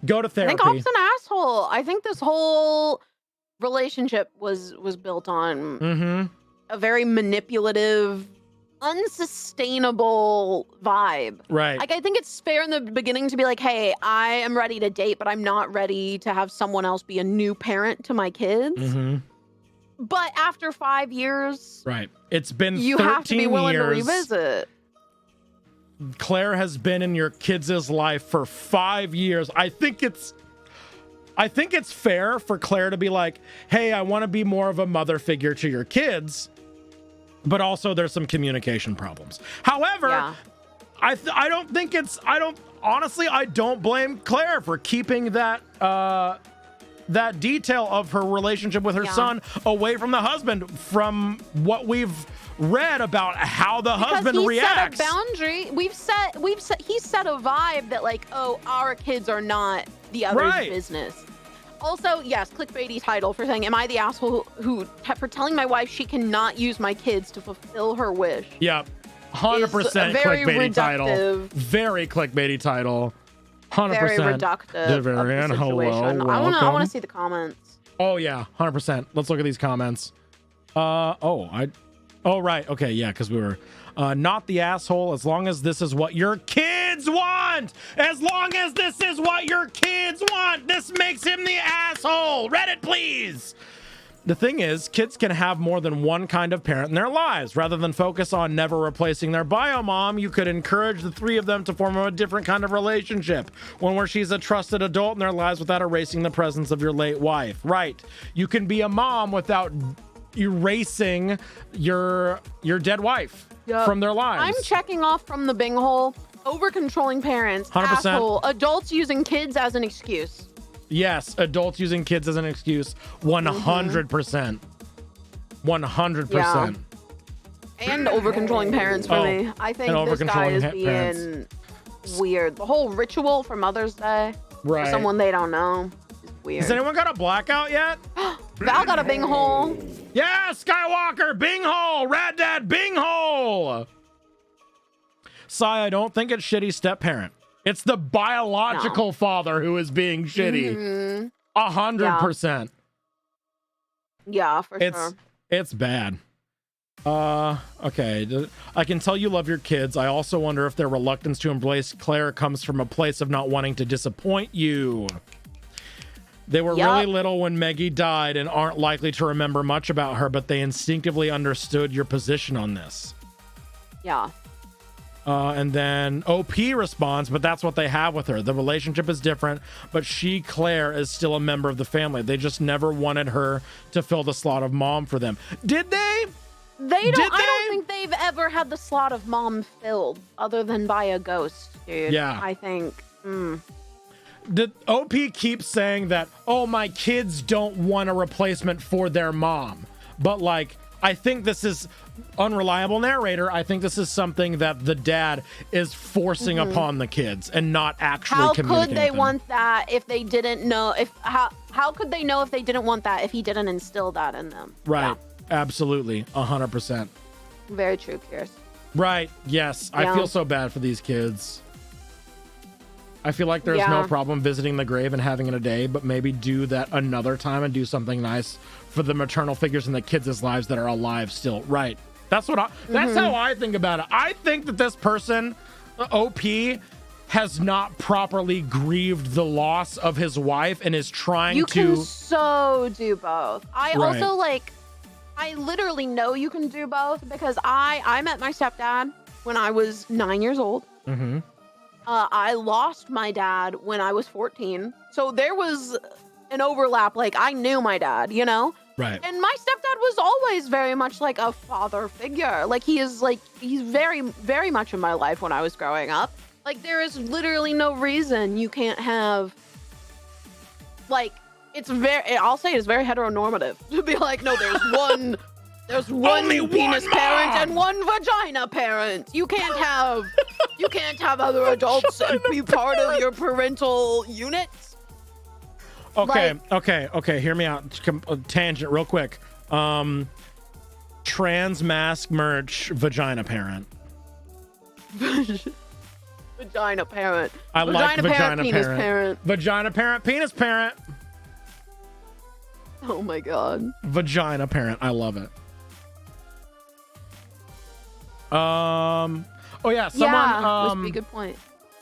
Go to therapy. I think Op's an asshole. I think this whole relationship was built on a very manipulative, unsustainable vibe. Right. Like, I think it's fair in the beginning to be like, hey, I am ready to date, but I'm not ready to have someone else be a new parent to my kids. But after 5 years, right. It's been you 13 have to be willing years. to revisit. Claire has been in your kids' life for 5 years. I think it's fair for Claire to be like, hey, I want to be more of a mother figure to your kids, but also there's some communication problems. However, I don't blame Claire for keeping that that detail of her relationship with her son away from the husband, from what we've read about how the husband reacts. Set a boundary. He set a vibe that, like, oh, our kids are not the other's business. Also, yes, clickbaity title for saying, am I the asshole for telling my wife she cannot use my kids to fulfill her wish? Yep. 100% clickbaity title. Very clickbaity title. 100%. Very reductive. Devarian, of the hello, situation. I want to see the comments. Oh yeah, 100%. Let's look at these comments. Right. Okay, yeah, because we were not the asshole as long as this is what your kids want. As long as this is what your kids want, this makes him the asshole. Reddit, please. The thing is, kids can have more than one kind of parent in their lives. Rather than focus on never replacing their bio mom, you could encourage the three of them to form a different kind of relationship. One where she's a trusted adult in their lives without erasing the presence of your late wife. Right. You can be a mom without erasing your dead wife from their lives. I'm checking off from the Bing hole. Over controlling parents. 100%. Asshole. Adults using kids as an excuse. Yes, adults using kids as an excuse. 100%. 100%. Yeah. And over controlling parents for me. I think this guy is being weird. The whole ritual for Mother's Day for someone they don't know is weird. Has anyone got a blackout yet? Val got a Bing hole. Yeah, Skywalker, Bing hole. Rad Dad, Bing hole. Sai, I don't think it's shitty step parent. It's the biological father who is being shitty. 100%. Yeah, for sure. It's bad. Okay. I can tell you love your kids. I also wonder if their reluctance to embrace Claire comes from a place of not wanting to disappoint you. They were Yup. really little when Maggie died and aren't likely to remember much about her, but they instinctively understood your position on this. Yeah. And then OP responds, but that's what they have with her. The relationship is different, but she, Claire, is still a member of the family. They just never wanted her to fill the slot of mom for them. Did they? I don't think they've ever had the slot of mom filled other than by a ghost, dude. Yeah. I think. Did OP keep saying that, oh, my kids don't want a replacement for their mom? But, like, I think this is unreliable narrator. I think this is something that the dad is forcing upon the kids and not actually communicating. How could they want that if they didn't know? How could they know if they didn't want that if he didn't instill that in them? Right. Yeah. Absolutely. 100%. Very true, Pierce. Right. Yes. I feel so bad for these kids. I feel like there's no problem visiting the grave and having it a day, but maybe do that another time and do something nice for the maternal figures in the kids' lives that are alive still. Right. That's what that's how I think about it. I think that this person, OP, has not properly grieved the loss of his wife and is trying to. You can so do both. I literally know you can do both because I met my stepdad when I was 9 years old. Mm-hmm. I lost my dad when I was 14. So there was an overlap. Like, I knew my dad, you know? Right. And my stepdad was always very much like a father figure. Like, he's very, very much in my life when I was growing up. Like, there is literally no reason you can't have, like, I'll say it's very heteronormative to be like, no, there's one penis parent and one vagina parent. You can't have other adults and be part of your parental units. Okay, okay. Hear me out. Tangent real quick. Trans mask merch, vagina parent. Vagina parent. I like vagina penis parent. Vagina parent, penis parent. Oh my god. Vagina parent. I love it. Oh yeah, someone would be a good point.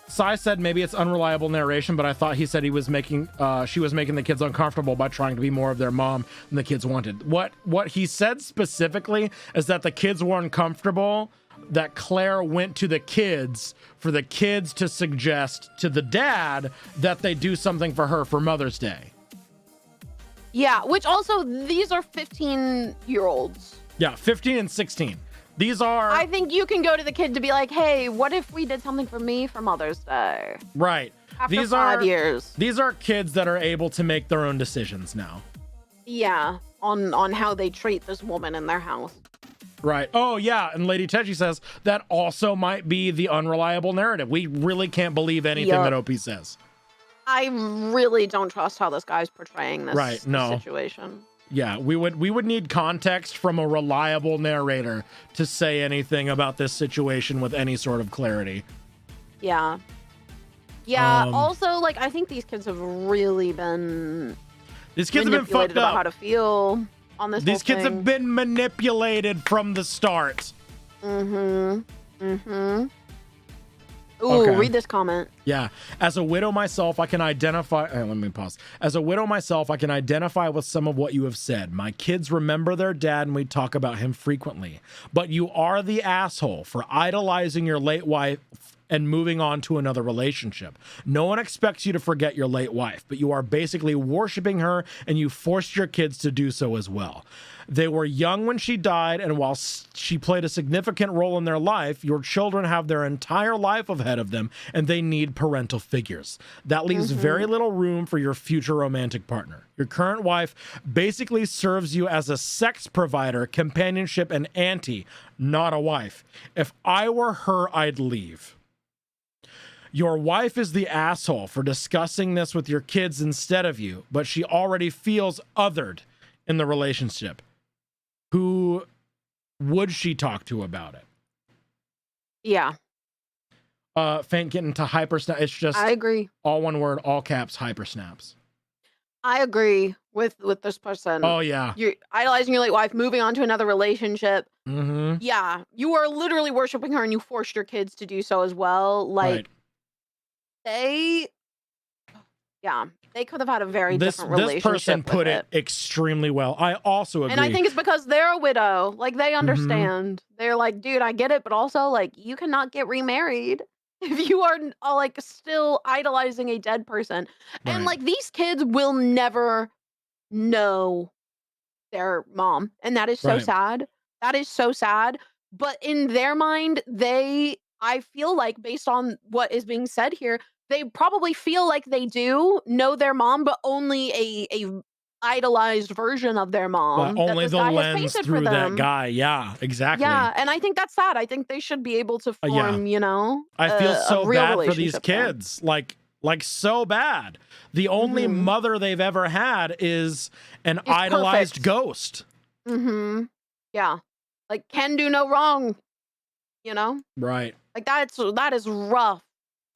Sai said maybe it's unreliable narration, but I thought he said she was making the kids uncomfortable by trying to be more of their mom than the kids wanted. What he said specifically is that the kids were uncomfortable, that Claire went to the kids for the kids to suggest to the dad that they do something for her for Mother's Day. Yeah, which also, these are 15-year-olds. Yeah, 15 and 16. These are... I think you can go to the kid to be like, hey, what if we did something for me for Mother's Day? Right. After 5 years. These are kids that are able to make their own decisions now. Yeah, on how they treat this woman in their house. Right. Oh, yeah. And Lady Techi says that also might be the unreliable narrative. We really can't believe anything that OP says. I really don't trust how this guy's portraying this situation. Yeah, we would need context from a reliable narrator to say anything about this situation with any sort of clarity. Yeah. Yeah, also, like, I think these kids have really been... These kids have been fucked about up. How to feel on this These kids have been manipulated from the start. Ooh, okay. Read this comment. Yeah. As a widow myself, I can identify... let me pause. As a widow myself, I can identify with some of what you have said. My kids remember their dad and we talk about him frequently. But you are the asshole for idolizing your late wife and moving on to another relationship. No one expects you to forget your late wife, but you are basically worshiping her and you forced your kids to do so as well. They were young when she died, and while she played a significant role in their life, your children have their entire life ahead of them, and they need parental figures. That leaves very little room for your future romantic partner. Your current wife basically serves you as a sex provider, companionship, and auntie, not a wife. If I were her, I'd leave. Your wife is the asshole for discussing this with your kids instead of you, but she already feels othered in the relationship. Who would she talk to about it? Yeah. Faint getting to hyper snap. It's just I agree. All one word, all caps, hyper snaps. I agree with this person. Oh yeah. You're idolizing your late wife, moving on to another relationship. Mm-hmm. Yeah. You are literally worshiping her and you forced your kids to do so as well. Like Right. they yeah. They could have had a very different This relationship person with put it extremely well. I also agree. And I think it's because they're a widow. Like, they understand. They're like, dude, I get it, but also, like, you cannot get remarried if you are like still idolizing a dead person. And Right. like, these kids will never know their mom, and that is so Right. sad. That is so sad. But in their mind, I feel like, based on what is being said here, they probably feel like they do know their mom, but only a idolized version of their mom But that only this the guy has lens painted for through that them. guy. Yeah, exactly. Yeah, and I think that's sad. I think they should be able to Yeah. form, you know, I feel a so real bad for these relationship there. kids. Like so bad. The only mother they've ever had is an idolized perfect. ghost. Yeah. Like, can do no wrong, you know? Right. Like, that is rough.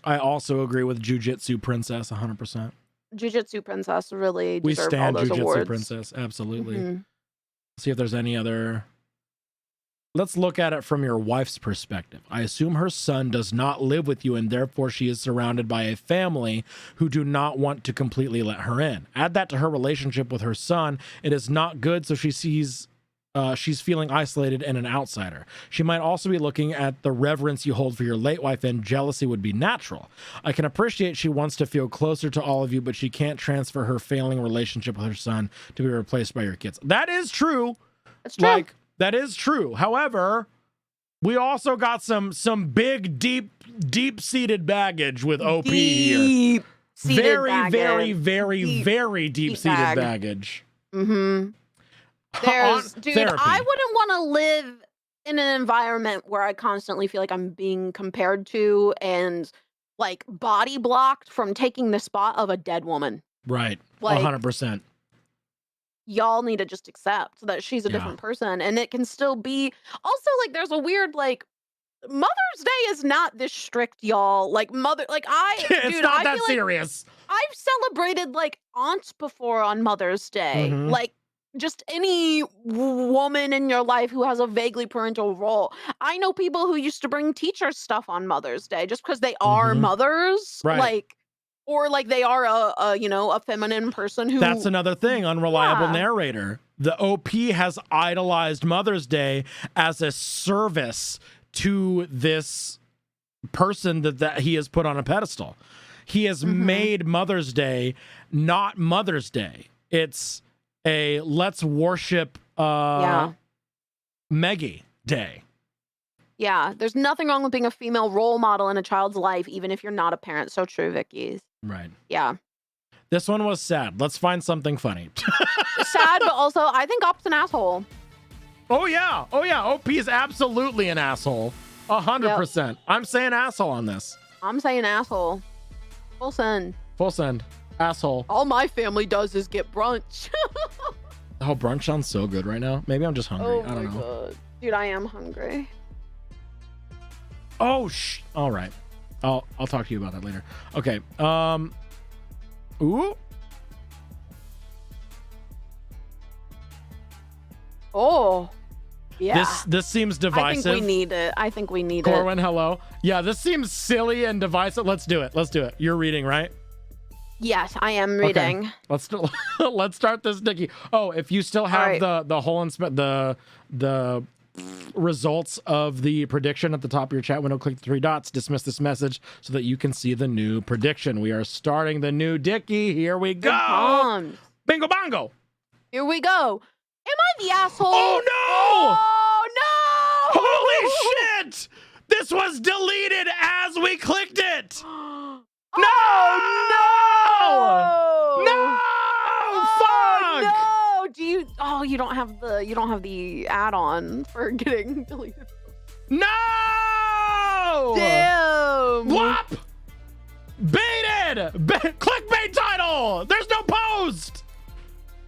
I also agree with Jujitsu Princess 100%. Jiu-Jitsu Princess really We deserved all stand those Jujitsu awards. Princess. Absolutely. Mhm. See if there's any other. Let's look at it from your wife's perspective. I assume her son does not live with you, and therefore she is surrounded by a family who do not want to completely let her in. Add that to her relationship with her son. It is not good, so she sees she's feeling isolated and an outsider. She might also be looking at the reverence you hold for your late wife, and jealousy would be natural. I can appreciate she wants to feel closer to all of you, but she can't transfer her failing relationship with her son to be replaced by your kids. That is true. That's true. Like, that is true. However, we also got some big, deep-seated baggage with OP here. Deep-seated Very, baggage. very, very, very deep-seated bag. baggage. There's, dude, therapy. I wouldn't want to live in an environment where I constantly feel like I'm being compared to and like body blocked from taking the spot of a dead woman. Right. Like, 100%. Y'all need to just accept that she's a different person, and it can still be. Also, like, there's a weird, like, Mother's Day is not this strict, y'all. Like, It's dude, not I that feel like serious. I've celebrated like aunts before on Mother's Day. Like, just any woman in your life who has a vaguely parental role. I know people who used to bring teacher stuff on Mother's Day just because they are mothers. Right. Like, or like they are a feminine person who. That's another thing, unreliable narrator. The OP has idolized Mother's Day as a service to this person that he has put on a pedestal. He has made Mother's Day not Mother's Day. It's a let's worship Meggie Day. Yeah, there's nothing wrong with being a female role model in a child's life, even if you're not a parent. So true, Vicky. Right. Yeah. This one was sad. Let's find something funny. Sad, but also I think Op's an asshole. Oh yeah. OP is absolutely an asshole. 100%. I'm saying asshole on this. I'm saying asshole. Full send. Full send. Asshole. All my family does is get brunch. Oh, brunch sounds so good right now. Maybe I'm just hungry. I don't know. God. Dude, I am hungry. Oh, all right. I'll talk to you about that later. Okay. Ooh. Oh. Yeah. This seems divisive. I think we need it. Corwin, hello. Yeah, this seems silly and divisive. Let's do it. You're reading, right? Yes, I am reading. Okay. Let's start this, Nikki. Oh, if you still have the whole the results of the prediction at the top of your chat window, click the 3 dots, dismiss this message so that you can see the new prediction. We are starting the new Dickie. Here we go. Bingo bongo. Here we go. Am I the asshole? Oh no! Oh no! Holy shit! This was deleted as we clicked it. No! Fuck! No! You don't have the add-on for getting deleted. No! Damn! Whop! Baited! Clickbait title! There's no post!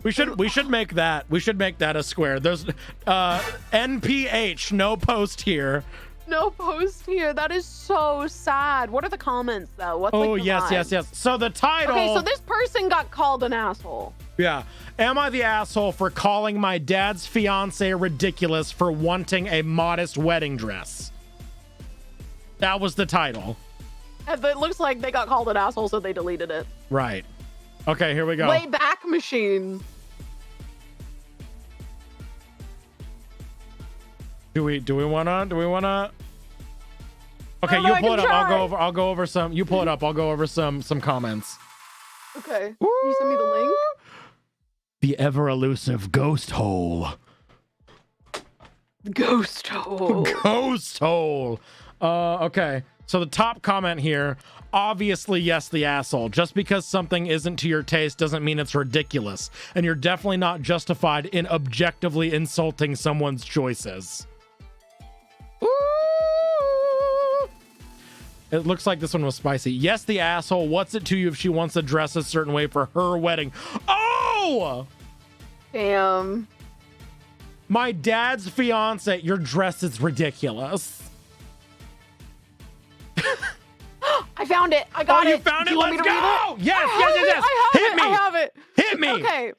We should make that a square. There's NPH, no post here. No post here. That is so sad. What are the comments though? What's yes. So the title. Okay, so this person got called an asshole. Yeah. Am I the asshole for calling my dad's fiance ridiculous for wanting a modest wedding dress? That was the title. And it looks like they got called an asshole, so they deleted it. Right. Okay, here we go. Way back machine. Do we wanna? Okay, Oh, you I pull can it up. try. I'll go over some. You pull it up. I'll go over some comments. Okay. Can you send me the link? The ever elusive ghost hole. Ghost hole. Ghost hole. Okay. So the top comment here, obviously, yes, the asshole. Just because something isn't to your taste doesn't mean it's ridiculous. And you're definitely not justified in objectively insulting someone's choices. Ooh. It looks like this one was spicy. Yes, the asshole. What's it to you if she wants to dress a certain way for her wedding? Oh! Damn. My dad's fiance, your dress is ridiculous. I found it. I got it. Oh, you found Do it? you want me Let's to read go! it? Yes. Hit me. I have it. Hit me. Okay.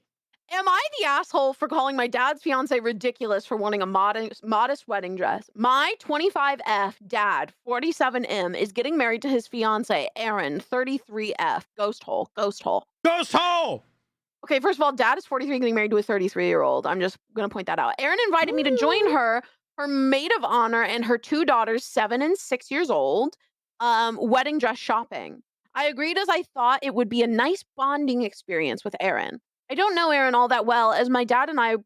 Am I the asshole for calling my dad's fiance ridiculous for wanting a modest wedding dress? My 25F dad, 47M, is getting married to his fiance, Aaron, 33F. Ghost hole. Ghost hole. Ghost hole! Okay, first of all, dad is 43 getting married to a 33-year-old. I'm just going to point that out. Erin invited me to join her maid of honor, and her 2 daughters, 7 and 6 years old, wedding dress shopping. I agreed as I thought it would be a nice bonding experience with Erin. I don't know Erin all that well, as my dad and I were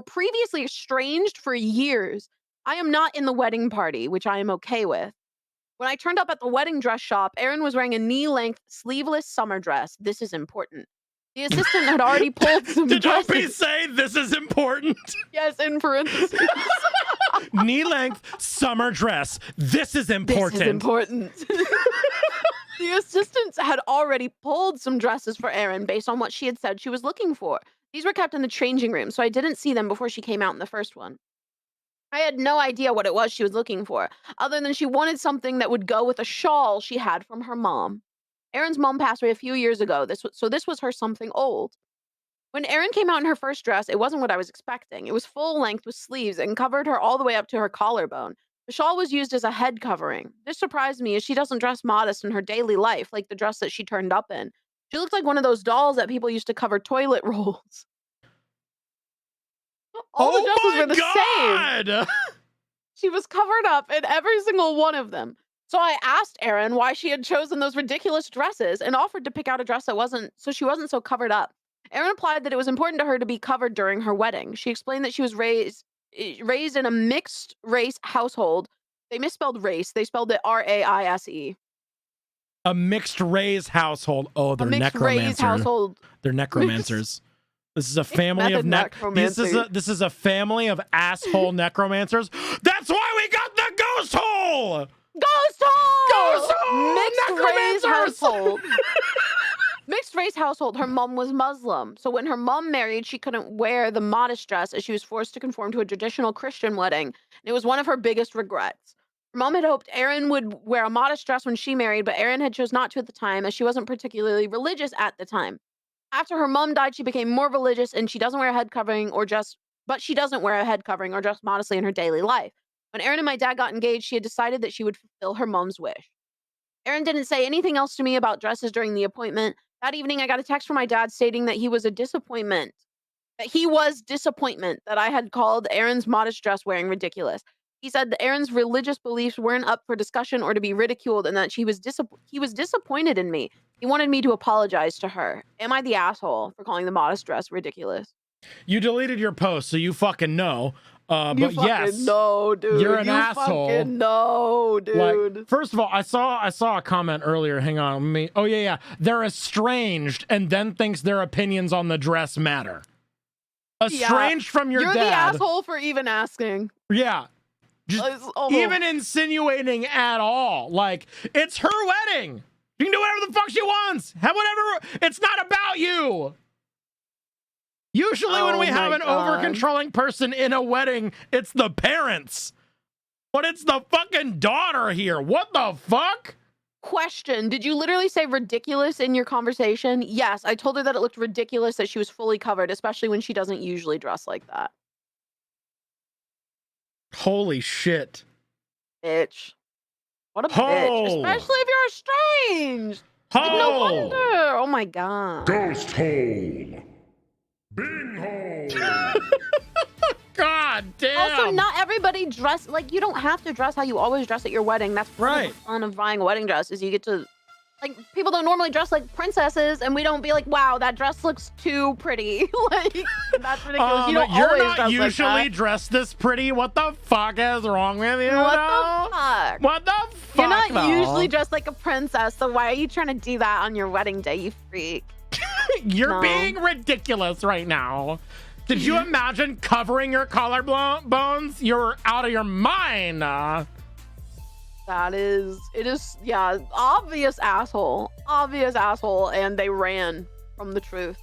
previously estranged for years. I am not in the wedding party, which I am okay with. When I turned up at the wedding dress shop, Erin was wearing a knee-length, sleeveless summer dress. This is important. The assistant had already pulled some Did dresses. Opie say this is important? Yes, in parentheses. Knee length summer dress. This is important. This is important. The assistants had already pulled some dresses for Erin based on what she had said she was looking for. These were kept in the changing room, so I didn't see them before she came out in the first one. I had no idea what it was she was looking for, other than she wanted something that would go with a shawl she had from her mom. Erin's mom passed away a few years ago, so this was her something old. When Erin came out in her first dress, it wasn't what I was expecting. It was full length with sleeves and covered her all the way up to her collarbone. The shawl was used as a head covering. This surprised me, as she doesn't dress modest in her daily life like the dress that she turned up in. She looked like one of those dolls that people used to cover toilet rolls. All the dresses were the same. She was covered up in every single one of them. So I asked Erin why she had chosen those ridiculous dresses and offered to pick out a dress that she wasn't so covered up. Erin replied that it was important to her to be covered during her wedding. She explained that she was raised in a mixed race household. They misspelled race. They spelled it R-A-I-S-E. A mixed race household. Oh, they're necromancers. Race household. They're necromancers. This is a family of This is a family of asshole necromancers. That's why we got the ghost hole. Ghost hole! Ghost hole! Mixed race household. Mixed race household. Her mom was Muslim. So when her mom married, she couldn't wear the modest dress as she was forced to conform to a traditional Christian wedding. And it was one of her biggest regrets. Her mom had hoped Erin would wear a modest dress when she married, but Erin had chose not to at the time, as she wasn't particularly religious at the time. After her mom died, she became more religious, and she doesn't wear a head covering or dress modestly in her daily life. When Erin and my dad got engaged, she had decided that she would fulfill her mom's wish. Erin didn't say anything else to me about dresses during the appointment. That evening, I got a text from my dad stating that he was disappointment that I had called Erin's modest dress wearing ridiculous. He said that Erin's religious beliefs weren't up for discussion or to be ridiculed, and that he was disappointed in me. He wanted me to apologize to her. Am I the asshole for calling the modest dress ridiculous? You deleted your post, so you fucking know. But yes, no, dude. You're an asshole. No, dude. Like, first of all, I saw a comment earlier. Hang on, oh yeah. They're estranged, and then thinks their opinions on the dress matter. Estranged from your dad. You're the asshole for even asking. Yeah. Just even insinuating at all. Like, it's her wedding. She can do whatever the fuck she wants. Have whatever. It's not about you. Usually when we have an over-controlling person in a wedding, it's the parents. But it's the fucking daughter here. What the fuck? Question. Did you literally say ridiculous in your conversation? Yes, I told her that it looked ridiculous that she was fully covered, especially when she doesn't usually dress like that. Holy shit. Bitch. What a bitch. Especially if you're estranged. Like, no Hole. wonder. Oh my god. Ghost hole. Bing hole. God damn. Also, not everybody dress like you don't have to dress how you always dress at your wedding. That's part of Right. the fun of buying a wedding dress is you get to like people don't normally dress like princesses, and we don't be like, wow, that dress looks too pretty. Like that's ridiculous. You don't You're always not dress usually like that. dressed this pretty. What the fuck is wrong with you? What though? the fuck? What the fuck? You're not though? usually dressed like a princess, so why are you trying to do that on your wedding day, you freak? You're No. being ridiculous right now. Did you imagine covering your collarbones? You're out of your mind. It is, yeah, obvious asshole, and they ran from the truth.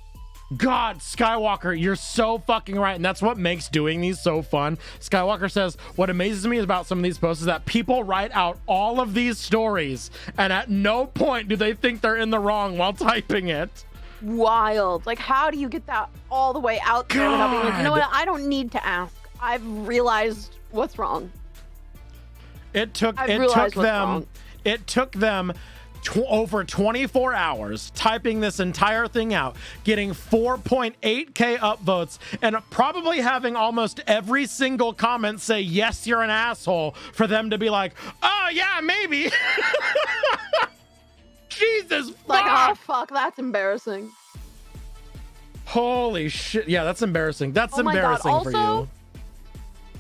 God, Skywalker, you're so fucking right. And that's what makes doing these so fun. Skywalker says, what amazes me about some of these posts is that people write out all of these stories and at no point do they think they're in the wrong while typing it. Wild. Like, how do you get that all the way out there without being like, you know what, I don't need to ask. I've realized what's wrong. It took realized what's wrong. them over 24 hours typing this entire thing out, getting 4.8k upvotes, and probably having almost every single comment say, yes, you're an asshole, for them to be like, oh, yeah, maybe. Jesus fuck. Like, oh, fuck, that's embarrassing. Holy shit. Yeah, that's embarrassing. That's Oh my God. embarrassing for Also, you.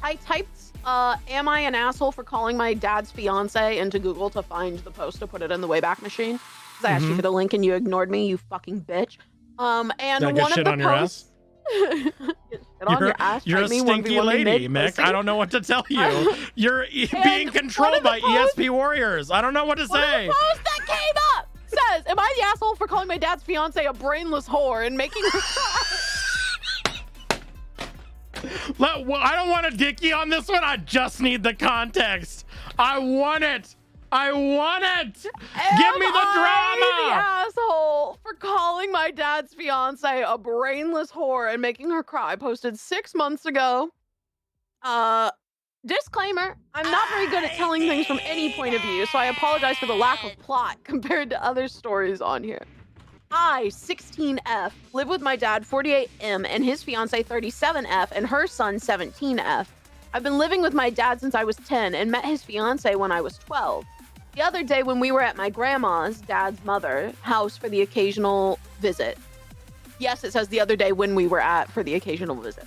I typed, am I an asshole for calling my dad's fiance into Google to find the post to put it in the Wayback Machine? Because I asked you for the link and you ignored me, you fucking bitch. And Did I one get of shit the on your ass? posts... Get on your ass, You're a fight me, stinky 1v1 lady, mid, Mick. pussy. I don't know what to tell you. You're being one controlled of the by posts- ESP warriors. I don't know what to One of say. the posts that came up says, am I the asshole for calling my dad's fiance a brainless whore and making her cry? I don't want a dickie on this one. I just need the context. I want it. I want it. Give me the Am I drama. the asshole for calling my dad's fiance a brainless whore and making her cry? I posted 6 months ago. Disclaimer, I'm not very good at telling things from any point of view, so I apologize for the lack of plot compared to other stories on here. I, 16F, live with my dad, 48M, and his fiance, 37F, and her son, 17F. I've been living with my dad since I was 10 and met his fiance when I was 12. The other day when we were at my grandma's, dad's mother, house for the occasional visit. Yes, it says the other day when we were at for the occasional visit.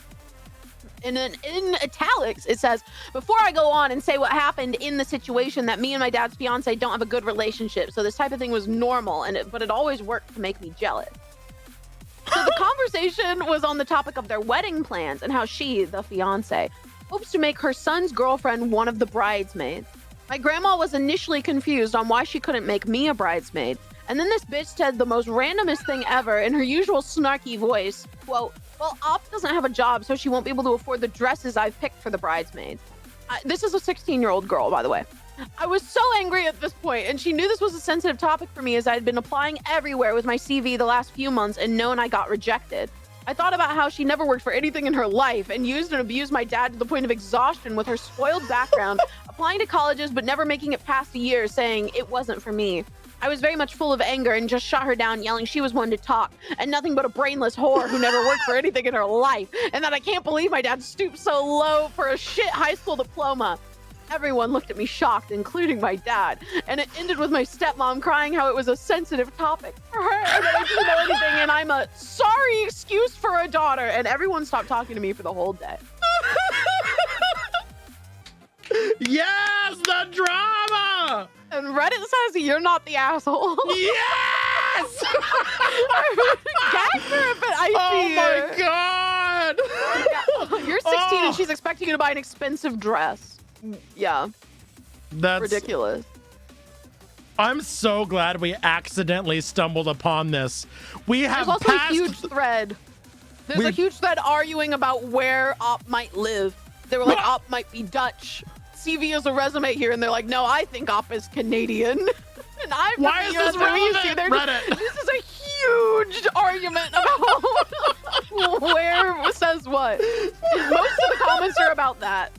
And then in italics, it says, before I go on and say what happened in the situation, that me and my dad's fiance don't have a good relationship. So this type of thing was normal, but it always worked to make me jealous. So the conversation was on the topic of their wedding plans and how she, the fiance, hopes to make her son's girlfriend one of the bridesmaids. My grandma was initially confused on why she couldn't make me a bridesmaid. And then this bitch said the most randomest thing ever in her usual snarky voice, quote, well, Op doesn't have a job, so she won't be able to afford the dresses I've picked for the bridesmaids. This is a 16-year-old girl, by the way. I was so angry at this point, and she knew this was a sensitive topic for me as I had been applying everywhere with my CV the last few months and known I got rejected. I thought about how she never worked for anything in her life and used and abused my dad to the point of exhaustion with her spoiled background, applying to colleges but never making it past a year, saying it wasn't for me. I was very much full of anger and just shot her down, yelling she was one to talk and nothing but a brainless whore who never worked for anything in her life, and that I can't believe my dad stooped so low for a shit high school diploma. Everyone looked at me shocked, including my dad, and it ended with my stepmom crying how it was a sensitive topic for her and that I didn't know anything and I'm a sorry excuse for a daughter, and everyone stopped talking to me for the whole day. Yes, the drama. And Reddit says you're not the asshole. Yes. Gag therapist, I Oh fear. my God. You're 16 and she's expecting you to buy an expensive dress. Yeah, That's ridiculous. I'm so glad we accidentally stumbled upon this. We have There's also passed. a huge thread. There's a huge thread arguing about where Op might live. They were like, Op might be Dutch. CV is a resume here, and they're like, no, I think Op is Canadian. And I've Why is this relevant, Reddit? This is a huge argument about where says what. Most of the comments are about that.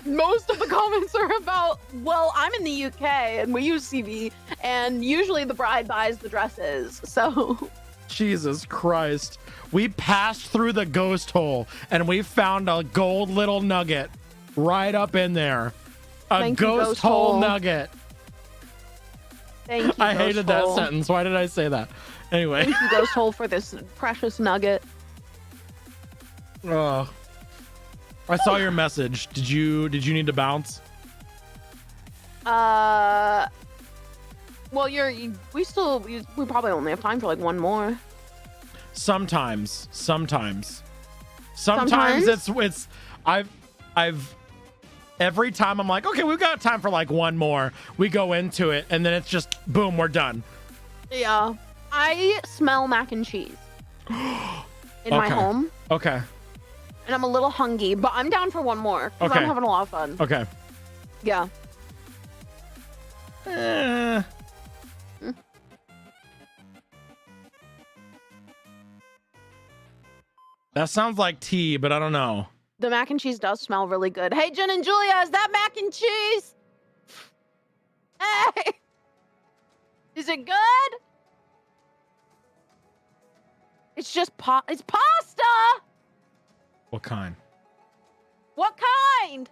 most of the comments are about, well, I'm in the UK and we use CV, and usually the bride buys the dresses. So Jesus Christ. We passed through the ghost hole and we found a gold little nugget right up in there. Thank you, ghost hole nugget. Thank you. I hated that sentence. Why did I say that? Anyway. Thank you, Ghost Hole, for this precious nugget. I saw your message. Did you need to bounce? Well, we probably only have time for like one more. Sometimes it's I've every time I'm like, okay, we've got time for like one more. We go into it and then it's just boom, we're done. Yeah. I smell mac and cheese in my home. Okay. And I'm a little hungry, but I'm down for one more because I'm having a lot of fun. Okay. Yeah. That sounds like tea, but I don't know. The mac and cheese does smell really good. Hey, Jen and Julia, is that mac and cheese? Hey! Is it good? It's just it's pasta! What kind? What kind?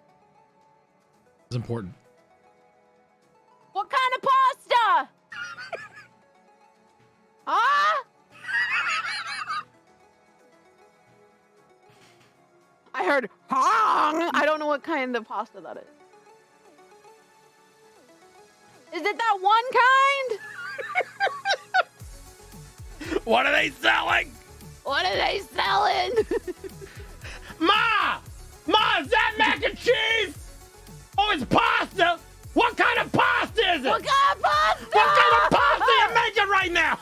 It's important. What kind of pasta? Huh? I heard hong. I don't know what kind of pasta that is. Is it that one kind? What are they selling? What are they selling? Ma, is that mac and cheese? Oh, it's pasta. What kind of pasta is it? What kind of pasta? What kind of pasta are you making right now?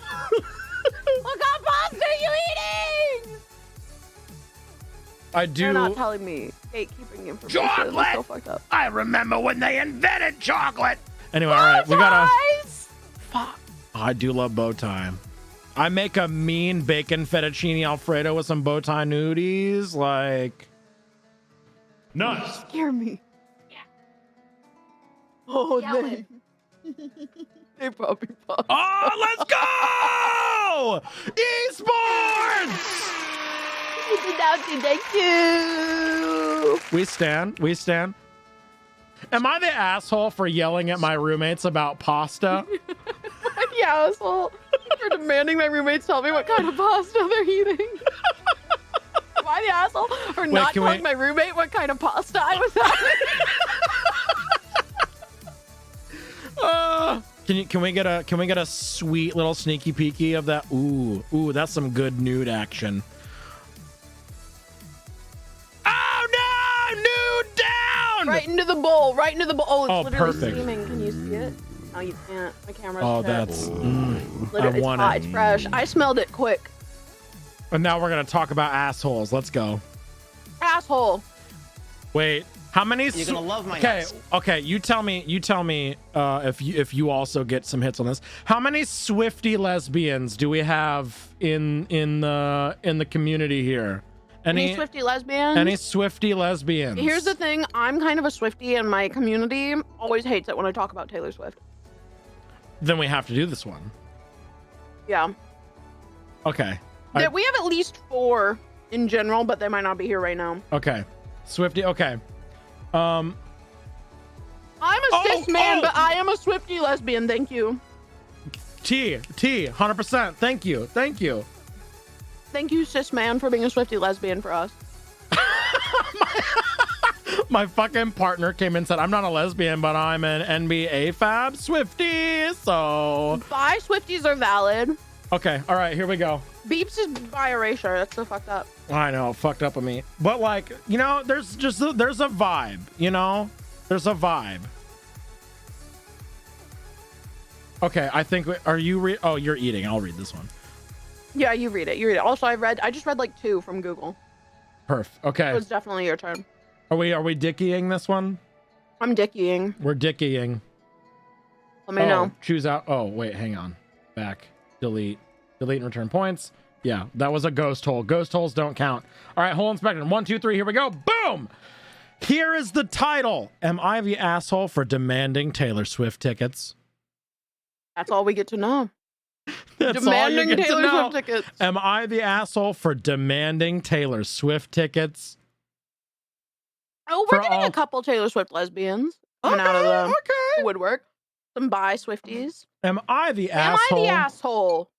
What kind of pasta are you eating? I do. They're not telling me. Gatekeeping information. Chocolate! So fucked up. I remember when they invented chocolate. Anyway, all right, we gotta. Fuck. I do love bow tie. I make a mean bacon fettuccine alfredo with some bow tie nudies, like. Nuts. Scare me. Yeah. Oh, they. They probably pop. Oh, let's go! Esports! Thank you. We stand. Am I the asshole for yelling at my roommates about pasta? Yeah, asshole. For demanding my roommates tell me what kind of pasta they're eating. Am I the asshole for not telling my roommate what kind of pasta I was having? Can we get a sweet little sneaky peeky of that? Ooh, that's some good nude action. Oh no! Nude down! Right into the bowl. Oh, it's literally perfect. steaming. Can you see it? No, you can't. My camera's Oh, shut. that's. Literally, it's hot. It's fresh. I smelled it quick. And now we're gonna talk about assholes. Let's go. Asshole. Wait, how many? You're gonna love my nuts. Okay. You tell me. If you also get some hits on this. How many Swiftie lesbians do we have in the community here? Any Swiftie lesbians? Any Swiftie lesbians? Here's the thing. I'm kind of a Swiftie, and my community always hates it when I talk about Taylor Swift. Then we have to do this one. Yeah. Okay. We have at least 4 in general, but they might not be here right now. Okay. Swiftie. Okay. I'm a cis man, but I am a Swiftie lesbian. Thank you. T, 100%. Thank you. Thank you, cis man, for being a Swiftie lesbian for us. My fucking partner came and said, I'm not a lesbian, but I'm an NBA fab Swiftie, so... Bi Swifties are valid. Okay, all right, here we go. Beeps is bi erasure. That's so fucked up. I know, fucked up of me. But, like, you know, there's a vibe, you know? There's a vibe. Okay, I think... Oh, you're eating. I'll read this one. Yeah, you read it. Also, I just read like 2 from Google. Perf. Okay. So it's definitely your turn. Are we dickieing this one? I'm dickieing. We're dickieing. Let me know. Choose out. Oh, wait, hang on. Back. Delete and return points. Yeah, that was a ghost hole. Ghost holes don't count. All right, hole inspector. 1, 2, 3. Here we go. Boom. Here is the title. Am I the asshole for demanding Taylor Swift tickets? That's all we get to know. That's all you Demanding get to Taylor know. Swift tickets. Am I the asshole for demanding Taylor Swift tickets? Oh, we're For getting all- a couple Taylor Swift lesbians coming out of the Okay. woodwork. Some bi Swifties. Am I the Am asshole? I the asshole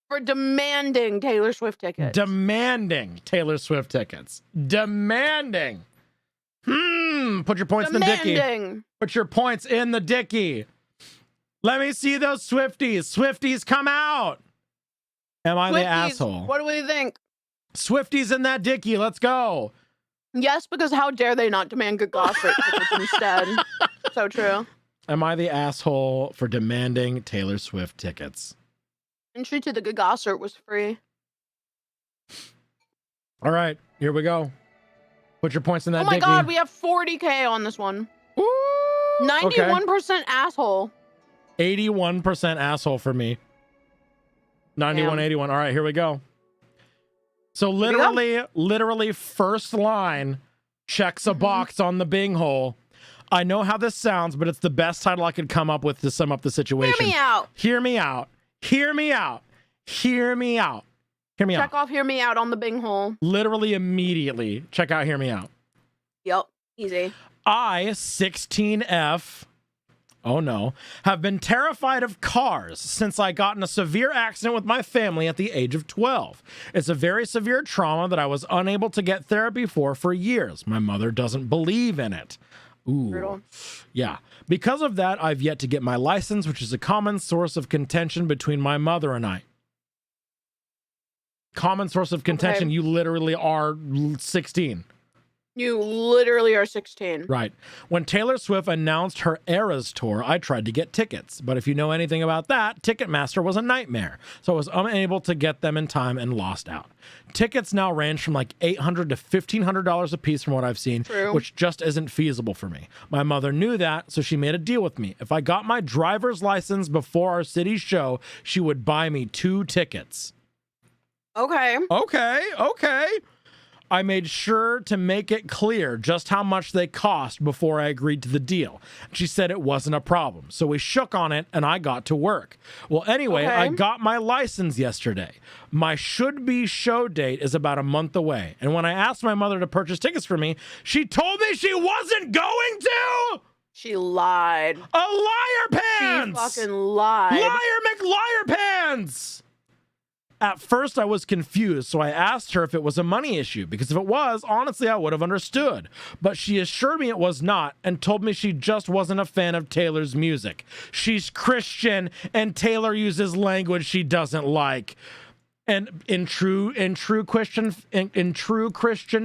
for demanding Taylor Swift tickets? Demanding Taylor Swift tickets. Demanding. Put your points in the dicky. Demanding. Put your points in the dicky. Let me see those Swifties. Swifties, come out. Am I the Swifties, asshole? what do we think? Swifties in that dicky. Let's go. Yes, because how dare they not demand good gossip tickets instead? So true. Am I the asshole for demanding Taylor Swift tickets? Entry to the good gossip was free. All right, here we go. Put your points in that Oh my dicky. god, we have 40K on this one. Woo! 91% asshole. 81% asshole for me. 91, Damn. 81. All right, here we go. So we go. literally first line checks a box on the Bing hole. I know how this sounds, but it's the best title I could come up with to sum up the situation. Hear me out. Hear me out. Hear me out. Hear me out. Hear me out. Check off hear me out on the Bing hole. Literally immediately. Check out Hear Me Out. Yep. Easy. I, 16F, oh no, have been terrified of cars since I got in a severe accident with my family at the age of 12. It's a very severe trauma that I was unable to get therapy for years. My mother doesn't believe in it. Ooh. Brutal. Yeah. Because of that, I've yet to get my license, which is a common source of contention between my mother and I. Common source of contention, Okay. you literally are 16. You literally are 16. Right. When Taylor Swift announced her Eras tour, I tried to get tickets. But if you know anything about that, Ticketmaster was a nightmare. So I was unable to get them in time and lost out. Tickets now range from like $800 to $1,500 a piece from what I've seen, True. which just isn't feasible for me. My mother knew that, so she made a deal with me. If I got my driver's license before our city's show, she would buy me 2 tickets. Okay. Okay. I made sure to make it clear just how much they cost before I agreed to the deal. She said it wasn't a problem. So we shook on it and I got to work. Well, anyway, Okay. I got my license yesterday. My should-be show date is about a month away. And when I asked my mother to purchase tickets for me, she told me she wasn't going to! She lied. A liar pants! She fucking lied. Liar McLiar pants! At first, I was confused, so I asked her if it was a money issue, because if it was, honestly, I would have understood. But she assured me it was not, and told me she just wasn't a fan of Taylor's music. She's Christian, and Taylor uses language she doesn't like. And in true Christian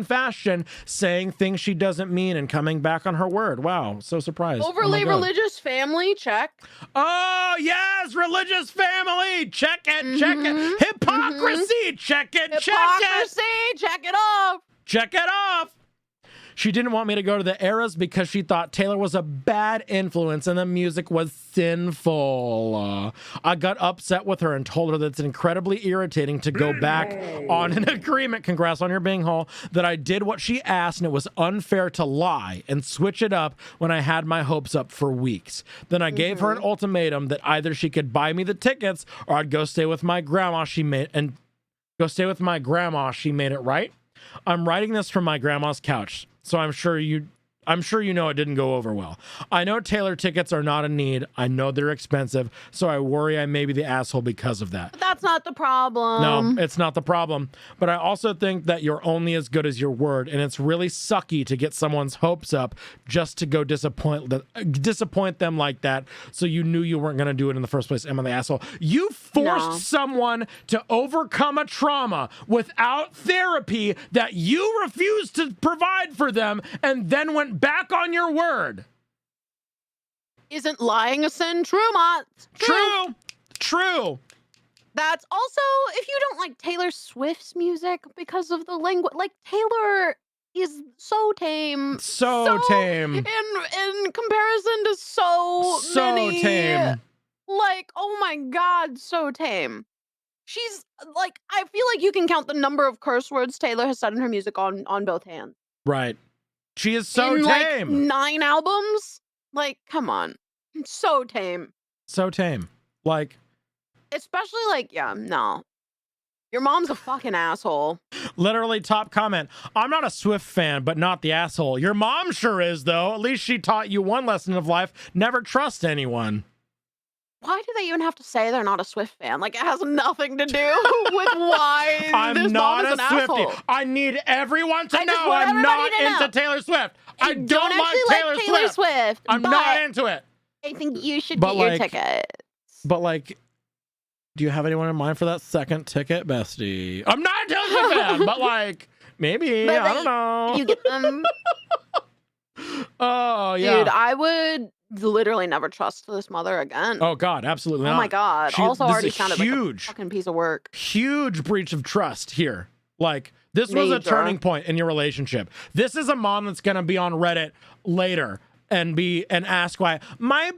fashion, saying things she doesn't mean and coming back on her word. Wow, so surprised. Overly Oh my God. religious family, check. Oh, yes, religious family. Check it. Hypocrisy. Check it. Hypocrisy, check it off. Check it off. She didn't want me to go to the Eras because she thought Taylor was a bad influence and the music was sinful. I got upset with her and told her that it's incredibly irritating to go back on an agreement, congrats on your Bing hole, that I did what she asked and it was unfair to lie and switch it up when I had my hopes up for weeks. Then I gave her an ultimatum that either she could buy me the tickets or I'd go stay with my grandma. She made it right. I'm writing this from my grandma's couch, so I'm sure you know it didn't go over well. I know Taylor tickets are not a need. I know they're expensive, so I worry I may be the asshole because of that. But that's not the problem. No, it's not the problem. But I also think that you're only as good as your word, and it's really sucky to get someone's hopes up just to go disappoint them like that, so you knew you weren't going to do it in the first place. Am I the asshole? You forced someone to overcome a trauma without therapy that you refused to provide for them, and then went back on your word. Isn't lying a sin? True, Mott. True. That's also, if you don't like Taylor Swift's music because of the language, like Taylor is so tame. So tame. In comparison to so many. Tame. Like, oh my God, so tame. She's like, I feel like you can count the number of curse words Taylor has said in her music on both hands. Right. She is so in like tame. 9 albums. Like, come on, so tame. So tame. Like, Especially like, yeah, no. Your mom's a fucking asshole. literally top comment. I'm not a Swift fan, but not the asshole. Your mom sure is, though. At least she taught you one lesson of life. Never trust anyone. Why do they even have to say they're not a Swift fan? Like, it has nothing to do with why I'm this not mom is a an Swiftie. asshole. I need everyone to I just know want I'm not everybody to into know. Taylor Swift. I don't actually like Taylor Swift. I'm but not into it. I think you should But, get your like, ticket. But like, do you have anyone in mind for that second ticket, bestie? I'm not a Taylor Swift fan, but like, maybe. But, I don't know. You get them. Oh, yeah. Dude, I would literally never trust this mother again. Oh, God, absolutely Oh not. my God. She- Also this already is sounded like a huge. fucking piece of work. Huge breach of trust here. Like, this was a Major. turning point in your relationship. This is a mom that's going to be on Reddit later and ask why my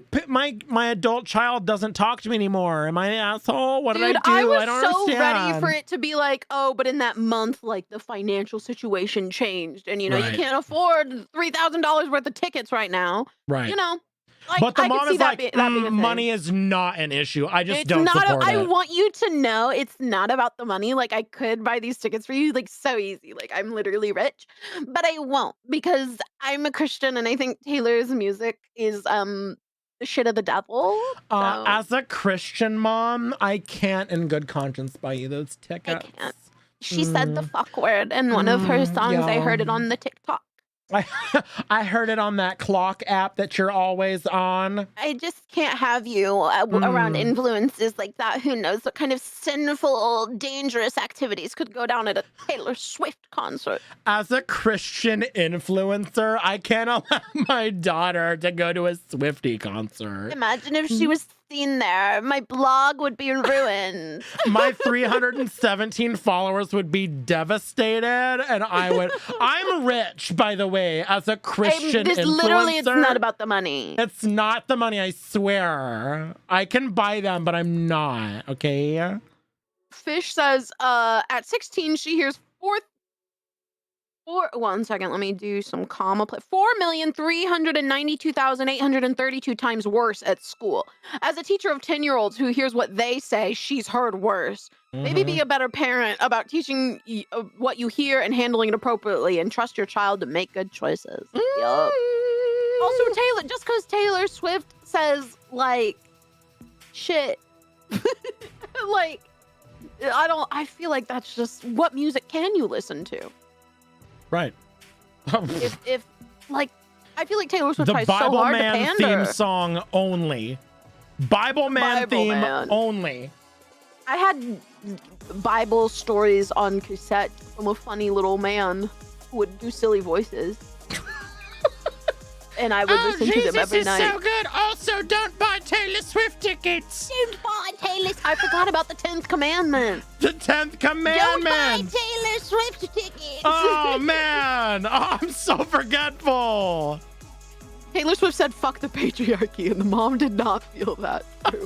adult child doesn't talk to me anymore. Am I an asshole? What did Dude, I do? I was don't so understand. ready for it to be like, oh, but in that month, like the financial situation changed, and you know Right. you can't afford $3,000 worth of tickets right now. Right. You know, like, But the I could mom see is that like, being a thing. money is not an issue. I just It's don't not. support I it. want you to know it's not about the money. Like, I could buy these tickets for you, like, so easy. Like, I'm literally rich, but I won't because I'm a Christian and I think Taylor's music is the shit of the devil. So As a Christian mom, I can't in good conscience buy you those tickets. can't. She said the fuck word in one of her songs. I heard it yeah. on the TikTok. I heard it on that clock app that you're always on. I just can't have you around influences like that. Who knows what kind of sinful, dangerous activities could go down at a Taylor Swift concert. As a Christian influencer, I can't allow my daughter to go to a Swiftie concert. Imagine if she was seen there. My blog would be in ruins. My 317 followers would be devastated, and I'm rich, by the way, as a Christian influencer. Literally, it's not about the money. It's not the money, I swear. I can buy them, but I'm not, okay? Fish says, at 16, she hears 1 second, let me do some comma play. 4,392,832 times worse at school. As a teacher of 10-year-olds who hears what they say, she's heard worse. Maybe be a better parent about teaching what you hear and handling it appropriately, and trust your child to make good choices. Yup. Also, Taylor, just because Taylor Swift says, like, shit, like, I feel like that's just, what music can you listen to? Right. if like, I feel like Taylor Swift The tries so Bible hard to Man pander. theme song only. Bible Man Bible theme Man. only. I had Bible stories on cassette from a funny little man who would do silly voices. And I would listen to them every night. so good. Also, don't buy Taylor Swift tickets. Don't buy Taylor. I forgot about the 10th commandment. The 10th Don't buy commandment. Taylor Swift tickets. Oh, man. Oh, I'm so forgetful. Taylor Swift said, "Fuck the patriarchy," and the mom did not feel that true.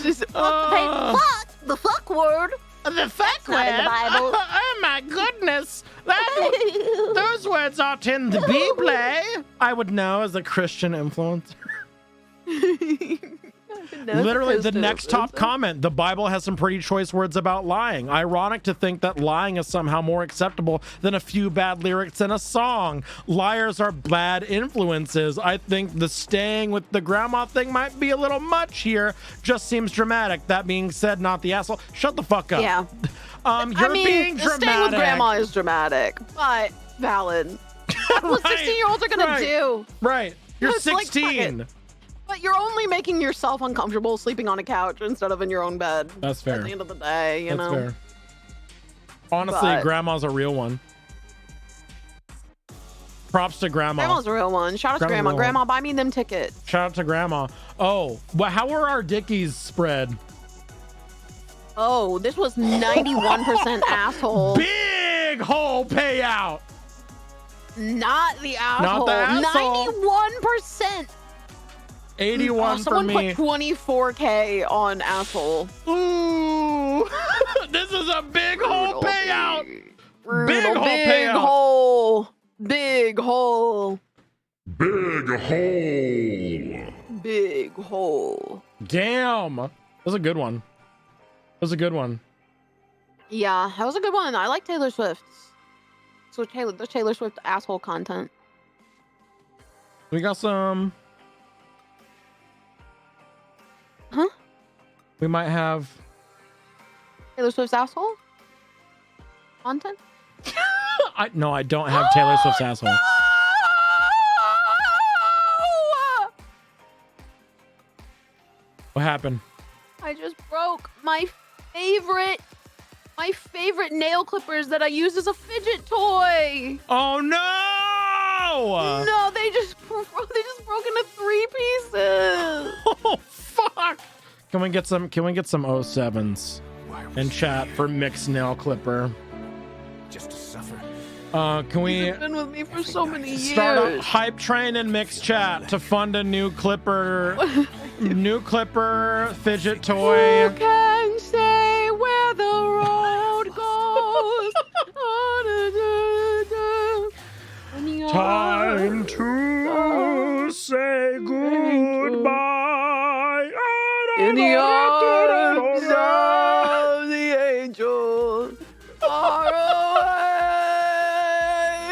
She's fuck the fuck word. The fuck not in the Bible. Oh, my goodness. Those words aren't in the Bible. I would know as a Christian influencer. Literally, the next top comment, the Bible has some pretty choice words about lying. Ironic to think that lying is somehow more acceptable than a few bad lyrics in a song. Liars are bad influences. I think the staying with the grandma thing might be a little much here. Just seems dramatic. That being said, not the asshole. Shut the fuck up. Yeah. You're being dramatic. Staying with grandma is dramatic, but valid. That's what 16-year-olds are gonna do. Right. You're It's like, fuck 16. But you're only making yourself uncomfortable sleeping on a couch instead of in your own bed. That's fair. At the end of the day, you know. Fair. Honestly, But- grandma's a real one. Props to grandma. Grandma's a real one. Shout out to Grandma's a grandma. real Grandma, buy me them tickets. Shout out to grandma. Oh, well, how were our dickies spread? Oh, this was 91% asshole. Big hole payout. Not the asshole. Not the asshole. 91%. 81 for someone me. put 24K on asshole. Ooh, this is a big hole payout. Brutal. Big hole Big payout. hole. Big Big hole. Big hole. Big hole. Damn. That was a good one. That was a good one. Yeah, that was a good one. I like Taylor Swift's. So the Taylor Swift asshole content. We got some. Huh? We might have. Taylor Swift's asshole content? No, I don't have Taylor Swift's asshole. No! What happened? I just broke my favorite nail clippers that I use as a fidget toy. Oh no! No, they just broke into 3 pieces. Oh fuck! Can we get some 07s in chat for mixed nail clipper? Just to suffer. Can we You've been with me for so many years. start a hype train in mixed chat to fund a new clipper fidget toy? Who can say where the road goes? Time to say goodbye. In the arms of the angels, far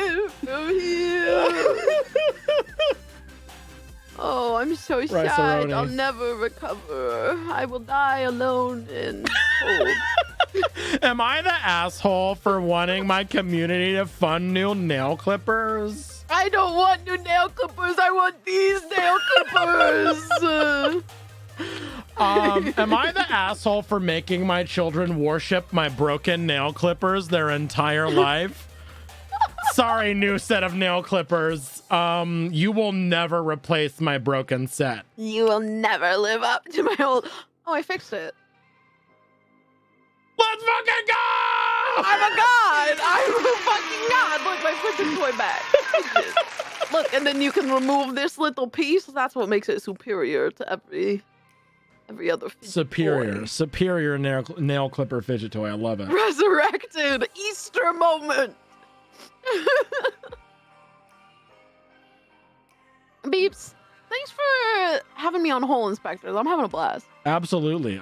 away from here. Oh, I'm so sad. Rice-a-roni. I'll never recover. I will die alone and cold. Am I the asshole for wanting my community to fund new nail clippers? I don't want new nail clippers. I want these nail clippers. Am I the asshole for making my children worship my broken nail clippers their entire life? Sorry, new set of nail clippers. You will never replace my broken set. You will never live up to my old. Oh, I fixed it. Let's fucking go! I'm a god. I'm a fucking god. Look, my fidget toy back. Look, and then you can remove this little piece. That's what makes it superior to every other fidget toy. Superior nail clipper fidget toy. I love it. Resurrected Easter moment. Beeps, thanks for having me on Hole Inspectors. I'm having a blast. Absolutely.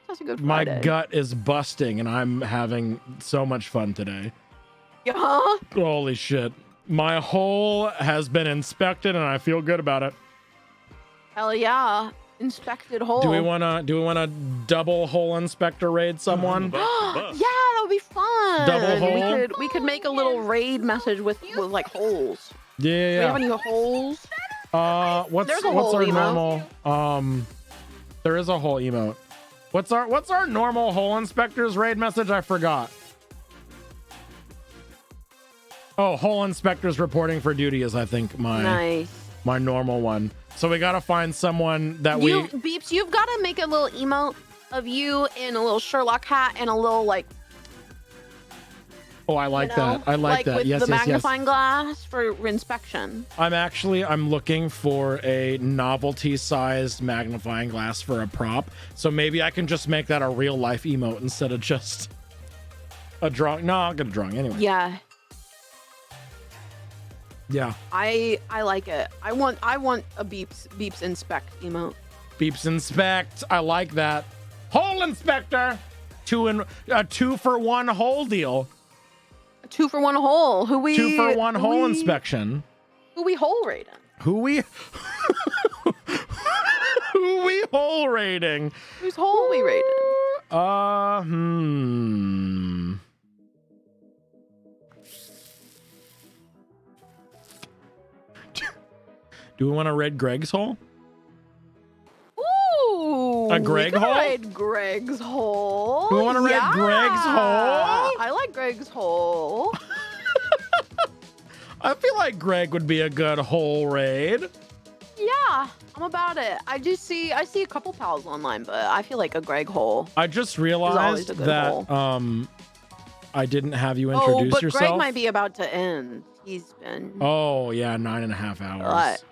Such a good My Friday. gut is busting and I'm having so much fun today. Yeah. Holy shit. My hole has been inspected and I feel good about it. Hell yeah. Inspected hole. Do we wanna double hole inspector raid someone? Yeah, that would be fun. Double hole? We could make a little raid message with like holes. Yeah, Do we have yeah. any holes? What's There's a our hole emote. normal there is a whole emote. What's our normal hole inspectors raid message? I forgot. Oh, hole inspectors reporting for duty is I think my normal one. So we gotta find someone that Beeps, you've got to make a little emote of you in a little Sherlock hat and a little like. Oh, I like that. I like that. With Yes, the yes, yes. magnifying glass for inspection. I'm looking for a novelty-sized magnifying glass for a prop. So maybe I can just make that a real life emote instead of just a drawing. No, I'll get a drawing anyway. Yeah. Yeah. I like it. I want a beeps inspect emote. Beeps inspect. I like that. Hole inspector. 2 for 1 hole deal. A 2 for 1 hole. 2 for 1 hole inspection. Who we hole rating? Who we hole rating? Who's hole we rating? Do we want to raid Greg's hole? Ooh, A Greg we could hole? raid Greg's hole. We want to raid Greg's hole? I like Greg's hole. I feel like Greg would be a good hole raid. Yeah, I'm about it. I see a couple pals online, but I feel like a Greg hole. I just always realized a good that hole. I didn't have you introduce but yourself. Greg might be about to end. He's been. Oh yeah, 9.5 hours. What?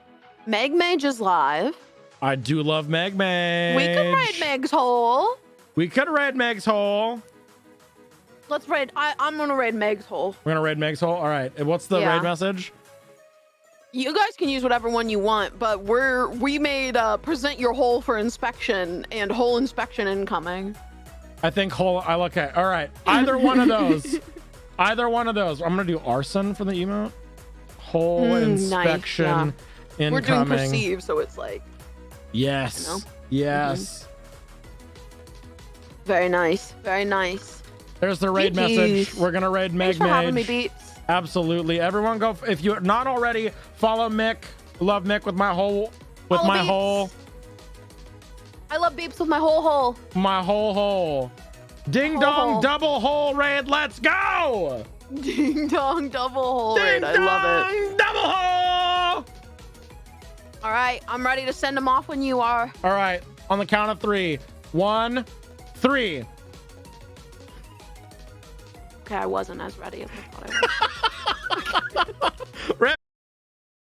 Meg Mage is live. I do love Meg Mage. We could raid Meg's hole. We could raid Meg's hole. Let's raid. I'm gonna raid Meg's hole. We're gonna raid Meg's hole. All right. And what's the Yeah. raid message? You guys can use whatever one you want, but we made present your hole for inspection and hole inspection incoming. I think hole. I look at. All right, either one of those. Either one of those. I'm gonna do arson for the emote. Hole inspection nice, yeah. incoming. We're doing perceive, so it's like. Yes. You know? Yes. Very nice. Very nice. There's the raid message. We're gonna raid Meg Thanks for having me, Mage. Beats. Absolutely. Everyone go. If you're not already, follow Mick. Love Mick with my hole. With Follow my Beeps. hole. I love Beeps with my whole hole. My whole hole. Ding Whole dong hole. double hole raid. Let's go. Ding dong double hole Ding raid. I love it. dong double hole. All right, I'm ready to send them off when you are. All right. On the count of 3. 1, 3. Okay, I wasn't as ready as I thought I was. Rip.